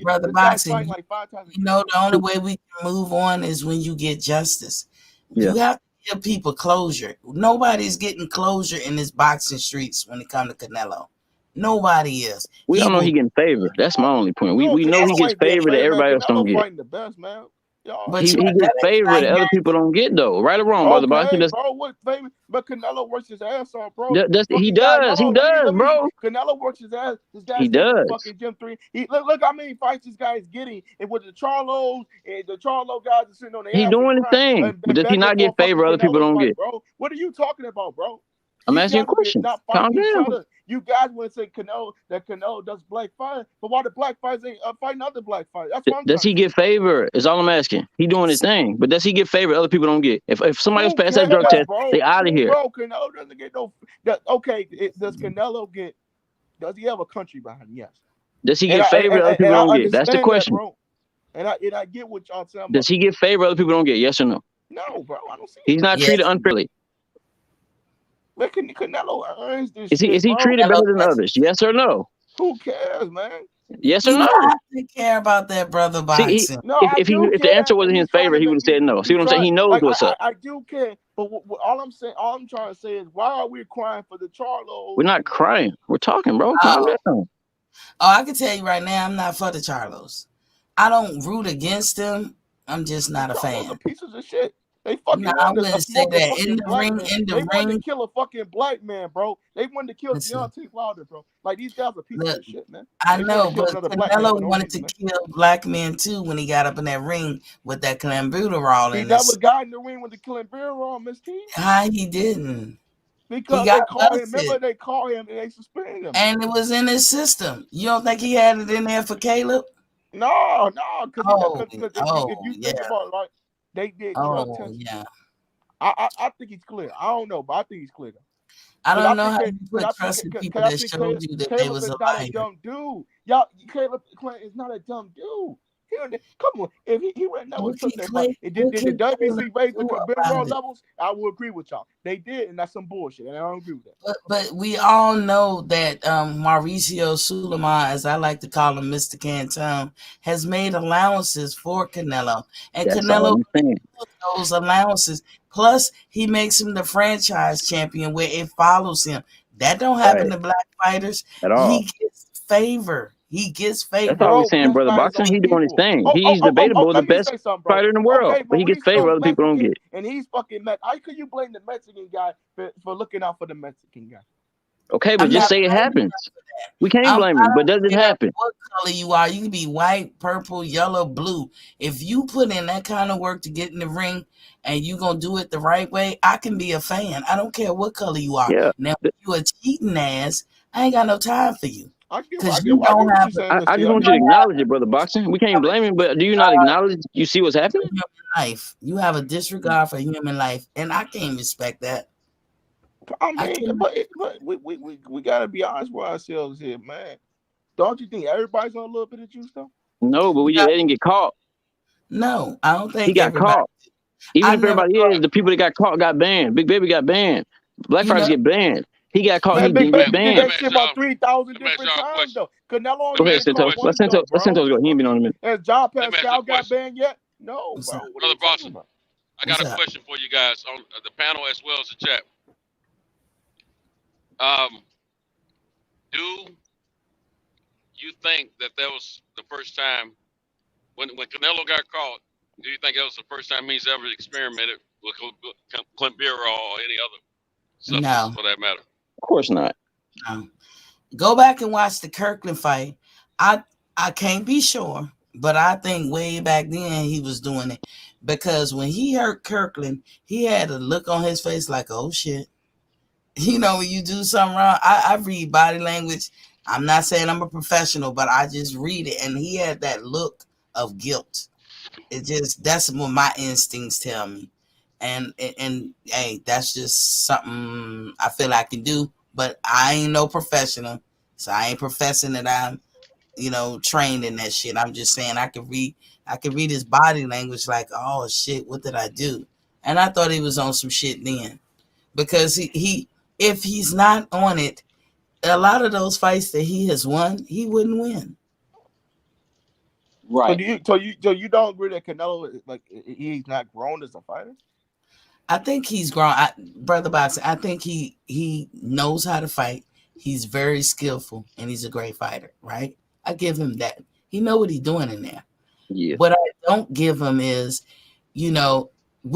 Brother Boxing, the only way we can move on is when you get justice. Yeah. You have to give people closure. Nobody's getting closure in this boxing streets when it comes to Canelo. Nobody is. We don't know he getting favor. That's my only point. We know he gets favor that everybody else don't get. The best, man. But he gets favor that other people don't get, though. Right or wrong, brother Boxing? Bro, what favor? But Canelo works his ass off, bro. He does, bro. Canelo works his ass. He does. Fucking Gym 3. Look how many fights this guy is getting, and with the Charlos and the Charlo guys are sitting on the. He doing his thing. But does he not get favor other people don't get? Bro, what are you talking about, bro? I'm asking you a question. Calm down. You guys want to say Canelo does black fight, but why the black fighters ain't fighting other black fighters? That's what I'm Does he get favor? Is all I'm asking. He doing his thing, but does he get favor other people don't get? If somebody else passed that drug test, they out of here. Bro, Canelo doesn't get no. Okay, does Canelo get? Does he have a country behind him? Yes. Does he get favor other people don't get? That's the question. And I get what y'all saying. Does he get favor other people don't get? Yes or no? No, bro. I don't see. He's not treated unfairly. But Canelo earns this. Is he treated better than others? Yes or no? Who cares, man? Yes or no? You don't have to care about that, brother Boxing. If the answer wasn't in his favor, he would have said no. See what I'm saying? He knows what's up. I do care, but all I'm trying to say is, why are we crying for the Charlos? We're not crying. We're talking, bro. Calm down. Oh, I can tell you right now, I'm not for the Charlos. I don't root against them. I'm just not a fan. Pieces of shit. They fucking. No, I wouldn't say that. In the ring, they wanted to kill a fucking black man, bro. They wanted to kill Deontay Wilder, bro. Like, these guys are pieces of shit, man. I know, but Canelo wanted to kill black men too when he got up in that ring with that clenbuterol. He never got in the ring with the clenbuterol, Miss T. How he didn't? Because they called him. Remember, they called him and they suspended him. And it was in his system. You don't think he had it in there for Caleb? No, because if you think about it, like, they did drug tests. Yeah. I think he's clear. I don't know, but I think he's clear. I don't know how you put trust in people that showed you that they was a liar. Caleb is not a dumb dude. Y'all, Caleb Clinton is not a dumb dude. Come on, if he went never took that fight, did the WBC raise the Clenbuterol levels? I will agree with y'all. They did, and that's some bullshit, and I don't agree with that. But we all know that Mauricio Sulaiman, as I like to call him, Mr. Cantone, has made allowances for Canelo, and that's Canelo those allowances. Plus, he makes him the franchise champion, where it follows him. That don't happen to black fighters at all. He gets favor. He gets favor. That's all we're saying, brother Boxing. He's doing his thing. He's debatable the best fighter in the world, but he gets favor other people don't get. And he's fucking Mexican. How could you blame the Mexican guy for looking out for the Mexican guy? Okay, but just say it happens. We can't blame him, but does it happen? What color you are, you can be white, purple, yellow, blue. If you put in that kind of work to get in the ring and you gonna do it the right way, I can be a fan. I don't care what color you are. Yeah. Now, if you a cheating ass, I ain't got no time for you. I just want you to acknowledge it, brother Boxing. We can't blame him, but do you not acknowledge you see what's happening? Human life. You have a disregard for human life, and I can't respect that. I mean, but we gotta be honest with ourselves here, man. Don't you think everybody's on a little bit of juice though? No, but they didn't get caught. No, I don't think he got caught. Even if everybody is, the people that got caught got banned. Big Baby got banned. Black fighters get banned. He got caught. He didn't get banned. That shit about 3,000 different times though. Canelo. Go ahead, Santos. Let Santos go. He ain't been on a minute. Has John Pascal got banned yet? No, bro. Brother Boxing, I got a question for you guys on the panel as well as the chat. Do you think that was the first time when Canelo got caught? Do you think that was the first time he's ever experimented with clenbuterol or any other substance for that matter? Of course not. Go back and watch the Kirkland fight. I can't be sure, but I think way back then he was doing it because when he hurt Kirkland, he had a look on his face like, oh shit. You know, when you do something wrong, I read body language. I'm not saying I'm a professional, but I just read it. And he had that look of guilt. That's what my instincts tell me. And hey, that's just something I feel I can do, but I ain't no professional. So I ain't professing that I'm, trained in that shit. I'm just saying I could read his body language like, oh shit, what did I do? And I thought he was on some shit then. Because he if he's not on it, a lot of those fights that he has won, he wouldn't win. Right. So you don't agree that Canelo he's not grown as a fighter? I think he's grown. Brother Boxer, I think he knows how to fight. He's very skillful and he's a great fighter, right? I give him that. He know what he's doing in there. Yeah. What I don't give him is, we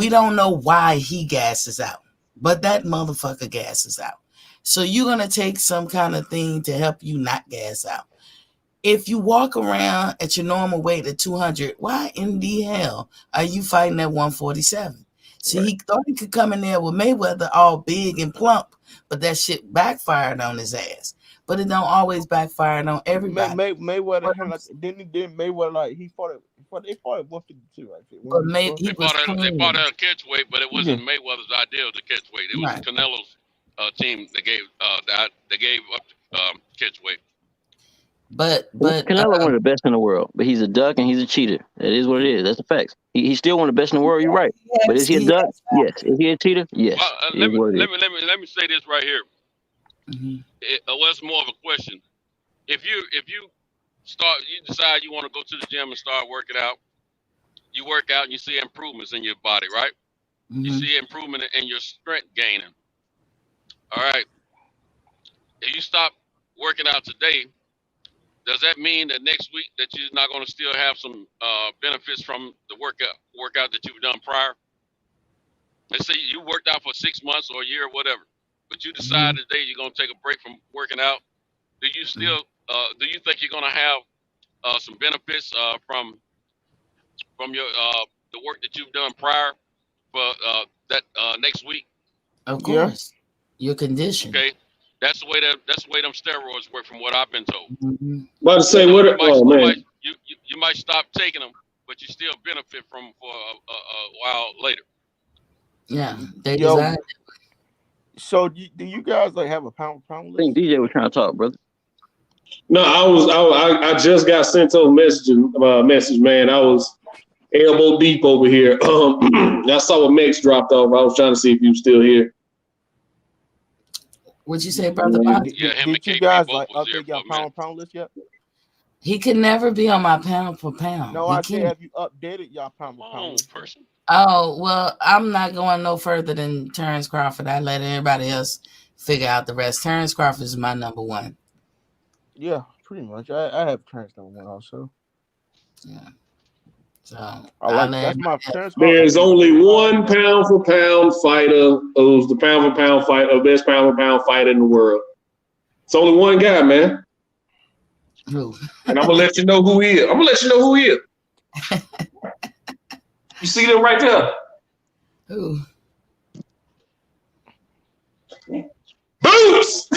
don't know why he gasses out, but that motherfucker gasses out. So you're going to take some kind of thing to help you not gas out. If you walk around at your normal weight at 200, why in the hell are you fighting at 147? See, He thought he could come in there with Mayweather all big and plump, but that shit backfired on his ass. But it don't always backfire on everybody. Mayweather didn't Mayweather he fought at 152, right? But They fought at a catch weight, but it wasn't Mayweather's idea to catch weight. It was Canelo's team that gave up catch weight. But Canelo one of the best in the world, but he's a duck and he's a cheater. That is what it is. That's the facts. He's still one of the best in the world. You're right. But is he a duck? Yes. Is he a cheater? Yes. Let me say this right here. Mm-hmm. It's more of a question. If you decide you want to go to the gym and start working out, you work out and you see improvements in your body, right? Mm-hmm. You see improvement in your strength gaining. All right. If you stop working out today, does that mean that next week that you're not going to still have some benefits from the workout that you've done prior? Let's say you worked out for 6 months or a year or whatever, but you decide today you're going to take a break from working out. Do you still do you think you're going to have some benefits from your the work that you've done prior for that next week? Of course, your condition. Okay. That's the way them steroids work, from what I've been told. Mm-hmm. About to say you might stop taking them, but you still benefit from for a while later. Yeah, they designed it. So do you guys have a pound list? I think DJ was trying to talk, brother. No, I just got sent a message, man. I was elbow deep over here. I saw what Max dropped off. I was trying to see if you were still here. What'd you say, Brother Bob? Yeah, did you guys update your pound list yet? He can never be on my pound for pound. No, I said, have you updated your pound for pound list? Person. Oh, well, I'm not going no further than Terrence Crawford. I let everybody else figure out the rest. Terrence Crawford is my number one. Yeah, pretty much. I have Terrence number one also. Yeah. So that's my Terrence. There's only one pound for pound fighter who's the pound for pound fighter, best pound for pound fighter in the world. It's only one guy, man. Who? And I'm gonna let you know who he is. You see them right there? Who? Boots!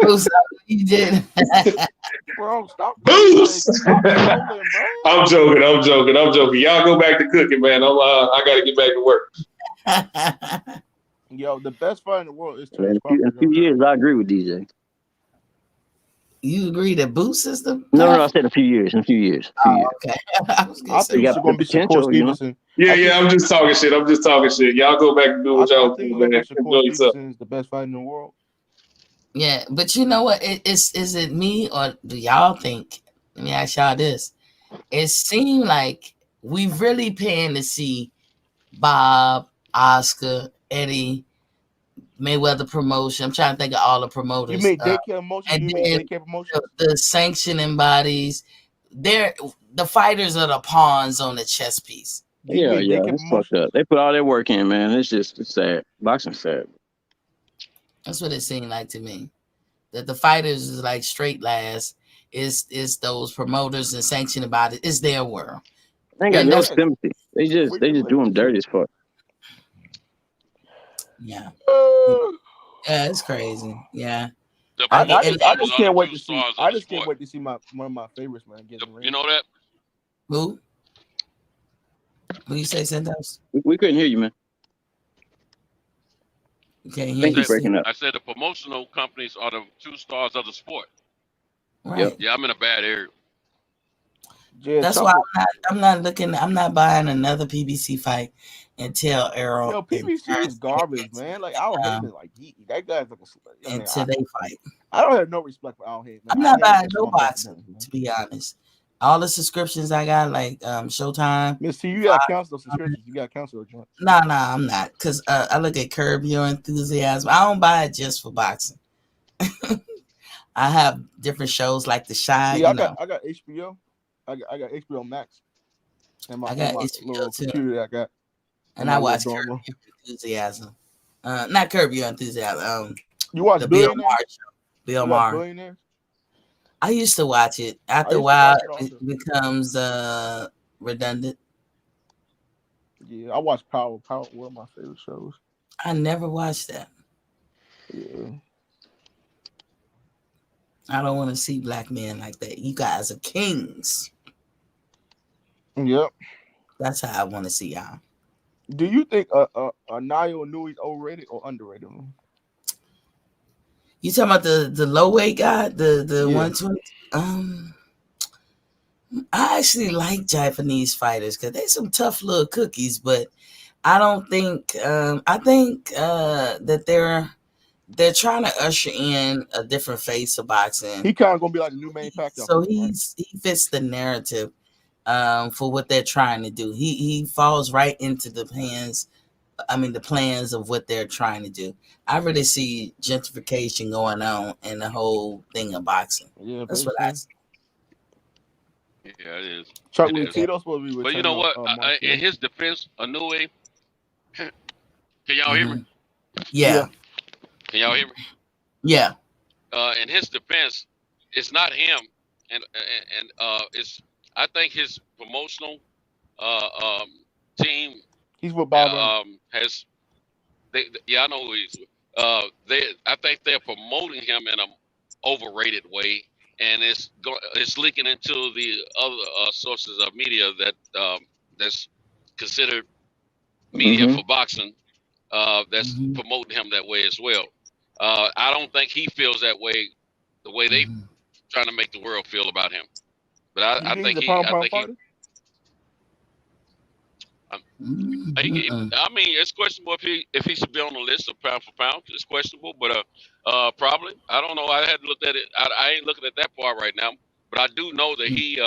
Boots, you did. Bro, stop. Boots! I'm joking. Y'all go back to cooking, man. I gotta get back to work. Yo, the best fight in the world is in a few years. I agree with DJ. You agree that boot system? No, I said a few years. Okay. I think it's going to be some Core Stevenson. Yeah, I'm just talking shit. Y'all go back and do what y'all do, man. Enjoy yourself. Is the best fight in the world. Yeah, but you know what? Is it me, or do y'all think? Let me ask y'all this. It seemed like we really paying to see Bob, Oscar, Eddie, Mayweather promotion. I'm trying to think of all the promoters. You mean daycare promotion? And then the sanctioning bodies. They're the fighters are the pawns on the chess piece. Yeah, it's fucked up. They put all their work in, man. It's sad. Boxing's sad. That's what it seemed like to me. That the fighters is like straight last. Is those promoters and sanctioning bodies. It's their world. They ain't got no sympathy. They just do them dirty as fuck. Yeah. Yeah, it's crazy. Yeah. I just can't wait to see. I just can't wait to see one of my favorites, man. Get in the ring. You know that? Who? Who you say, Santos? We couldn't hear you, man. Okay, I said the promotional companies are the two stars of the sport. Right. Yep. Yeah, I'm in a bad area. Yeah, that's why I'm not buying another PBC fight until Errol. Yo, PBC is garbage, man. Like Al Heyman, like that guy's like until they fight. I don't have no respect for Al Heyman. I'm not buying no boxing, to be honest. All the subscriptions I got, like Showtime. Miss T, you got cancel subscriptions. You got cancel joints. Nah, I'm not. Cause I look at Curb Your Enthusiasm. I don't buy it just for boxing. I have different shows like The Shy. Yeah, I got HBO. I got HBO Max. And I got my HBO little too. computer that I got. And I watch Curb Your Enthusiasm. Not Curb Your Enthusiasm. You watch the Bill Maher show. Bill Maher. I used to watch it. After a while, it becomes redundant. Yeah, I watch Power. Power, one of my favorite shows. I never watched that. Yeah. I don't want to see black men like that. You guys are kings. Yep. That's how I want to see y'all. Do you think Nayo Inoue is overrated or underrated? You talking about the low weight guy, the 120? I actually like Japanese fighters because they're some tough little cookies, but I don't think I think that they're trying to usher in a different face of boxing. He kind of gonna be like the new main Pacquiao. So he fits the narrative for what they're trying to do. He falls right into the plans of what they're trying to do. I really see gentrification going on in the whole thing of boxing. Yeah, that's what I see. Yeah, it is. Chuck Tito's supposed to be. But you know what? In his defense, Inoue. Can y'all hear me? Yeah. Can y'all hear me? Yeah. In his defense, it's not him, and it's I think his promotional team. He's with Bob. Has I know who he's with. I think they're promoting him in an overrated way, and it's leaking into the other sources of media that's considered media for boxing. That's promoting him that way as well. I don't think he feels that way, the way they trying to make the world feel about him. But I think it's questionable if he should be on the list of pound for pound. It's questionable, but probably. I don't know. I hadn't looked at it. I ain't looking at that part right now. But I do know that he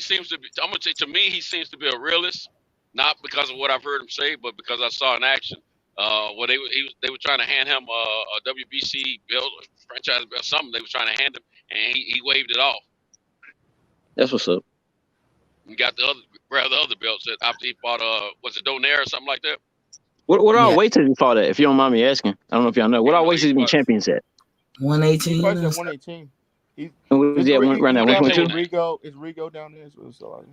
seems to be. I'm gonna say, to me, he seems to be a realist. Not because of what I've heard him say, but because I saw in action. Where they were trying to hand him a WBC belt, franchise belt, something they were trying to hand him, and he waved it off. That's what's up. He got the other belts after he fought was it Donaire or something like that? What all weights has he fought at? If you don't mind me asking, I don't know if y'all know. What all weights has he been champions at? 118. 118. Was he at around that 122? Is Rigo down there? So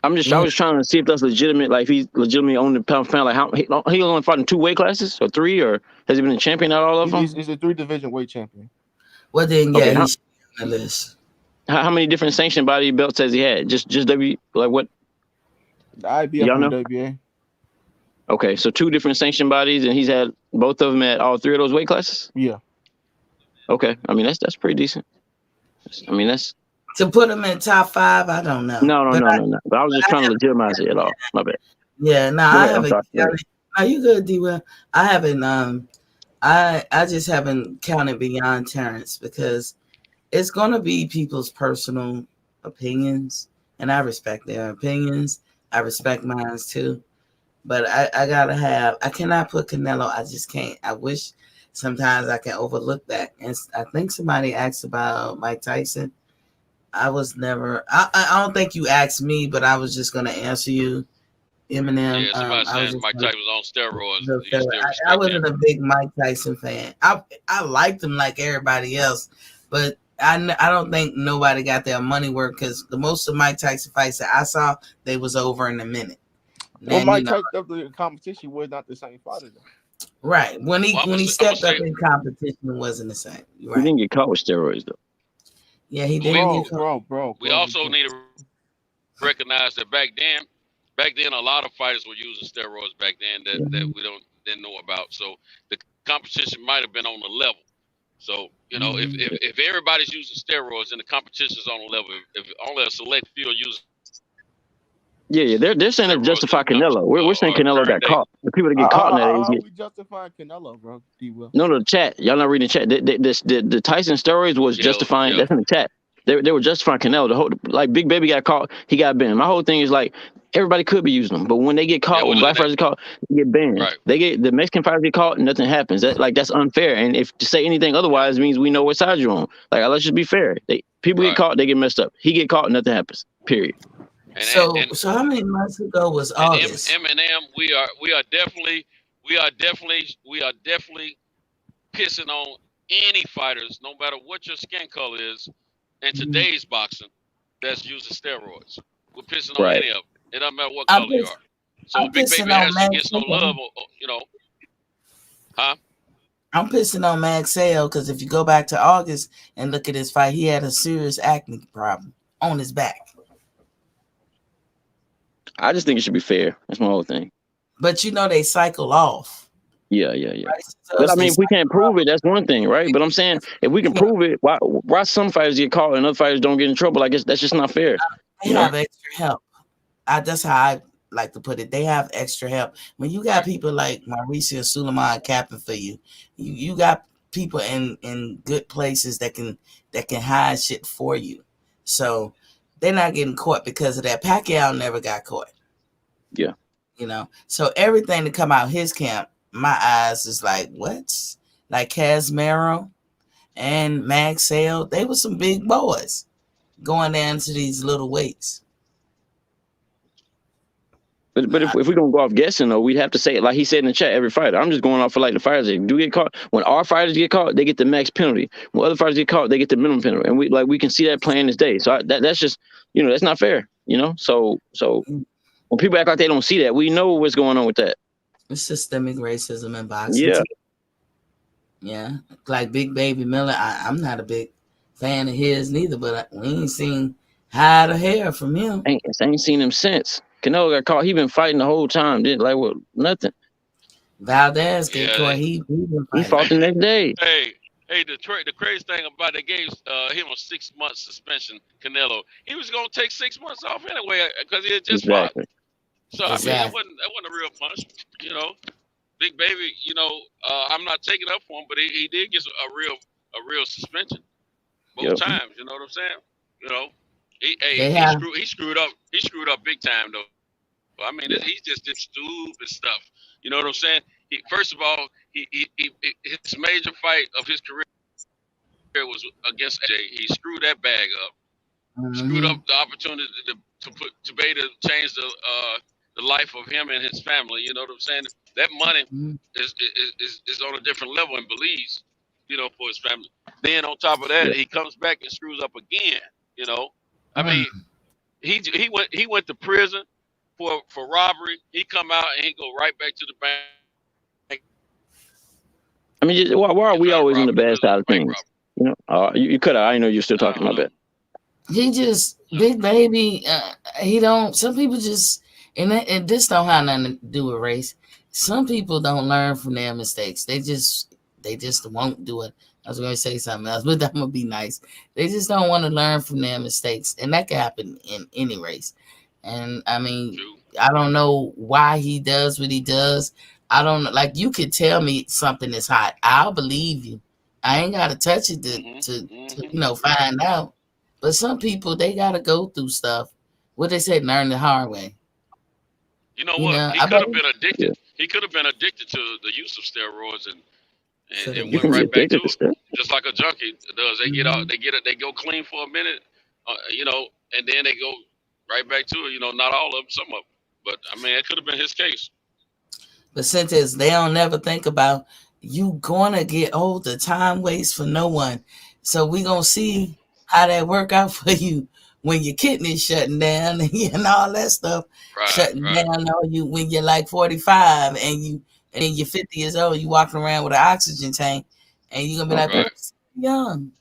I was trying to see if that's legitimate. Like, if he's legitimately on the pound for pound. Like, how he only fought in 2 weight classes or 3, or has he been a champion at all of them? He's a 3 division weight champion. Well, then he's on the list. How many different sanctioned body belts has he had? Just what? The IBF and the WBA. Okay, so 2 different sanctioned bodies, and he's had both of them at all 3 of those weight classes. Yeah. Okay, I mean that's pretty decent. That's. To put him in top 5, I don't know. No. But I was just trying to legitimize it at all. My bad. Yeah, I haven't. Are you good, D-Well? I haven't. I just haven't counted beyond Terrence because it's gonna be people's personal opinions, and I respect their opinions. I respect mine too, but I cannot put Canelo. I just can't. I wish sometimes I can overlook that. And I think somebody asked about Mike Tyson. I was never. I don't think you asked me, but I was just gonna answer you. Eminem. Yeah, somebody I was saying just Mike gonna Tyson was on steroids. the You fella. still I respect wasn't him. a big Mike Tyson fan. I liked him like everybody else, but I don't think nobody got their money worth because the most of Mike Tyson fights that I saw, they was over in a minute. When And Mike Tyson up the competition, was not the same fighter though. right when he stepped up in competition, it wasn't the same. He Right? didn't get caught with steroids though. Yeah, he didn't get caught. Bro. We also need to recognize that back then, a lot of fighters were using steroids back then that we didn't know about. So the competition might have been on the level. So if everybody's using steroids and the competition's on a level, if only a select few are using. Yeah, they're saying it justify Canelo. We're saying Canelo got caught. The people that get caught in that How age. we justifying Canelo, bro? D-Will. No, the chat. Y'all not reading the chat. The Tyson steroids was justifying. That's in the chat. They were justifying Canelo. The whole Big Baby got caught. He got banned. My whole thing is like everybody could be using them, but when they get caught, when black fighters get caught, they get banned. Right. The Mexican fighters get caught, nothing happens. That's unfair. And if to say anything otherwise means we know what side you're on. Like let's just be fair. People get caught, they get messed up. He get caught, nothing happens. Period. So how many months ago was August? Eminem, we are definitely pissing on any fighters, no matter what your skin color is, in today's boxing that's using steroids. We're pissing on any of them. It doesn't matter what color you are. So Big Baby has to get some love, Huh? I'm pissing on Max Sale because if you go back to August and look at his fight, he had a serious acne problem on his back. I just think it should be fair. That's my whole thing. But they cycle off. Yeah. Right? So but I mean, if we can't prove it, that's one thing, right? But I'm saying if we can prove it, why some fighters get caught and other fighters don't get in trouble? I guess that's just not fair. They have extra help. That's how I like to put it. They have extra help. When you got people like Mauricio Suleiman capping for you, you got people in good places that can hide shit for you. So they're not getting caught because of that. Pacquiao never got caught. Yeah. So everything to come out his camp, my eyes is like, what? Like Casimero and Max Sale, they were some big boys going down to these little weights. But if we're gonna go off guessing though, we'd have to say it like he said in the chat. Every fighter, I'm just going off for like the fighters that do get caught. When our fighters get caught, they get the max penalty. When other fighters get caught, they get the minimum penalty. And we can see that playing this day. So that's just that's not fair. So when people act like they don't see that, we know what's going on with that. It's systemic racism in boxing. Yeah. Like Big Baby Miller, I'm not a big fan of his neither, but we ain't seen hide or hair from him. I ain't seen him since. Canelo got caught. He been fighting the whole time. Nothing. Valdez get caught. He fought the next day. Hey, the crazy thing about they gave him a 6-month suspension, Canelo. He was gonna take 6 months off anyway because he had just fought. So I mean, that wasn't a real punishment, Big Baby, I'm not taking up for him, but he did get a real suspension both times. You know what I'm saying? He screwed up. He screwed up big time though. I mean, he just did stupid stuff. You know what I'm saying? First of all, his major fight of his career was against AJ. He screwed that bag up. Screwed up the opportunity to change the life of him and his family. You know what I'm saying? That money is on a different level in Belize, for his family. Then on top of that, he comes back and screws up again. I mean, he went to prison for robbery. He come out and he go right back to the bank. I mean, why are we always on the bad side of things? You could have. I know you're still talking about that. He just Big Baby. He don't. Some people just and this don't have nothing to do with race. Some people don't learn from their mistakes. They just won't do it. I was going to say something else, but I'm going to be nice. They just don't want to learn from their mistakes. And that can happen in any race. And I mean, I don't know why he does what he does. I don't know. Like, you could tell me something is hot. I'll believe you. I ain't got to touch it to find out. But some people, they got to go through stuff. What they say, learn the hard way. You know what? He could have been addicted. Yeah. He could have been addicted to the use of steroids and went right back to it, just like a junkie does. They get out, they go clean for a minute, and then they go right back to it. Not all of them, some of them. But I mean, it could have been his case. But since they don't never think about you gonna get old, the time waits for no one. So we gonna see how that work out for you when your kidneys shutting down and all that stuff shutting down on you when you're like 45 and you're 50 years old, you walking around with an oxygen tank and you're gonna be like, but I'm still young.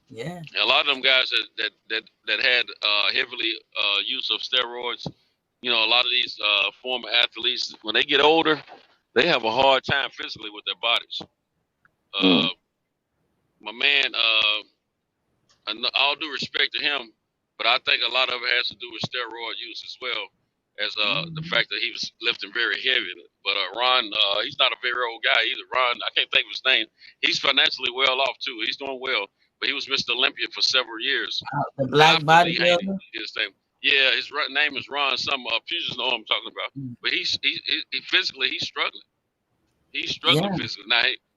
Yeah. And a lot of them guys that had heavily use of steroids, you know, a lot of these former athletes, when they get older, they have a hard time physically with their bodies. My man, all due respect to him, but I think a lot of it has to do with steroid use as well as the fact that he was lifting very heavy. But Ron, he's not a very old guy either. Ron, I can't think of his name. He's financially well off too. He's doing well, but he was Mr. Olympia for several years. The black bodybuilder. His name. Yeah, his name is Ron. Some pugilists know what I'm talking about. But he physically he's struggling. He's struggling physically.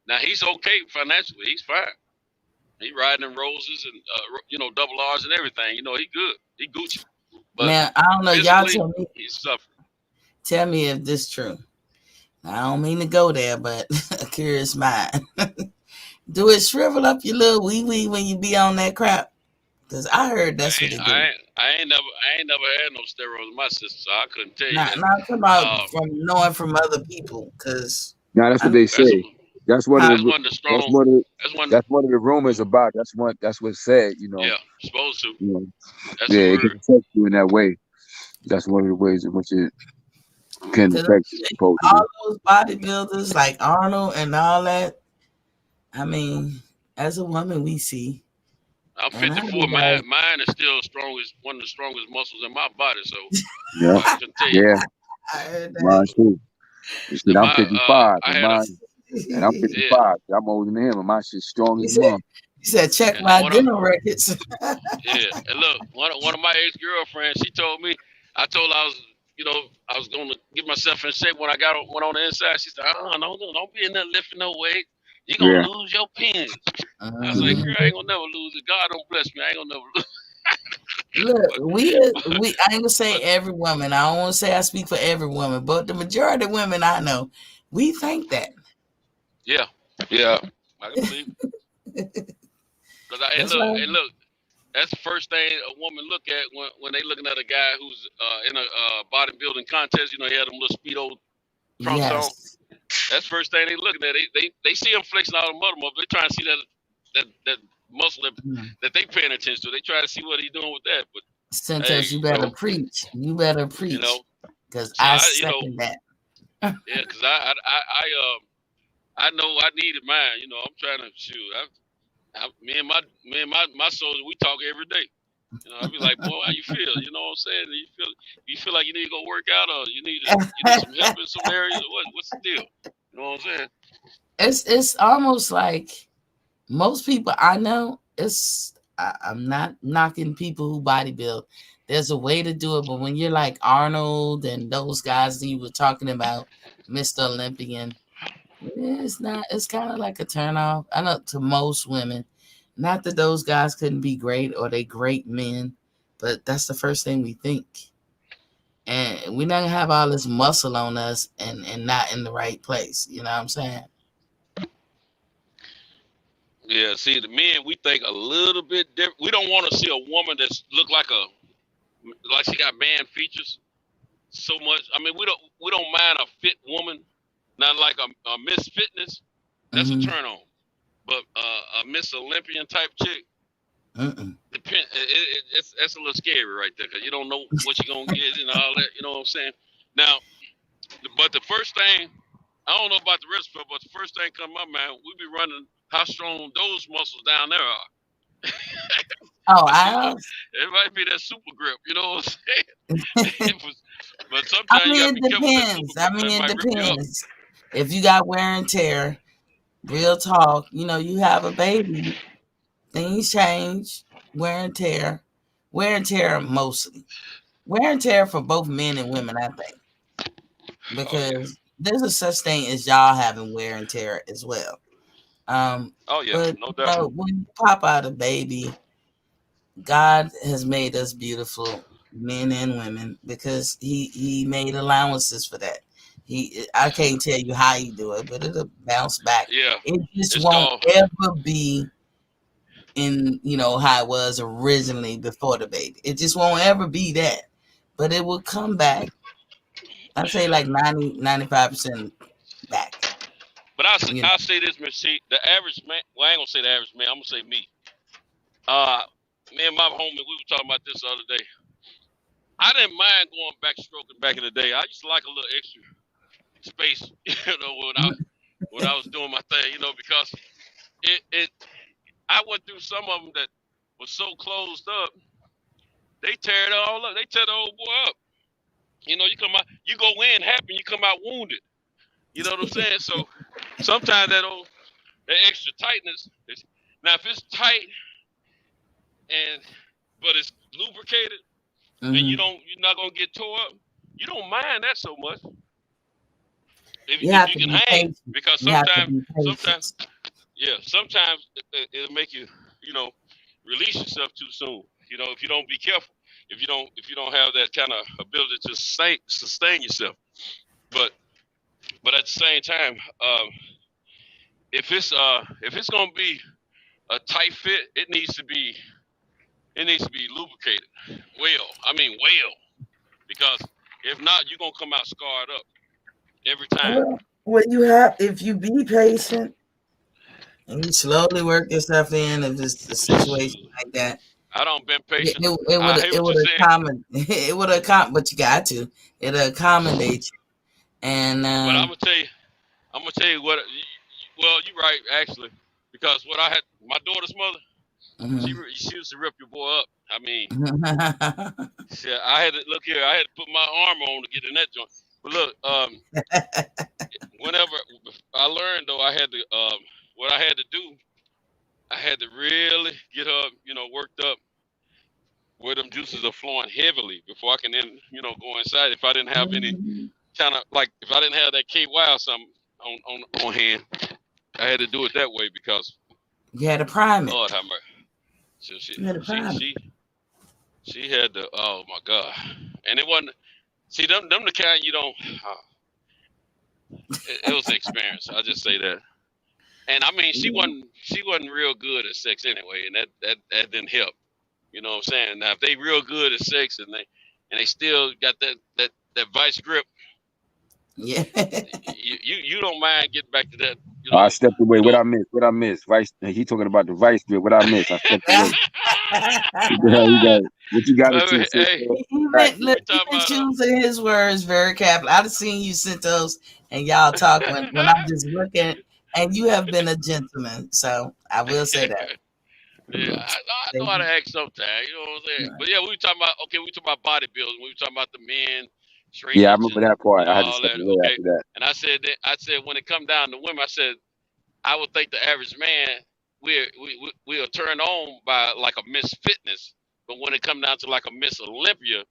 Now he's okay financially. He's fine. He riding in Roses and you know, double R's and everything. You know, he good. He Gucci. But now I don't know. Y'all tell me. He's suffering. Tell me if this true. I don't mean to go there, but a curious mind. Do it shrivel up your little wee wee when you be on that crap? Because I heard that's what it do. I ain't never had no steroids in my system, so I couldn't tell you. Not talking about from knowing from other people, because that's what they say. That's one of the rumors about. That's what's said. You know. Yeah, supposed to. You know, it can affect you in that way. That's one of the ways in which it can affect you. All those bodybuilders like Arnold and all that. I mean, as a woman, we see. I'm 54. Mine is still one of the strongest muscles in my body. So yeah, I can tell you. Mine too. I'm 55. And I'm 55. I'm older than him, and my shit's strong as mom. He said, "Check my dinner records." Yeah, and look, one of my ex-girlfriends, she told me, I told her I was going to get myself in shape when I went on the inside. She said, don't be in there lifting no weight. You're going to lose your pins. I was like, girl, I ain't going to never lose it. God don't bless me. I ain't going to never lose it. Look, we I ain't going to say every woman. I don't want to say I speak for every woman, but the majority of women I know, we think that. Yeah, I can believe it. Look, that's the first thing a woman look at when they looking at a guy who's in a bodybuilding contest. You know, he had them little Speedo trunks on. That's the first thing they looking at. They see him flexing all the muscle, but they trying to see that muscle that they paying attention to. They try to see what he's doing with that. But Santos, you better preach. You better preach. You know, because I second that. Yeah, because I know I needed mine. You know, I'm trying to shoot. Me and my soldier, we talk every day. You know, I be like, boy, how you feel? You know what I'm saying? You feel like you need to go work out, or you need some help in some areas, or what's the deal? You know what I'm saying? It's almost like most people I know. I'm not knocking people who bodybuild. There's a way to do it, but when you're like Arnold and those guys that you were talking about, Mr. Olympian, it's not. It's kind of like a turnoff. I know to most women. Not that those guys couldn't be great or they great men, but that's the first thing we think. And we're not gonna have all this muscle on us and not in the right place. You know what I'm saying? Yeah. See, the men, we think a little bit different. We don't want to see a woman that's look like she got band features so much. I mean, we don't mind a fit woman, not like a Miss Fitness. That's a turn on. But a Miss Olympian type chick, it's a little scary right there, because you don't know what you're gonna get and all that. You know what I'm saying? Now, but the first thing, I don't know about the rest of it, but the first thing come to my mind, we be running how strong those muscles down there are. It might be that super grip. You know what I'm saying? But sometimes it depends. It depends. If you got wear and tear. Real talk, you know, you have a baby, things change, wear and tear mostly. Wear and tear for both men and women, I think. Because there's a such thing as y'all having wear and tear as well. No doubt. When you pop out a baby, God has made us beautiful men and women, because he made allowances for that. I can't tell you how he do it, but it'll bounce back. Yeah. It just It's won't called ever be in, how it was originally before the baby. It just won't ever be that, but it will come back. I'd say like 90-95% back. But I'll say this, Miss C. The average man. Well, I ain't gonna say the average man. I'm gonna say me. Me and my homie, we were talking about this the other day. I didn't mind going backstroking back in the day. I used to like a little extra space, when I was doing my thing, because I went through some of them that was so closed up. They tear it all up. They tear the old boy up. You come out, you go in happy, you come out wounded. You know what I'm saying? So sometimes that extra tightness is, now if it's tight but it's lubricated, and you're not gonna get tore up, you don't mind that so much. If you can hang, because sometimes it'll make you, release yourself too soon. If you don't be careful, if you don't have that kind of ability to sustain yourself. But at the same time, if it's gonna be a tight fit, it needs to be lubricated well, because if not, you're gonna come out scarred up every time. Well, if you be patient and you slowly work yourself in, if it's a situation like that, I don't been patient. It would accommodate, but you got to. It'll accommodate you. And but I'm gonna tell you what. Well, you're right, actually, because what I had, my daughter's mother, she used to rip your boy up. I mean, I had to look here. I had to put my armor on to get in that joint. But look, whenever I learned, though, I had to. What I had to do, I had to really get her, worked up where them juices are flowing heavily before I can then, go inside. If I didn't have any kind of, like, if I didn't have that KY or something on hand, I had to do it that way because you had to prime it. Lord have mercy. So she had to, oh my God. And it wasn't, see, them the kind you don't, it was an experience. I'll just say that. And I mean, she wasn't real good at sex anyway, and that didn't help. You know what I'm saying? Now, if they real good at sex and they still got that vice grip, yeah, you don't mind getting back to that. I stepped away. What I missed? Vice. He talking about the vice grip. What I missed? I stepped away. What you got to say? He choosing his words very carefully. I've seen you sent those, and y'all talk when I'm just looking. And you have been a gentleman, so I will say that. Yeah, I know how to act sometimes, you know what I'm saying? But yeah, we were talking about bodybuilding. We were talking about the men. Yeah, I remember that part. I had to step away after that. And I said when it come down to women, I said I would think the average man we are turned on by like a Miss Fitness, but when it come down to like a Miss Olympia,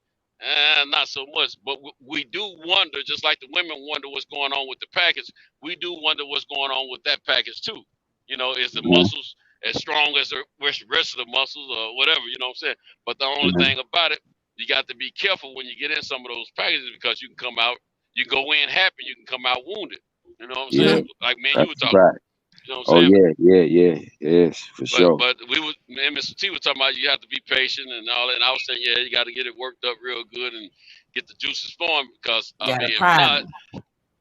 not so much. But we do wonder, just like the women wonder what's going on with the package, we do wonder what's going on with that package too. Is the muscles as strong as the rest of the muscles or whatever, you know what I'm saying? But the only thing about it, you got to be careful when you get in some of those packages because you can go in happy, you can come out wounded. You know what I'm saying? Like me and you were talking. Right. You know what I'm saying? Yes, for sure. But me and Mr. T was talking about you have to be patient and all that. And I was saying, you got to get it worked up real good and get the juices flowing because if not,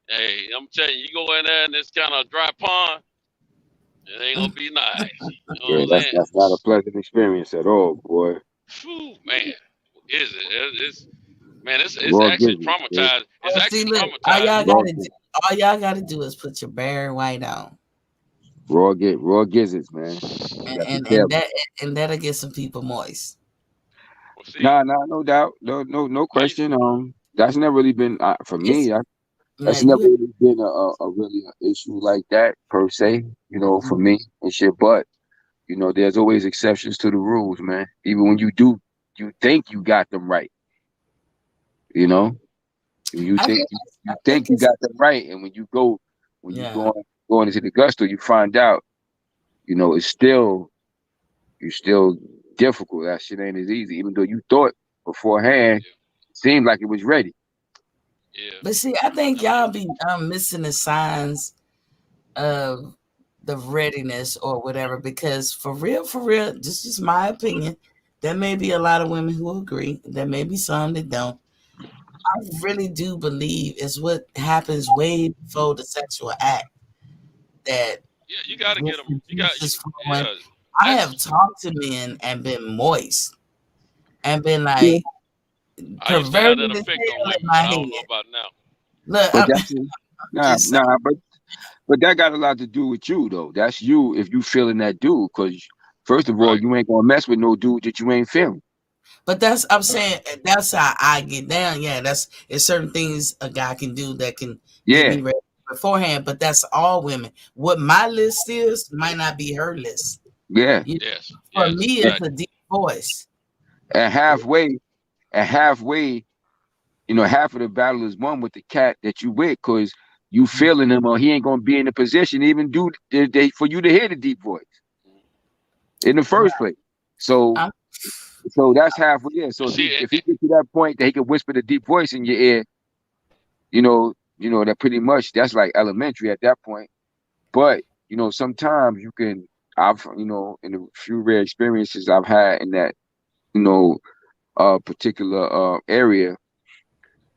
hey, I'm telling you, you go in there and it's kind of a dry pond, it ain't gonna be nice. You know that's not a pleasant experience at all, boy. Whew, man, is it? It's actually traumatized. It's actually traumatized. All y'all gotta do is put your bare white on. Raw gizzards, man. And that'll get some people moist. Nah, no doubt, no question. That's never really been for me. That's never really been a really an issue like that per se, for me and shit. But there's always exceptions to the rules, man. Even when you think you got them right, you think you got them right, and when you go into the gusto, you find out, it's still difficult. That shit ain't as easy, even though you thought beforehand, seemed like it was ready. Yeah. But see, I think y'all be missing the signs of the readiness or whatever, because for real, this is my opinion. There may be a lot of women who agree. There may be some that don't. I really do believe it's what happens way before the sexual act that. Yeah, you got to get them. I have talked to men and been moist and been like I used to have perverted that as effect hell on women, in but my I don't head. know about now. Look, But that's but that got a lot to do with you though. That's you if you feeling that dude, because first of all, you ain't gonna mess with no dude that you ain't feeling. But I'm saying that's how I get down. Yeah, it's certain things a guy can do that can get me ready beforehand. But that's all women. What my list is might not be her list. Yeah. For me, it's a deep voice. And halfway, you know, half of the battle is won with the cat that you with, because you feeling him, or he ain't gonna be in the position even for you to hear the deep voice in the first place. So that's halfway. Yeah. So if he gets to that point that he can whisper the deep voice in your ear, you know that pretty much that's like elementary at that point. But you know, sometimes I've in the few rare experiences I've had in that particular area,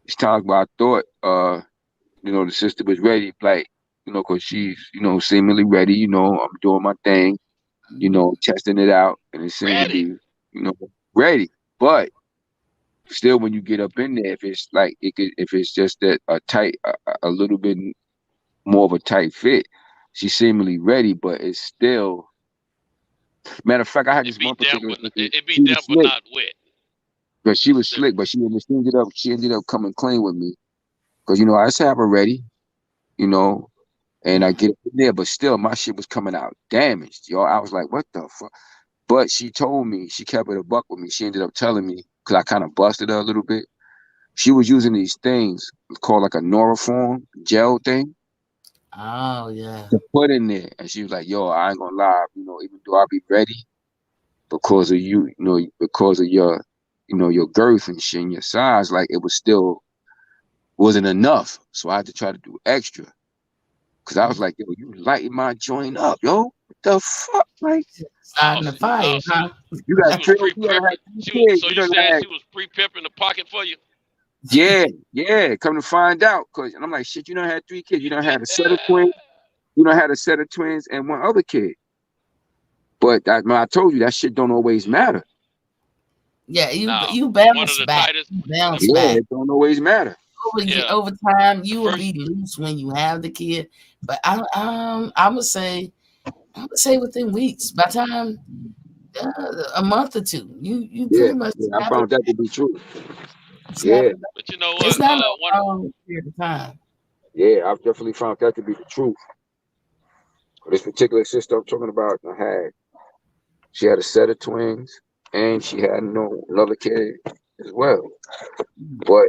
it's times where I thought the sister was ready, like, because she's, seemingly ready, I'm doing my thing, testing it out, and it seemed to be, ready. But still, when you get up in there, if it's like, if it's just that a little bit more of a tight fit, she's seemingly ready, but it's still, matter of fact, I had this one particular, it be damp but not wet. But she was slick, but she ended up coming clean with me. Because, I just have her ready, and I get in there, but still my shit was coming out damaged, yo. I was like, what the fuck? But she told me, she kept it a buck with me. She ended up telling me, because I kind of busted her a little bit. She was using these things called like a Noroform gel thing. Oh, yeah. To put in there. And she was like, yo, I ain't gonna lie, even though I'll be ready because of you, because of your, your girth and shit and your size, like it was still wasn't enough. So I had to try to do extra. Cause I was like, yo, you lighting my joint up, yo. What the fuck? Like starting the fire, huh? You got she was pre-pimping the pocket for you. Yeah. Come to find out. And I'm like, shit, you done had 3 kids. You done had a set of twins. You done had a set of twins and one other kid. But I told you that shit don't always matter. Yeah, you bounce back. Bounce back. It don't always matter. Over time, you will be loose when you have the kid. But I would say within weeks. By the time a month or two, you pretty much. I found that to be true. But you know what? It's not a long period of time. Yeah, I've definitely found that to be the truth. This particular sister I'm talking about, she had a set of twins, and she had another kid as well. But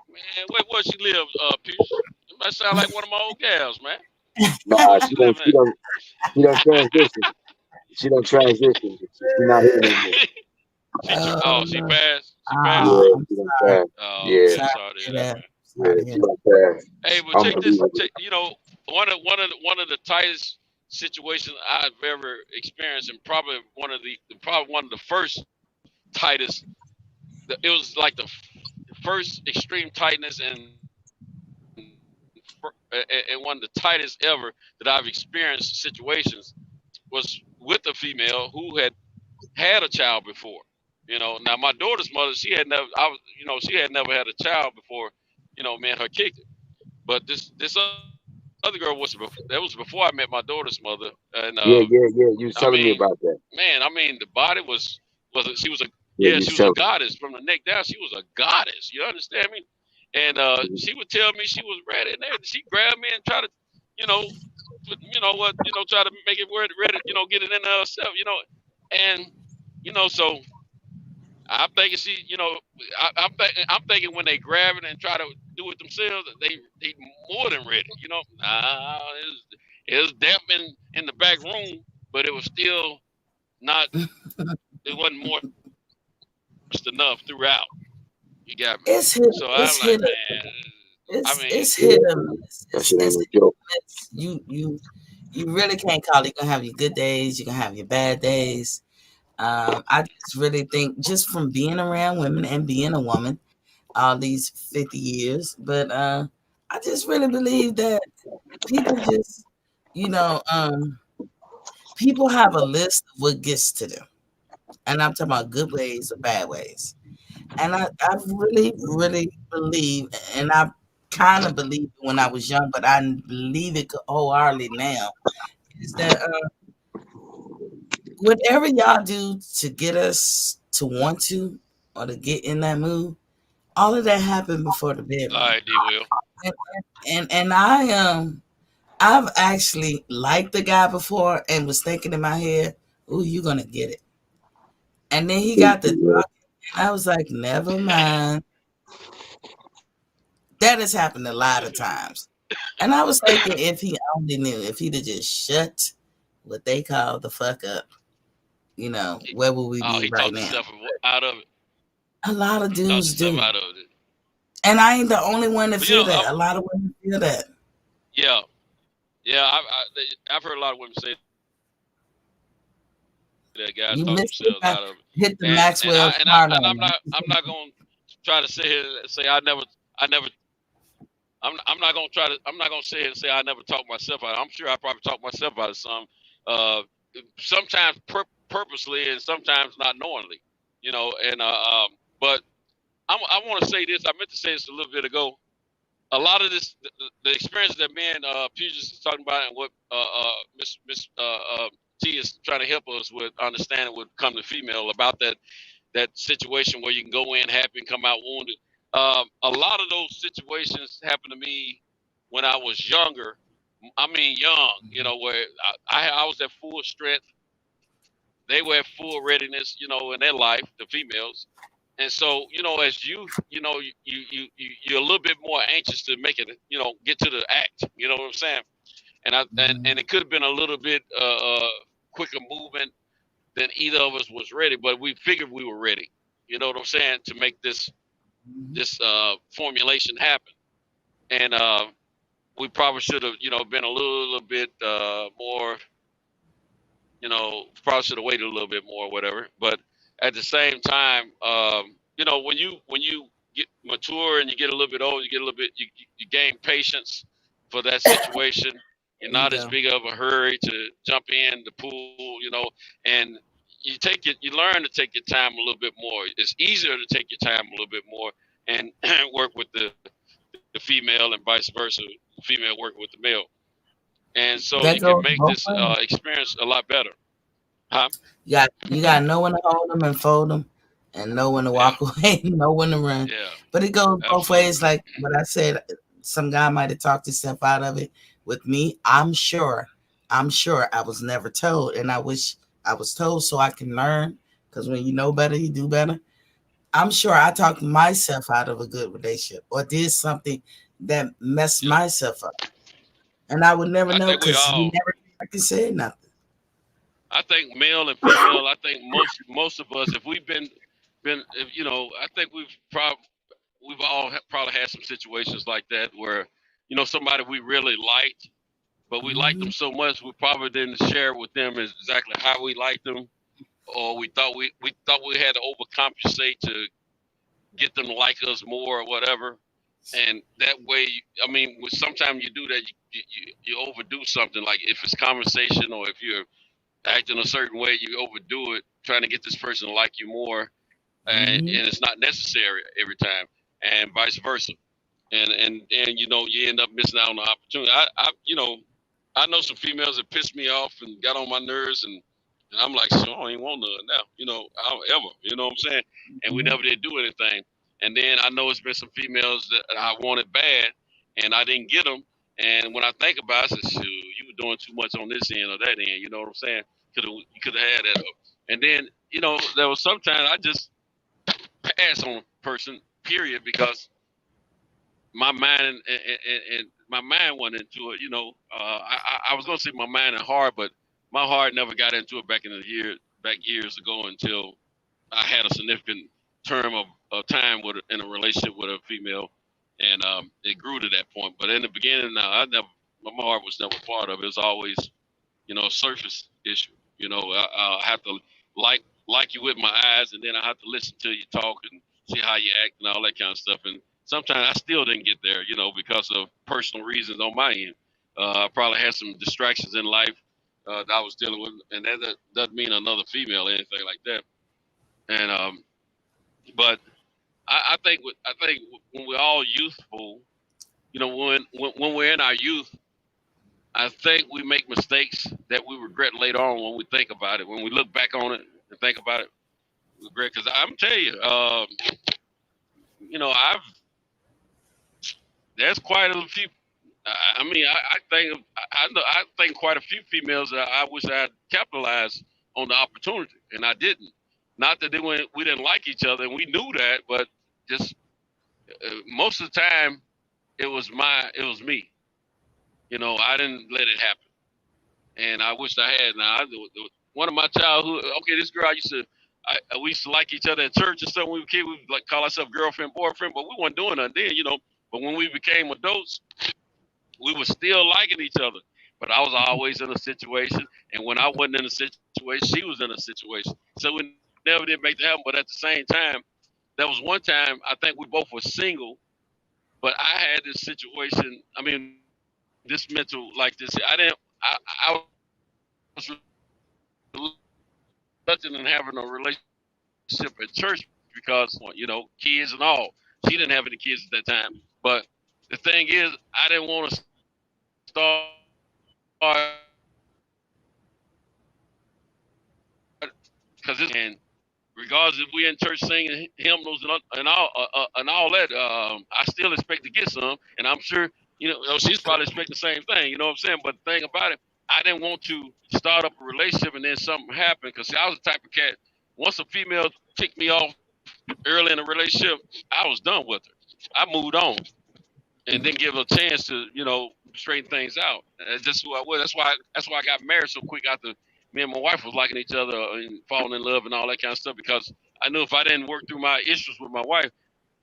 man, where she live, Pierce? It might sound like one of my old gals, man. Nah, she done transition. She done transition. She's not here anymore. She passed. Yeah, she done passed. Yeah. Sorry to hear that, man. She done passed. Hey, but check this. One of the tightest situations I've ever experienced, and probably one of the first tightest. It was like the first extreme tightness and one of the tightest ever that I've experienced situations was with a female who had a child before. Now my daughter's mother, she had never had a child before. Me and her kicked it. But this other girl was before I met my daughter's mother. And yeah. You was telling me about that. Man, I mean, the body she was a goddess from the neck down. She was a goddess. You understand me? And she would tell me she was ready, and she grabbed me and tried to, try to make it ready, get it in herself, and so I'm thinking I'm thinking when they grab it and try to do it themselves, they more than ready, it was damp in the back room, but it was still not. It wasn't moist enough throughout. You got me. It's hit. So It's I'm like, hit. man. I mean, It's hit or miss. That It's shit ain't it's no hit or joke. miss. You really can't call it. You can have your good days. You can have your bad days. I just really think just from being around women and being a woman all these 50 years, but I just really believe that people just, people have a list of what gets to them. And I'm talking about good ways or bad ways. And I really, really believe, and I kind of believed it when I was young, but I believe it wholeheartedly now, is that whatever y'all do to get us to want to or to get in that mood, all of that happened before the bedroom. all right, D-Will. And I've actually liked the guy before and was thinking in my head, "Ooh, you're gonna get it." And then he got the talking, and I was like, "Never mind." That has happened a lot of times. And I was thinking, if he only knew, if he'd have just shut what they call the fuck up, where would we be He right talked now? himself out of it. A lot of dudes do. Out of it. And I ain't the only one that feel that. A lot of women feel that. Yeah. I've heard a lot of women say that guys You talk missed themselves out of it. hit the Maxwell and I'm not going to try to sit here and say I'm not going to try to. I'm not going to sit here and say I never talk myself out. I'm sure I probably talk myself out of some. Sometimes purposely and sometimes not knowingly. But I want to say this. I meant to say this a little bit ago. A lot of this, the experience that me and Pugus is talking about, and what Miss T is trying to help us with understanding would come to female about that situation where you can go in happy and come out wounded. A lot of those situations happened to me when I was younger. I mean, young, where I was at full strength. They were at full readiness, in their life, the females. And so, as youth, you're a little bit more anxious to make it, get to the act. You know what I'm saying? And it could have been a little bit quicker movement than either of us was ready, but we figured we were ready. You know what I'm saying? To make this formulation happen. And we probably should have, been a little bit more. Probably should have waited a little bit more, or whatever. But at the same time, when you get mature and you get a little bit older, you gain patience for that situation. You're not as big of a hurry to jump in the pool, and you learn to take your time a little bit more. It's easier to take your time a little bit more and work with the female and vice versa, the female working with the male. And so you can make this experience a lot better. Huh? You got to know when to hold them and fold them, and know when to walk away, and know when to run. Yeah. But it goes both ways. Like what I said, some guy might have talked himself out of it. With me, I'm sure I was never told, and I wish I was told so I can learn. Because when you know better, you do better. I'm sure I talked myself out of a good relationship or did something that messed myself up. And I would never know because you never said nothing. I think male and female. I think most of us, if we've been, I think we've all probably had some situations like that where, somebody we really liked, but we liked them so much we probably didn't share with them exactly how we liked them, or we thought we had to overcompensate to get them to like us more or whatever. And that way, sometimes you do that, you overdo something. Like if it's conversation or if you're acting a certain way, you overdo it, trying to get this person to like you more, and it's not necessary every time, and vice versa. And you end up missing out on the opportunity. I know some females that pissed me off and got on my nerves, and I'm like, so I don't even want none now, I don't ever, you know what I'm saying? And we never did do anything. And then I know it's been some females that I wanted bad, and I didn't get them. And when I think about it, I said, shoot, you were doing too much on this end or that end, you know what I'm saying? You could have had that up. And then, there was sometimes I just pass on a person, period, because my mind and my mind went into it, I was gonna say my mind and heart, but my heart never got into it back years ago until I had a significant term of time in a relationship with a female, and it grew to that point. But in the beginning, my heart was never part of it. It was always, a surface issue. I have to like you with my eyes, and then I have to listen to you talk and see how you act and all that kind of stuff. And sometimes I still didn't get there, because of personal reasons on my end. I probably had some distractions in life that I was dealing with, and that doesn't mean another female or anything like that. And but I think when we're all youthful, when we're in our youth, I think we make mistakes that we regret later on when we think about it. When we look back on it and think about it, we regret. Because I'm telling you, there's quite a few. I think quite a few females that I wish I had capitalized on the opportunity, and I didn't. Not that we didn't like each other, and we knew that, but just most of the time, it was me. I didn't let it happen, and I wished I had. Now, one of my childhood, this girl we used to like each other at church and stuff. When we were kids, we would like call ourselves girlfriend, boyfriend, but we weren't doing nothing then, But when we became adults, we were still liking each other. But I was always in a situation, and when I wasn't in a situation, she was in a situation. So we never did make that happen. But at the same time, there was one time I think we both were single, but I had this situation. This mental like this. I was reluctant in having a relationship at church because kids and all. She didn't have any kids at that time. But the thing is, I didn't want to start because regardless if we in church singing hymnals and all that, I still expect to get some, and I'm sure she's probably expecting the same thing. You know what I'm saying? But the thing about it, I didn't want to start up a relationship and then something happened because I was the type of cat. Once a female ticked me off early in a relationship, I was done with her. I moved on and didn't give her a chance to straighten things out. That's just who I was. That's why I got married so quick after me and my wife was liking each other and falling in love and all that kind of stuff, because I knew if I didn't work through my issues with my wife,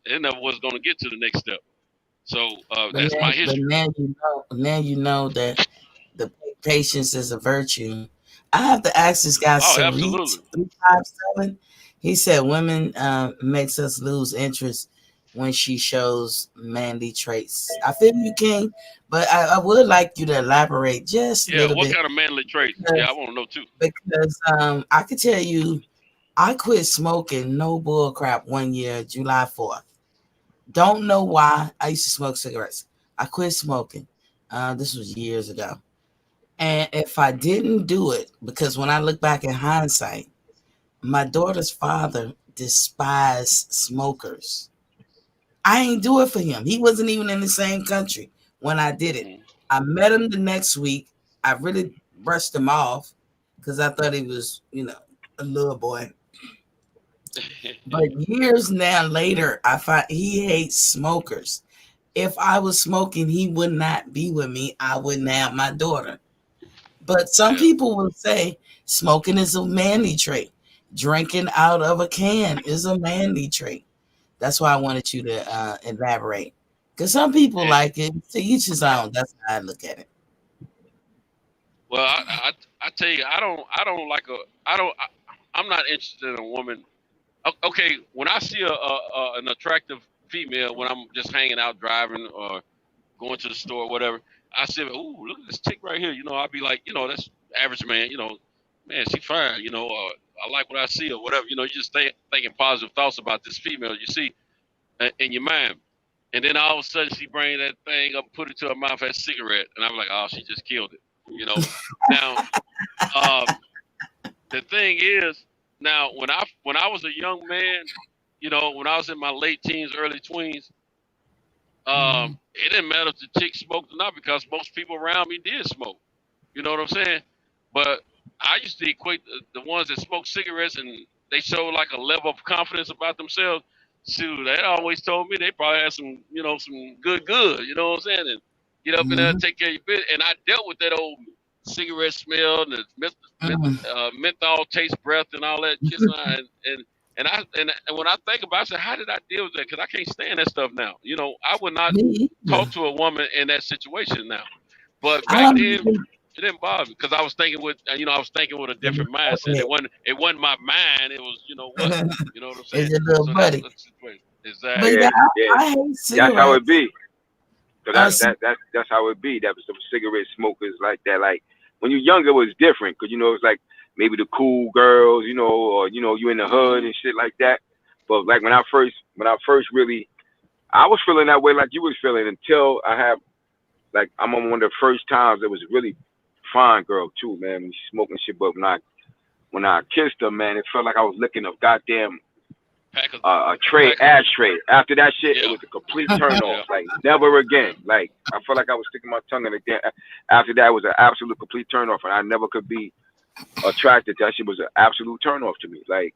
it never was going to get to the next step. So that's my history. But now you know that the patience is a virtue. I have to ask this guy, Sarit 357. He said women makes us lose interest when she shows manly traits. I feel you, King, but I would like you to elaborate just a little bit. Yeah, what kind of manly traits? I want to know too. Because I could tell you, I quit smoking, no bull crap, 1 year, July 4th. Don't know why. I used to smoke cigarettes. I quit smoking. This was years ago. And if I didn't do it, because when I look back in hindsight, my daughter's father despised smokers. I ain't do it for him. He wasn't even in the same country when I did it. I met him the next week. I really brushed him off because I thought he was, a little boy. But years now later, I find he hates smokers. If I was smoking, he would not be with me. I wouldn't have my daughter. But some people will say smoking is a manly trait. Drinking out of a can is a manly trait. That's why I wanted you to elaborate. Because some people like it. To each his own. That's how I look at it. Well, I tell you, I'm not interested in a woman. Okay, when I see an attractive female, when I'm just hanging out driving or going to the store or whatever, I say, ooh, look at this chick right here. I'll be like, that's average man, man, she fine, I like what I see or whatever. You just thinking positive thoughts about this female you see in your mind. And then all of a sudden she bring that thing up, put it to her mouth as a cigarette. And I'm like, oh, she just killed it. Now, the thing is, now when I was a young man, when I was in my late teens, early tweens, it didn't matter if the chick smoked or not because most people around me did smoke. You know what I'm saying? But I used to equate the ones that smoke cigarettes and they show like a level of confidence about themselves. Shoot, they always told me they probably had some, some good, you know what I'm saying? And get up in there and take care of your business. And I dealt with that old cigarette smell and the menthol taste breath and all that. And when I think about it, I said, how did I deal with that? Because I can't stand that stuff now. You know, I would not talk to a woman in that situation now. But back then, it didn't bother me because I was thinking with a different mindset. It wasn't my mind. It was, you know what I'm saying? It's your little buddy. Exactly. But I hate that's how it cigarettes. be. So that's how it be. That was some cigarette smokers like that. Like when you're younger, it was different because it's like maybe the cool girls, or you in the hood and shit like that. But like when I first really, I was feeling that way like you was feeling until I'm on one of the first times it was really fine girl too, man. When she smoking shit, but when I kissed her, man, it felt like I was licking a goddamn ashtray. After that shit, it was a complete turn off. Like never again. Like I felt like I was sticking my tongue in it again. After that, it was an absolute complete turn off, and I never could be attracted to that shit. Was an absolute turn off to me. Like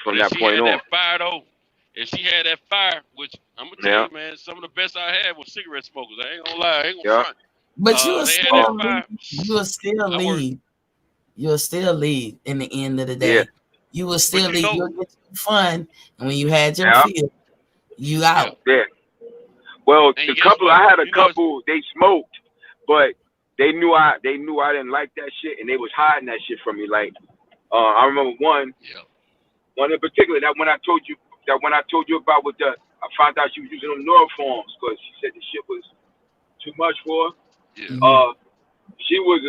from that point on. That fire though. If she had that fire, which I'm gonna tell you, man, some of the best I had was cigarette smokers. I ain't gonna lie, I ain't gonna front. But you'll still lead in the end of the day. Yeah. You will still lead. You'll get your fun, and when you had your feel, you out. Yeah. Well, the couple I had a couple, they smoked, but they knew I didn't like that shit, and they was hiding that shit from me. Like, I remember one in particular that when I told you about I found out she was using them Neuroforms because she said the shit was too much for her. Yeah. She was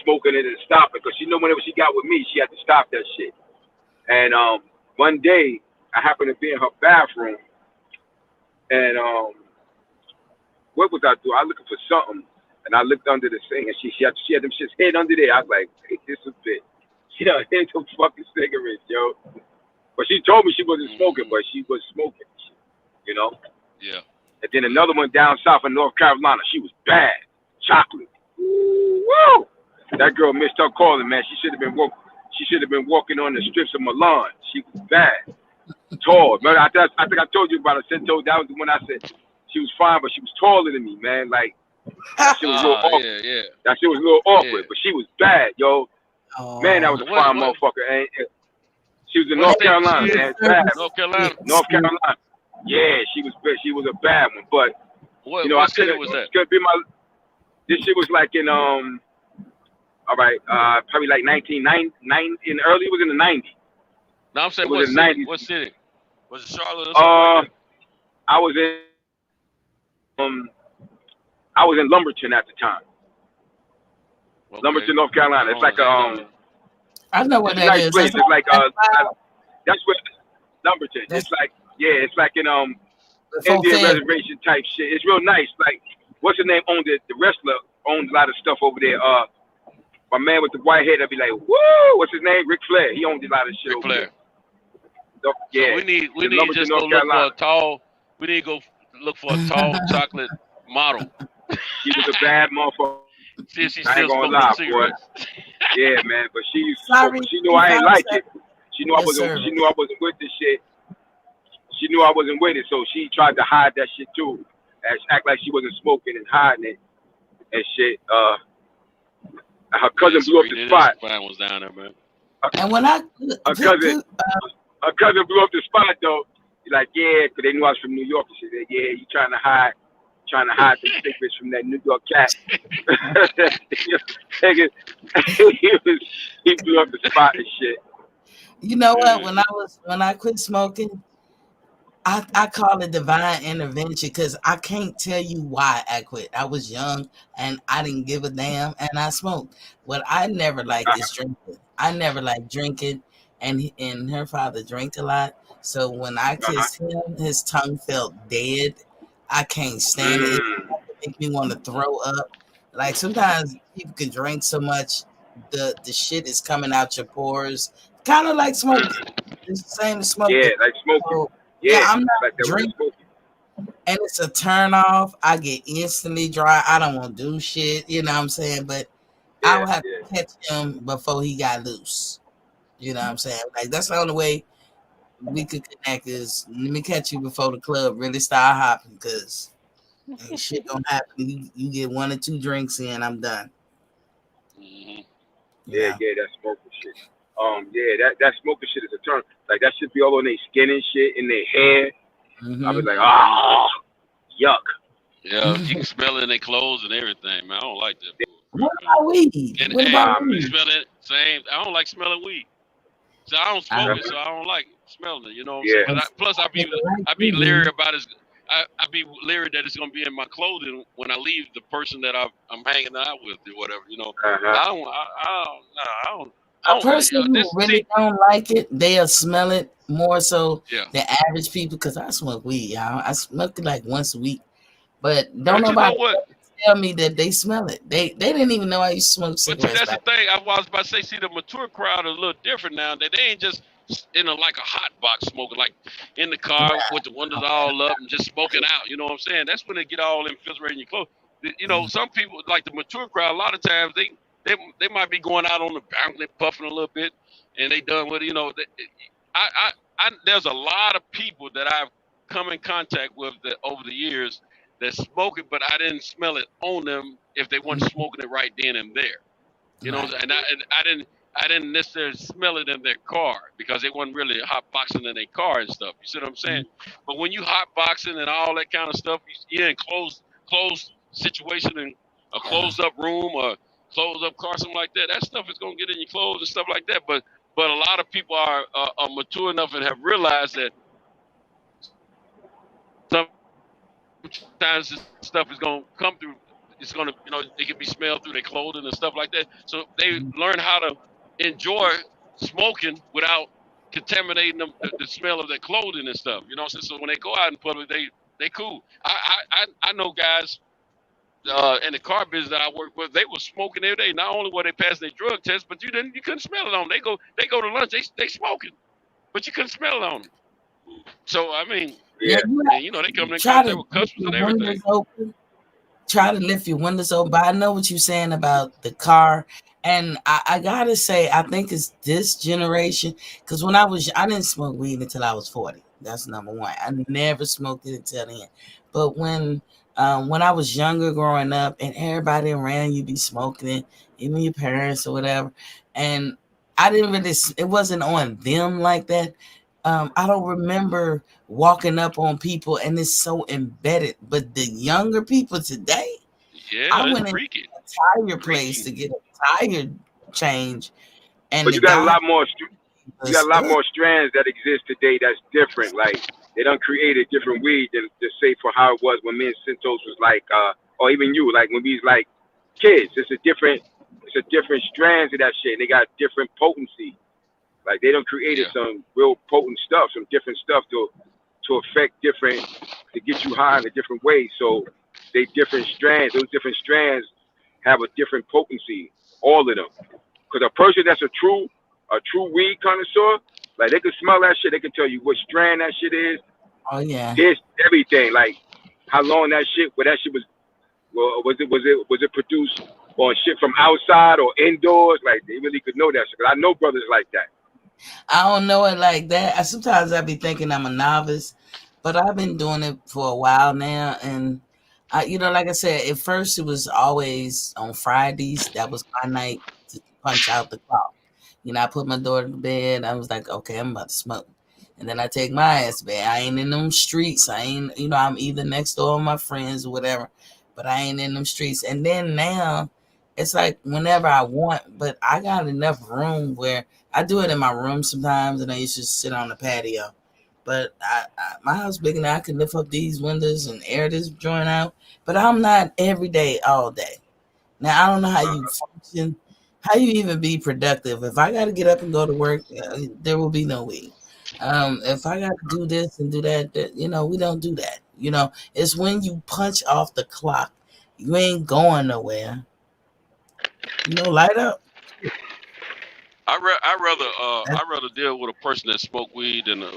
smoking it and stopping because she knew whenever she got with me, she had to stop that shit. And one day I happened to be in her bathroom, and what was I doing? I was looking for something, and I looked under the sink, and she had them shits hid under there. I was like, hey, this is a bit. She done hid some fucking cigarettes, yo. But she told me she wasn't smoking, but she was smoking, Yeah. And then another one down south in North Carolina. She was bad. Chocolate. Woo! That girl missed her calling, man. She should have been walking on the strips of Milan. She was bad. Tall. Man, I think I told you about her. That was the one I said she was fine, but she was taller than me, man. Like that shit was a little awkward. Yeah. That shit was a little awkward, but she was bad, yo. Man, that was a fine motherfucker. And she was in North Carolina, man. Bad. North Carolina. Yeah, she was a bad one, but what city was that? This shit was like in probably like 1990 in early. It was in the 90s. No, I'm saying what city? What city? Was it Charlotte or something? I was in Lumberton at the time. Okay. Lumberton, North Carolina. It's like I know what that is. Place. It's like that's where Lumberton. It's like it's like an Indian reservation type shit. It's real nice. Like what's his name owned it? The wrestler owned a lot of stuff over there. My man with the white head, I'd be like, woo! What's his name? Ric Flair. He owned a lot of shit over there. So, yeah. So we need just go look for a tall. We need to go look for a tall chocolate model. She was a bad motherfucker. See if she's I ain't still gonna lie, smoking boy. cigarettes. Yeah, man. But she knew I ain't like it. She knew I wasn't. She knew I wasn't with this shit. She knew I wasn't with it, so she tried to hide that shit too, and act like she wasn't smoking and hiding it and shit. Her cousin blew up the spot. Was down there, man. And when her cousin blew up the spot though. He's like, yeah, because they knew I was from New York. She said, yeah, you trying to hide the cigarettes from that New York cat. He blew up the spot and shit. You know what? When I quit smoking, I call it divine intervention because I can't tell you why I quit. I was young and I didn't give a damn and I smoked. What I never liked is drinking. I never liked drinking, and her father drank a lot. So when I kissed him, his tongue felt dead. I can't stand it. It makes me want to throw up. Like sometimes people can drink so much, the shit is coming out your pores. Kind of like smoking. It's the same as smoking. Yeah, like smoking. So, yeah, I'm not like drinking. And it's a turn off. I get instantly dry. I don't want to do shit. You know what I'm saying? But I would have to catch him before he got loose. You know what I'm saying? Like that's the only way we could connect is let me catch you before the club really start hopping because ain't shit gonna happen. You get 1 or 2 drinks in, I'm done. Yeah, that smoking shit. Yeah, that smoking shit is a turn. Like that should be all on their skin and shit, in their hair. I be like, yuck. Yeah, you can smell it in their clothes and everything, man. I don't like that. What about weed? And What about you weed? smell it same. I don't like smelling weed. So I don't smoke it, so I don't like smelling it. You know what I'm saying? But plus, I be leery about it. I be leery that it's gonna be in my clothing when I leave the person that I'm hanging out with or whatever. You know, I don't. A person who really don't like it, they'll smell it more so than average people. Because I smoke weed, y'all. I smoke it like once a week, but don't nobody tell me that they smell it. They didn't even know I used to smoke cigarettes. But that's the thing. I was about to say, see, the mature crowd is a little different now. They ain't just in like a hot box smoking, like in the car with the windows all up and just smoking out. You know what I'm saying? That's when they get all infiltrated in your clothes. You know, some people like the mature crowd. A lot of times they might be going out on the balcony puffing a little bit, and they done with it. You know, there's a lot of people that I've come in contact with that over the years that smoke it, but I didn't smell it on them if they weren't smoking it right then and there. You know, and I didn't necessarily smell it in their car because they wasn't really hot boxing in their car and stuff. You see what I'm saying? But when you hot boxing and all that kind of stuff, you're in closed situation in a closed up room or closed up car, something like that. That stuff is gonna get in your clothes and stuff like that. But a lot of people are mature enough and have realized that sometimes this stuff is gonna come through. It's gonna, you know, it can be smelled through their clothing and stuff like that. So they learn how to enjoy smoking without contaminating them, the smell of their clothing and stuff. You know, so when they go out in public, they cool. I know guys in the car business that I work with, they were smoking every day. Not only were they passing their drug test, but you couldn't smell it on them. They go to lunch, they smoking, but you couldn't smell it on them. So I mean, and, you know, they come in contact with customers and everything. Open. Try to lift your windows open. But I know what you're saying about the car. And I gotta say, I think it's this generation. Because I didn't smoke weed until I was 40. That's number one. I never smoked it until then. But when I was younger growing up and everybody around you be smoking it, even your parents or whatever. And I didn't really, it wasn't on them like that. I don't remember walking up on people and it's so embedded. But the younger people today, I went in a tire place to get a tire change. And but you got a lot more. You got a lot more strands that exist today that's different. Like they done created different weed than to say for how it was when me and Cintos was like, or even you, like when we was like kids. It's a different strands of that shit. And they got different potency. Like they done created some real potent stuff, some different stuff to affect different, to get you high in a different way. So they different strands. Those different strands have a different potency. All of them. Because a person that's a true weed connoisseur, like they can smell that shit, they can tell you what strand that shit is. Oh yeah. This everything, like how long that shit, where that shit was it produced on shit from outside or indoors? Like they really could know that shit. 'Cause I know brothers like that. I don't know it like that. Sometimes I be thinking I'm a novice, but I've been doing it for a while now. And you know, like I said, at first it was always on Fridays. That was my night to punch out the clock. You know, I put my daughter to bed. I was like, okay, I'm about to smoke. And then I take my ass to bed. I ain't in them streets. I ain't, you know, I'm either next door with my friends or whatever, but I ain't in them streets. And then now it's like whenever I want, but I got enough room where I do it in my room sometimes, and I used to sit on the patio. But my house big enough, I can lift up these windows and air this joint out. But I'm not every day, all day. Now, I don't know how you function, how you even be productive. If I got to get up and go to work, there will be no weed. If I got to do this and do that, you know, we don't do that. You know, it's when you punch off the clock, you ain't going nowhere. You know, light up. I'd rather deal with a person that smoke weed than a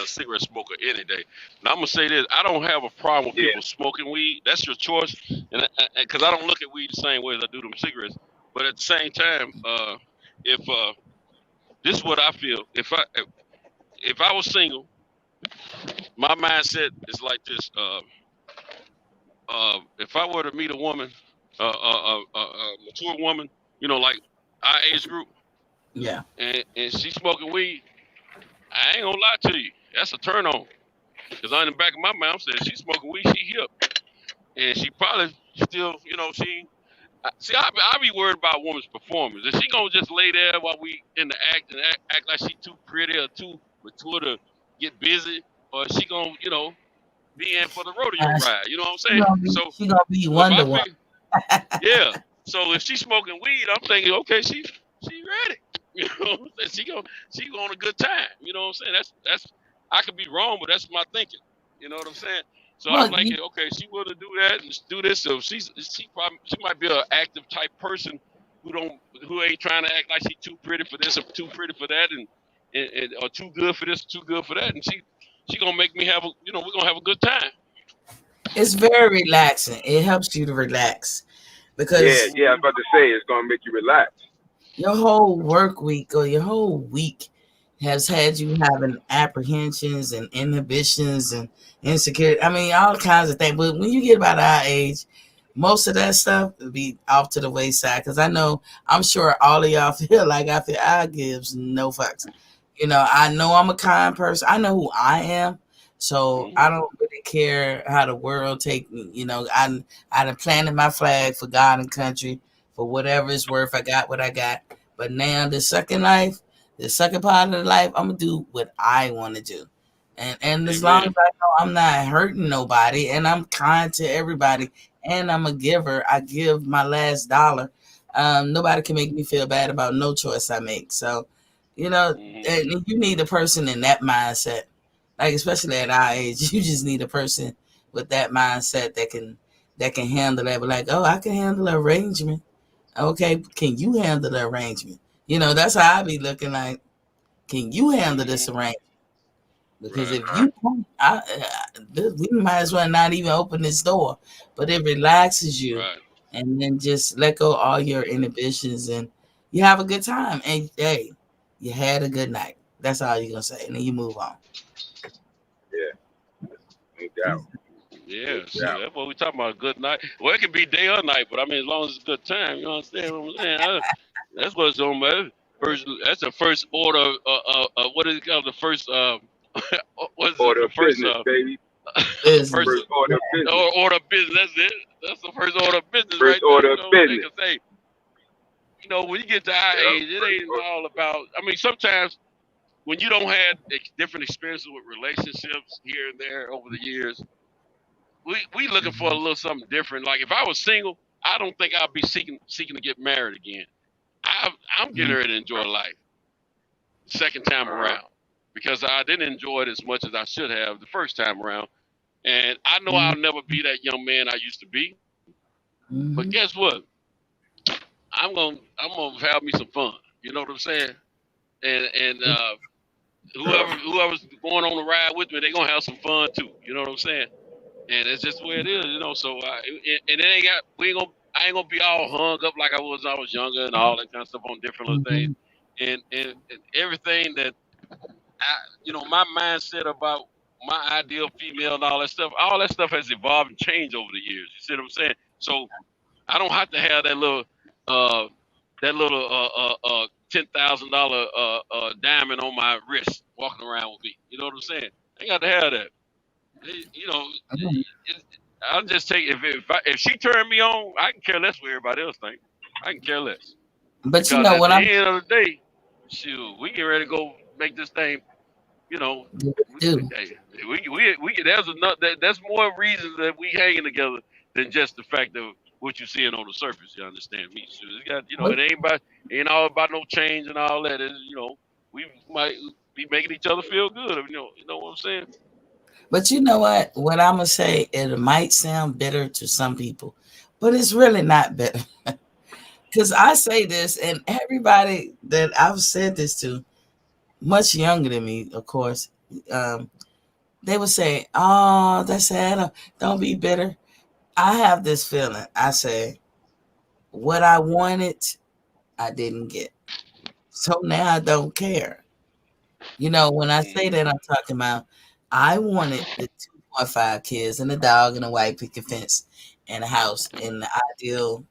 cigarette smoker any day. Now I'm gonna say this: I don't have a problem with people smoking weed. That's your choice, and because I don't look at weed the same way as I do them cigarettes. But at the same time, if this is what I feel: if I was single, my mindset is like this. If I were to meet a woman, a mature woman, you know, like our age group. Yeah. and she smoking weed, I ain't gonna lie to you. That's a turn on. Cause on the back of my mind, I'm saying she smoking weed, she hip, and she probably still, she. See, I be worried about a woman's performance. Is she gonna just lay there while we in the act and act like she too pretty or too mature to get busy, or is she gonna, be in for the rodeo ride? You know what I'm saying? She gonna be So if Wonder I Woman. yeah. So if she's smoking weed, I'm thinking, okay, she ready. You know, she on a good time. You know what I'm saying? That's I could be wrong, but that's my thinking. You know what I'm saying? So Well, I'm like, okay, she willing to do that and do this. So she might be an active type person who ain't trying to act like she too pretty for this or too pretty for that and or too good for this, too good for that. And she gonna make me have we're gonna have a good time. It's very relaxing. It helps you to relax because Yeah, I was about to say it's gonna make you relax. Your whole work week or your whole week has had you having apprehensions and inhibitions and insecurity. I mean, all kinds of things. But when you get about our age, most of that stuff will be off to the wayside. Because I'm sure all of y'all feel like I gives no fucks. I know I'm a kind person. I know who I am. So I don't really care how the world take me. I done planted my flag for God and country. For whatever it's worth, I got what I got. But now the second part of the life, I'm gonna do what I want to do. And as long as I know I'm not hurting nobody and I'm kind to everybody and I'm a giver, I give my last dollar. Nobody can make me feel bad about no choice I make. So, and you need a person in that mindset. Like especially at our age, you just need a person with that mindset that can handle that. But like, oh, I can handle an arrangement. Okay, can you handle the arrangement? That's how I be looking like. Can you handle this arrangement? Because if you don't, we might as well not even open this door. But it relaxes you, and then just let go all your inhibitions, and you have a good time. And hey, you had a good night. That's all you're gonna say, and then you move on. Yeah, no doubt. Yeah, that's what we talking about. A good night. Well, it can be day or night, but I mean, as long as it's a good time, you understand what I'm saying? That's what's on my first. That's the first order. What is it called? The first. What's order it? The first. Business, baby. First order of business. Order of business. That's it. That's the first order of business. First right order there. of business. Say, when you get to our age, it ain't all about. I mean, sometimes when you don't have different experiences with relationships here and there over the years. We looking for a little something different. Like if I was single, I don't think I'd be seeking to get married again. I'm getting ready to enjoy life second time around because I didn't enjoy it as much as I should have the first time around. And I know I'll never be that young man I used to be. But guess what? I'm gonna have me some fun. You know what I'm saying? And whoever's going on the ride with me, they're gonna have some fun too. You know what I'm saying? And it's just the way it is, So I ain't gonna be all hung up like I was when I was younger and all that kind of stuff on different little things. And everything that my mindset about my ideal female and all that stuff has evolved and changed over the years. You see what I'm saying? So I don't have to have that little $10,000 diamond on my wrist walking around with me. You know what I'm saying? I ain't got to have that. I'll just take if she turned me on, I can care less what everybody else think. I can care less. But because at the end of the day, shoot, we get ready to go make this thing. There's more reasons that we hanging together than just the fact of what you're seeing on the surface. You understand me? So it's got, it ain't all about no change and all that. We might be making each other feel good. You know what I'm saying? But you know what? What I'm going to say, it might sound bitter to some people, but it's really not bitter. Because I say this, and everybody that I've said this to, much younger than me, of course, they would say, oh, that's sad. Don't be bitter. I have this feeling. I say, what I wanted, I didn't get. So now I don't care. When I say that, I'm talking about, I wanted the 2.5 kids and a dog and a white picket fence and a house and the ideal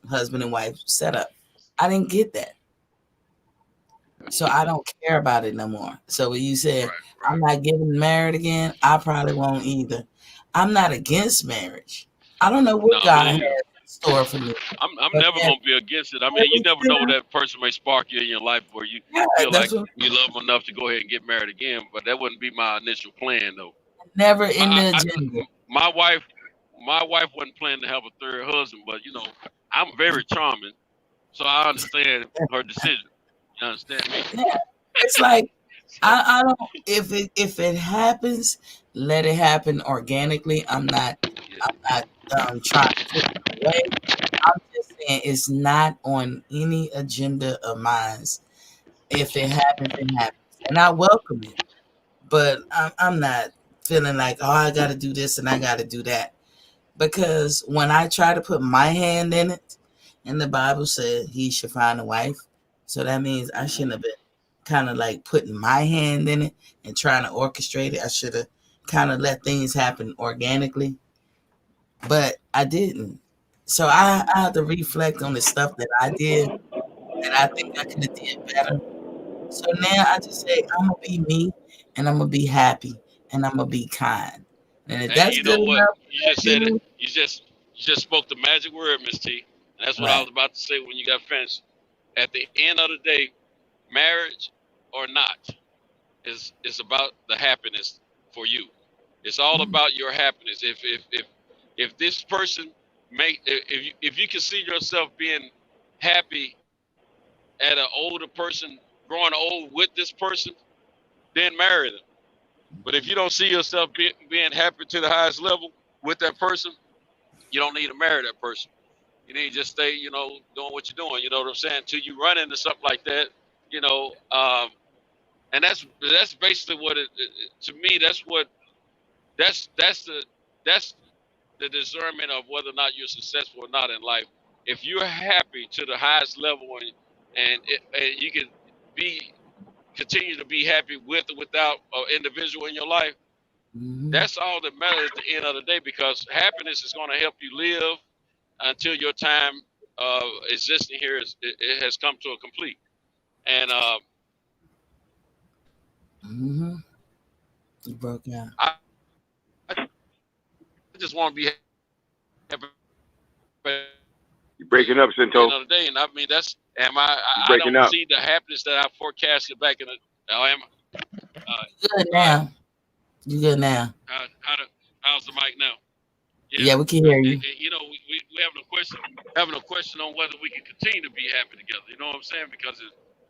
husband and wife setup. I didn't get that. So I don't care about it no more. So when you said I'm not getting married again, I probably won't either. I'm not against marriage. I don't know what God has in store for me. I'm never gonna be against it. I mean, you never know that person may spark you in your life where you feel like you love them enough to go ahead and get married again. But that wouldn't be my initial plan, though. Never in the agenda. My wife wasn't planning to have a third husband, but I'm very charming, so I understand her decision. You understand me? Yeah, it's like I don't. If it happens, let it happen organically. I'm not trying to push it away. I'm just saying it's not on any agenda of mine. If it happens, it happens, and I welcome it. But I'm not feeling like, oh, I got to do this and I got to do that, because when I try to put my hand in it, and the Bible said he should find a wife, so that means I shouldn't have been kind of like putting my hand in it and trying to orchestrate it. I should have kind of let things happen organically, but I didn't. So I have to reflect on the stuff that I did, and I think I could have did better. So now I just say I'm gonna be me, and I'm gonna be happy, and I'm gonna be kind. And if that's good enough, you just said it. You just spoke the magic word, Miss T. And that's what I was about to say when you got finished. At the end of the day, marriage or not, is about the happiness for you. It's all about your happiness. If this person if you can see yourself being happy at an older person, growing old with this person, then marry them. But if you don't see yourself being happy to the highest level with that person, you don't need to marry that person. You need to just stay, doing what you're doing. You know what I'm saying? Until you run into something like that, and that's basically what it to me. That's the discernment of whether or not you're successful or not in life. If you're happy to the highest level and you can continue to be happy with or without an individual in your life, that's all that matters at the end of the day, because happiness is going to help you live until your time of existing here it has come to a complete. And you broke out. I just want to be happy. You're breaking up, Cinto. At the end of the day, and I mean I don't see the happiness that I forecasted back in the. You good now? You good now? How's the mic now? Yeah, we can hear you. We having a question on whether we can continue to be happy together. You know what I'm saying? Because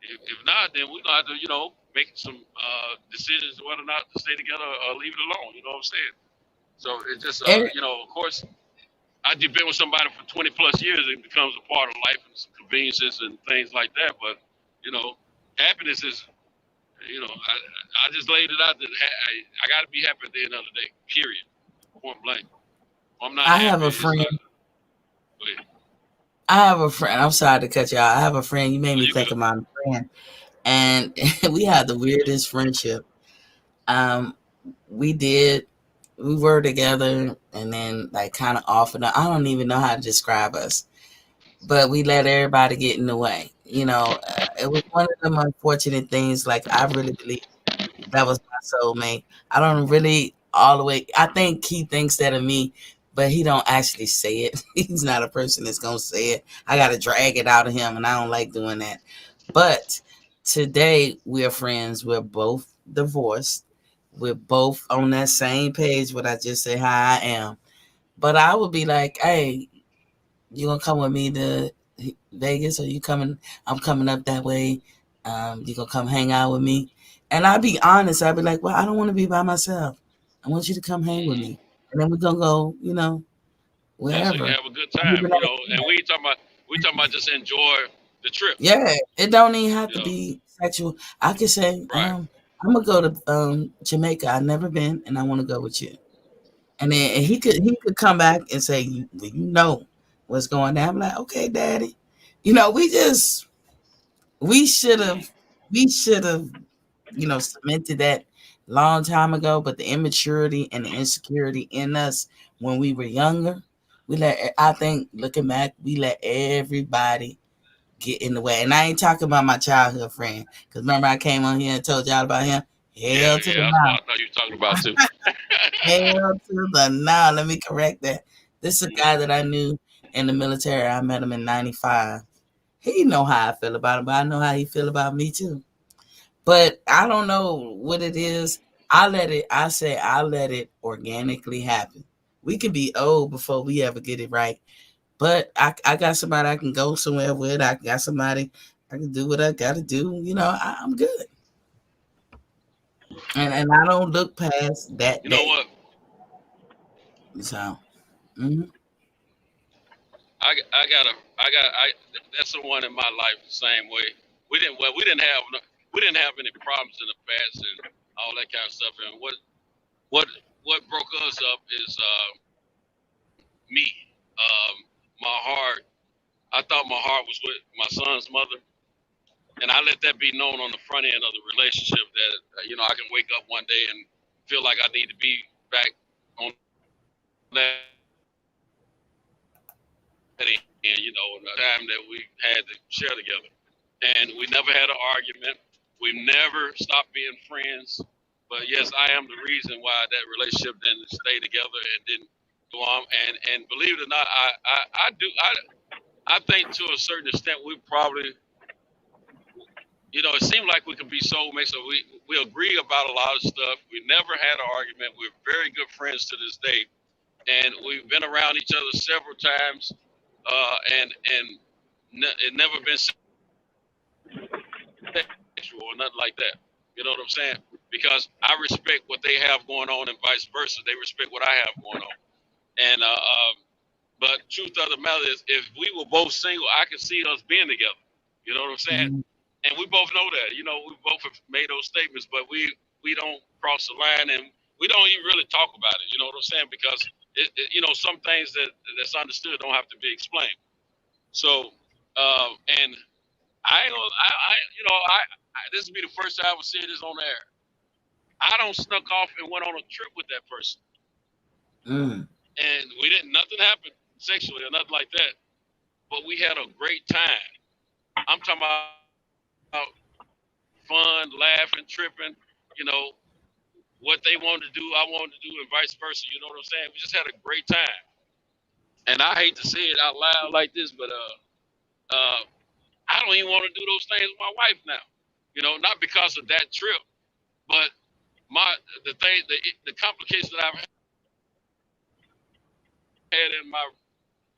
if not, then we're gonna have to make some decisions whether or not to stay together or leave it alone. You know what I'm saying? So it's just of course, I've been with somebody for 20 plus years. It becomes a part of life and some conveniences and things like that. But happiness is. I just laid it out that I got to be happy at the end of the day. Period. Point blank. I'm not. I have a friend. I'm sorry to cut you out. I have a friend. You made me think of my friend, and we had the weirdest friendship. We were together, and then like kind of off and on. I don't even know how to describe us, but we let everybody get in the way. It was one of them unfortunate things. Like I really believe that was my soulmate. I don't really all the way. I think he thinks that of me, but he don't actually say it. He's not a person that's gonna say it. I gotta drag it out of him, and I don't like doing that. But today we're friends. We're both divorced. We're both on that same page. What I just say how I am. But I would be like, hey, you gonna come with me to Vegas, or you coming? I'm coming up that way. You gonna come hang out with me? And I'd be honest. I'd be like, well, I don't want to be by myself. I want you to come hang with me, and then we're gonna go, wherever. So you have a good time, And we talking about just enjoy the trip. Yeah, it don't even have to be sexual. I could say, I'm gonna go to Jamaica. I've never been, and I want to go with you. And then he could come back and say, what's going on. I'm like, okay, Daddy. We should have, cemented that long time ago. But the immaturity and the insecurity in us when we were younger, looking back, we let everybody get in the way. And I ain't talking about my childhood friend, because remember I came on here and told y'all about him. Hell to the that's no. what I know you're talking about too. Hell to the no. Let me correct that. This is a guy that I knew in the military. I met him in 95. He know how I feel about him, but I know how he feel about me too. But I don't know what it is. I let it organically happen. We can be old before we ever get it right. But I got somebody I can go somewhere with. I got somebody I can do what I got to do. You know, I'm good. And I don't look past that. You know what? So, that's the one in my life the same way. We didn't have any problems in the past and all that kind of stuff. And what broke us up is me. My heart. I thought my heart was with my son's mother, and I let that be known on the front end of the relationship that I can wake up one day and feel like I need to be back on that. And the time that we had to share together, and we never had an argument. We never stopped being friends. But yes, I am the reason why that relationship didn't stay together and didn't go on. And believe it or not, I think to a certain extent we probably, it seemed like we could be soulmates. So we agree about a lot of stuff. We never had an argument. We're very good friends to this day, and we've been around each other several times. It never been sexual or nothing like that. You know what I'm saying? Because I respect what they have going on and vice versa. They respect what I have going on. And but truth of the matter is, if we were both single, I could see us being together. You know what I'm saying? And we both know that. We both have made those statements, but we don't cross the line, and we don't even really talk about it. You know what I'm saying? Because some things that's understood don't have to be explained. So, and I ain't gonna, this will be the first time I would say this on air. I don't snuck off and went on a trip with that person, and nothing happened sexually or nothing like that. But we had a great time. I'm talking about fun, laughing, tripping. What they wanted to do, I wanted to do, and vice versa. You know what I'm saying? We just had a great time. And I hate to say it out loud like this, but I don't even want to do those things with my wife now. Not because of that trip, but the complications that I've had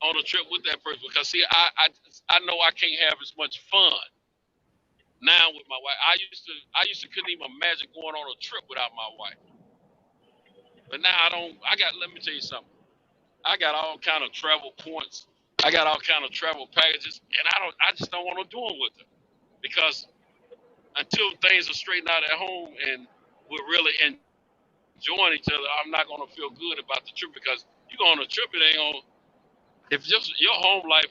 on a trip with that person. Because see, I know I can't have as much fun now with my wife. I used to couldn't even imagine going on a trip without my wife. But now I don't. Let me tell you something. I got all kind of travel points. I got all kind of travel packages, and I just don't want to do them with her, because until things are straightened out at home and we're really enjoying each other, I'm not going to feel good about the trip. Because you go on a trip, it ain't gonna. If just your home life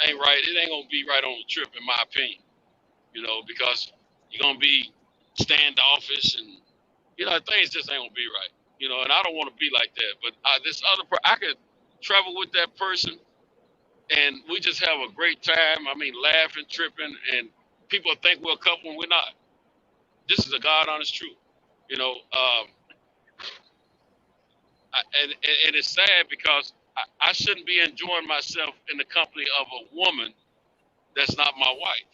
ain't right, it ain't gonna be right on the trip, in my opinion. Because you're gonna be standoffish, and things just ain't gonna be right. And I don't want to be like that. But this other I could travel with that person, and we just have a great time. I mean, laughing, tripping, and people think we're a couple when we're not. This is a God honest truth. And it's sad because I shouldn't be enjoying myself in the company of a woman that's not my wife.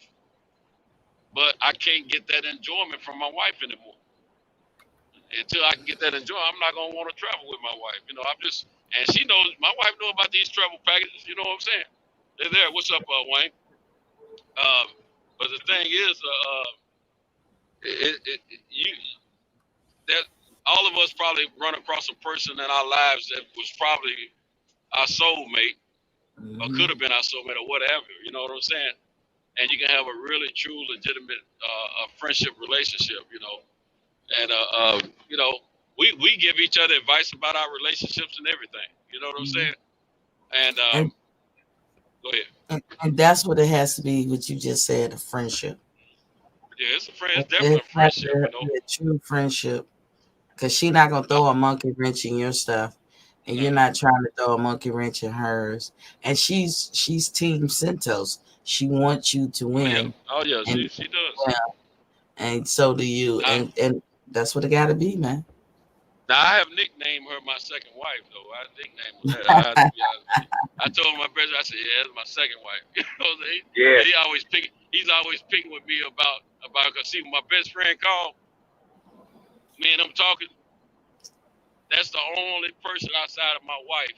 But I can't get that enjoyment from my wife anymore. Until I can get that enjoyment, I'm not gonna want to travel with my wife. And she knows, my wife knows about these travel packages. You know what I'm saying? They're there. What's up, Wayne? But the thing is, that all of us probably run across a person in our lives that was probably our soulmate, or could have been our soulmate, or whatever. You know what I'm saying? And you can have a really true, legitimate friendship relationship. And we give each other advice about our relationships and everything. You know what I'm saying? And go ahead. And that's what it has to be. What you just said, a friendship. Yeah, it's a friend. It's definitely a friendship. A true friendship. Because she's not gonna throw a monkey wrench in your stuff, and you're not trying to throw a monkey wrench in hers. And she's Team Santos. She wants you to win. Oh yeah, and, she does. Yeah, and so do you. And that's what it got to be, man. Now I have nicknamed her my second wife, though. I nicknamed her that. I told my brother, I said, "Yeah, that's my second wife." You know, he's always picking with me about because see, when my best friend called, me and him talking. That's the only person outside of my wife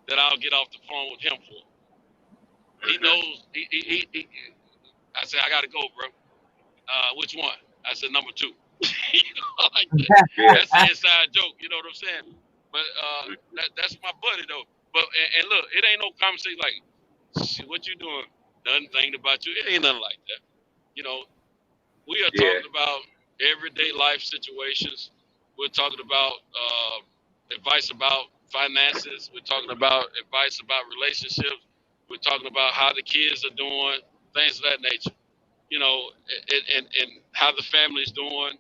that I'll get off the phone with him for. He knows. He I said, I gotta go, bro. Which one? I said, number 2. You know, like that. That's an inside joke. You know what I'm saying? But that's my buddy though. But and look, it ain't no conversation like, shit, what you doing? Nothing thinking about you. It ain't nothing like that. You know, we are talking about everyday life situations. We're talking about advice about finances. We're talking about advice about relationships. We're talking about how the kids are doing, things of that nature. You know, and how the family's doing,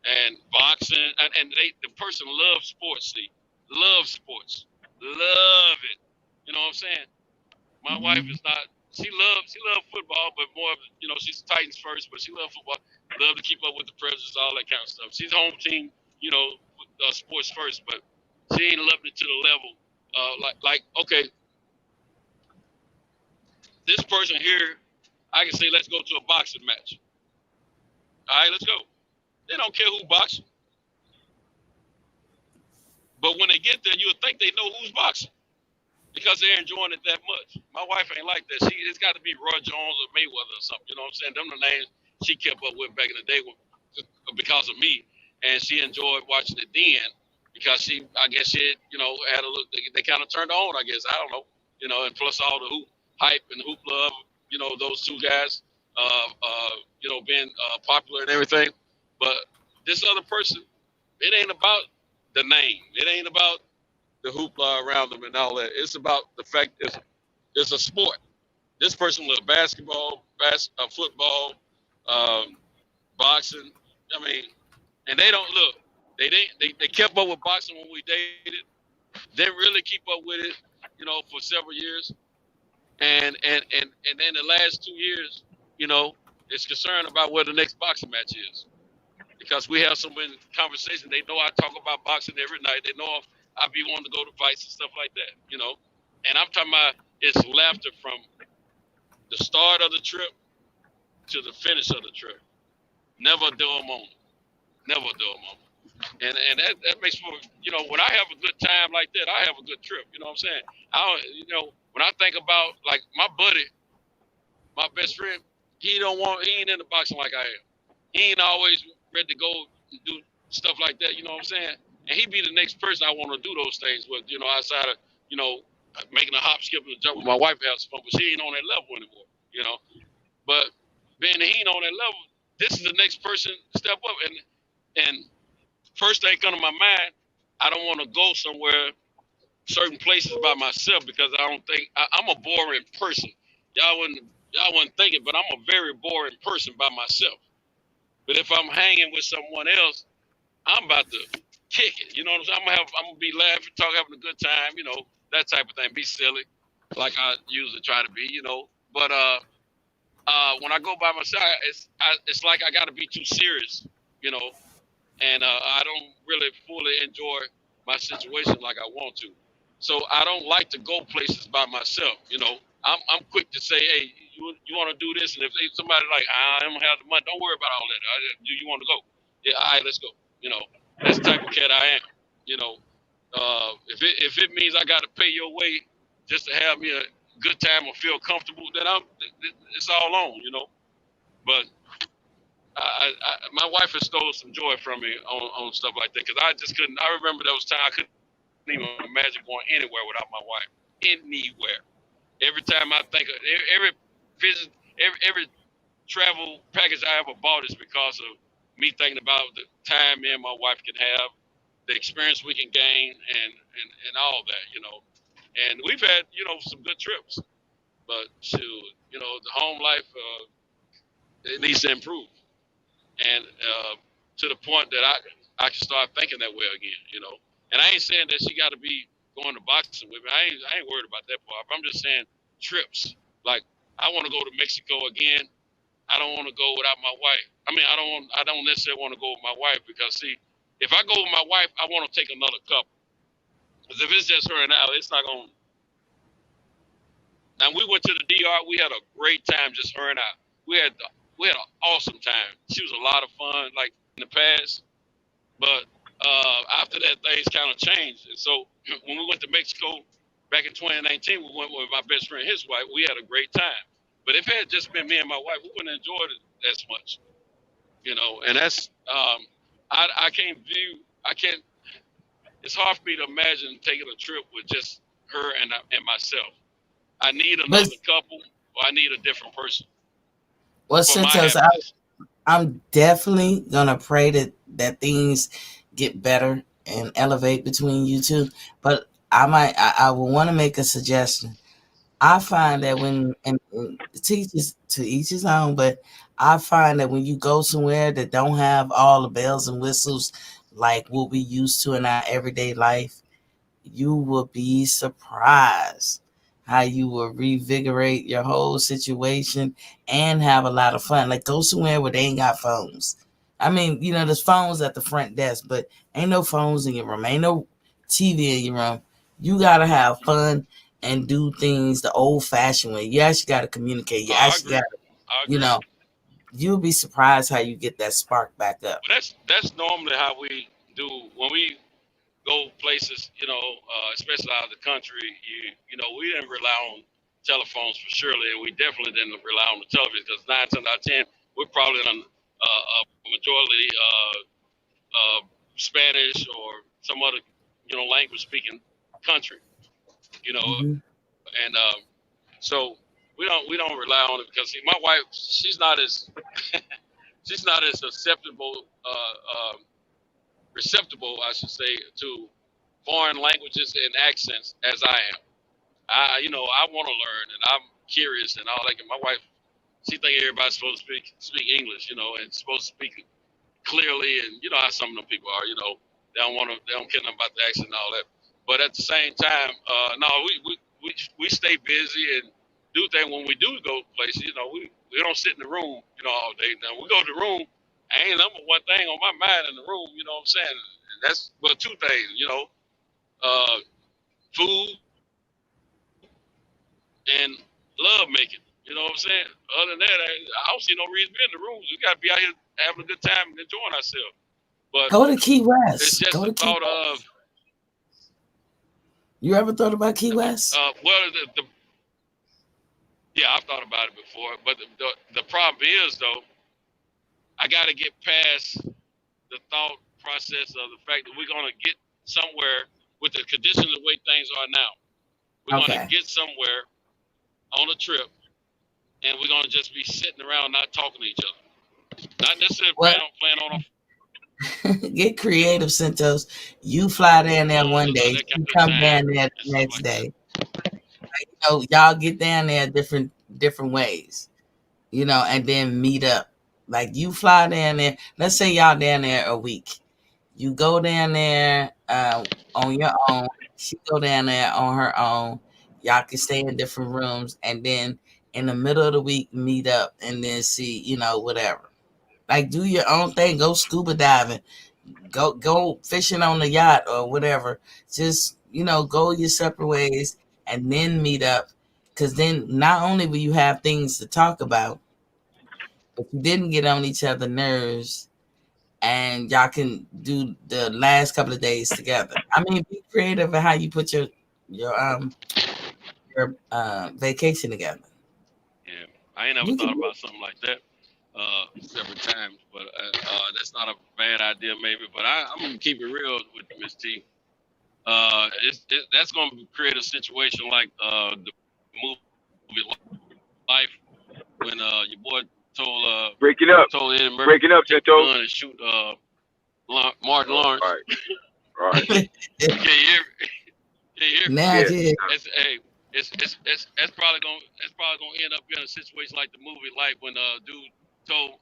and boxing, and the person loves sports. See, loves sports, love it. You know what I'm saying? My wife is not. She loves football, but more of, you know, she's Titans first, but she loves football. Love to keep up with the Presidents, all that kind of stuff. She's home team, you know, sports first, but she ain't loving it to the level. Like okay, this person here, I can say, let's go to a boxing match. All right, let's go. They don't care who boxing. But when they get there, you'll think they know who's boxing because they're enjoying it that much. My wife ain't like that. It's got to be Roy Jones or Mayweather or something. You know what I'm saying? Them the names she kept up with back in the day because of me. And she enjoyed watching it then because I guess she, you know, had a look. They kind of turned on, I guess. I don't know. You know, and plus all the hoop hype and hoopla of, you know, those two guys, you know, being popular and everything. But this other person, it ain't about the name. It ain't about the hoopla around them and all that. It's about the fact it's a sport. This person loves basketball, football, boxing. I mean, and they don't look. They kept up with boxing when we dated. Didn't really keep up with it, you know, for several years. And then the last 2 years, you know, it's concerned about where the next boxing match is. Because we have so many conversations. They know I talk about boxing every night. They know I be wanting to go to fights and stuff like that, you know. And I'm talking about it's laughter from the start of the trip to the finish of the trip. Never a dull moment. Never a dull moment. And that makes for, you know, when I have a good time like that, I have a good trip. You know what I'm saying? You know, when I think about, like, my buddy, my best friend, he ain't into boxing like I am. He ain't always ready to go and do stuff like that, you know what I'm saying? And he'd be the next person I want to do those things with, you know, outside of, you know, making a hop, skip, and a jump with my wife to have some fun, but she ain't on that level anymore, you know? But being that he ain't on that level, this is the next person to step up. And first thing come to my mind, I don't want to go somewhere, certain places by myself, because I don't think, I'm a boring person. Y'all wouldn't think it, but I'm a very boring person by myself. But if I'm hanging with someone else, I'm about to kick it. You know what I'm saying? I'm gonna be laughing, having a good time, you know, that type of thing. Be silly, like I usually try to be, you know. But when I go by myself, it's like I got to be too serious, you know, and I don't really fully enjoy my situation like I want to. So I don't like to go places by myself, you know. I'm quick to say, hey, you want to do this? And if somebody like, I don't have the money, don't worry about all that. Do you want to go? Yeah, all right, let's go. You know, that's the type of cat I am. You know, if it means I got to pay your way just to have me a good time or feel comfortable, then it's all on, you know. But my wife has stolen some joy from me on stuff like that, because I just couldn't. I remember there was time I couldn't even imagine going anywhere without my wife. Anywhere. Every time I think of every visit, every travel package I ever bought is because of me thinking about the time me and my wife can have, the experience we can gain, and all that, you know. And we've had, you know, some good trips, but shoot, you know, the home life it needs to improve, and to the point that I can start thinking that way again, you know. And I ain't saying that she got to be going to boxing with me. I ain't worried about that part. I'm just saying trips, like I want to go to Mexico again. I don't want to go without my wife. I mean, I don't necessarily want to go with my wife because see, if I go with my wife, I want to take another couple. Because if it's just her and I, it's not going to. Now, we went to the DR. We had a great time, just her and I. We had an awesome time. She was a lot of fun, like in the past. But after that, things kind of changed. And so when we went to Mexico back in 2019, we went with my best friend, his wife. We had a great time. But if it had just been me and my wife, we wouldn't have enjoyed it as much, you know. And that's I can't. It's hard for me to imagine taking a trip with just her and myself. I need another couple, or I need a different person. Well, Santos, I'm definitely gonna pray that things get better and elevate between you two. But I will want to make a suggestion. I find that and to each his own, but I find that when you go somewhere that don't have all the bells and whistles like what we used to in our everyday life, you will be surprised how you will revigorate your whole situation and have a lot of fun. Like, go somewhere where they ain't got phones. I mean, you know, there's phones at the front desk, but ain't no phones in your room. Ain't no TV in your room. You got to have fun and do things the old-fashioned way. You actually got to communicate. You actually got to, you know, you'll be surprised how you get that spark back up. But that's normally how we do when we go places, you know, especially out of the country. You know, we didn't rely on telephones for surely, and we definitely didn't rely on the television because 9 times out of 10, we're probably in a majority Spanish or some other, you know, language-speaking country. You know, and so we don't rely on it because see, my wife, she's not as receptible, I should say, to foreign languages and accents as I am. I want to learn and I'm curious and all that. And my wife, she thinks everybody's supposed to speak English, you know, and supposed to speak clearly. And you know how some of them people are, you know, they don't care nothing about the accent and all that. But at the same time, no, we stay busy and do things when we do go places. You know, we don't sit in the room, you know, all day. Now we go to the room. Ain't number one thing on my mind in the room. You know what I'm saying? And that's two things. You know, food and love making. You know what I'm saying? Other than that, I don't see no reason to be in the room. We got to be out here having a good time and enjoying ourselves. But go to Key West. It's just the thought of. You ever thought about Key West? Well, yeah, I've thought about it before. But the problem is, though, I got to get past the thought process of the fact that we're going to get somewhere with the conditions the way things are now. We're going to get somewhere on a trip, and we're going to just be sitting around not talking to each other. Not necessarily playing on a get creative, Santos. You fly down there one day, you come down there the next day. You know, y'all get down there different ways, you know, and then meet up. Like you fly down there. Let's say y'all down there a week. You go down there on your own. She go down there on her own. Y'all can stay in different rooms, and then in the middle of the week meet up and then see, you know, whatever. Like, do your own thing. Go scuba diving. Go fishing on the yacht or whatever. Just, you know, go your separate ways and then meet up. Because then not only will you have things to talk about, but you didn't get on each other's nerves and y'all can do the last couple of days together. I mean, be creative in how you put your vacation together. Yeah, I ain't never thought about something like that. Several times, but that's not a bad idea, maybe. But I'm gonna keep it real with Miss T. That's gonna create a situation like the movie Life when your boy told Eddie Murphy to take a gun and shoot Martin Lawrence. Right. Can you hear me? It's probably gonna end up in a situation like the movie Life when dude told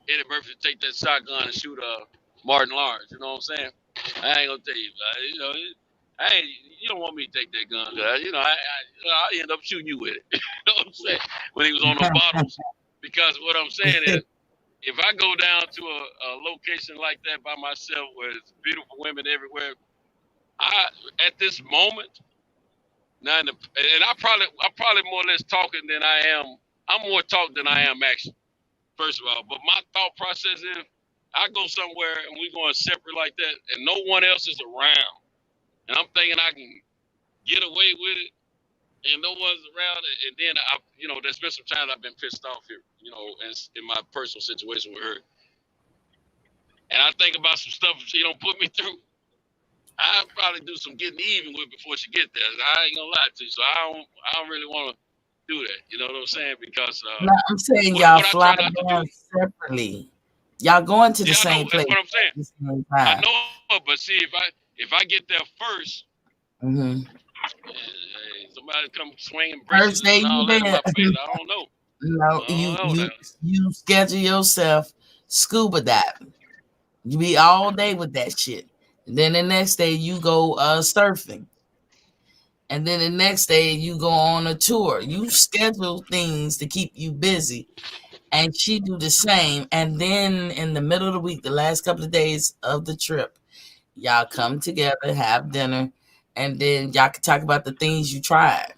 Eddie Murphy to take that shotgun and shoot Martin Lawrence. You know what I'm saying? I ain't gonna tell you, you know, You don't want me to take that gun, cause I end up shooting you with it. You know what I'm saying? When he was on the bottles, because what I'm saying is, if I go down to a location like that by myself, where it's beautiful women everywhere, at this moment, I'm probably more or less talking than I am. I'm more talk than I am action. First of all, but my thought process is, I go somewhere and we going separate like that, and no one else is around, and I'm thinking I can get away with it, and no one's around, and then there's been some times I've been pissed off here, in my personal situation with her, and I think about some stuff she don't put me through. I'll probably do some getting even with before she get there. I ain't gonna lie to you, so I don't really want to do that. You know what I'm saying? Because no, I'm saying y'all fly down separately. Y'all going to the same place. That's what I'm saying. I know, but see, if I get there first, somebody come swinging first day you been. I don't know. No, you schedule yourself scuba diving. You be all day with that shit. And then the next day you go surfing. And then the next day you go on a tour. You schedule things to keep you busy. And she do the same. And then in the middle of the week, the last couple of days of the trip, y'all come together, have dinner, and then y'all can talk about the things you tried.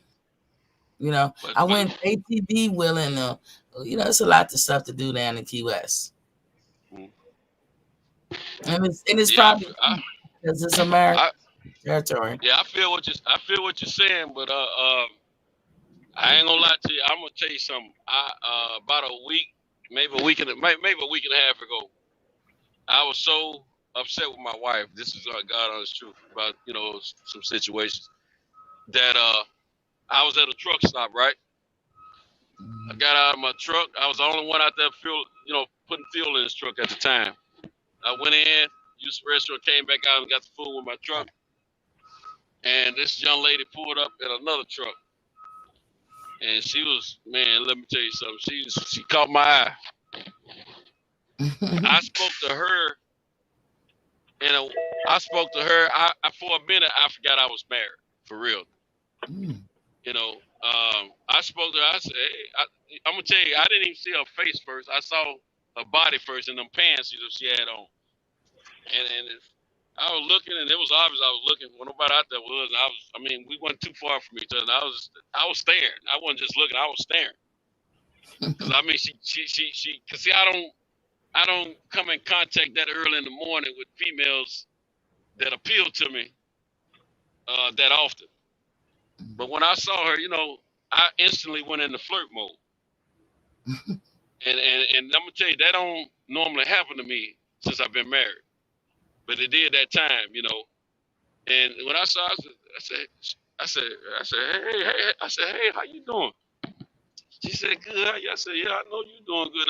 I went ATV wheeling. It's a lot of stuff to do down in Key West. And it's probably because it's American territory. Yeah, I feel what you're saying, but I ain't gonna lie to you. I'm gonna tell you something. About a week, maybe a week and a half ago, I was so upset with my wife. This is God honest truth about some situations that I was at a truck stop, right? I got out of my truck. I was the only one out there putting fuel in his truck at the time. I went in, used the restaurant, came back out and got the food with my truck. And this young lady pulled up in another truck. And she was, man, let me tell you something. She caught my eye. I spoke to her. For a minute, I forgot I was married, for real. I spoke to her. I said, hey, I'm going to tell you, I didn't even see her face first. I saw her body first and them pants she had on. And I was looking, and it was obvious I was looking. When nobody out there was, we weren't too far from each other. I was staring. I wasn't just looking. I was staring. Because see, I don't come in contact that early in the morning with females that appeal to me that often. But when I saw her, I instantly went into flirt mode. and I'm gonna tell you, that don't normally happen to me since I've been married. But it did that time, And when I saw, I said, hey, how you doing? She said, good. I said, yeah, I know you doing good.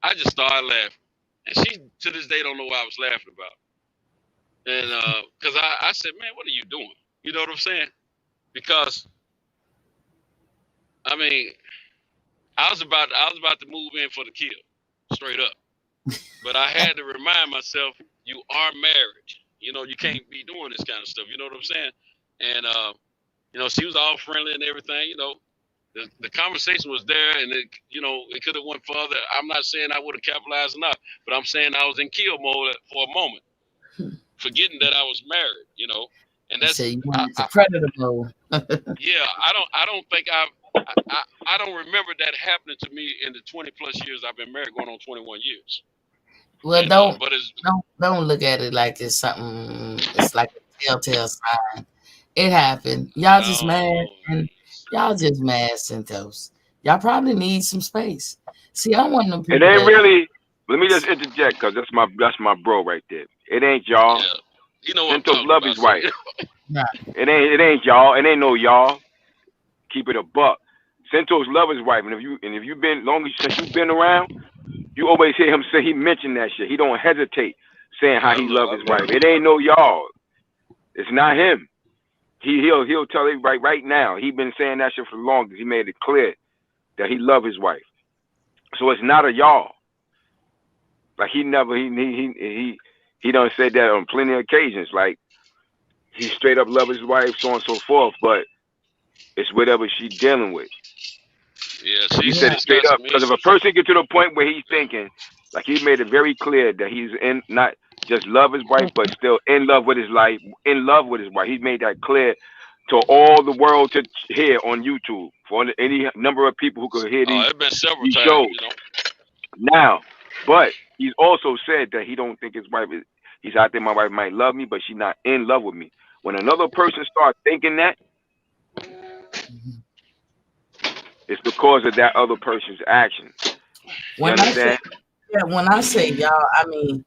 I just started laughing, and she to this day don't know what I was laughing about. And because I said, man, what are you doing? You know what I'm saying? Because I was about to move in for the kill, straight up. But I had to remind myself, you are married. You can't be doing this kind of stuff. You know what I'm saying? And she was all friendly and everything. The conversation was there, and it could have went further. I'm not saying I would have capitalized enough, but I'm saying I was in kill mode for a moment, forgetting that I was married. And that's predator mode. Yeah, I don't think I don't remember that happening to me in the 20 plus years I've been married, going on 21 years. Well, don't look at it like it's something. It's like a telltale sign. It happened. Y'all just mad, and y'all just mad, Centos. Y'all probably need some space. See, I want them. It ain't really. Let me just interject, because that's my bro right there. It ain't y'all. Yeah. Centos love his wife. Right. It ain't y'all. It ain't no y'all. Keep it a buck. Centos love his wife, and if you've been since you've been around, you always hear him say, he mentioned that shit. He don't hesitate saying how he loves his wife. It ain't no y'all. It's not him. He'll tell everybody right now. He been saying that shit for the longest. He made it clear that he love his wife. So it's not a y'all. Like he done said that on plenty of occasions. Like he straight up loves his wife, so on and so forth. But it's whatever she's dealing with. Yeah, He said it straight up, because if a person get to the point where he's thinking, like he made it very clear that he's in not just love his wife, but still in love with his life, in love with his wife. He made that clear to all the world to hear on YouTube for any number of people who could hear these, it's been several these times, shows. you know. Now, but he's also said that he don't think his wife is. He said, I think my wife might love me, but she's not in love with me. When another person starts thinking that, it's because of that other person's actions. You understand? When I say y'all, I mean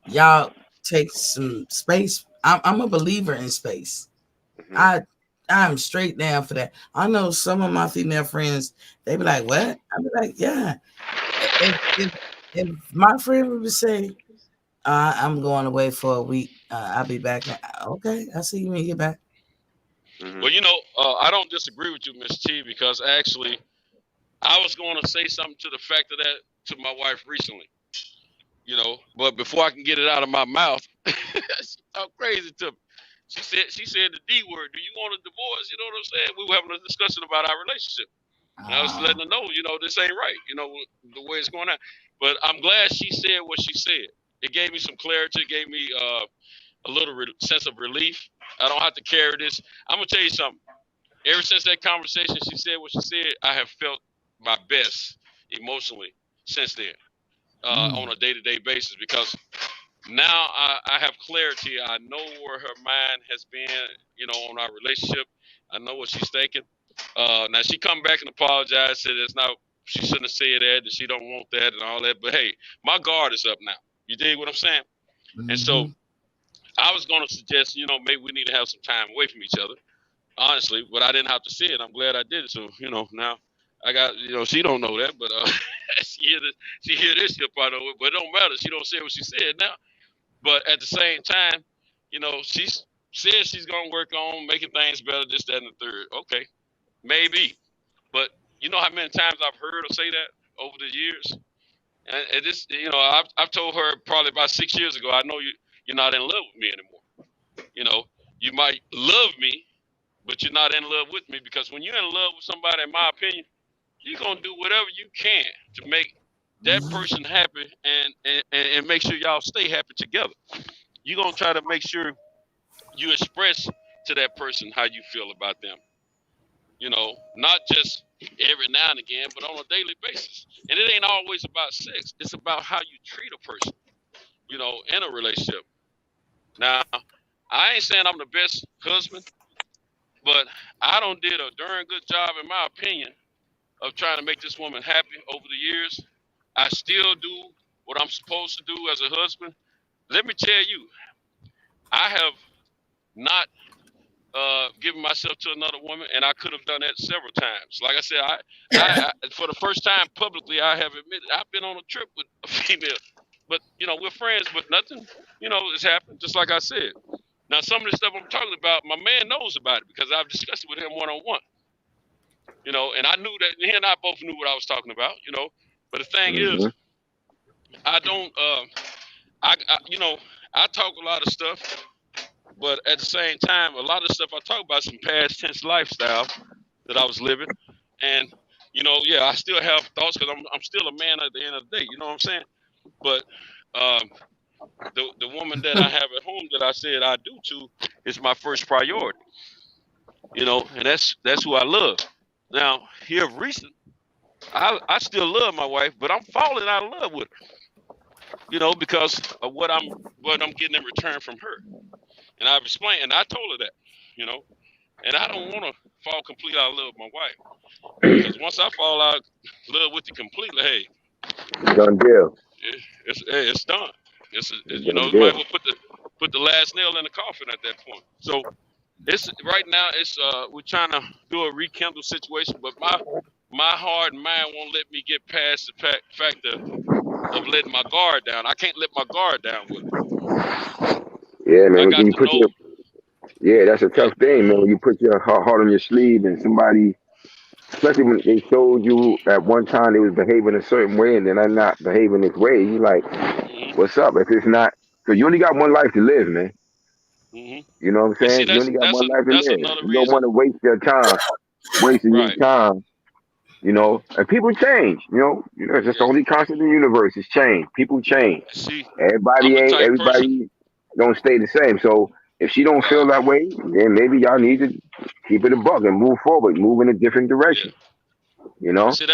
y'all take some space. I'm a believer in space. I'm straight down for that. I know some of my female friends, they be like, what? I be like, yeah. If my friend would say, I'm going away for a week, I'll be back. Okay, I'll see you when you get back. Well, you know, I don't disagree with you, Miss T, because actually I was going to say something to the fact of that to my wife recently, you know, but before I can get it out of my mouth, she talked crazy to me. She said the D word. Do you want a divorce? You know what I'm saying? We were having a discussion about our relationship. And I was letting her know, you know, this ain't right, you know, the way it's going on. But I'm glad she said what she said. It gave me some clarity. It gave me a little sense of relief. I don't have to carry this. I'm going to tell you something. Ever since that conversation, she said what she said, I have felt my best emotionally since then on a day-to-day basis, because now I have clarity. I know where her mind has been, you know, on our relationship. I know what she's thinking. Now she come back and apologize, said it's not, she shouldn't have said that she don't want that and all that. But hey, my guard is up now. You dig what I'm saying? And so I was going to suggest, you know, maybe we need to have some time away from each other, honestly. But I didn't have to say it. I'm glad I did it. So, you know, now I got, you know, she don't know that, but she hear this shit part of it. But it don't matter. She don't say what she said now. But at the same time, you know, she says she's going to work on making things better, this, that, and the third. Okay, maybe. But you know how many times I've heard her say that over the years? And this, you know, I've told her probably about 6 years ago, I know you're not in love with me anymore. You know, you might love me, but you're not in love with me, because when you're in love with somebody, in my opinion, you're going to do whatever you can to make that person happy and make sure y'all stay happy together. You're going to try to make sure you express to that person how you feel about them. You know, not just every now and again, but on a daily basis. And it ain't always about sex. It's about how you treat a person, you know, in a relationship. Now, I ain't saying I'm the best husband, but I done did a darn good job, in my opinion, of trying to make this woman happy over the years. I still do what I'm supposed to do as a husband. Let me tell you, I have not given myself to another woman, and I could have done that several times. Like I said, I for the first time publicly, I have admitted I've been on a trip with a female. But, you know, we're friends, but nothing, you know, has happened, just like I said. Now, some of the stuff I'm talking about, my man knows about it because I've discussed it with him one-on-one. You know, and I knew that he and I both knew what I was talking about, you know. But the thing is, I don't, you know, I talk a lot of stuff, but at the same time, a lot of stuff I talk about is some past tense lifestyle that I was living. And, you know, yeah, I still have thoughts because I'm still a man at the end of the day, you know what I'm saying? But the woman that I have at home that I said I do to is my first priority, you know, and that's who I love. Now, here of recent, I still love my wife, but I'm falling out of love with her, you know, because of what I'm getting in return from her. And I've explained, and I told her that, you know, and I don't want to fall completely out of love with my wife, because once I fall out of love with you completely, hey, done deal. It's done. You know, you might as well put the last nail in the coffin at that point. So it's right now. It's we're trying to do a rekindle situation, but my heart and mind won't let me get past the fact of letting my guard down. I can't let my guard down with it. Yeah, man. When you put that's a tough thing, man. When you put your heart on your sleeve and somebody, especially when they showed you at one time they was behaving a certain way and then I'm not behaving this way, you like, what's up? If it's not, because you only got one life to live, man. You know what I'm And see, saying? You only got one life to that's live. another You don't reason. want to waste your time, wasting your Right. time. You know, and people change. You know, it's just the only constant in the universe is change. People change. See, Everybody I'm the ain't. type person. Everybody don't stay the same. So if she don't feel that way, then maybe y'all need to keep it a buck and move forward, move in a different direction. You know. See,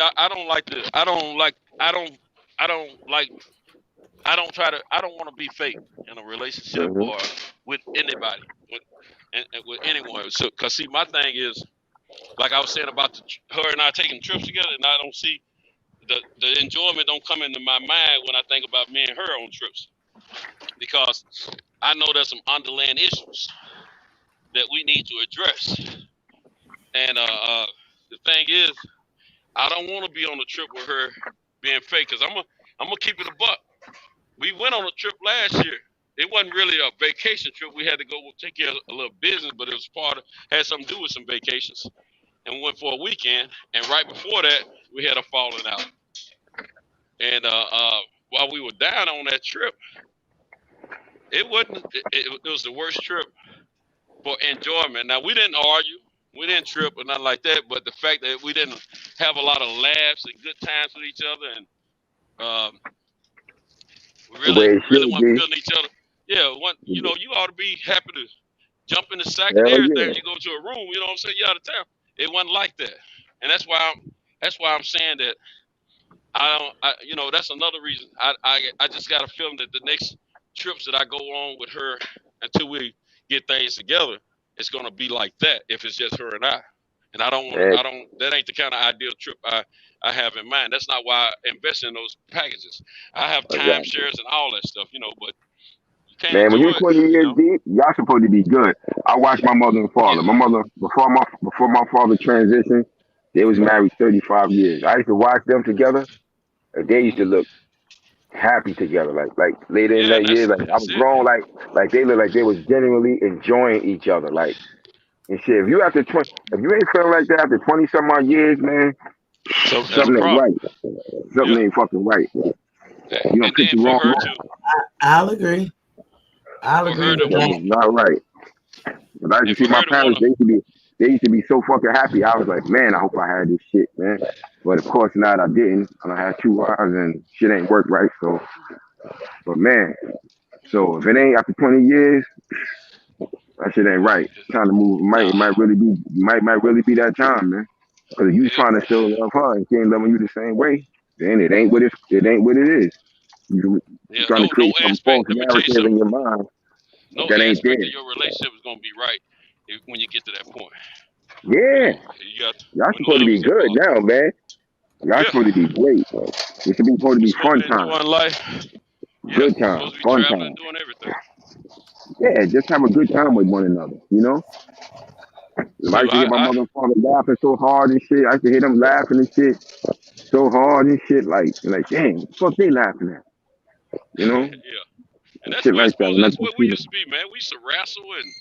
I don't like to. I don't want to be fake in a relationship or with anybody, with anyone. So, cause see, my thing is, like I was saying about her and I taking trips together, and I don't see the enjoyment don't come into my mind when I think about me and her on trips, because I know there's some underlying issues that we need to address. And the thing is, I don't want to be on a trip with her being fake, because I'm gonna keep it a buck. We went on a trip last year. It wasn't really a vacation trip. We had to go take care of a little business, but it was had something to do with some vacations. And we went for a weekend. And right before that, we had a falling out. And while we were down on that trip, it was the worst trip for enjoyment. Now, we didn't argue. We didn't trip or nothing like that. But the fact that we didn't have a lot of laughs and good times with each other, and we really want to feel each other. Yeah, you ought to be happy to jump in the sack and everything. Yeah. You go to a room, you know what I'm saying? You're out of town. It wasn't like that, and that's why I'm saying that that's another reason. I just got a feeling that the next trips that I go on with her until we get things together, it's gonna be like that. If it's just her and I, and that ain't the kind of ideal trip I have in mind. That's not why I invest in those packages. I have timeshares and all that stuff, but you can't. Man, when you're 20 years deep, y'all supposed to be good. I watched my mother and father. My mother, before my father transitioned, they was married 35 years. I used to watch them together, and they used to look happy together. Like later in that year, like I was grown, like they looked like they was genuinely enjoying each other. Like and shit. If you ain't feeling like that after 20 some odd years, man, something ain't right. Something ain't fucking right. You don't pick the wrong one. I'll agree. That's not right. But I used to see my parents, they used to be so fucking happy. I was like, man, I hope I had this shit, man. But of course not, I didn't. And I had 2 wives and shit ain't worked right. So, but man, so if it ain't after 20 years, that shit ain't right. Trying to move might really be that time, man. Because you trying to still love her and she ain't loving you the same way, then it ain't what it is. You trying to create some false narrative in your mind. No that ain't aspect there. of your relationship is gonna be right when you get to that point. Yeah. Y'all supposed to be good now, man. Y'all supposed to be great. It's supposed to be fun time. Good time. Fun time. Doing everything. Yeah, just have a good time with one another, you know? I used to hear my mother and father laughing so hard and shit. I used to hear them laughing and shit so hard and shit. Like damn, what the fuck they laughing at? You know? Yeah. And that's shit where, like that. that's where we used to be, man. We used to wrestle and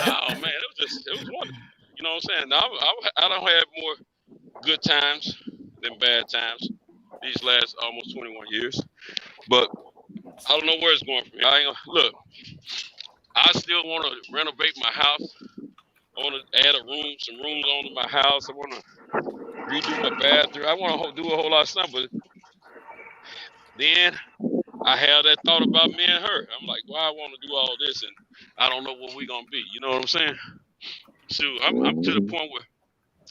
oh man, it was wonderful. You know what I'm saying? Now I don't have more good times than bad times these last almost 21 years. But I don't know where it's going from here. Look, I still want to renovate my house. I want to add some rooms onto my house. I want to redo my bathroom. I want to do a whole lot of stuff. But then I have that thought about me and her. I'm like, why I want to do all this and I don't know what we're going to be. You know what I'm saying? So I'm to the point where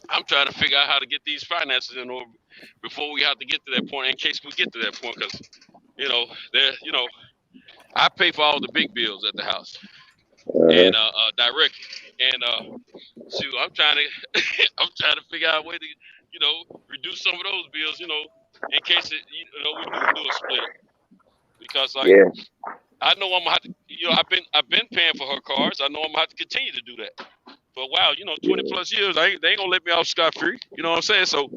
I'm trying to figure out how to get these finances in order before we have to get to that point, in case we get to that point. Because, I pay for all the big bills at the house and directly. And I'm trying to figure out a way to, reduce some of those bills, in case we do a split. Because I know I'm gonna have to, I've been paying for her cars. I know I'm gonna have to continue to do that for a while. 20 plus years, they ain't gonna let me off scot free. You know what I'm saying? So,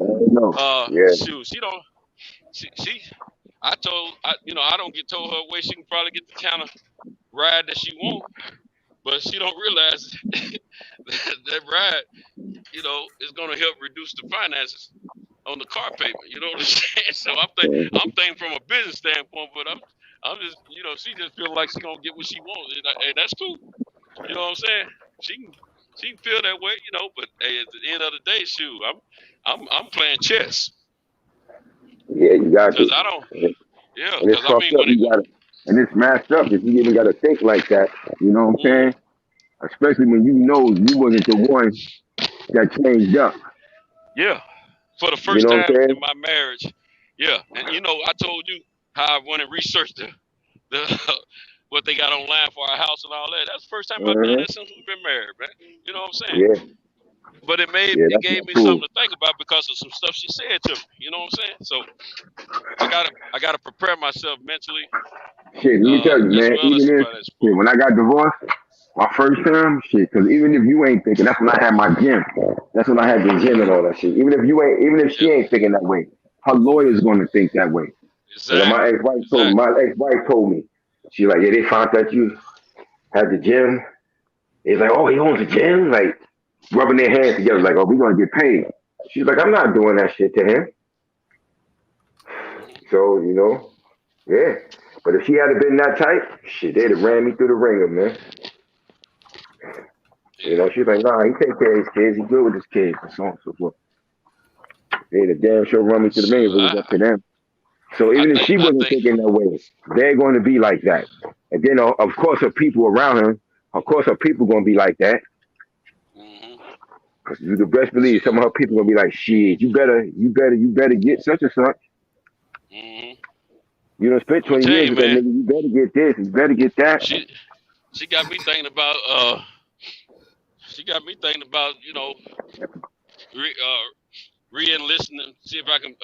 shoot, I don't get told her way she can probably get the kind of ride that she want, but she don't realize that ride, is gonna help reduce the finances on the car payment. You know what I'm saying? So I'm thinking from a business standpoint, but I'm just, she just feel like she gonna get what she wants, and that's cool. You know what I'm saying? She can feel that way, But hey, at the end of the day, shoot, I'm playing chess. Yeah, you got to. Cause I don't. Yeah, And it's because I fucked mean, up. You got to, and it's messed up if you even got to think like that. You know what I'm saying? Especially when you know you wasn't the one that changed up. Yeah, for the You first know what I'm time saying? in my marriage. Yeah, and I told you how I went and researched the what they got online for our house and all that. That's the first time I've done that since we've been married, man. You know what I'm saying? Yeah. But it That's gave not me cool. something to think about because of some stuff she said to me. You know what I'm saying? So I gotta prepare myself mentally. Shit, let me tell you, man. As well Even as if shit, when I got divorced, my first time, shit, because even if you ain't thinking, that's when I had my gym. That's when I had the gym and all that shit. Even if she ain't thinking that way, her lawyer's going to think that way. Exactly. And my ex-wife told me, she's like, yeah, they found that you had the gym. It's like, oh, he owns a gym, like rubbing their hands together, like, oh, we're gonna get paid. She's like, I'm not doing that shit to him. So yeah. But if she had been that tight, shit, they'd have ran me through the ringer, man. She's like, nah, he take care of his kids. He good with his kids, and so on and so forth. They'd have damn sure run me through the ringer if it was up to them. So even if she wasn't thinking that way, they're going to be like that. And then, of course, her people around her, going to be like that. Because you can best believe some of her people going to be like, shit, you better get such and such. You done spent 20 years with that nigga. You better get this. You better get that. She got me thinking about re-enlisting and see if I can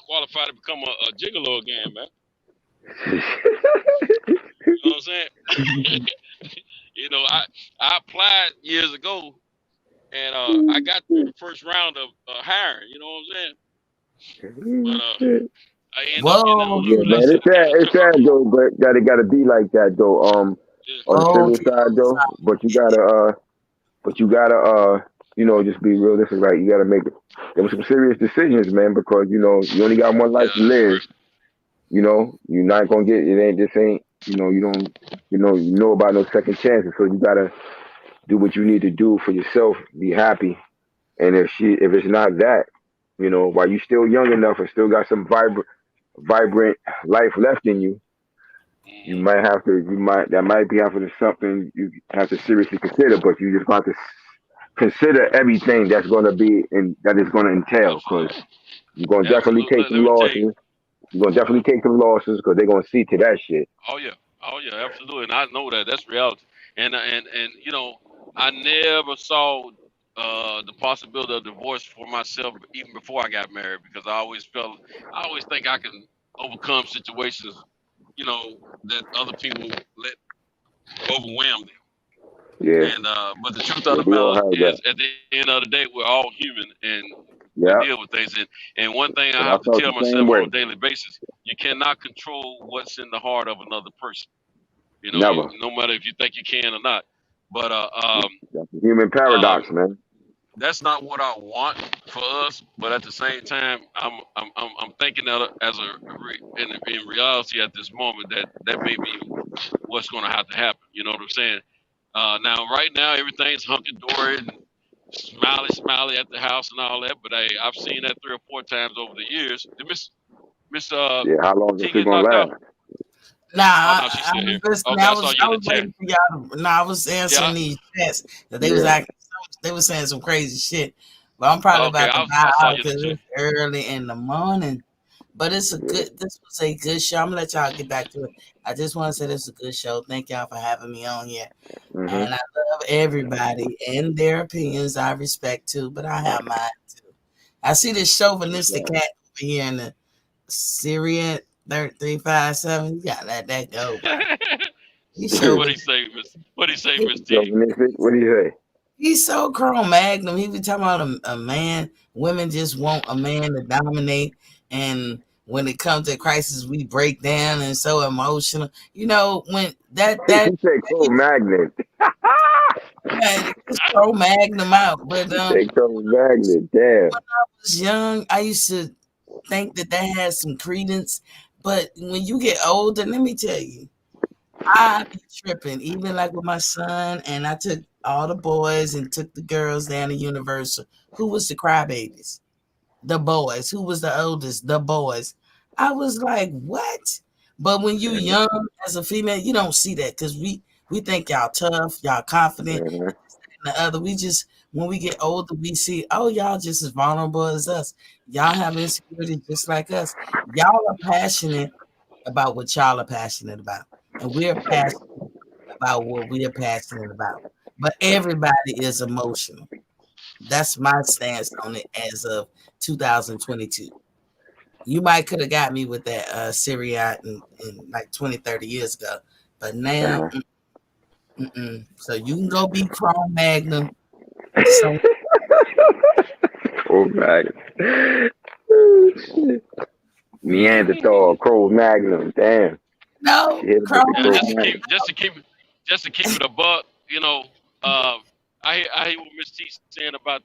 qualify to become a gigolo again, man. You know what I'm saying? I applied years ago, and I got through the first round of hiring. You know what I'm saying? But I ended up getting in a little relationship. It's sad though, but that it gotta be like that though. On the serious side though, but you gotta just be realistic. Like you gotta make it. There was some serious decisions, man, because you only got one life to live. You're not gonna get it. Ain't you don't know about no second chances. So you gotta do what you need to do for yourself. Be happy, and if it's not that, while you still young enough and still got some vibrant life left in you, that might be something you have to seriously consider. But you just got to consider everything that's going to be that is going to entail, because you're going to definitely take some losses. You're going to definitely take some losses because they're going to see to that shit. Oh yeah, absolutely, and I know that's reality. And I never saw the possibility of divorce for myself even before I got married, because I always think I can overcome situations, that other people let overwhelm them. Yeah. And but the truth of the matter is, at the end of the day, we're all human and we deal with things. And one thing I have to tell myself on a daily basis: you cannot control what's in the heart of another person. Never. No matter if you think you can or not. But that's a human paradox, man. That's not what I want for us. But at the same time, I'm thinking that in reality at this moment that may be what's going to have to happen. You know what I'm saying? Now, right now, everything's hunky dory and smiley at the house and all that. But hey, I've seen that 3 or 4 times over the years. Miss how long is it gonna last? I was waiting for y'all. I was answering these chats that they was acting. They were saying some crazy shit. But I'm probably about to buy out because it's early in the morning. But this was a good show. I'm gonna let y'all get back to it. I just want to say this is a good show. Thank y'all for having me on here. And I love everybody and their opinions. I respect too, but I have mine too. I see this chauvinistic cat over here in the Syrian 357. You gotta let that go. What do you say, Miss T? What do you say? He's so Cro-Magnon. He be talking about a man. Women just want a man to dominate, and when it comes to crisis, we break down and so emotional. When that you say Cro-Magnon. It's Cro-Magnon out. But Cro-Magnon, damn. When I was young, I used to think that had some credence, But when you get older, let me tell you, I be tripping. Even like with my son, and I took all the boys and took the girls down to Universal. Who was the crybabies? The boys. Who was the oldest? The boys. I was like, what? But when you young as a female, you don't see that because we think y'all tough, y'all confident, and the other. We just when we get older, we see, oh, y'all just as vulnerable as us. Y'all have insecurity just like us. Y'all are passionate about what y'all are passionate about, and we're passionate about what we are passionate about. But everybody is emotional. That's my stance on it as of 2022. You might could have got me with that Syria in like 20, 30 years ago, but now, so you can go be Chrome Magnum. So, Chrome Magnum. Neanderthal, Chrome Magnum. Damn. No, just to keep it a buck, you know. I hear what Miss T saying about,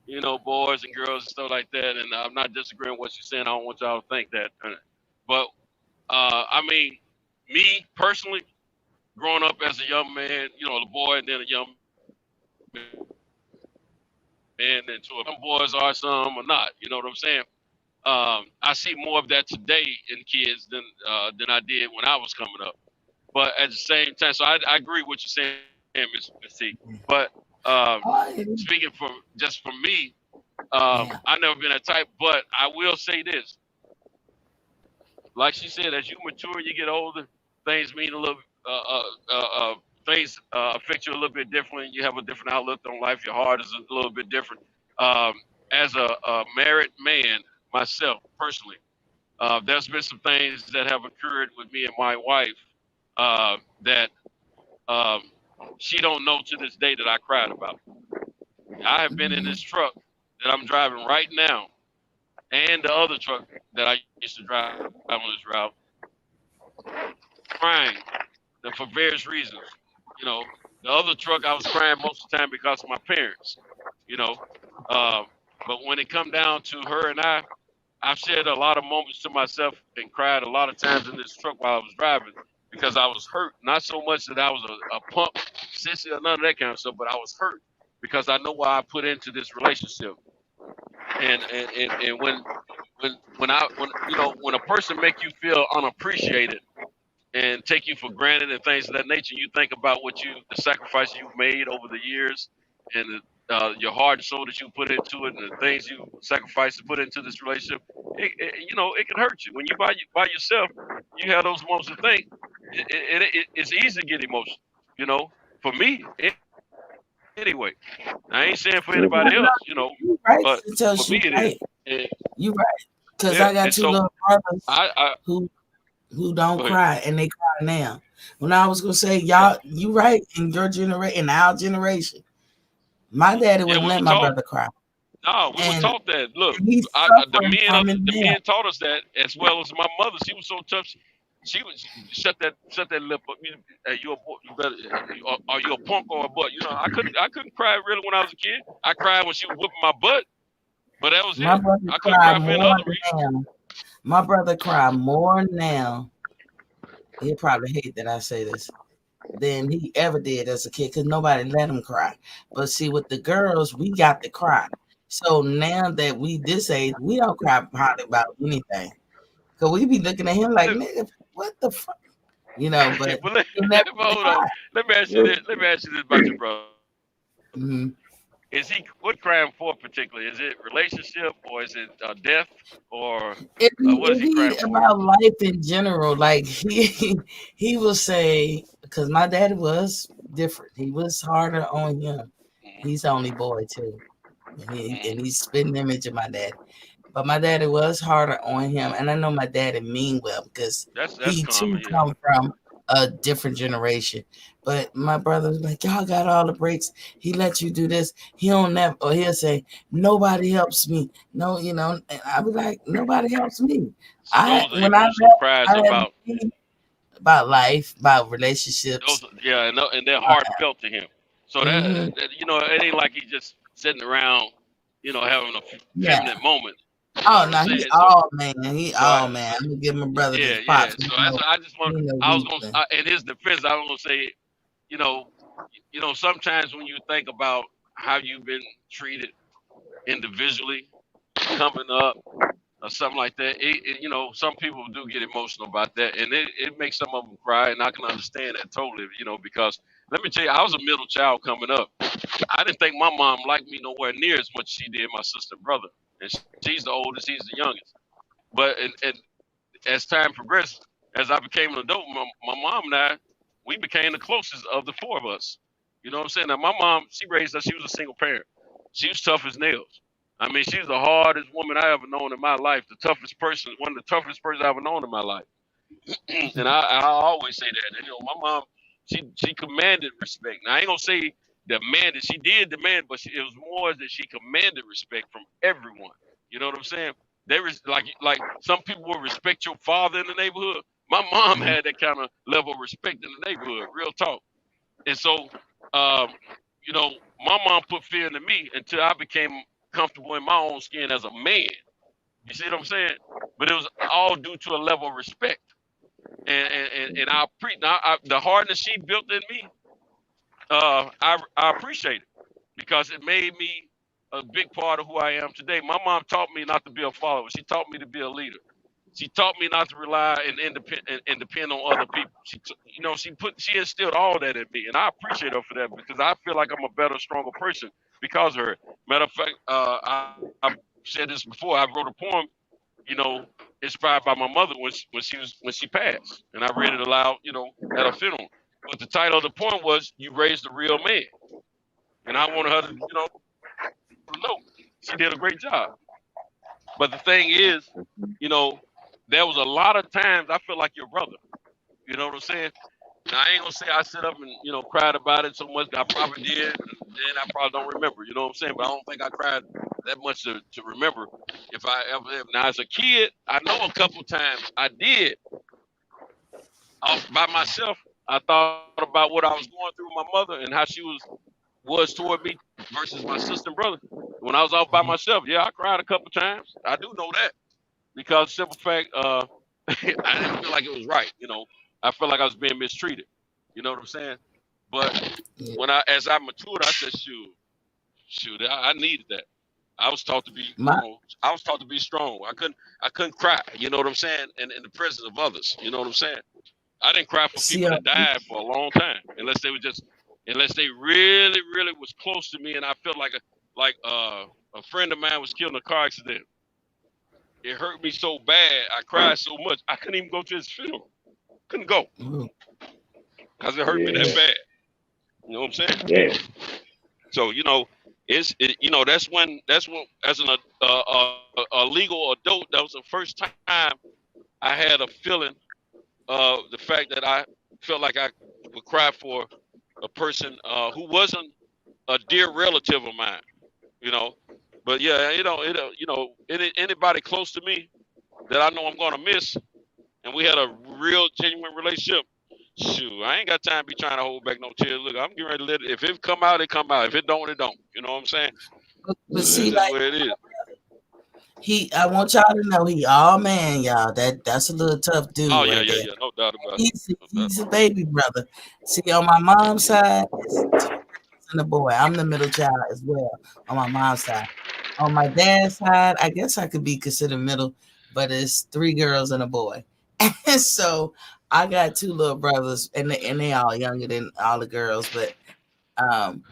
you know, boys and girls and stuff like that, and I'm not disagreeing with what she's saying. I don't want y'all to think that, but I mean, me personally, growing up as a young man, you know, the boy and then a young man, and some boys are, some are not. You know what I'm saying? I see more of that today in kids than I did when I was coming up. But at the same time, so I agree with what you're saying, Miss T. But speaking for me, I've never been that type. But I will say this: like she said, as you mature, you get older, things mean a little. Things affect you a little bit differently. You have a different outlook on life. Your heart is a little bit different. As a married man myself, personally, there's been some things that have occurred with me and my wife that she don't know to this day that I cried about. I have been in this truck that I'm driving right now, and the other truck that I used to drive on this route, crying for various reasons. You know, the other truck I was crying most of the time because of my parents. You know, but when it come down to her and I've shared a lot of moments to myself and cried a lot of times in this truck while I was driving because I was hurt. Not so much that I was a punk, sissy, or none of that kind of stuff, but I was hurt because I know what I put into this relationship. And when you know, when a person make you feel unappreciated and take you for granted and things of that nature, you think about the sacrifices you've made over the years and your heart and soul that you put into it and the things you sacrificed to put into this relationship. You know, it can hurt you. When you by yourself, you have those moments to think. It's easy to get emotional, you know, for me. Anyway, I ain't saying for anybody else, you know, but for me it is. You're right. Because I got two little brothers who don't cry, and they cry now. When I was gonna say, y'all, you right, in your generation, in our generation, my daddy wouldn't let my brother cry. No, we were taught that. Look, the men taught us that, as well as my mother. She was so tough. She would shut that lip up. Are you a punk or a butt? You know, I couldn't cry really when I was a kid. I cried when she was whipping my butt, but that was it. I couldn't cry for another reason. My brother cried more now. He'll probably hate that I say this than he ever did as a kid because nobody let him cry. But see, with the girls, we got to cry. So now that we this age, we don't cry hardly about anything. Cause we be looking at him like, nigga, what the fuck? You know, but hold on. Let me ask you this about your brother. Mm-hmm. Is he what crying for particularly? Is it relationship or is it death or what is he crying for? About life in general. Like he will say, because my daddy was different. He was harder on him. He's the only boy too, and he's spitting image of my dad. But my daddy was harder on him, and I know my daddy mean well because he too come from a different generation. But my brother was like, y'all got all the breaks. He let you do this. He don't never, or he'll say, nobody helps me. No, you know, and I be like, nobody helps me. So when I cries about life, about relationships. And they're heartfelt to him. So that you know, it ain't like he's just sitting around, you know, having a feminine moment. Oh no, he all man. He all man. I'm gonna give my brother Yeah, his props. yeah. So I just want. I was gonna. In his defense, I was gonna say, you know, sometimes when you think about how you've been treated individually, coming up, or something like that, some people do get emotional about that, and it makes some of them cry, and I can understand that totally, because let me tell you, I was a middle child coming up. I didn't think my mom liked me nowhere near as much as she did my sister and brother, and she's the oldest, he's the youngest. But and as time progressed, as I became an adult, my mom and I, we became the closest of the four of us. You know what I'm saying? Now, my mom, she raised us, she was a single parent. She was tough as nails. I mean, she was the hardest woman I ever known in my life, the toughest person, one of the toughest persons I ever known in my life. And I always say that. My mom, she commanded respect. Now, I ain't going to say demanded. She did demand, but it was more that she commanded respect from everyone. You know what I'm saying? There is like some people will respect your father in the neighborhood. My mom had that kind of level of respect in the neighborhood, real talk. And so, my mom put fear into me until I became comfortable in my own skin as a man. You see what I'm saying? But it was all due to a level of respect. And the hardness she built in me, I appreciate it because it made me a big part of who I am today. My mom taught me not to be a follower. She taught me to be a leader. She taught me not to rely and depend on other people. She instilled all that in me, and I appreciate her for that because I feel like I'm a better, stronger person because of her. Matter of fact, I've said this before. I wrote a poem, inspired by my mother when she passed, and I read it aloud, at a funeral. But the title of the poem was "You Raised a Real Man," and I wanted her to, know she did a great job. But the thing is, there was a lot of times I feel like your brother. You know what I'm saying? Now, I ain't gonna say I sit up and cried about it so much. I probably did, and I probably don't remember. You know what I'm saying? But I don't think I cried that much to remember if I ever. Now, as a kid, I know a couple times I did. Off by myself, I thought about what I was going through with my mother and how she was toward me versus my sister and brother. When I was off by myself, yeah, I cried a couple times. I do know that because simple fact, I didn't feel like it was right. I felt like I was being mistreated. You know what I'm saying? But as I matured, I said, shoot, I needed that. I was taught to be, I was taught to be strong. I couldn't cry. You know what I'm saying? In the presence of others. You know what I'm saying? I didn't cry for people that died for a long time, unless they really, really was close to me, and I felt like a friend of mine was killed in a car accident. It hurt me so bad. I cried so much. I couldn't even go to his funeral. Couldn't go because it hurt me that bad. You know what I'm saying? Yeah. So that's when as a legal adult, that was the first time I had a feeling of the fact that I felt like I would cry for a person who wasn't a dear relative of mine. But yeah, anybody close to me that I know I'm gonna miss, and we had a real genuine relationship. Shoot, I ain't got time to be trying to hold back no tears. Look, I'm getting ready to let it. If it come out, it come out. If it don't, it don't. You know what I'm saying? But see, that's where it is. I want y'all to know he all man, y'all. That's a little tough dude. Oh right yeah, no doubt about it. He's a baby brother. See, on my mom's side, it's 2 girls and a boy. I'm the middle child as well on my mom's side. On my dad's side, I guess I could be considered middle, but it's 3 girls and a boy. And so I got 2 little brothers, and they all younger than all the girls. But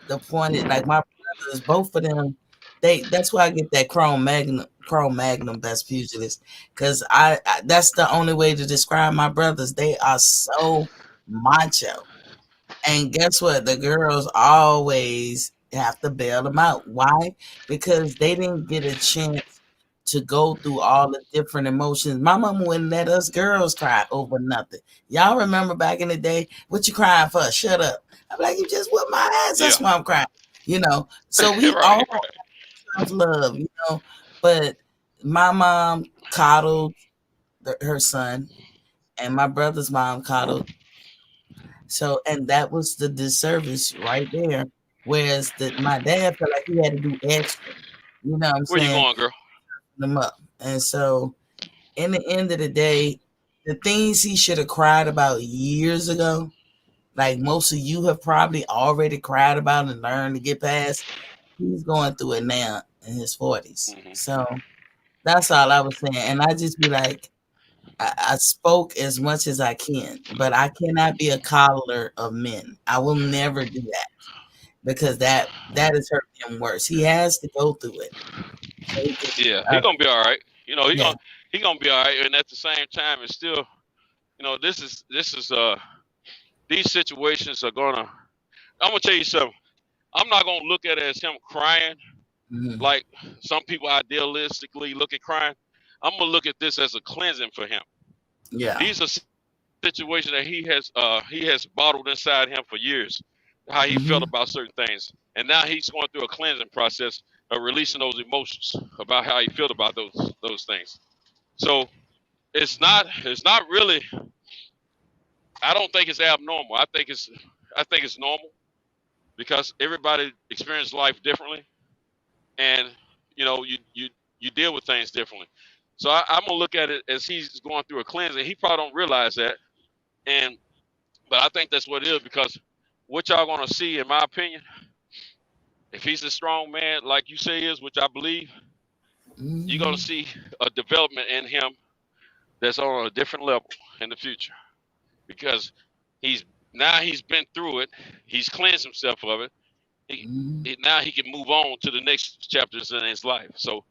the point is, like my brothers, both of them, that's why I get that Chrome Magnum Best Pugilist, because I that's the only way to describe my brothers. They are so macho, and guess what? The girls always have to bail them out. Why? Because they didn't get a chance to go through all the different emotions. My mama wouldn't let us girls cry over nothing. Y'all remember back in the day, what you crying for? Shut up. I'm like, you just whipped my ass. That's why I'm crying. So we all have love, but my mom coddled her son, and my brother's mom coddled. So, and that was the disservice right there. Whereas my dad felt like he had to do extra. You know what I'm saying? Where you going, girl? Them up. And so in the end of the day, the things he should have cried about years ago, like most of you have probably already cried about and learned to get past, he's going through it now in his 40s. So that's all I was saying. And I just be like, I spoke as much as I can, but I cannot be a coddler of men. I will never do that because that is hurting him worse. He has to go through it. So he's gonna be all right. You know, he gonna be all right. And at the same time, it's still, you know, this is these situations are gonna. I'm gonna tell you something. I'm not gonna look at it as him crying, like some people idealistically look at crying. I'm gonna look at this as a cleansing for him. Yeah, these are situations that he has bottled inside him for years, how he felt about certain things, and now he's going through a cleansing process of releasing those emotions about how he felt about those things. So it's not really. I don't think it's abnormal. I think it's normal because everybody experiences life differently, and you know you deal with things differently. So I'm gonna look at it as he's going through a cleansing. He probably don't realize that, but I think that's what it is because what y'all gonna see, in my opinion, if he's a strong man like you say he is, which I believe, you're gonna see a development in him that's on a different level in the future because he's been through it. He's cleansed himself of it. Now he can move on to the next chapters in his life. So.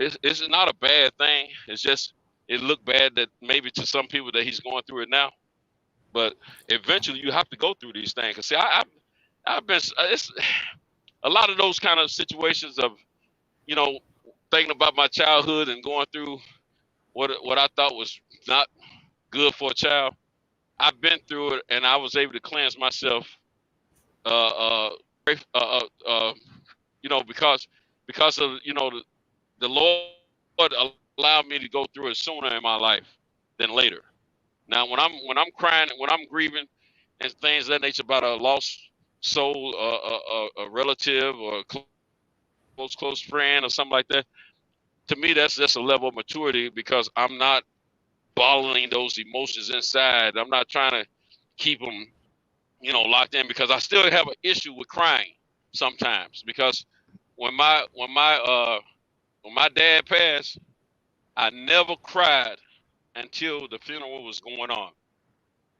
It's not a bad thing. It's just it looked bad that maybe to some people that he's going through it now, but eventually you have to go through these things. Cause see, I've been it's a lot of those kind of situations of, you know, thinking about my childhood and going through what I thought was not good for a child. I've been through it and I was able to cleanse myself. You know, because of, you know, the Lord allowed me to go through it sooner in my life than later. Now, when I'm crying, when I'm grieving, and things of that nature about a lost soul, a relative, or a close friend, or something like that, to me, that's just a level of maturity because I'm not bottling those emotions inside. I'm not trying to keep them, you know, locked in because I still have an issue with crying sometimes because when my dad passed, I never cried until the funeral was going on.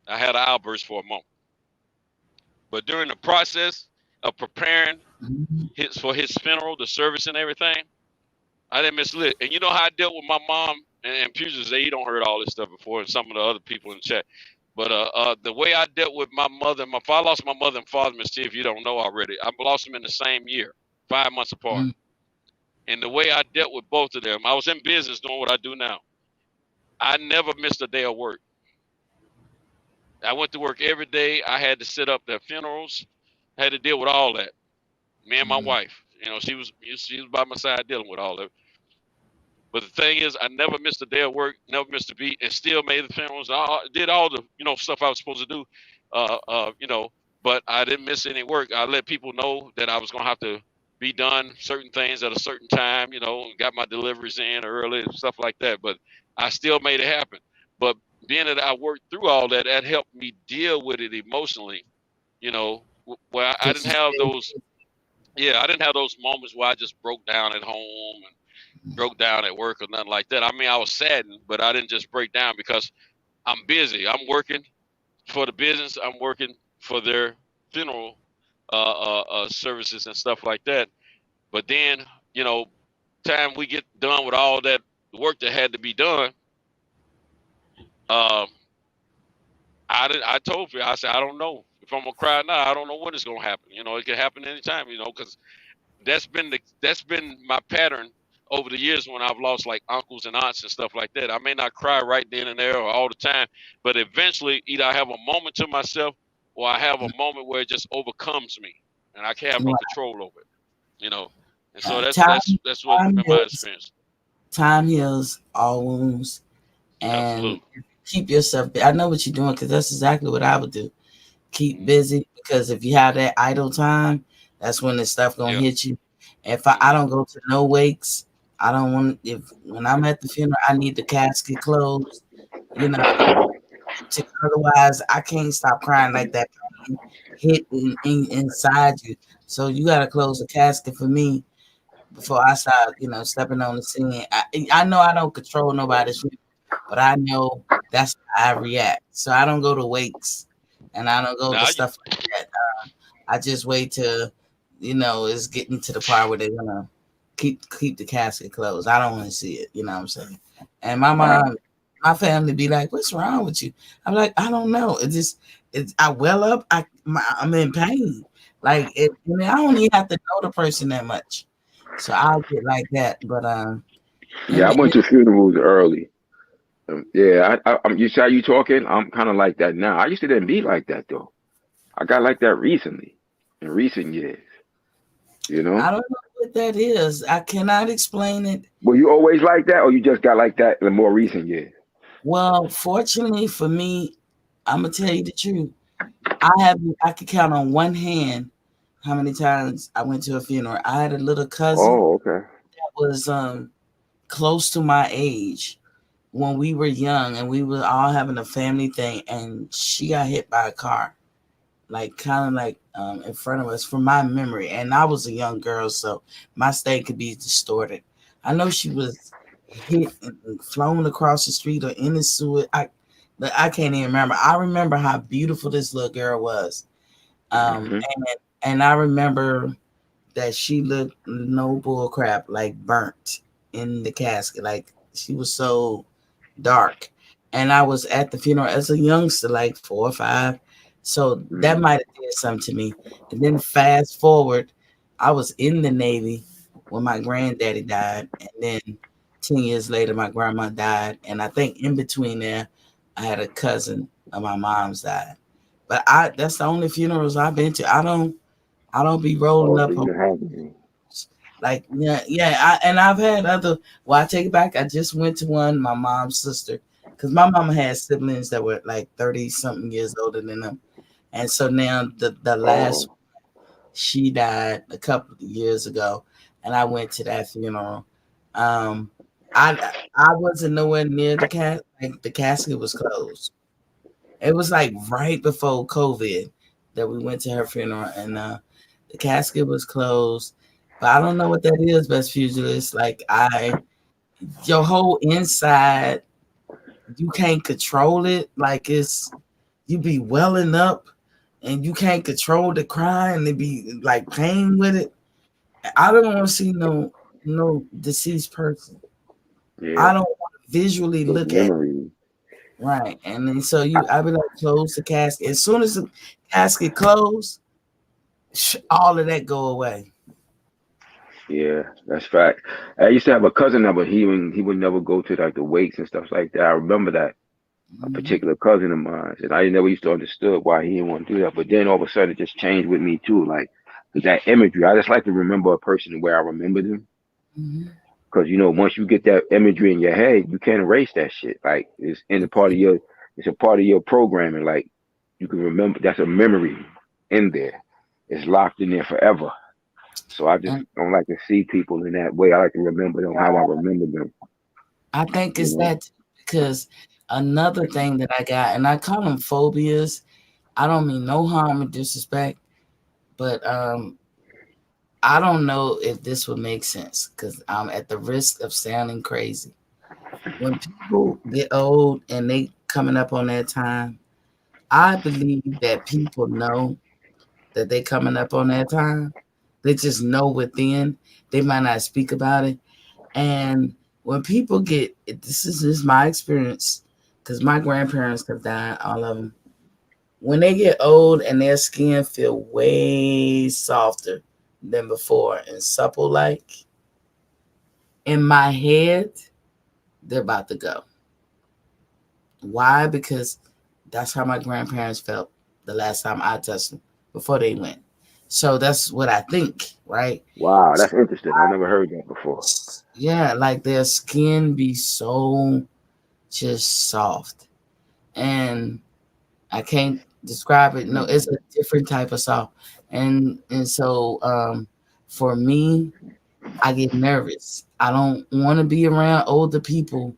I had an outburst for a moment. But during the process of preparing for his funeral, the service and everything, I didn't miss lit. And you know how I dealt with my mom and Puget say he don't heard all this stuff before, and some of the other people in the chat. But the way I dealt with my mother and I lost my mother and father, Miss T, if you don't know already, I lost them in the same year, 5 months apart. And the way I dealt with both of them, I was in business doing what I do now. I never missed a day of work. I went to work every day. I had to set up their funerals. I had to deal with all that. Me and my wife, you know, she was by my side dealing with all of it. But the thing is, I never missed a day of work, never missed a beat, and still made the funerals. I did all the, you know, stuff I was supposed to do, you know, but I didn't miss any work. I let people know that I was going to have to be done certain things at a certain time, you know, got my deliveries in early and stuff like that. But I still made it happen. But being that I worked through all that, that helped me deal with it emotionally, you know, where I didn't have those, I didn't have those moments where I just broke down at home and broke down at work or nothing like that. I mean, I was saddened, but I didn't just break down because I'm busy. I'm working for the business. I'm working for their funeral services and stuff like that. But then, you know, time we get done with all that work that had to be done, I told you, I said, I don't know if I'm gonna cry now. I don't know when it's gonna happen. You know, it can happen anytime. You know, because that's been my pattern over the years when I've lost like uncles and aunts and stuff like that. I may not cry right then and there or all the time, but eventually either I have a moment to myself or I have a moment where it just overcomes me and I can't have no control over it. You know, and so that's what been my experience. Time heals all wounds, and absolutely. Keep yourself. I know what you're doing because that's exactly what I would do. Keep busy because if you have that idle time, that's when this stuff gonna hit you. If I don't go to no wakes, I don't want when I'm at the funeral, I need the casket closed. You know, otherwise I can't stop crying like that hit inside you. So you gotta close the casket for me before I start, stepping on the scene. I know I don't control nobody's, but I know that's how I react. So I don't go to wakes and I don't go to stuff like that. I just wait till, it's getting to the part where they're gonna keep the casket closed. I don't want to see it. You know what I'm saying? And my mom, my family be like, "What's wrong with you?" I'm like, "I don't know. I well up. I'm in pain. Like I don't even have to know the person that much, so I'll get like that." But yeah, I went to funerals early. I'm you see how you talking? I'm kind of like that now. I used to didn't be like that though. I got like that recently, in recent years. You know? I don't know what that is. I cannot explain it. Were you always like that, or you just got like that in the more recent years? Well, fortunately for me, I'm gonna tell you the truth. I could count on one hand how many times I went to a funeral. I had a little cousin. Oh, okay. That was close to my age when we were young, and we were all having a family thing, and she got hit by a car, like kind of like in front of us, from my memory. And I was a young girl, so my state could be distorted. I know she was hit and flown across the street or in the sewer. I can't even remember. I remember how beautiful this little girl was. And I remember that she looked no bull crap, like burnt in the casket. Like she was so dark. And I was at the funeral as a youngster, like 4 or 5. So that might have did something to me. And then fast forward, I was in the Navy when my granddaddy died. And then 10 years later, my grandma died. And I think in between there, I had a cousin of my mom's died. But that's the only funerals I've been to. I don't be rolling up. Like, and I've had other, I take it back. I just went to one, my mom's sister, because my mama had siblings that were like 30 something years older than them. And so now the last, she died a couple of years ago, and I went to that funeral. I wasn't nowhere near the casket. Like the casket was closed. It was like right before COVID that we went to her funeral, and the casket was closed. But I don't know what that is, Best Pugilist. Like your whole inside, you can't control it. Like you be welling up, and you can't control the cry, and it be like pain with it. I don't want to see no deceased person. Yeah. I don't want to visually look at it. Right. And then so I be like, close the casket. As soon as the casket closed, all of that go away. Yeah, that's fact. I used to have a cousin that he would never go to like the wakes and stuff like that. I remember that. A particular cousin of mine, and I never used to understood why he didn't want to do that. But then all of a sudden, it just changed with me too. Like that imagery, I just like to remember a person the way I remember them. Because once you get that imagery in your head, you can't erase that shit. Like it's a part of your programming. Like you can remember. That's a memory in there. It's locked in there forever. So I just don't like to see people in that way. I like to remember them how I remember them. I think it's that because another thing that I got, and I call them phobias. I don't mean no harm or disrespect, but I don't know if this would make sense because I'm at the risk of sounding crazy. When people get old and they coming up on that time, I believe that people know that they coming up on that time. They just know within. They might not speak about it. And when people get, this is my experience, because my grandparents have died, all of them. When they get old and their skin feel way softer than before and supple like, in my head, they're about to go. Why? Because that's how my grandparents felt the last time I touched them before they went. So that's what I think, right? Wow, that's interesting. I never heard that before. Yeah, like their skin be so just soft. And I can't describe it. No, it's a different type of soft. And so for me, I get nervous. I don't want to be around older people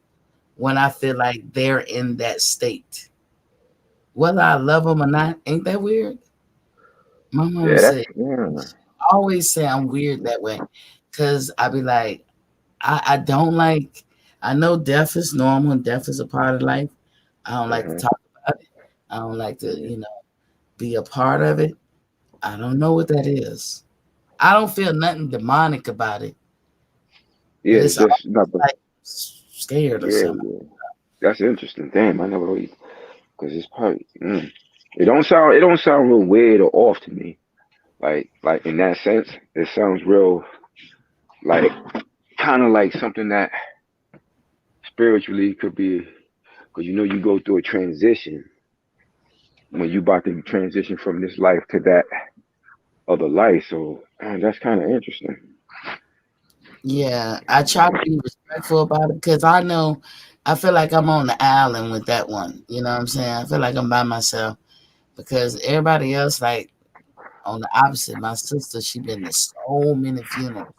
when I feel like they're in that state. Whether I love them or not, ain't that weird? My mom said, I always say I'm weird that way because I be like, I don't like, I know death is normal and death is a part of life. I don't like to talk about it. I don't like to, be a part of it. I don't know what that is. I don't feel nothing demonic about it. Yeah, it's just not like scared or something. Yeah. That's interesting. Damn, I never really, because it's probably it don't sound real weird or off to me. Like in that sense, it sounds real like kind of like something that spiritually could be, because you go through a transition when you about to transition from this life to that other life. So that's kind of interesting. Yeah, I try to be respectful about it because I feel like I'm on the island with that one. You know what I'm saying? I feel like I'm by myself because everybody else, like on the opposite, my sister, she been to so many funerals.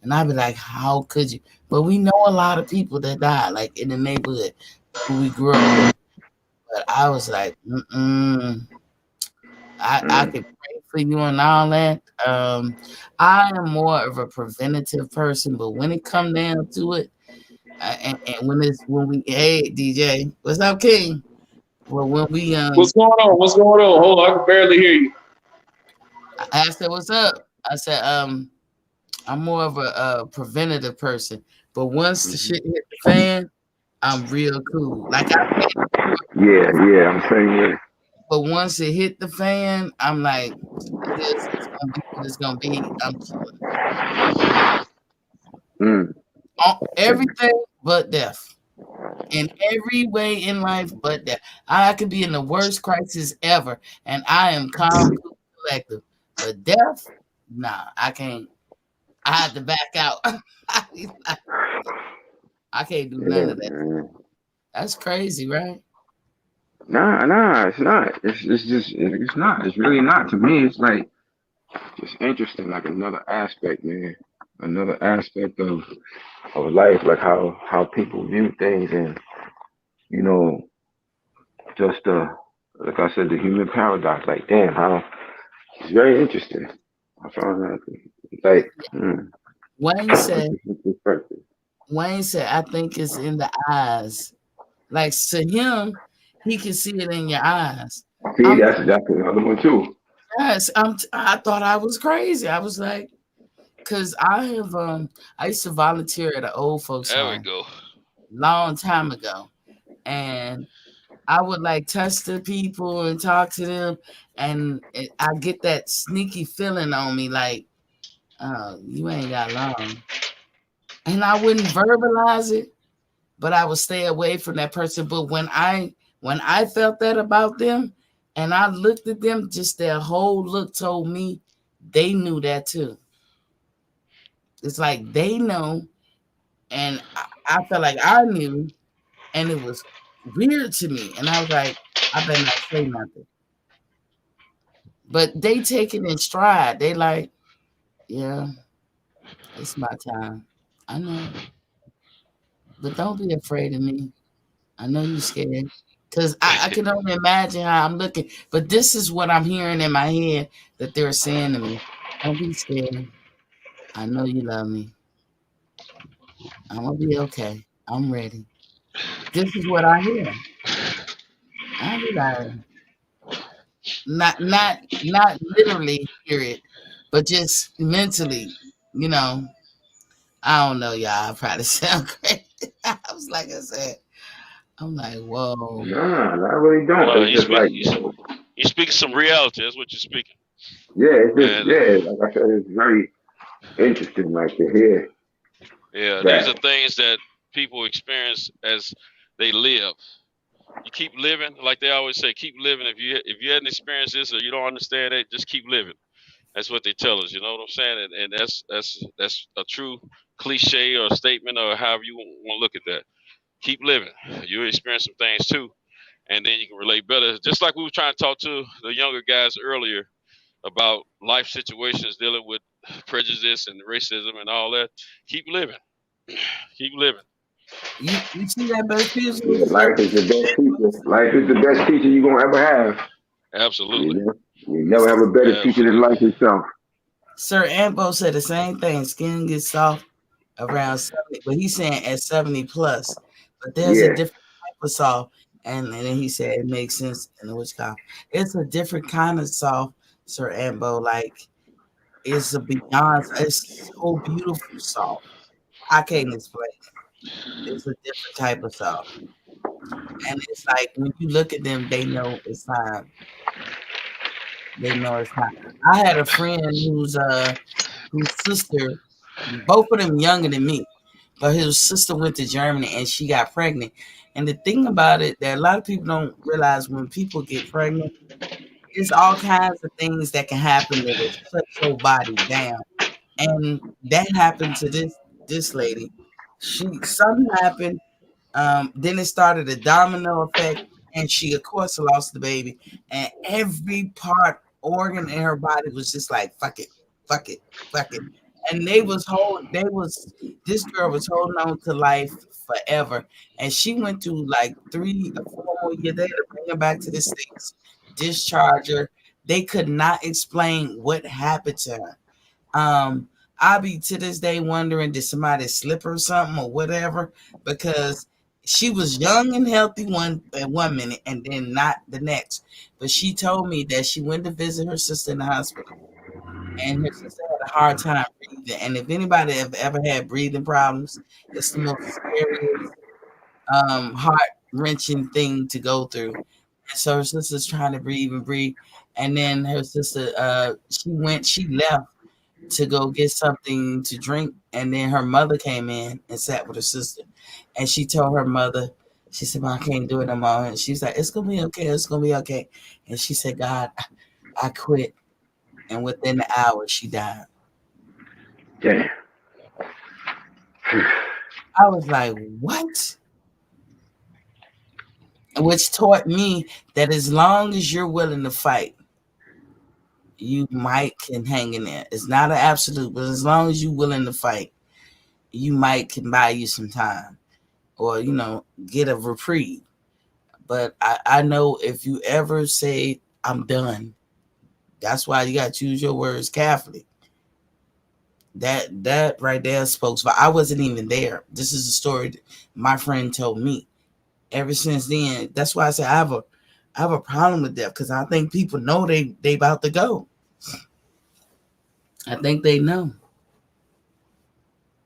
And I'd be like, how could you? But we know a lot of people that died, like in the neighborhood who we grew up with. But I was like, I could pray for you and all that. I am more of a preventative person, but when it come down to it, and when we hey DJ, what's up, King? Well, when we what's going on? What's going on? Hold on, I can barely hear you. I said, what's up? I said, I'm more of a preventative person, but once the shit hit the fan, I'm real cool. Like yeah, I'm saying yeah. But once it hit the fan, I'm like, it's gonna be what it's gonna be. I'm chilling. Everything but death. In every way in life but death. I could be in the worst crisis ever, and I am calm, collective. But death, nah, I can't. I had to back out. I can't do none of that. Man. That's crazy, right? Nah, it's not. It's not. It's really not. To me, it's like just interesting, like another aspect, man. Another aspect of life, like how people view things, and just like I said, the human paradox. Like, damn, how it's very interesting. I found that like Wayne said, I think it's in the eyes. Like to him, he can see it in your eyes. See, that's another one too. Yes, I thought I was crazy. I was like, because I used to volunteer at an old folks home. There we go. Long time ago, and I would like touch the people and talk to them, and I get that sneaky feeling on me, like, oh, you ain't got long. And I wouldn't verbalize it, but I would stay away from that person. But when I felt that about them, and I looked at them, just their whole look told me they knew that too. It's like they know, and I felt like I knew, and it was weird to me. And I was like, I better not say nothing. But they take it in stride. They like, yeah, it's my time. I know. But don't be afraid of me. I know you're scared. Because I can only imagine how I'm looking. But this is what I'm hearing in my head that they're saying to me. Don't be scared. I know you love me. I'm going to be okay. I'm ready. This is what I hear. I be like, not literally hear it, but just mentally, I don't know, y'all. I probably sound crazy. I was like I said, I'm like, whoa. Nah, I really don't. Well, it's just like you're speaking some reality. That's what you're speaking. Yeah, it's just like I said, it's very interesting, like to hear. Yeah, these are things that people experience as they live. You keep living, like they always say, keep living. If you hadn't experienced this or you don't understand it, just keep living. That's what they tell us. You know what I'm saying? And that's a true cliche or statement or however you want to look at that. Keep living. You experience some things too, and then you can relate better. Just like we were trying to talk to the younger guys earlier about life situations dealing with prejudice and racism and all that. Keep living. Keep living. You see that best picture? Yeah, life is the best teacher. Life is the best teacher you're gonna ever have. Absolutely. You never have a better teacher than life itself. Sir Ambo said the same thing. Skin gets soft around 70, but he's saying at 70 plus. But there's a different type of soft, and then he said it makes sense in which kind. It's a different kind of soft, Sir Ambo. Like it's a beyond. It's so beautiful soft. I can't explain it. It's a different type of soft, and it's like when you look at them, they know it's time. They know it's time. I had a friend whose sister, both of them younger than me, but his sister went to Germany and she got pregnant. And the thing about it that a lot of people don't realize, when people get pregnant, it's all kinds of things that can happen that will shut your body down. And that happened to this lady. Something happened. Then it started a domino effect, and she of course lost the baby. And every organ in her body was just like, fuck it. And this girl was holding on to life forever. And she went through like 3 or 4 more years. They had to bring her back to the States, discharge her. They could not explain what happened to her. I be to this day wondering, did somebody slip her something or whatever? Because she was young and healthy one minute and then not the next. But she told me that she went to visit her sister in the hospital, and her sister had a hard time breathing. And if anybody have ever had breathing problems, it's the most scariest, heart-wrenching thing to go through. And so her sister's trying to breathe. And then her sister, she left to go get something to drink. And then her mother came in and sat with her sister. And she told her mother, she said, "Well, I can't do it no more." And she's like, "It's going to be okay. It's going to be okay." And she said, "God, I quit." And within the hour, she died. Damn. I was like, what? Which taught me that as long as you're willing to fight, you can hang in there. It's not an absolute, but as long as you're willing to fight, you can buy you some time, or, get a reprieve. But I know if you ever say, "I'm done," that's why you got to choose your words carefully. That right there spoke. But I wasn't even there. This is a story that my friend told me. Ever since then, that's why I say I have a problem with death, because I think people know they about to go. I think they know.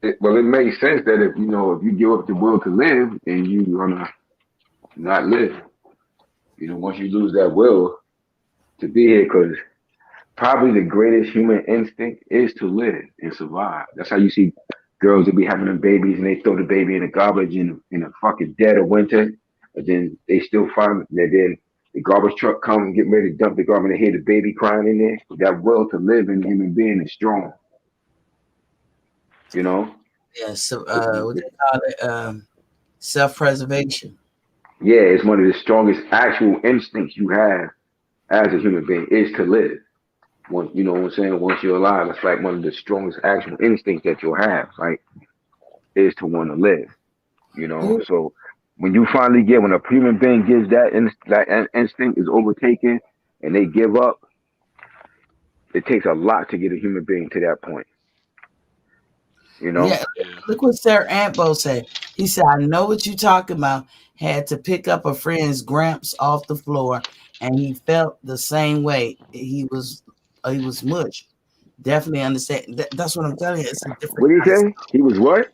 It makes sense that if you give up the will to live, and you're gonna not live. Once you lose that will to be here, because probably the greatest human instinct is to live and survive. That's how you see girls that be having them babies and they throw the baby in the garbage in a fucking dead of winter, and then they still find that then the garbage truck come and get ready to dump the garbage, and they hear the baby crying in there. That will to live in the human being is strong. Yeah, so what they call it, self-preservation. Yeah, it's one of the strongest actual instincts you have as a human being is to live. Once you know what I'm saying, once you're alive, it's like one of the strongest actual instincts that you'll have, like, is to want to live. So when you finally when a human being gives that instinct is overtaken and they give up, it takes a lot to get a human being to that point. Yeah, look what Sir Ambo said. He said, "I know what you're talking about. Had to pick up a friend's gramps off the floor, and he felt the same way. He was mush. Definitely understand. That's what I'm telling you. It's a different." What did he say? He was what?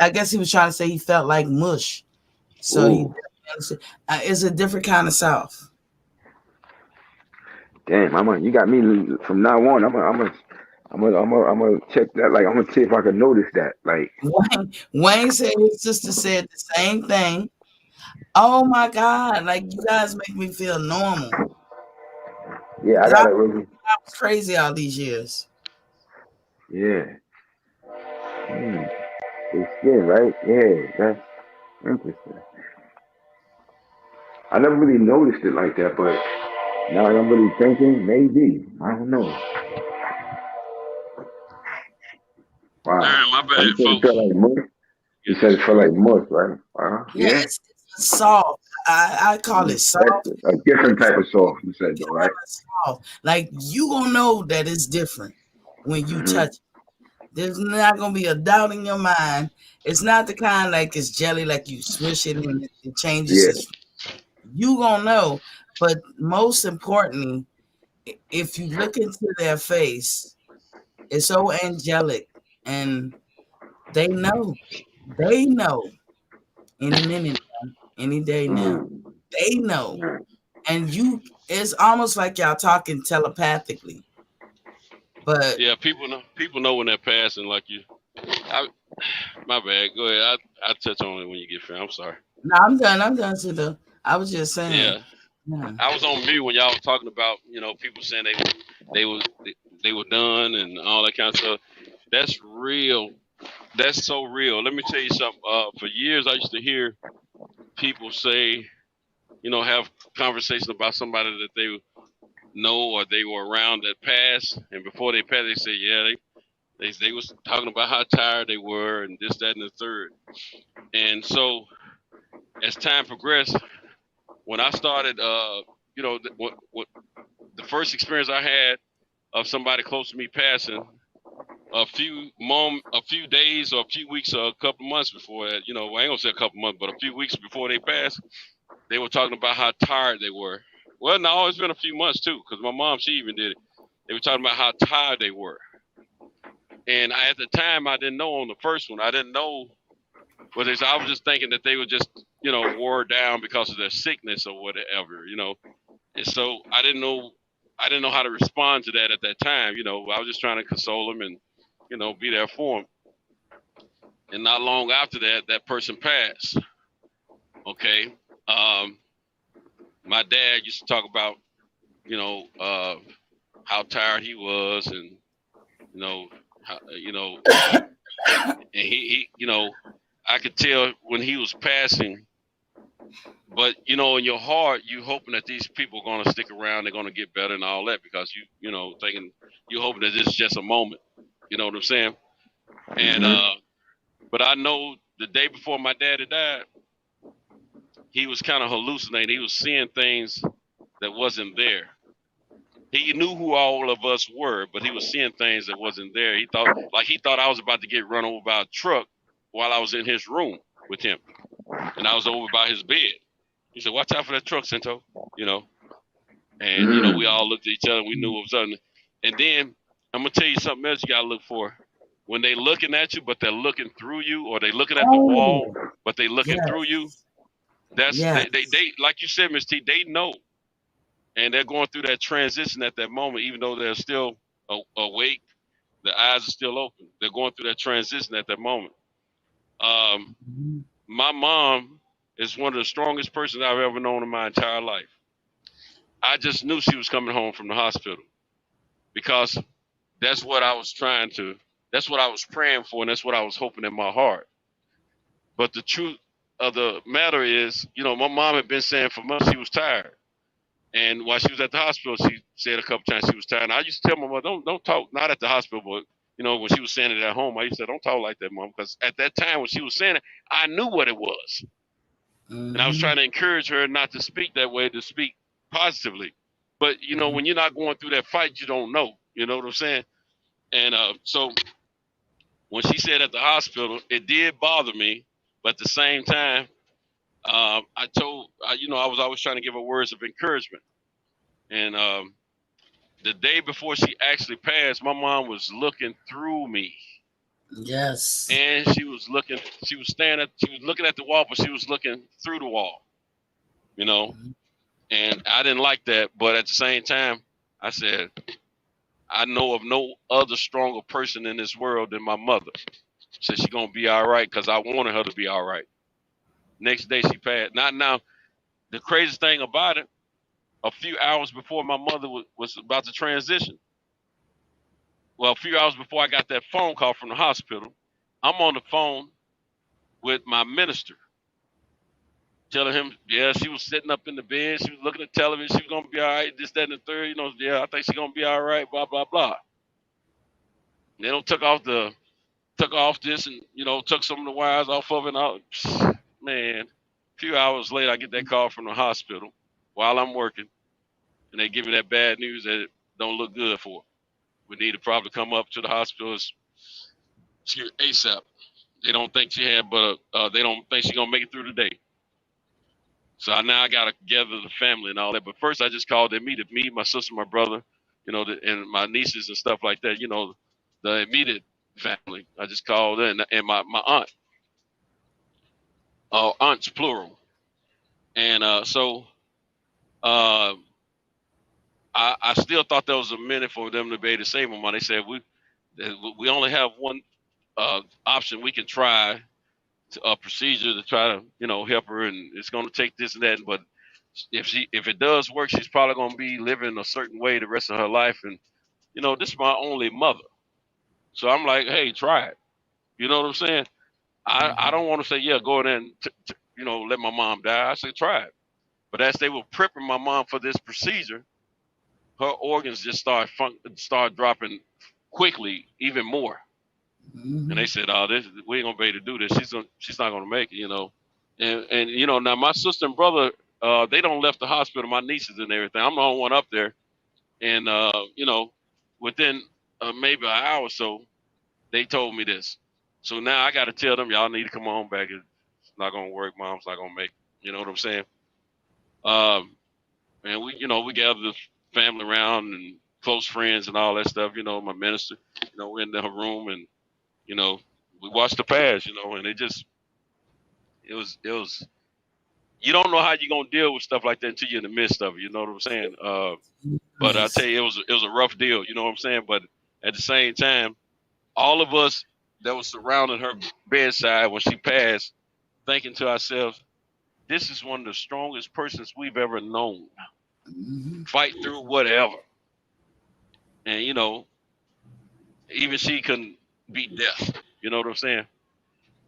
I guess he was trying to say he felt like mush. So it's a different kind of South. Damn, you got me from now on. I'm gonna check that. Like, I'm gonna see if I can notice that. Like, Wayne said his sister said the same thing. Oh my God! Like, you guys make me feel normal. Yeah, I was crazy all these years. Yeah. It's skin, right? Yeah, that's interesting. I never really noticed it like that, but now I'm really thinking maybe. I don't know. Wow. My Oh, you bad, said it folks. felt like mush. You said it felt like mush, right? Yeah, Yeah. it's soft. I call it soft. A different type of soft. You said though, right? Soft. Like you gonna know that it's different when you touch it. There's not gonna be a doubt in your mind. It's not the kind like it's jelly, like you swish it and it changes Yeah. its. You gonna know, but most importantly, if you look into their face, it's so angelic, and they know. They know. Any minute, now, any day now. They know. And it's almost like y'all talking telepathically. But yeah, people know when they're passing. Like you, my bad. Go ahead. I touch on it when you get through. I'm sorry. no, I'm done, Sido. I was just saying. Yeah. I was on mute when y'all was talking about, people saying they were done and all that kind of stuff. That's real. That's so real. Let me tell you something. For years, I used to hear people say, have conversation about somebody that they know or they were around that passed, and before they passed, they say, yeah, they was talking about how tired they were and this, that, and the third. And so, as time progressed, when I started, what the first experience I had of somebody close to me passing, a few days or a few weeks or a couple months before that, I ain't gonna say a couple months, but a few weeks before they passed, they were talking about how tired they were. Well, no, it's been a few months too, because my mom, she even did it. They were talking about how tired they were. And at the time, I didn't know on the first one. I didn't know what they said. I was just thinking that they were just, wore down because of their sickness or whatever, And so I didn't know how to respond to that at that time. I was just trying to console them and, be there for them. And not long after that, that person passed. Okay. My dad used to talk about, how tired he was, and and he I could tell when he was passing. But in your heart, you hoping that these people are gonna stick around, they're gonna get better and all that, because thinking, you're hoping that this is just a moment. You know what I'm saying? And but I know the day before my daddy died, he was kind of hallucinating. He was seeing things that wasn't there. He knew who all of us were, but he was seeing things that wasn't there. He thought I was about to get run over by a truck while I was in his room with him, and I was over by his bed. He said, "Watch out for that truck, Cinto." And we all looked at each other. And we knew what was up. And then I'm gonna tell you something else you gotta look for. When they looking at you, but they're looking through you, or they looking at the wall, but they looking through you. That's they like you said, Ms. T. They know, and they're going through that transition at that moment, even though they're still awake. Their eyes are still open. They're going through that transition at that moment. My mom is one of the strongest persons I've ever known in my entire life. I just knew she was coming home from the hospital, because that's what I was that's what I was praying for, and that's what I was hoping in my heart. But the truth of the matter is, my mom had been saying for months she was tired. And while she was at the hospital, she said a couple times she was tired. And I used to tell my mom, don't talk, not at the hospital, but when she was saying it at home, I used to say, don't talk like that, Mom, because at that time when she was saying it, I knew what it was. And I was trying to encourage her not to speak that way, to speak positively. But when you're not going through that fight, you don't know. You know what I'm saying? And so when she said at the hospital, it did bother me, but at the same time, I was always trying to give her words of encouragement. And the day before she actually passed, my mom was looking through me. Yes. And she was looking at the wall, but she was looking through the wall. And I didn't like that, but at the same time, I said, I know of no other stronger person in this world than my mother. Said she's gonna be all right, because I wanted her to be all right. Next day she passed. Now, the craziest thing about it, a few hours before my mother was about to transition, well, a few hours before I got that phone call from the hospital, I'm on the phone with my minister, telling him, yeah, she was sitting up in the bed, she was looking at television, she was gonna be all right, this, that, and the third, yeah, I think she's gonna be all right, blah, blah, blah. And they don't took off the took off this and, took some of the wires off of it. And man, a few hours later, I get that call from the hospital while I'm working. And they give me that bad news that it don't look good for her. We need to probably come up to the hospital ASAP. They don't think she had, but they don't think she's gonna make it through the day. So now I gotta gather the family and all that. But first, I just called them, me, my sister, my brother, and my nieces and stuff like that. The immediate family. I just called in, and my aunt, aunts plural, and so I still thought there was a minute for them to be able to save my mom. They said we only have one option we can try, a procedure to try to help her, and it's going to take this and that. But if it does work, she's probably going to be living a certain way the rest of her life. And this is my only mother, so I'm like, hey, try it. You know what I'm saying? I don't want to say, yeah, go in there and let my mom die. I say try it. But as they were prepping my mom for this procedure, her organs just start dropping quickly, even more. And they said, "Oh, we ain't gonna be able to do this. She's not gonna make it." And now my sister and brother, they don't left the hospital. My nieces and everything. I'm the only one up there, and within maybe an hour or so, they told me this. So now I got to tell them, y'all need to come on back. It's not gonna work. Mom's not gonna make it. You know what I'm saying? And we gathered the family around and close friends and all that stuff. My minister. We're in her room and. We watched the pass, and it was, you don't know how you're going to deal with stuff like that until you're in the midst of it. You know what I'm saying? But I tell you, it was a rough deal. You know what I'm saying? But at the same time, all of us that was surrounding her bedside when she passed, thinking to ourselves, this is one of the strongest persons we've ever known. Fight through whatever. And, even she couldn't beat death. You know what I'm saying?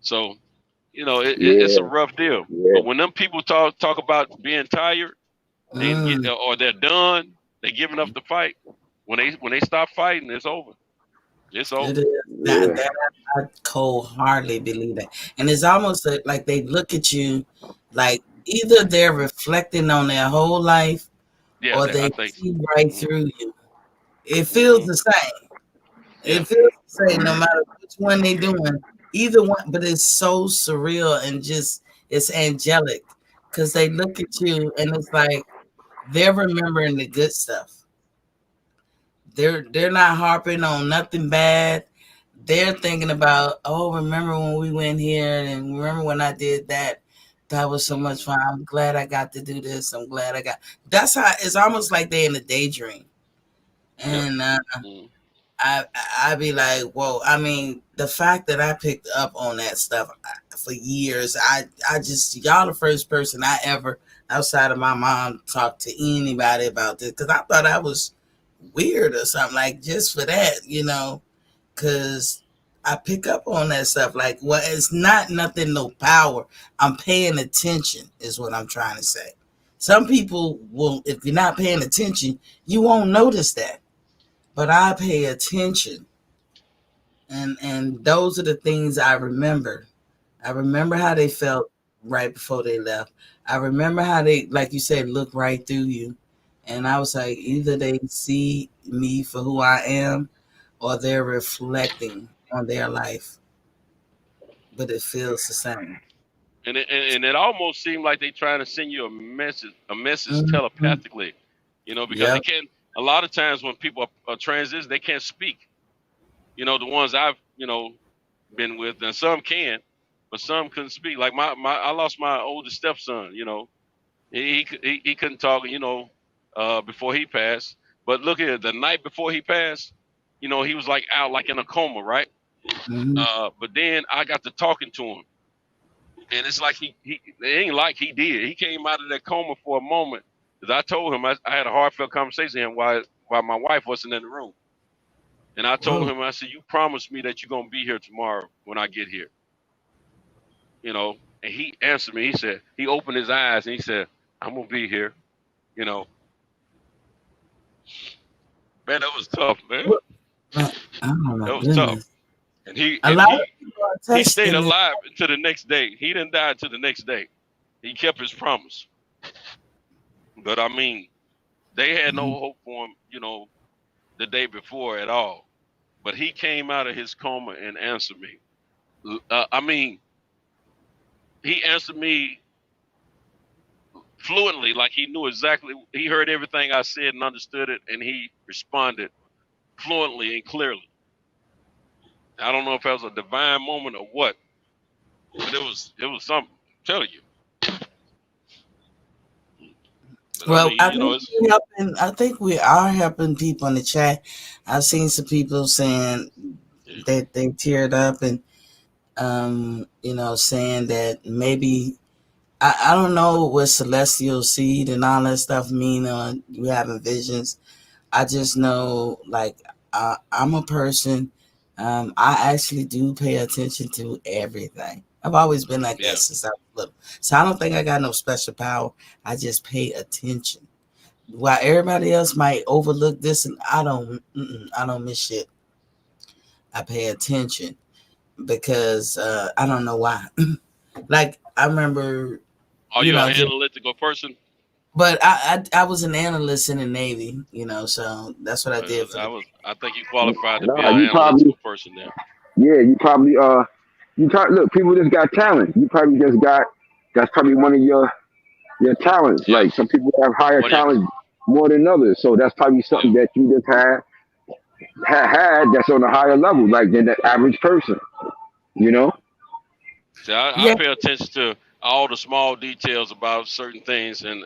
So, it's a rough deal. Yeah. But when them people talk about being tired, or they're done, they giving up the fight. When they stop fighting, it's over. It's over. I wholeheartedly believe that. And it's almost like they look at you like either they're reflecting on their whole life, or they see right through you. It feels the same. It feels the same no matter which one they're doing. Either one, but it's so surreal and just it's angelic because they look at you and it's like they're remembering the good stuff. They're not harping on nothing bad. They're thinking about, oh, remember when we went here and remember when I did that. That was so much fun. I'm glad I got to do this. I'm glad that's how it's almost like they're in a daydream. And I be like, whoa, I mean, the fact that I picked up on that stuff for years, I just, y'all the first person I ever, outside of my mom, talked to anybody about this, because I thought I was weird or something, like, just for that, because I pick up on that stuff, like, well, it's not nothing, no power. I'm paying attention is what I'm trying to say. Some people will, if you're not paying attention, you won't notice that. But I pay attention, and those are the things I remember. I remember how they felt right before they left. I remember how they, like you said, look right through you. And I was like, either they see me for who I am, or they're reflecting on their life. But it feels the same. And it almost seemed like they trying to send you a message telepathically, because they can't. A lot of times when people are transition, they can't speak. The ones I've, been with, and some can, but some couldn't speak. Like I lost my oldest stepson, he couldn't talk, before he passed. But look here, the night before he passed, he was like out like in a coma, right? But then I got to talking to him. And it's like it ain't like he did. He came out of that coma for a moment. Because I told him I had a heartfelt conversation with him while my wife wasn't in the room. And I told him, I said, you promised me that you're going to be here tomorrow when I get here. And he answered me. He said, he opened his eyes and he said, I'm going to be here. Man, that was tough, man. That was tough. And he A lot of people are he stayed testing it. alive until the next day. He didn't die until the next day. He kept his promise. But I mean, they had no hope for him, you know, the day before at all. But he came out of his coma and answered me. I mean, he answered me fluently, like he knew exactly. He heard everything I said and understood it, and he responded fluently and clearly. I don't know if that was a divine moment or what, but it was something. I'm telling you. But Well, I mean, I think we are helping people in the chat. I've seen some people saying that they teared up and you know, saying that maybe I don't know what celestial seed and all that stuff mean on you having visions. I just know, like, I'm a person. I actually do pay attention to everything. I've always been like that since I was little. So I don't think I got no special power. I just pay attention. While everybody else might overlook this, and I don't miss shit. I pay attention because I don't know why. Like I remember. Are you an analytical person? But I was an analyst in the Navy, you know, so that's what I did. I think you qualified to be No, an you analytical probably, person there. yeah, you probably, look, people just got talent. You probably just got, that's probably one of your talents. Like some people have higher talent more than others. So that's probably something that you just had that's on a higher level, like than the average person, you know? See, I pay attention to all the small details about certain things, and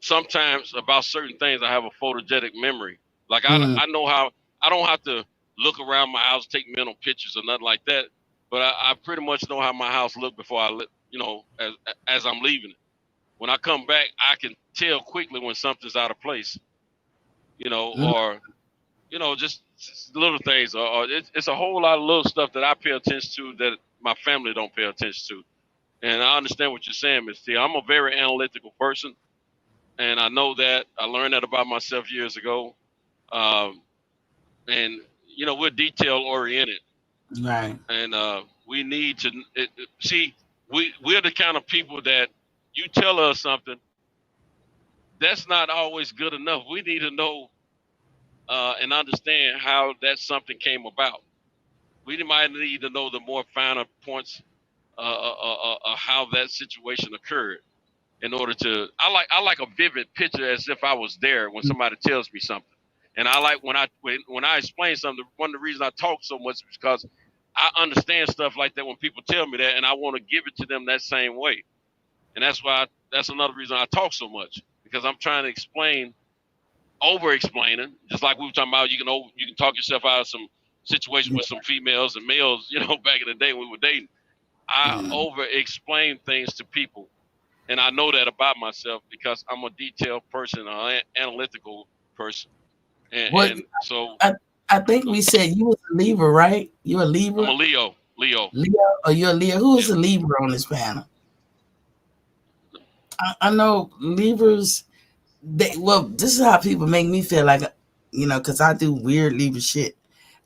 sometimes about certain things I have a photogenic memory. Like I know how I don't have to look around my house, take mental pictures or nothing like that, but I pretty much know how my house looked before you know, as I'm leaving it. When I come back, I can tell quickly when something's out of place, you know, or you know, just little things, or it's a whole lot of little stuff that I pay attention to that my family don't pay attention to. And I understand what you're saying, Ms. T. I'm a very analytical person, and I know that. I learned that about myself years ago. And, you know, we're detail-oriented. Right. And we need to see, we're the kind of people that you tell us something, that's not always good enough. We need to know and understand how that something came about. We might need to know the more finer points how that situation occurred in order to I like a vivid picture as if I was there when somebody tells me something. And I like when I explain something, one of the reasons I talk so much is because I understand stuff like that when people tell me that, and I want to give it to them that same way. And that's another reason I talk so much, because I'm trying to explain, over explaining, just like we were talking about. You can talk yourself out of some situation with some females and males, you know, back in the day when we were dating. I over explain things to people, and I know that about myself because I'm a detailed person, an analytical person, and so I think we said you was a Libra, right? You're a Libra. I'm a Leo. Leo. Or you're a Leo. Who is a Libra on this panel? I know Libras. This is how people make me feel, like, you know, because I do weird Libra shit.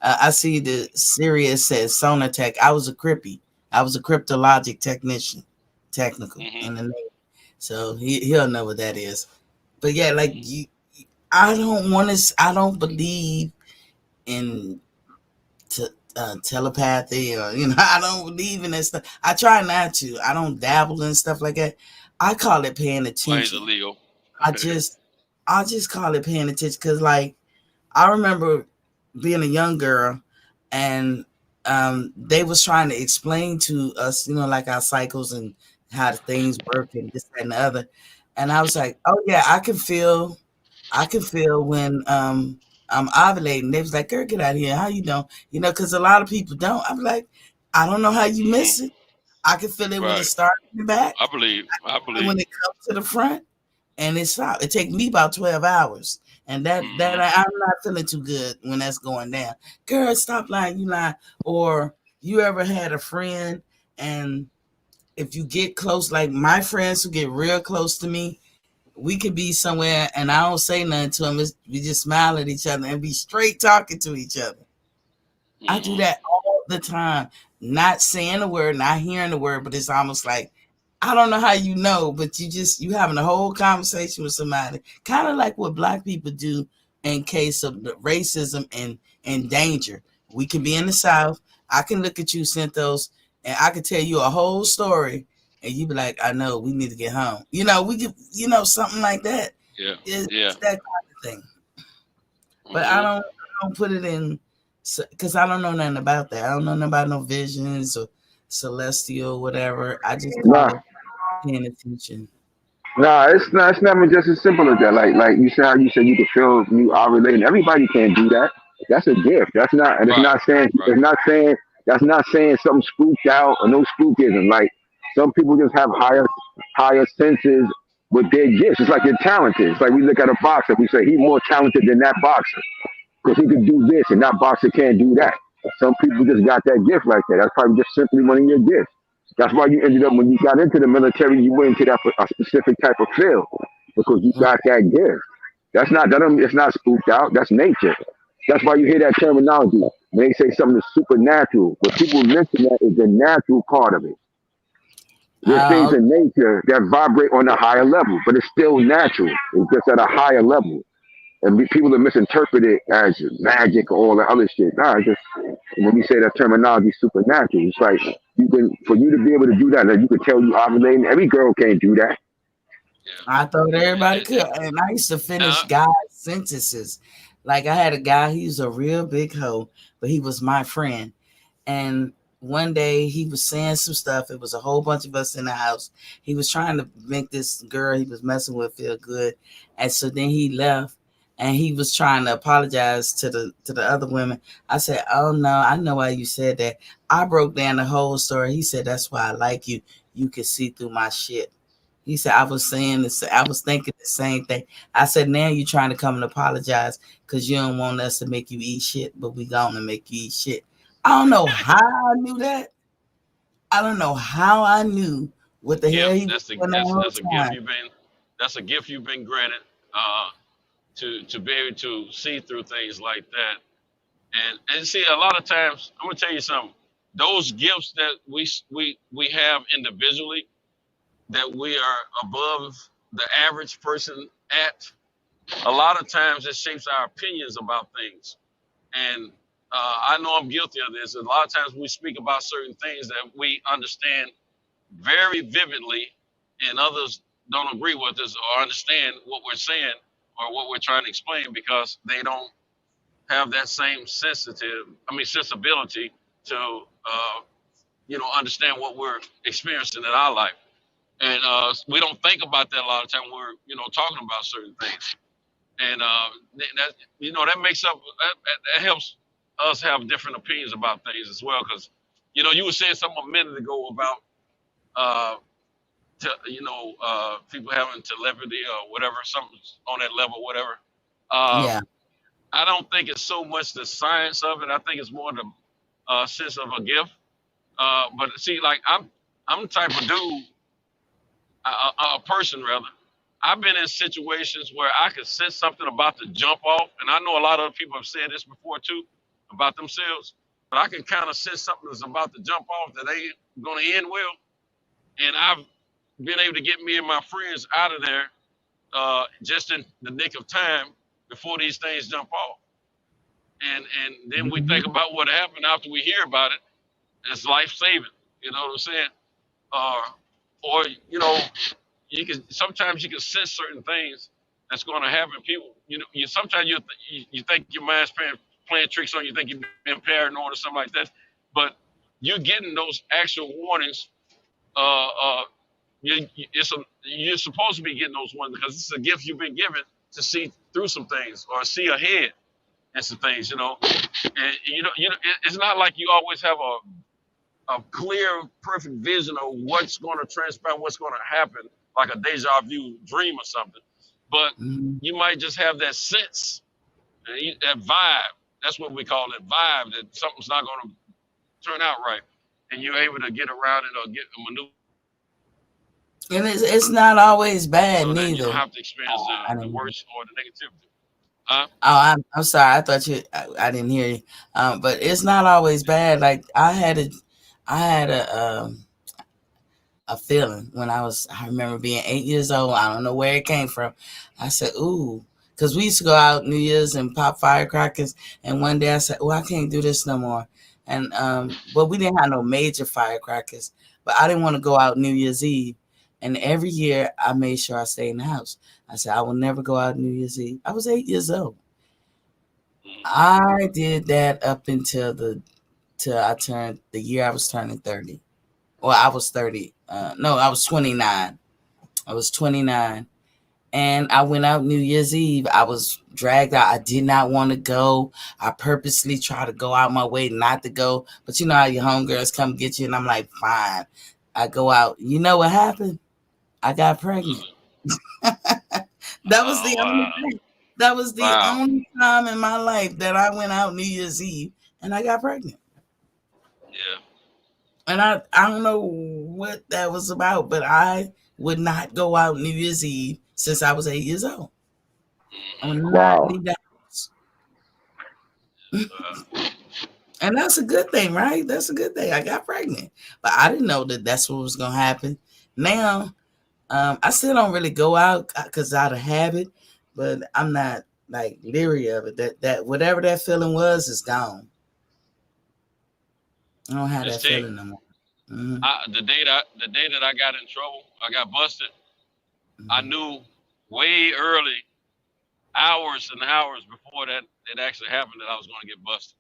I see the Sirius says Sonatech. I was a Crippy. I was a cryptologic technician, technical in the Navy. So he'll know what that is. But yeah, like I don't believe in telepathy, or, you know, I don't believe in that stuff. I try not to. I don't dabble in stuff like that. I call it paying attention. He's a Leo. I just call it paying attention, because, like, I remember being a young girl, and they was trying to explain to us, you know, like our cycles and how the things work and this, that, and the other. And I was like, oh yeah, I can feel when I'm ovulating. They was like, girl, get out of here. How you doing? You know, because a lot of people don't. I'm like, I don't know how you miss it. I can feel it when it starts in the back. I believe. When it comes to the front, and it stops. It takes me about 12 hours. And that I'm not feeling too good when that's going down. Girl, stop lying, you lying. Or you ever had a friend, and if you get close, like my friends who get real close to me, we could be somewhere and I don't say nothing to them. We just smile at each other and be straight talking to each other. I do that all the time. Not saying a word, not hearing the word, but it's almost like, I don't know how you know, but you having a whole conversation with somebody, kind of like what Black people do in case of the racism and danger. We can be in the South. I can look at you, Cintos, and I can tell you a whole story, and you be like, I know, we need to get home. We could, something like that. Yeah. It's that kind of thing. But I don't put it in, because I don't know nothing about that. I don't know nothing about no visions or celestial, whatever. I just call it paying attention. Nah, it's never just as simple as that. Like you said, how you said you could feel you are relating. Everybody can't do that. That's a gift. That's not, and it's not saying that's not saying something spooked out or no spookism. Like some people just have higher senses with their gifts. It's like they're talented. It's like we look at a boxer, we say he's more talented than that boxer because he could do this and that boxer can't do that. Some people just got that gift like that. That's probably just simply one of your gifts. That's why you ended up, when you got into the military, you went into that a specific type of field because you got that gift. It's not spooked out. That's nature. That's why you hear that terminology. When they say something is supernatural, what people mention that is the natural part of it. There's things in nature that vibrate on a higher level, but it's still natural. It's just at a higher level. And people that misinterpret it as magic or all that other shit. Nah, just when we say that terminology supernatural, it's like for you to be able to do that, like you could tell you ovulating. Every girl can't do that. I thought everybody could, and I used to finish guys' sentences. Like I had a guy, he was a real big hoe, but he was my friend. And one day he was saying some stuff. It was a whole bunch of us in the house. He was trying to make this girl he was messing with feel good. And so then he left and he was trying to apologize to the other women. I said, oh no, I know why you said that. I broke down the whole story. He said, that's why I like you. You can see through my shit. He said, I was saying this. I was thinking the same thing. I said, now you're trying to come and apologize because you don't want us to make you eat shit, but we going to make you eat shit. I don't know how I knew that. I don't know how I knew what the hell he was doing That's a gift you've been granted to be able to see through things like that. And see, a lot of times, I'm gonna tell you something. Those gifts that we have individually, that we are above the average person at, a lot of times it shapes our opinions about things. And I know I'm guilty of this. A lot of times we speak about certain things that we understand very vividly, and others don't agree with us or understand what we're saying or what we're trying to explain because they don't have that same sensibility to understand what we're experiencing in our life. And we don't think about that a lot of time when we're talking about certain things. And that makes up, that helps us have different opinions about things as well. Because, you were saying something a minute ago about, people having telepathy or whatever, something on that level, whatever. Yeah. I don't think it's so much the science of it. I think it's more the sense of a gift. But see, like I'm the type of dude, a person rather. I've been in situations where I could sense something about to jump off, and I know a lot of other people have said this before too about themselves, but I can kind of sense something that's about to jump off that ain't going to end well, and I've been able to get me and my friends out of there just in the nick of time before these things jump off. And then we think about what happened after we hear about it. It's life-saving, you know what I'm saying? Sometimes you can sense certain things that's going to happen. People, sometimes you think your mind's playing tricks on you, think you've been paranoid or something like that, but you're getting those actual warnings. You're supposed to be getting those ones because it's a gift you've been given to see through some things or see ahead and some things, And it's not like you always have a clear, perfect vision of what's going to transpire, what's going to happen, like a deja vu dream or something. But you might just have that sense, that vibe. That's what we call it, vibe, that something's not going to turn out right. And you're able to get around it or get a maneuver. And it's not always bad so neither. You don't have to experience the worst or the negativity. Oh, I'm sorry. I thought I didn't hear you. But it's not always bad. Like I had a feeling when I remember being 8 years old. I don't know where it came from. I said, ooh, because we used to go out New Year's and pop firecrackers. And one day I said, oh, I can't do this no more. And but we didn't have no major firecrackers. But I didn't want to go out New Year's Eve. And every year I made sure I stayed in the house. I said, I will never go out New Year's Eve. I was 8 years old. I did that up until I turned the year I was turning 30. Well, I was 30. No, I was 29. I was 29. And I went out New Year's Eve. I was dragged out. I did not want to go. I purposely tried to go out my way not to go. But you know how your homegirls come get you, and I'm like, fine. I go out. You know what happened? I got pregnant. That was the only thing. That was the only time in my life that I went out New Year's Eve and I got pregnant. Yeah. And I don't know what that was about, but I would not go out New Year's Eve since I was 8 years old. I would not leave the house. And that's a good thing, right? That's a good thing. I got pregnant. But I didn't know that that's what was going to happen. Now, I still don't really go out because out of habit, but I'm not like leery of it. That whatever that feeling was is gone. I don't have that feeling no more. Mm-hmm. The day that I got in trouble, I got busted. Mm-hmm. I knew way early, hours and hours before that it actually happened, that I was going to get busted.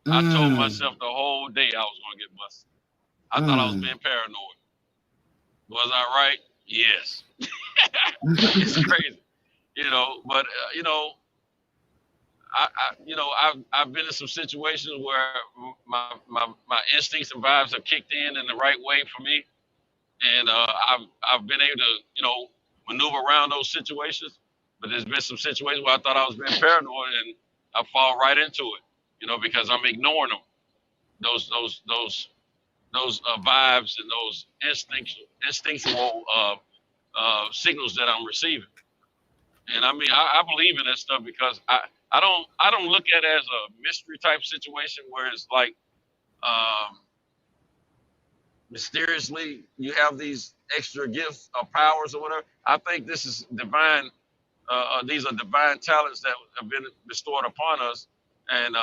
I told myself the whole day I was going to get busted. I thought I was being paranoid. Was I right? Yes. It's crazy, But I've been in some situations where my instincts and vibes have kicked in the right way for me, and I've been able to maneuver around those situations. But there's been some situations where I thought I was being paranoid, and I fall right into it, because I'm ignoring them. Those vibes and those instinctual signals that I'm receiving. And I mean, I believe in that stuff because I don't look at it as a mystery type situation where it's like mysteriously you have these extra gifts or powers or whatever. I think this is divine. These are divine talents that have been bestowed upon us, and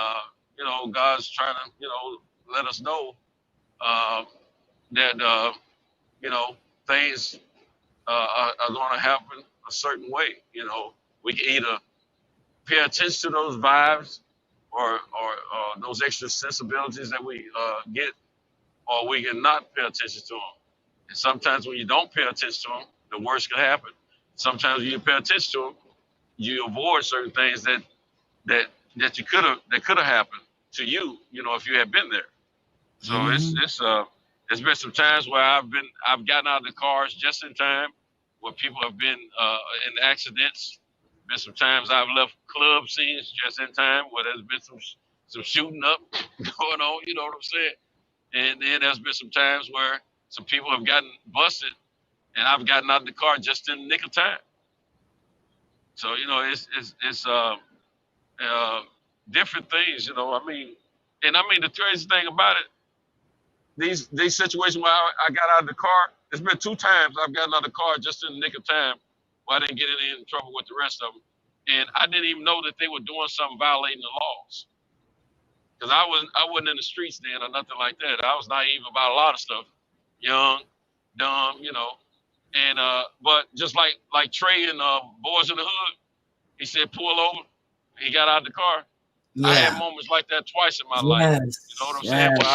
God's trying to let us know that things are going to happen a certain way. We can either pay attention to those vibes or those extra sensibilities that we get, or we can not pay attention to them. And sometimes when you don't pay attention to them, the worst can happen. Sometimes when you pay attention to them, you avoid certain things that could have happened to you, if you had been there. So it's been some times where I've gotten out of the cars just in time, where people have been in accidents. Been some times I've left club scenes just in time where there's been some shooting up going on. You know what I'm saying? And then there's been some times where some people have gotten busted, and I've gotten out of the car just in the nick of time. So it's different things. The crazy thing about it, these situations where I got out of the car, there's been 2 times I've gotten out of the car just in the nick of time where I didn't get in trouble with the rest of them. And I didn't even know that they were doing something violating the laws. Because I wasn't in the streets then or nothing like that. I was naive about a lot of stuff. Young, dumb, And but just like Trey and Boys in the Hood, he said pull over. He got out of the car. Yeah. I had moments like that twice in my life. You know what I'm saying? Where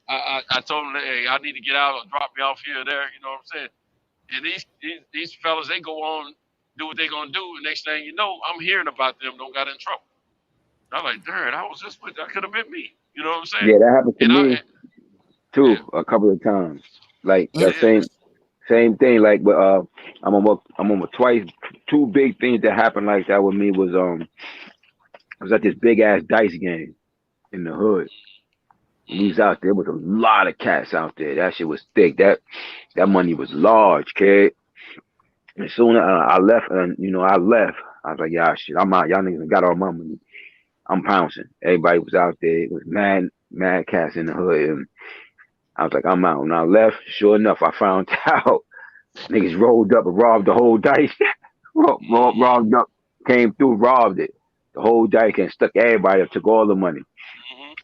I told him, hey, I need to get out or drop me off here or there. You know what I'm saying? And these fellas, they go on, do what they gonna do, and next thing you know, I'm hearing about them don't got in trouble. I'm like, darn, I was just with that could have been me. You know what I'm saying? Yeah, that happened to me too a couple of times. Like that same thing. Like, but I'm on twice. 2 big things that happened like that with me was I was at this big ass dice game in the hood. And we was out there. There was a lot of cats out there. That shit was thick. That money was large, kid. As soon as I left, I was like, yeah, shit, I'm out. Y'all niggas got all my money. I'm pouncing. Everybody was out there. It was mad cats in the hood. And I was like, I'm out. When I left, sure enough, I found out niggas rolled up and robbed the whole dice. robbed up, came through, robbed it. The whole dice and stuck everybody up, took all the money.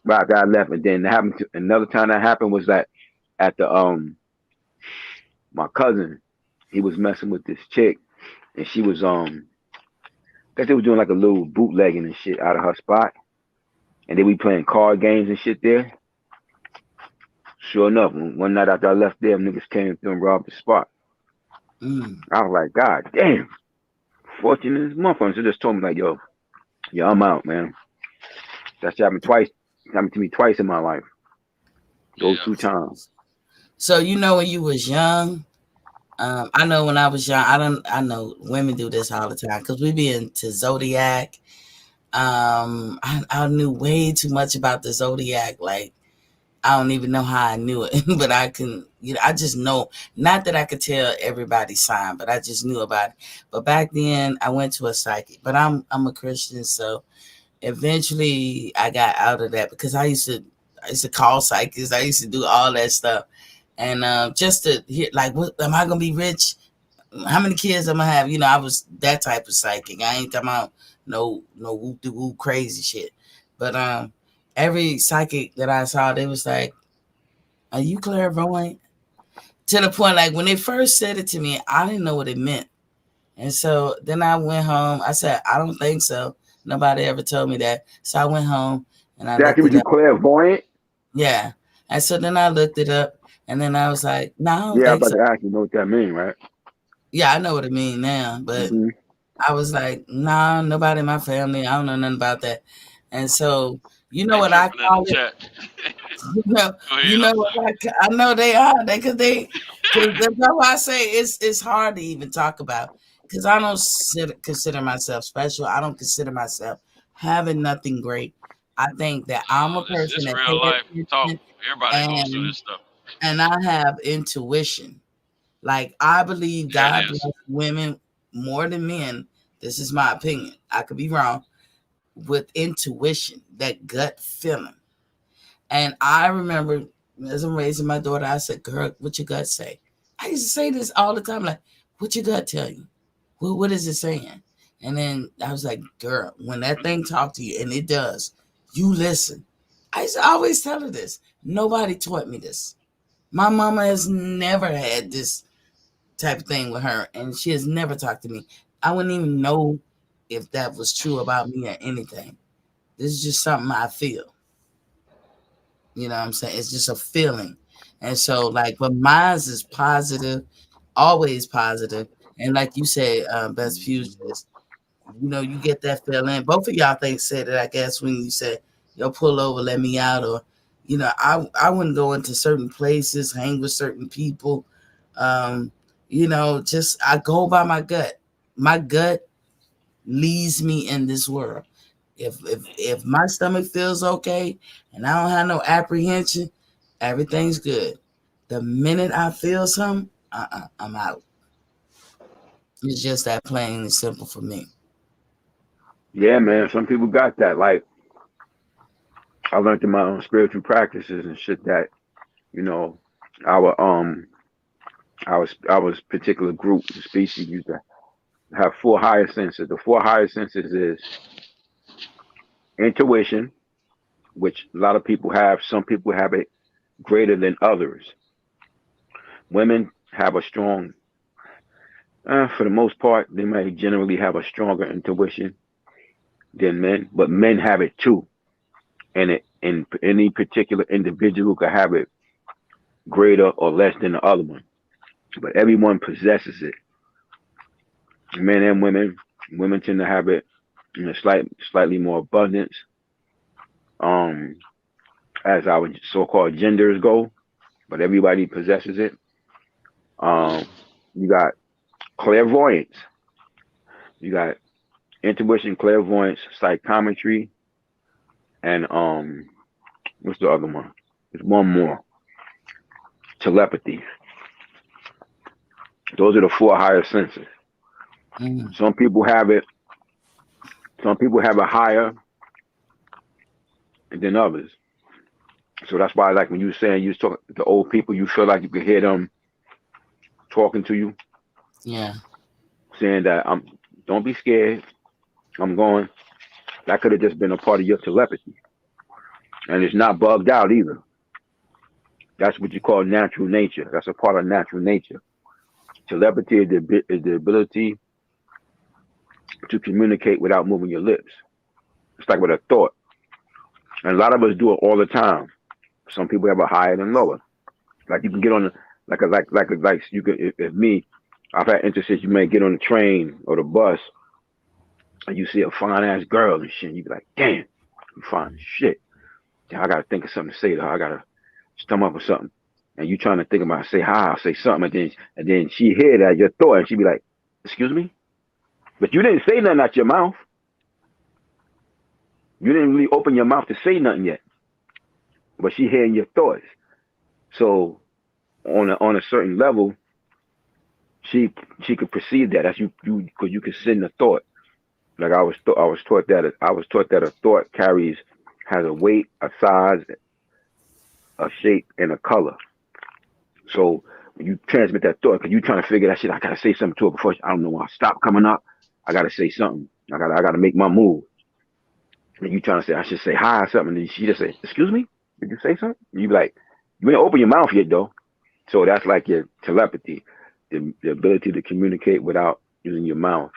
Right after I left, and then another time that happened was that at the my cousin, he was messing with this chick, and she was I guess they was doing like a little bootlegging and shit out of her spot, and they be playing card games and shit there. Sure enough, one night after I left there, niggas came through and robbed the spot. I was like, God damn, fortunate as motherfuckers. They just told me like, yo, I'm out, man. That's happened twice. Happened to me twice in my life. Those 2 times. So you know when you was young, I know when I was young, I know women do this all the time because we be into Zodiac. I knew way too much about the Zodiac. Like, I don't even know how I knew it, but I can, I just know, not that I could tell everybody's sign, but I just knew about it. But back then I went to a psychic, but I'm a Christian. So eventually I got out of that because I used to call psychics. I used to do all that stuff. And just to hear, like, what am I gonna be rich? How many kids I'm gonna have? I was that type of psychic. I ain't talking about no whoop crazy shit. But every psychic that I saw, they was like, "Are you clairvoyant?" To the point, like when they first said it to me, I didn't know what it meant. And so then I went home. I said, "I don't think so. Nobody ever told me that." So I went home and I looked it up. Clairvoyant? Yeah. And so then I looked it up. And then I was like, no, I don't think I'm about to ask you know what that means, right? Yeah, I know what it means now. But I was like, nah, nobody in my family. I don't know nothing about that. And so, you know what I call it? you know what I know they are. Because that's why I say it's hard to even talk about. Because I don't consider myself special. I don't consider myself having nothing great. I think that I'm a person that real life talk. Everybody goes through this stuff. And I have intuition. Like, I believe God bless women more than men. This is my opinion. I could be wrong. With intuition, that gut feeling. And I remember as I'm raising my daughter, I said, girl, what your gut say? I used to say this all the time. Like, what your gut tell you? Well, what is it saying? And then I was like, girl, when that thing talk to you, and it does, you listen. I used to always tell her this. Nobody taught me this. My mama has never had this type of thing with her, and she has never talked to me. I wouldn't even know if that was true about me or anything. This is just something I feel. You know what I'm saying? It's just a feeling. And so, like, but mine is positive, always positive. And like you said, Best Pugilist, you get that feeling. Both of y'all said it, I guess, when you said, yo, pull over, let me out, or I wouldn't go into certain places, hang with certain people. Just I go by my gut. My gut leads me in this world. If my stomach feels okay and I don't have no apprehension, everything's good. The minute I feel something, I'm out. It's just that plain and simple for me. Yeah, man. Some people got that. Like, I learned in my own spiritual practices and shit that, our particular group, the species, used to have 4 higher senses. The 4 higher senses is intuition, which a lot of people have. Some people have it greater than others. Women have a strong, for the most part, they may generally have a stronger intuition than men, but men have it too. And any particular individual could have it greater or less than the other one, but everyone possesses it. Men and women. Women tend to have it in a slightly more abundance, as our so-called genders go, but everybody possesses it. You got clairvoyance. You got intuition, clairvoyance, psychometry, and what's the other one? There's one more. Telepathy. Those are the 4 higher senses. Some people have it Some people have it higher than others. So that's why, like when you were saying you was talking to old people, you feel like you could hear them talking to you. Yeah. Saying that don't be scared. I'm going. That could have just been a part of your telepathy. And it's not bugged out either. That's what you call natural nature. That's a part of natural nature. Telepathy is the ability to communicate without moving your lips. It's like with a thought. And a lot of us do it all the time. Some people have a higher than lower. Like you can get on like you could if me, I've had instances you may get on the train or the bus and you see a fine ass girl and shit, and you be like, damn, you fine as shit. Yeah, I gotta think of something to say to her. I gotta stomach or something. And you trying to think about say hi, I'll say something, and then she hear that your thought and she be like, excuse me? But you didn't say nothing out your mouth. You didn't really open your mouth to say nothing yet. But she hearing your thoughts. So on a certain level, she could perceive that as you because you could send a thought. Like I was taught that a thought has a weight, a size, a shape, and a color. So when you transmit that thought, because you trying to figure that shit, I gotta say something to her before I don't know when I stop coming up. I gotta say something. I gotta make my move. And you trying to say I should say hi or something, and she just say, excuse me? Did you say something? You be like, you ain't open your mouth yet though. So that's like your telepathy, the ability to communicate without using your mouth.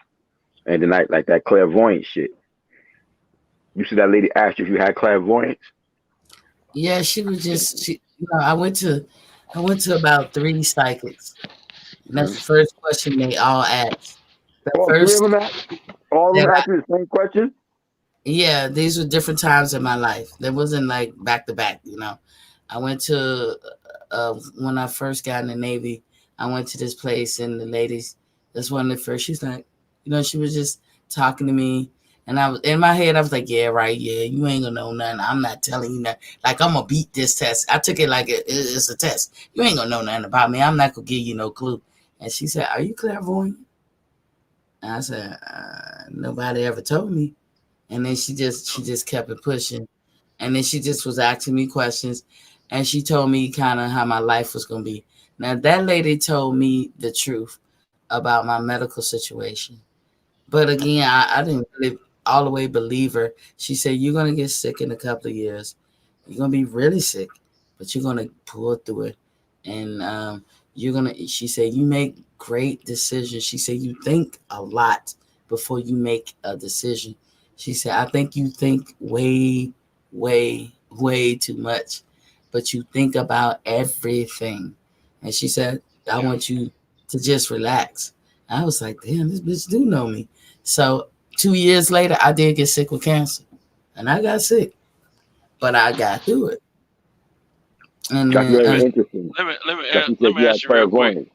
And then like that clairvoyant shit. You see that lady asked you if you had clairvoyance? Yeah, she was just I went to about 3 psychics. And that's the first question they all asked. All of them asked the same question? Yeah, these were different times in my life. There wasn't like back to back, I went to when I first got in the Navy, I went to this place and the ladies, that's one of the first, she's like, she was just talking to me. And I was in my head, I was like, yeah, right, yeah, you ain't gonna know nothing. I'm not telling you nothing. Like, I'm gonna beat this test. I took it like it's a test. You ain't gonna know nothing about me. I'm not gonna give you no clue. And she said, are you clairvoyant? And I said, nobody ever told me. And then she just kept it pushing. And then she just was asking me questions. And she told me kind of how my life was going to be. Now, that lady told me the truth about my medical situation. But again, I didn't really all the way believe her. She said, you're going to get sick in a couple of years. You're going to be really sick, but you're going to pull through it. And she said, you make great decisions. She said, you think a lot before you make a decision. She said, I think you think way, way, way too much, but you think about everything. And she said, I want you to just relax. I was like, damn, this bitch do know me. So 2 years later, I did get sick with cancer. And I got sick, but I got through it. And that's very interesting. Let me ask you real quick.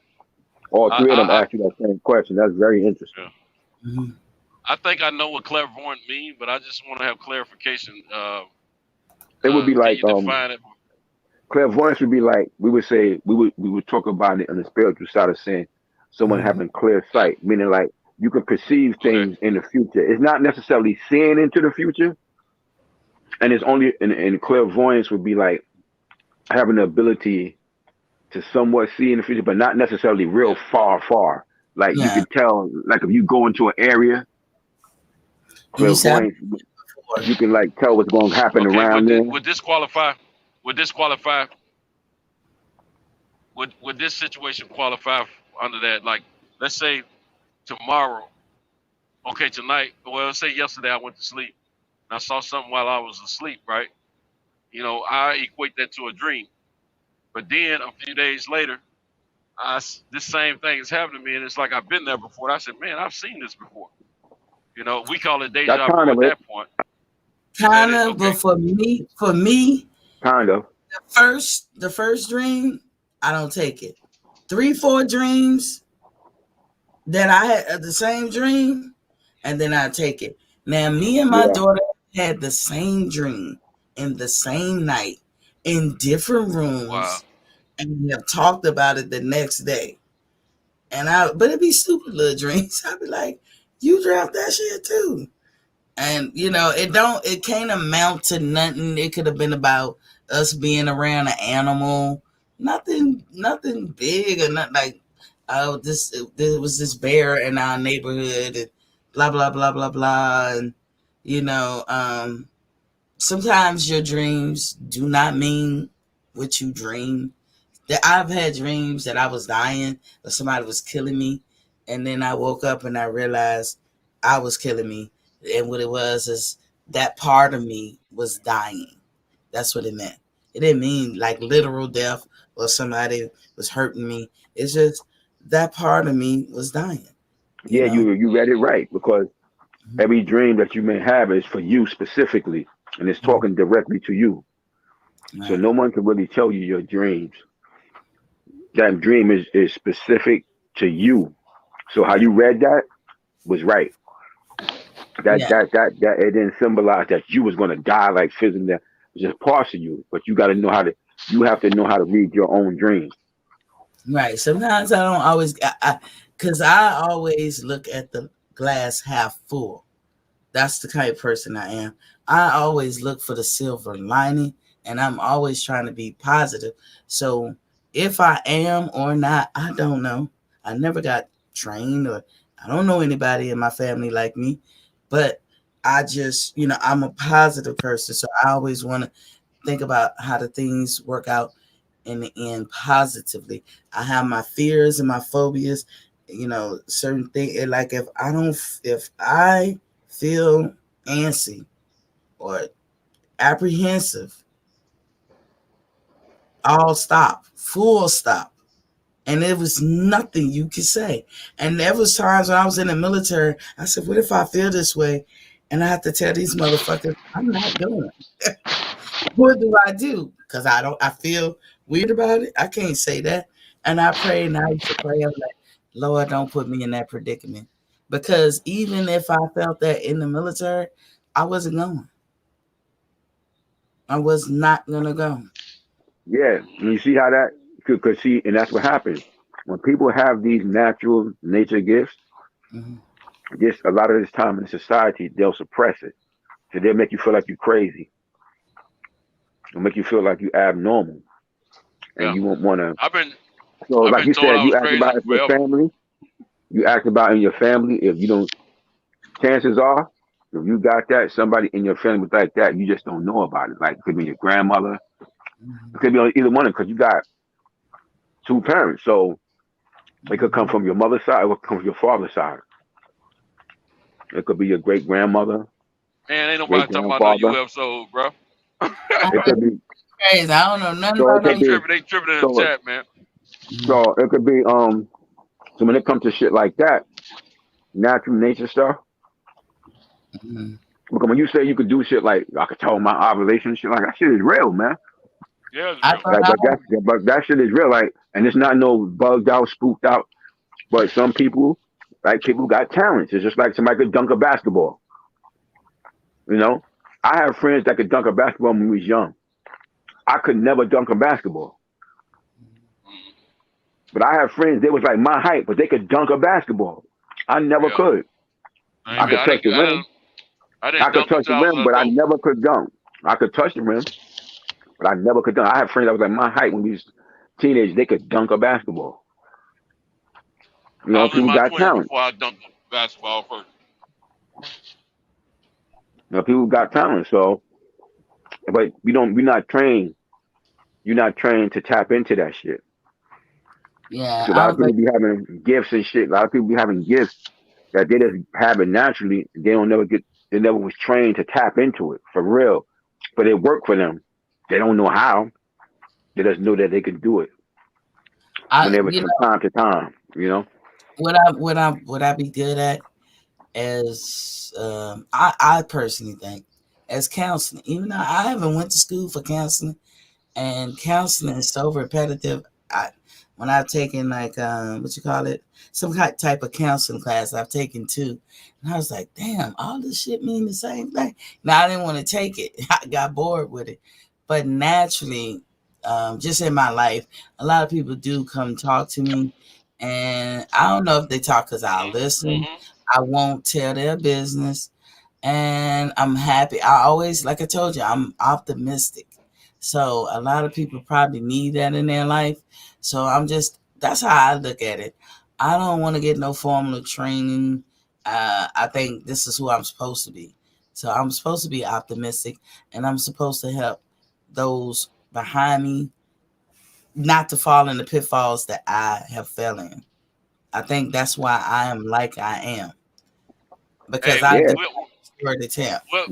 All 3 of them asked you that same question. That's very interesting. Yeah. Mm-hmm. I think I know what clairvoyant means, but I just want to have clarification. It would be like define it? Clairvoyance would be like we would talk about it on the spiritual side of saying someone having clear sight, meaning like you can perceive things in the future. It's not necessarily seeing into the future, and it's only and clairvoyance would be like having the ability to somewhat see in the future, but not necessarily real far. Like you can tell, like if you go into an area. Clairvoyance, you can like tell what's going to happen around there. Would this qualify? Would this situation qualify under that? Like, let's say tomorrow, tonight. Well, let's say yesterday I went to sleep and I saw something while I was asleep, right? I equate that to a dream. But then a few days later, this same thing is happening to me, and it's like I've been there before. And I said, man, I've seen this before. We call it deja vu at that point. Kind of, but for me, kind of. The first dream, I don't take it. 3-4 dreams that I had the same dream, and then I take it. Now, me and my daughter had the same dream in the same night in different rooms, and we have talked about it the next day. But it'd be stupid little dreams. I'd be like, you dreamt that shit too. And it can't amount to nothing. It could have been about us being around an animal. Nothing big or nothing like, oh, there was this bear in our neighborhood and blah blah blah blah blah. And sometimes your dreams do not mean what you dream. That I've had dreams that I was dying or somebody was killing me, and then I woke up and I realized I was killing me. And what it was is that part of me was dying. That's what it meant. It didn't mean like literal death or somebody was hurting me. It's just that part of me was dying. Yeah, you read it right, because every dream that you may have is for you specifically, and it's talking directly to you. Right. So no one can really tell you your dreams. That dream is specific to you. So how you read that was right. That it didn't symbolize that you was gonna die like physically. It's just parts of you, but you have to know how to read your own dreams. Right. Sometimes I don't always, because I always look at the glass half full. That's the kind of person I am. I always look for the silver lining, and I'm always trying to be positive. So if I am or not, I don't know. I never got trained, or I don't know anybody in my family like me, but I just, I'm a positive person. So I always want to think about how the things work out in the end positively. I have my fears and my phobias, certain things. Like if I feel antsy or apprehensive, I'll stop, full stop. And there was nothing you could say. And there was times when I was in the military, I said, what if I feel this way? And I have to tell these motherfuckers, I'm not going. What do I do? Because I feel weird about it. I can't say that. And I pray, and I used to pray. I'm like, Lord, don't put me in that predicament. Because even if I felt that in the military, I wasn't going. I was not going to go. Yeah. And you see how that, because and that's what happens. When people have these natural nature gifts, just a lot of this time in society, they'll suppress it. So they'll make you feel like you're crazy. They'll make you feel like you're abnormal. And you won't want to. So like you said, you asked about your family. You asked about in your family. If you don't, chances are, if you got that, somebody in your family was like that, you just don't know about it. Like it could be your grandmother. It could be on either one, because you got two parents. So it could come from your mother's side, or it could come from your father's side. It could be your great grandmother. Man, ain't nobody talking about no UFO, bro. It could be crazy. I don't know nothing about they tripping in the chat, man. So it could be so when it comes to shit like that, natural nature stuff. Because when you say you could do shit like I could tell my ovulation and shit, like that shit is real, man. Yeah, but that shit is real, like, and it's not no bugged out, spooked out. But some people, like people got talents. It's just like somebody could dunk a basketball. I have friends that could dunk a basketball when we was young. I could never dunk a basketball. But I have friends, they was like my height, but they could dunk a basketball. I never could. I could touch the rim. I could touch the rim, but I never could dunk. I could touch the rim, but I never could dunk. I have friends that was like my height when we was teenagers, they could dunk a basketball. People got talent. Before I dunked basketball first. People got talent, so but we're not trained. You're not trained to tap into that shit. Yeah. So a lot of people be having gifts and shit. A lot of people be having gifts that they just have it naturally. They never was trained to tap into it for real. But it worked for them. They don't know how. They just know that they can do it. Whenever from time to time, What I be good at is I personally think as counseling, even though I haven't went to school for counseling, and counseling is so repetitive. When I've taken like some type of counseling class, I've taken two, and I was like, damn, all this shit mean the same thing. Now I didn't want to take it. I got bored with it, but naturally, just in my life, a lot of people do come talk to me, and I don't know if they talk because I'll listen. I won't tell their business, and I'm happy. I always, like I told you, I'm optimistic. So a lot of people probably need that in their life. So that's how I look at it. I don't want to get no formal training. I think this is who I'm supposed to be. So I'm supposed to be optimistic, and I'm supposed to help those behind me not to fall in the pitfalls that I have fell in. I think that's why I am like I am, because I did the tell. What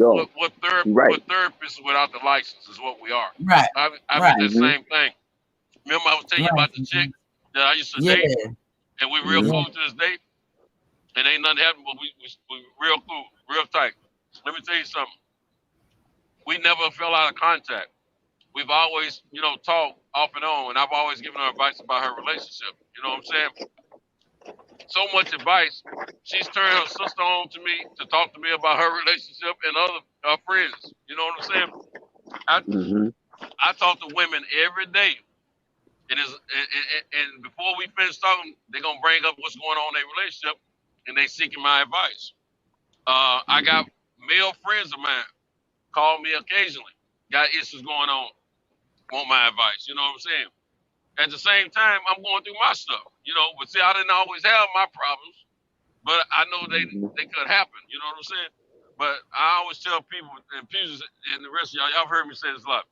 therapists without the license is what we are. Right. I right. did the same thing. Remember I was telling you about the chick that I used to date, and we real cool to this day, and ain't nothing happened, but we real cool, real tight. Let me tell you something. We never fell out of contact. We've always, talked off and on, and I've always given her advice about her relationship. You know what I'm saying? So much advice. She's turned her sister on to me to talk to me about her relationship and other friends. You know what I'm saying? I talk to women every day. And before we finish talking, they're gonna bring up what's going on in their relationship, and they seeking my advice. I got male friends of mine call me occasionally, got issues going on, want my advice. You know what I'm saying? At the same time, I'm going through my stuff, but see, I didn't always have my problems, but I know they could happen, you know what I'm saying? But I always tell people, and Pews and the rest of y'all have heard me say this a lot,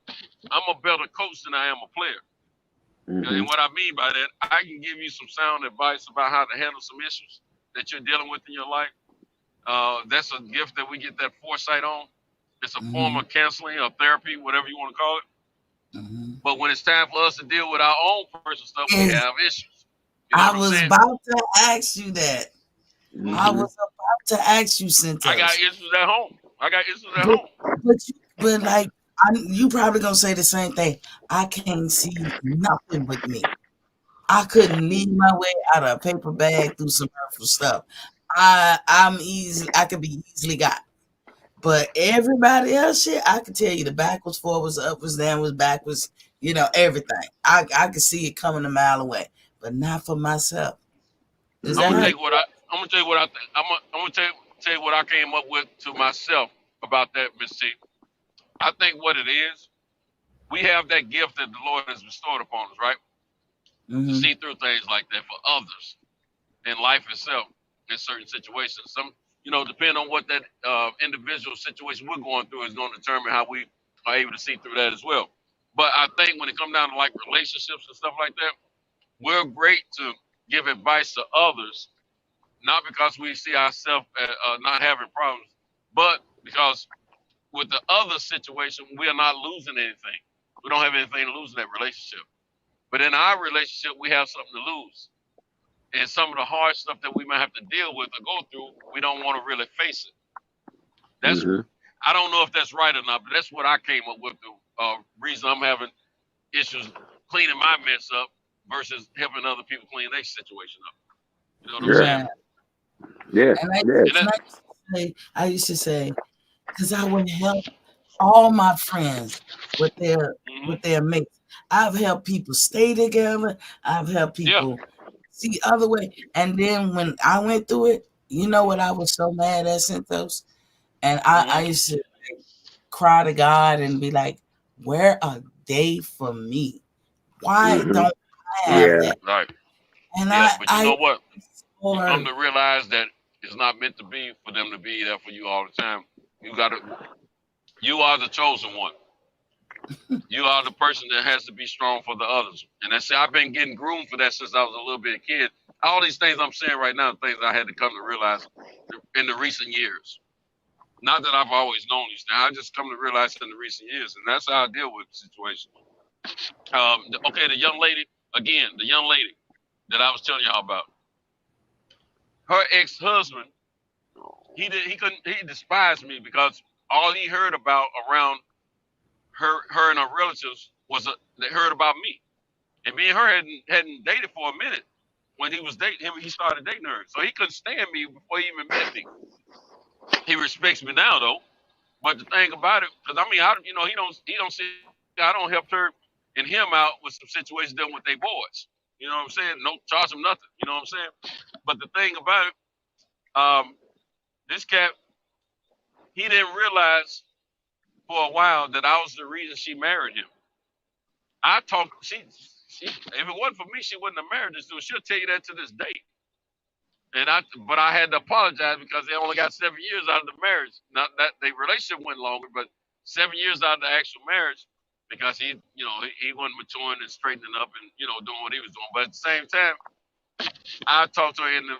I'm a better coach than I am a player. And what I mean by that, I can give you some sound advice about how to handle some issues that you're dealing with in your life. That's a gift that we get that foresight on. It's a form of counseling or therapy, whatever you want to call it. But when it's time for us to deal with our own personal stuff, we have issues. I was about to ask you that. I was about to ask you, Cintos. I got issues at home. But like, you probably gonna say the same thing. I can't see nothing with me. I couldn't lead my way out of a paper bag through some hurtful stuff. I'm easy. I could be easily got. But everybody else, shit, I can tell you the backwards, forwards, upwards, downwards, backwards, everything. I can see it coming a mile away, but not for myself. I'm gonna tell you what I think. I'm gonna tell you what I came up with to myself about that, Miss T. I think what it is, we have that gift that the Lord has bestowed upon us, right? To see through things like that for others in life itself, in certain situations. Depending on what that individual situation we're going through is going to determine how we are able to see through that as well. But I think when it comes down to like relationships and stuff like that, we're great to give advice to others, not because we see ourselves not having problems, but because with the other situation, we are not losing anything. We don't have anything to lose in that relationship. But in our relationship, we have something to lose. And some of the hard stuff that we might have to deal with or go through, we don't want to really face it. That's I don't know if that's right or not, but that's what I came up with. The reason I'm having issues cleaning my mess up versus helping other people clean their situation up. You know what I'm saying? And I used to say, because I would help all my friends with their mates. I've helped people stay together. I've helped people see other way. And then when I went through it, you know what I was so mad at, Cintos? And I used to cry to God and be like, where are they for me? Why don't I have that? Right. And but you know what? You come to realize that it's not meant to be for them to be there for you all the time. You are the chosen one. You are the person that has to be strong for the others. And I've been getting groomed for that since I was a little bit kid. All these things I'm saying right now are things I had to come to realize in the recent years. Not that I've always known these things. I just come to realize in the recent years. And that's how I deal with the situation. The young lady that I was telling y'all about. Her ex-husband, he despised me because all he heard about around her and her relatives was they heard about me, and me and her hadn't dated for a minute. When he was dating him, he started dating her, so he couldn't stand me before he even met me. He respects me now though, but the thing about it, because he don't see, I don't help her and him out with some situations dealing with their boys. You know what I'm saying? No charge them nothing. You know what I'm saying? But the thing about it, this cat, he didn't realize for a while that I was the reason she married him. I talked. She. If it wasn't for me, she wouldn't have married this dude. She'll tell you that to this day. But I had to apologize because they only got 7 years out of the marriage. Not that the relationship went longer, but 7 years out of the actual marriage because he wasn't maturing and straightening up and doing what he was doing. But at the same time, I talked to her into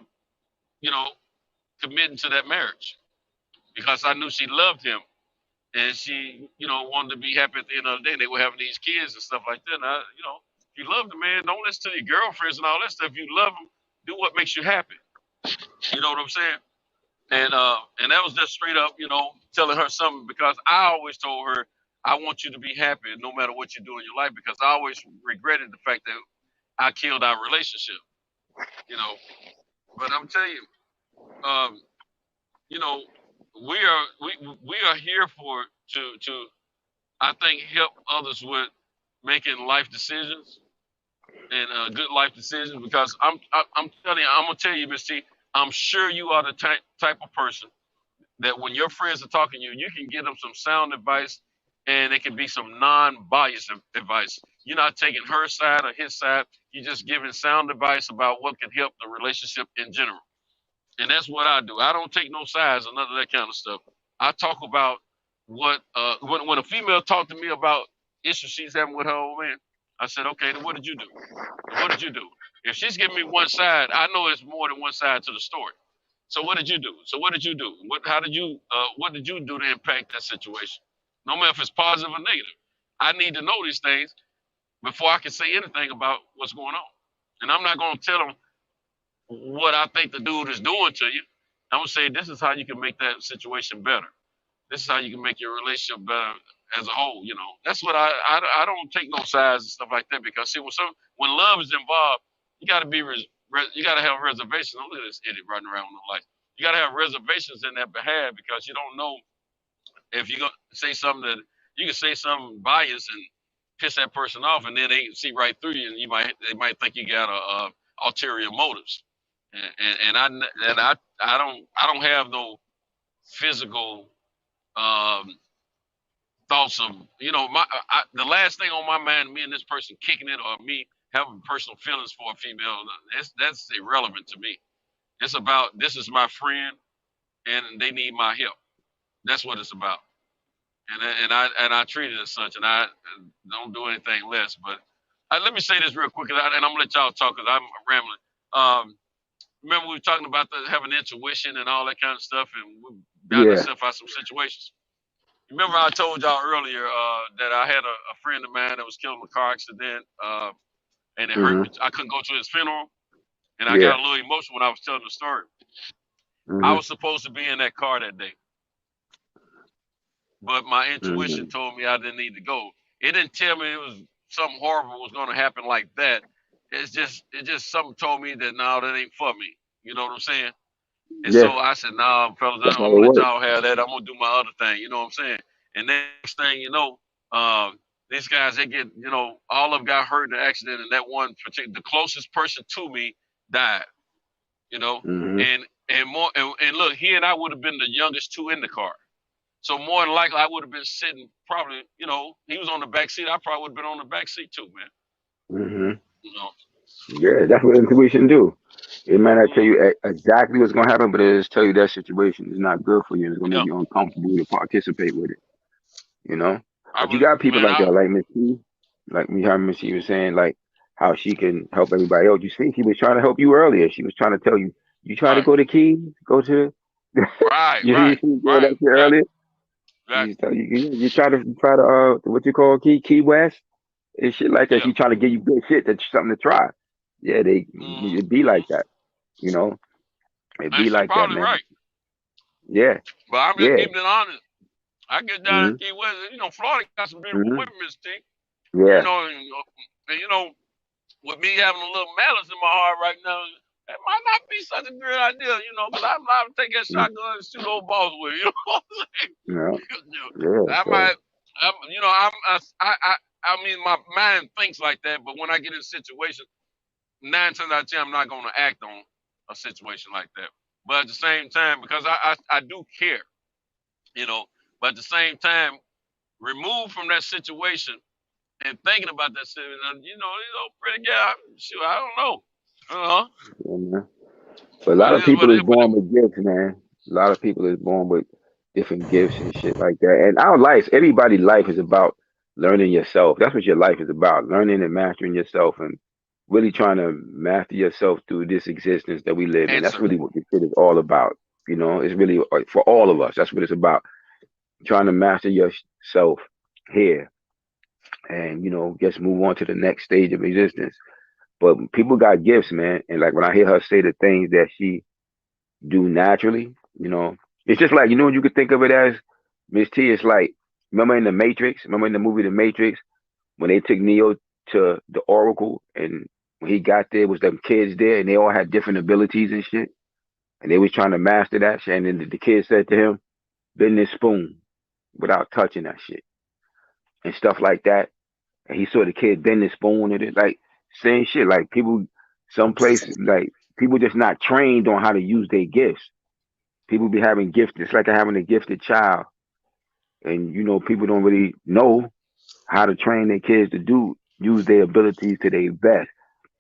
committing to that marriage because I knew she loved him and she wanted to be happy at the end of the day. They were having these kids and stuff like that. And if you love the man, don't listen to your girlfriends and all that stuff. If you love him, do what makes you happy. You know what I'm saying? And that was just straight up, telling her something because I always told her, I want you to be happy no matter what you do in your life because I always regretted the fact that I killed our relationship, But I'm telling you, we are here to I think help others with making life decisions and good life decisions because I'm telling you, I'm gonna tell you, Miss T, I'm sure you are the type of person that when your friends are talking to you, you can give them some sound advice and it can be some non-biased advice. You're not taking her side or his side. You're just giving sound advice about what can help the relationship in general. And that's what I do. I don't take no sides or none of that kind of stuff. I talk about what when a female talked to me about issues she's having with her old man, I said, okay, then what did you do? What did you do? If she's giving me one side, I know it's more than one side to the story. So what did you do? What did you do to impact that situation? No matter if it's positive or negative. I need to know these things before I can say anything about what's going on. And I'm not going to tell them what I think the dude is doing to you. I'm going to say, this is how you can make that situation better. This is how you can make your relationship better as a whole, That's what I don't take no sides and stuff like that because see, when love is involved, you got to have reservations. Don't look at this idiot running around with no life. You got to have reservations in that behalf because you don't know if you're going to say something that you can say something biased and piss that person off, and then they see right through you, and they might think you got ulterior motives. And I don't have no physical thoughts of the last thing on my mind, me and this person kicking it or me having personal feelings for a female, that's irrelevant to me. It's about this is my friend and they need my help. That's what it's about. And I treat it as such, and I don't do anything less. But let me say this real quick, and I'm gonna let y'all talk because I'm rambling. Remember we were talking about having intuition and all that kind of stuff, and we got ourselves out some situations. Remember I told y'all earlier that I had a friend of mine that was killed in a car accident, and it hurt me. I couldn't go to his funeral, and I got a little emotional when I was telling the story. I was supposed to be in that car that day, but my intuition told me I didn't need to go. It didn't tell me it was something horrible was going to happen like that. It just something told me that no, that ain't for me. You know what I'm saying? And so I said, no, fellas, I'm gonna let y'all have that. I'm gonna do my other thing. You know what I'm saying? And next thing you know, these guys, they get, all of them got hurt in the accident, and that one particular, the closest person to me died. And look, he and I would have been the youngest two in the car. So more than likely, I would have been sitting probably, he was on the back seat. I probably would have been on the back seat too, man. Yeah, that's what intuition do. It might not tell you exactly what's going to happen, but it'll just tell you that situation is not good for you. It's going to make you uncomfortable to participate with it. But you got people like that, like Miss T, like we heard Miss T was saying, like how she can help everybody else. You see, she was trying to help you earlier. She was trying to tell you, you try to go to Keys, go to earlier. You try to what you call Key West and shit like that. She trying to give you good shit, that's something to try. Yeah, it'd be like that, It'd be like that, man. Right. Yeah. But I'm just keeping it honest. I get down to Key West, Florida got some beautiful women, Miss T. Yeah. And with me having a little malice in my heart right now, it might not be such a great idea, because I'm not take that shotgun and shoot old balls with it. You know what I'm saying? I mean, my mind thinks like that, but when I get in a situation, 9 times out of 10, I'm not going to act on a situation like that. But at the same time, because I do care, you know. But at the same time, removed from that situation and thinking about that situation, pretty guy. Shoot, I don't know. Yeah, man. But a lot But of it is what people it is is. But born with gifts, man. A lot of people is born with different gifts and shit like that. And our life, everybody's life is about learning yourself. That's what your life is about. Learning and mastering yourself and really trying to master yourself through this existence that we live in. That's answer. really what this shit is all about. You know, it's really for all of us. That's what it's about. Trying to master yourself here and, just move on to the next stage of existence. But people got gifts, man. And like when I hear her say the things that she do naturally, it's just like, you could think of it as, Miss T, it's like, remember in the movie The Matrix, when they took Neo to the Oracle and when he got there, was them kids there and they all had different abilities and shit. And they was trying to master that shit. And then the kid said to him, bend this spoon without touching that shit. And stuff like that. And he saw the kid bend the spoon and it like same shit. Like some places, like people just not trained on how to use their gifts. People be having gifts. It's like having a gifted child. And, people don't really know how to train their kids to use their abilities to their best.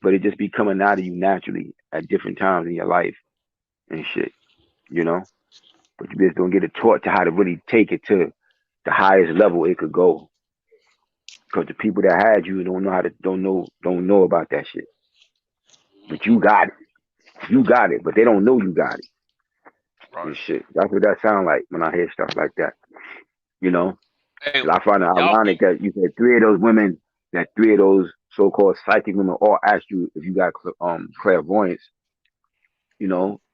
But it just be coming out of you naturally at different times in your life and shit, But you just don't get it taught to how to really take it to the highest level it could go. Because the people that had you don't know about that shit. But you got it. You got it, but they don't know you got it. Right. And shit. That's what that sound like when I hear stuff like that. Hey, I find it ironic that you said three of those so-called psychic women all asked you if you got clairvoyance.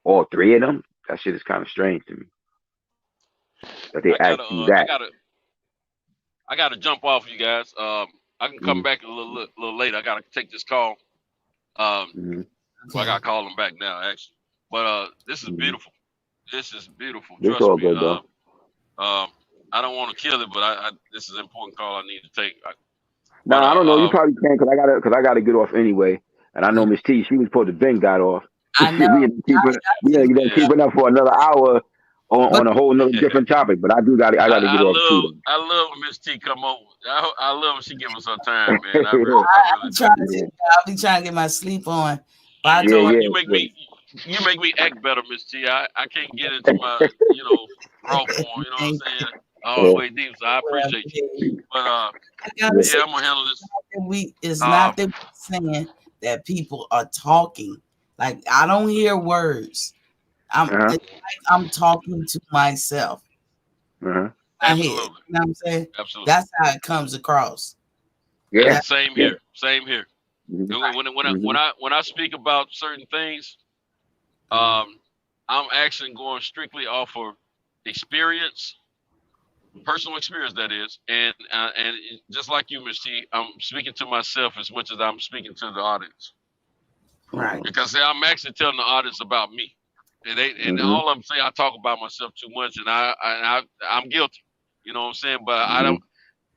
All three of them. That shit is kind of strange to me. That they asked you that. I gotta jump off, you guys. I can come back a little later. I gotta take this call. Well, I gotta call them back now, actually. But this is beautiful. This is beautiful. Trust all me. good, though. I don't want to kill it, but this is an important call I need to take. I don't know. You probably can because I gotta get off anyway. And I know Miss T, she was supposed to been got off. I know. We ain't keeping up for another hour on a whole nother different topic. But I gotta get off too. I love when Miss T come over. I love when she give us her time, man. I'll be trying to get my sleep on. But you make me act better, Miss T. I can't get into my raw form. You know what I'm saying? All the way deep. So I appreciate you. But I'm gonna handle this. It's not that we're saying that people are talking. Like I don't hear words. I'm talking to myself. Absolutely. You know what I'm saying? Absolutely. That's how it comes across. Yeah. Same here. Same here. When I speak about certain things, I'm actually going strictly off of experience, personal experience that is, and just like you, Ms. T, I'm speaking to myself as much as I'm speaking to the audience. Right. Because I'm actually telling the audience about me, and all I'm saying, I talk about myself too much, and I'm guilty. You know what I'm saying? But I don't.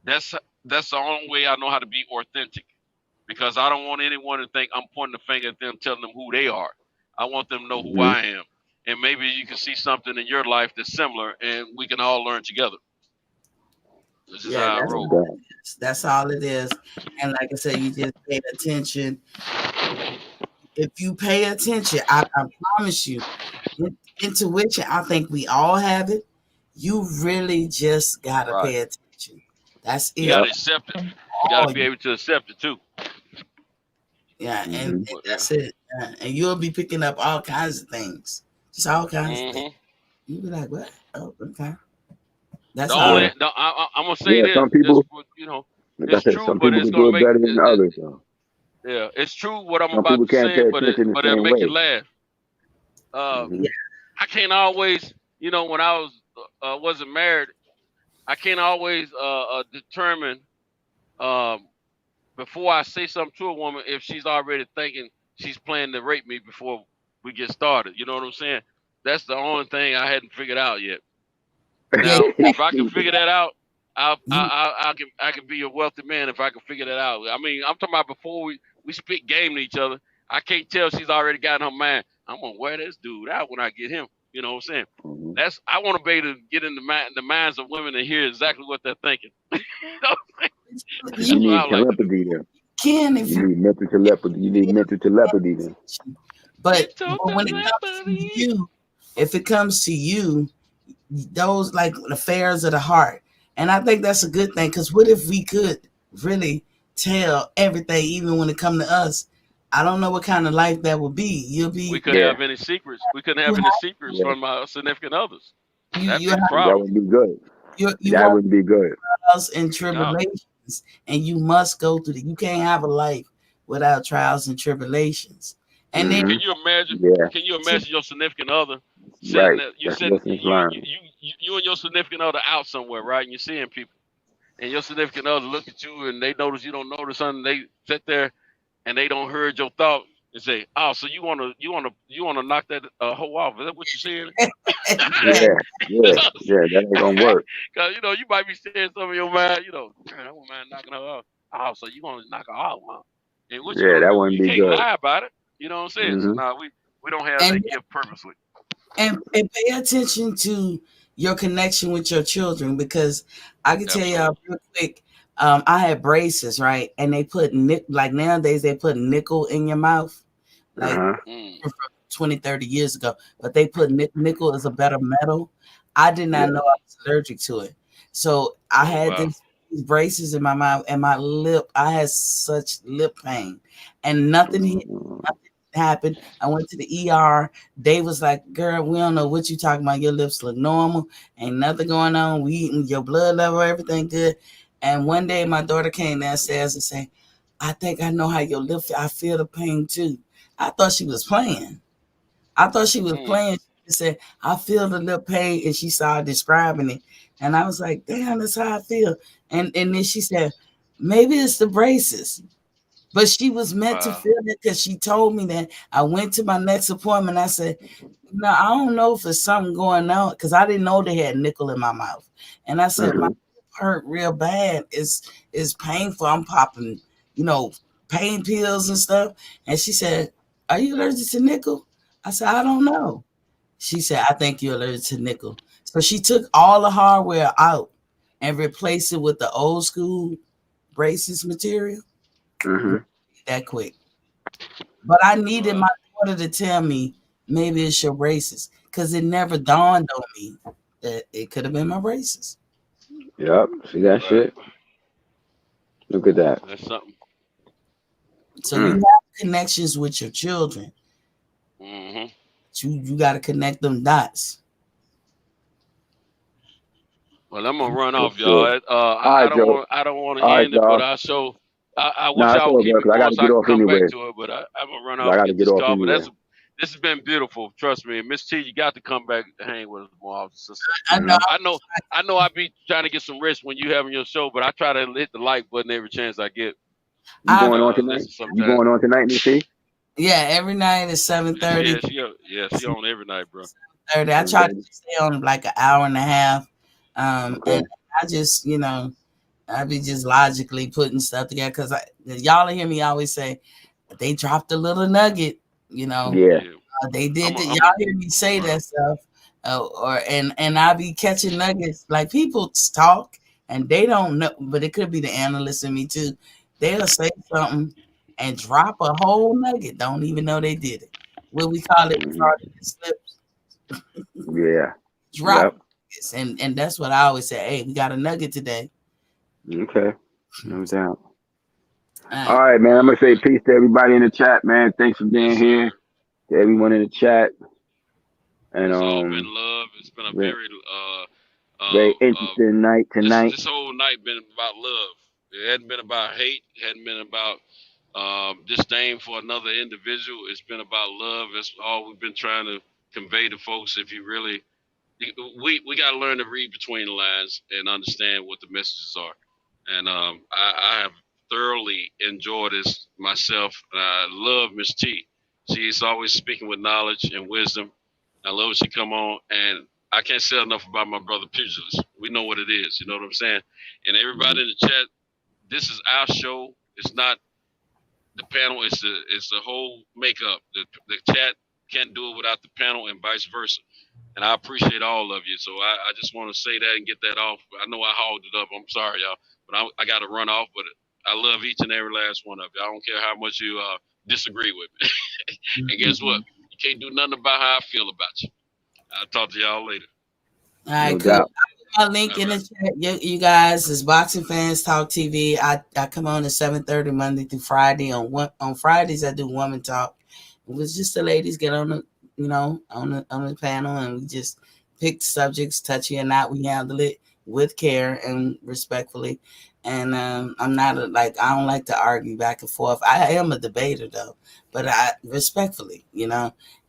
That's the only way I know how to be authentic, because I don't want anyone to think I'm pointing the finger at them, telling them who they are. I want them to know who I am, and maybe you can see something in your life that's similar, and we can all learn together. This is how I roll. That's all it is. And like I said, you just pay attention. If you pay attention, I promise you, intuition, I think we all have it. You really just gotta pay attention. That's it. You gotta accept it. You gotta be able to accept it too. Yeah, and that's it. And you'll be picking up all kinds of things. Just all kinds of things. You'll be like, what? Oh, okay. That's all. I'm gonna say this. Some people, it's true, some but people it's can do gonna it better than others. Yeah, it's true what I'm Some about people to can't say, pay but attention the it'll same make way. you laugh. I can't always, when I wasn't married, I can't always determine before I say something to a woman if she's already thinking she's planning to rape me before we get started. You know what I'm saying? That's the only thing I hadn't figured out yet. Now, if I can figure that out, I can be a wealthy man if I can figure that out. I mean, I'm talking about before we spit game to each other. I can't tell she's already got in her mind, I'm gonna wear this dude out when I get him. You know what I'm saying? I want to be able to get in the minds of women and hear exactly what they're thinking. You need telepathy then. You need mental telepathy. You need mental telepathy then. But when it comes to you, if it comes to you, those like affairs of the heart, and I think that's a good thing. Because what if we could really tell everything, even when it come to us? I don't know what kind of life that would be. We couldn't have any secrets. We couldn't have any secrets from our significant others. That'd be the problem. That would be good. That would be good. Trials and tribulations, and you must go through you can't have a life without trials and tribulations. And then can you imagine? Can you imagine your significant other sitting there? You and your significant other out somewhere, right? And you're seeing people, and your significant other look at you, and they notice you don't notice something. They sit there, and they don't heard your thought and say, "Oh, so you wanna knock that hoe off? Is that what you're saying?" yeah, that ain't gonna work. Cause you might be saying something in your mind. I wouldn't mind knocking her off. Oh, so you gonna knock her off, huh? And what that wouldn't be good. You can't lie about it. You know what I'm saying? So, nah, we don't have that gift purposely. And pay attention to your connection with your children, because I can tell y'all real quick. I had braces, right? And they put like nowadays they put nickel in your mouth, like from 20, 30 years ago. But they put nickel as a better metal. I did not know I was allergic to it, so I had these braces in my mouth and my lip. I had such lip pain, and nothing happened. I went to the ER. They was like, "Girl, we don't know what you talking about. Your lips look normal. Ain't nothing going on. We eating your blood level, everything good." And one day my daughter came downstairs and said, "I think I know how your lip feel. I feel the pain too." I thought she was playing. She said, "I feel the lip pain," and she started describing it. And I was like, "Damn, that's how I feel." And then she said, "Maybe it's the braces." But she was meant to feel it, because she told me that. I went to my next appointment. I said, "No, I don't know if there's something going on," because I didn't know they had nickel in my mouth. And I said, "My lip hurt real bad. It's painful. I'm popping, pain pills and stuff." And she said, "Are you allergic to nickel?" I said, "I don't know." She said, "I think you're allergic to nickel." So she took all the hardware out and replaced it with the old school braces material. That quick. But I needed my daughter to tell me maybe it's your braces, because it never dawned on me that it could have been my braces. Yep. See that shit? Look at that. That's something. So you have connections with your children. You got to connect them dots. Well, I'm gonna run off, y'all. I don't want to end it, but I show. I wish I would keep it going so I can come back to it, but I'm gonna run off. I gotta get off anyway. This has been beautiful. Trust me, Miss T, you got to come back and hang with us more often, sister. I know. I be trying to get some rest when you having your show, but I try to hit the like button every chance I get. You going on tonight? You going on tonight, Miss T? Yeah, every night at 7:30. She on every night, bro. 30. I try to stay on like an hour and a half. And I just, I be just logically putting stuff together, because y'all hear me always say they dropped a little nugget, they did. Y'all hear me say that stuff, and I be catching nuggets. Like, people talk and they don't know, but it could be the analyst in me too. They'll say something and drop a whole nugget, don't even know they did it. What we call it, slips. Drop. And that's what I always say. Hey, we got a nugget today. Okay, no doubt. All right, man. I'm gonna say peace to everybody in the chat, man. Thanks for being here. To everyone in the chat. And it's all been love. It's been a very interesting night tonight. This whole night been about love. It hadn't been about hate. It hadn't been about disdain for another individual. It's been about love. That's all we've been trying to convey to folks. If you really, we got to learn to read between the lines and understand what the messages are. And I have thoroughly enjoyed this myself. I love Miss T. She's always speaking with knowledge and wisdom. I love when she come on, and I can't say enough about my brother Pugilist. We know what it is, you know what I'm saying? And everybody in the chat, this is our show. It's not the panel. It's the whole makeup. The chat can't do it without the panel, and vice versa. And I appreciate all of you. So I just want to say that and get that off. I know I hogged it up. I'm sorry, y'all. But I got to run off. But I love each and every last one of you. I don't care how much you disagree with me. And guess what? You can't do nothing about how I feel about you. I'll talk to y'all later. All right, cool. I'll put my link in the chat. You guys, it's Boxing Fans Talk TV. I come on at 7:30 Monday through Friday. On Fridays, I do Woman Talk. It was just the ladies get on the, on the panel, and we just pick subjects, touchy or not. We handle it with care and respectfully. And I'm not I don't like to argue back and forth. I am a debater though, but I respectfully,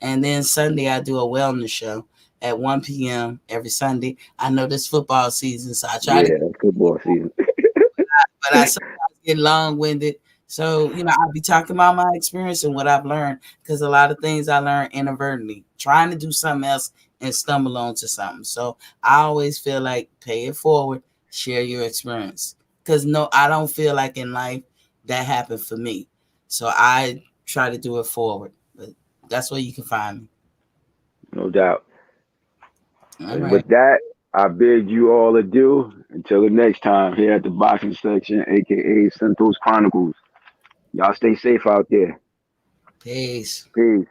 And then Sunday I do a wellness show at 1 p.m. every Sunday. I know this football season, so I try to. Football season. But I sometimes get long-winded. So, I'll be talking about my experience and what I've learned, because a lot of things I learned inadvertently, trying to do something else and stumble onto something. So I always feel like pay it forward, share your experience. Because I don't feel like in life that happened for me. So I try to do it forward. But that's where you can find me. No doubt. Right. With that, I bid you all adieu until the next time here at the Boxing Section, aka Santos Chronicles. Y'all stay safe out there. Peace. Peace.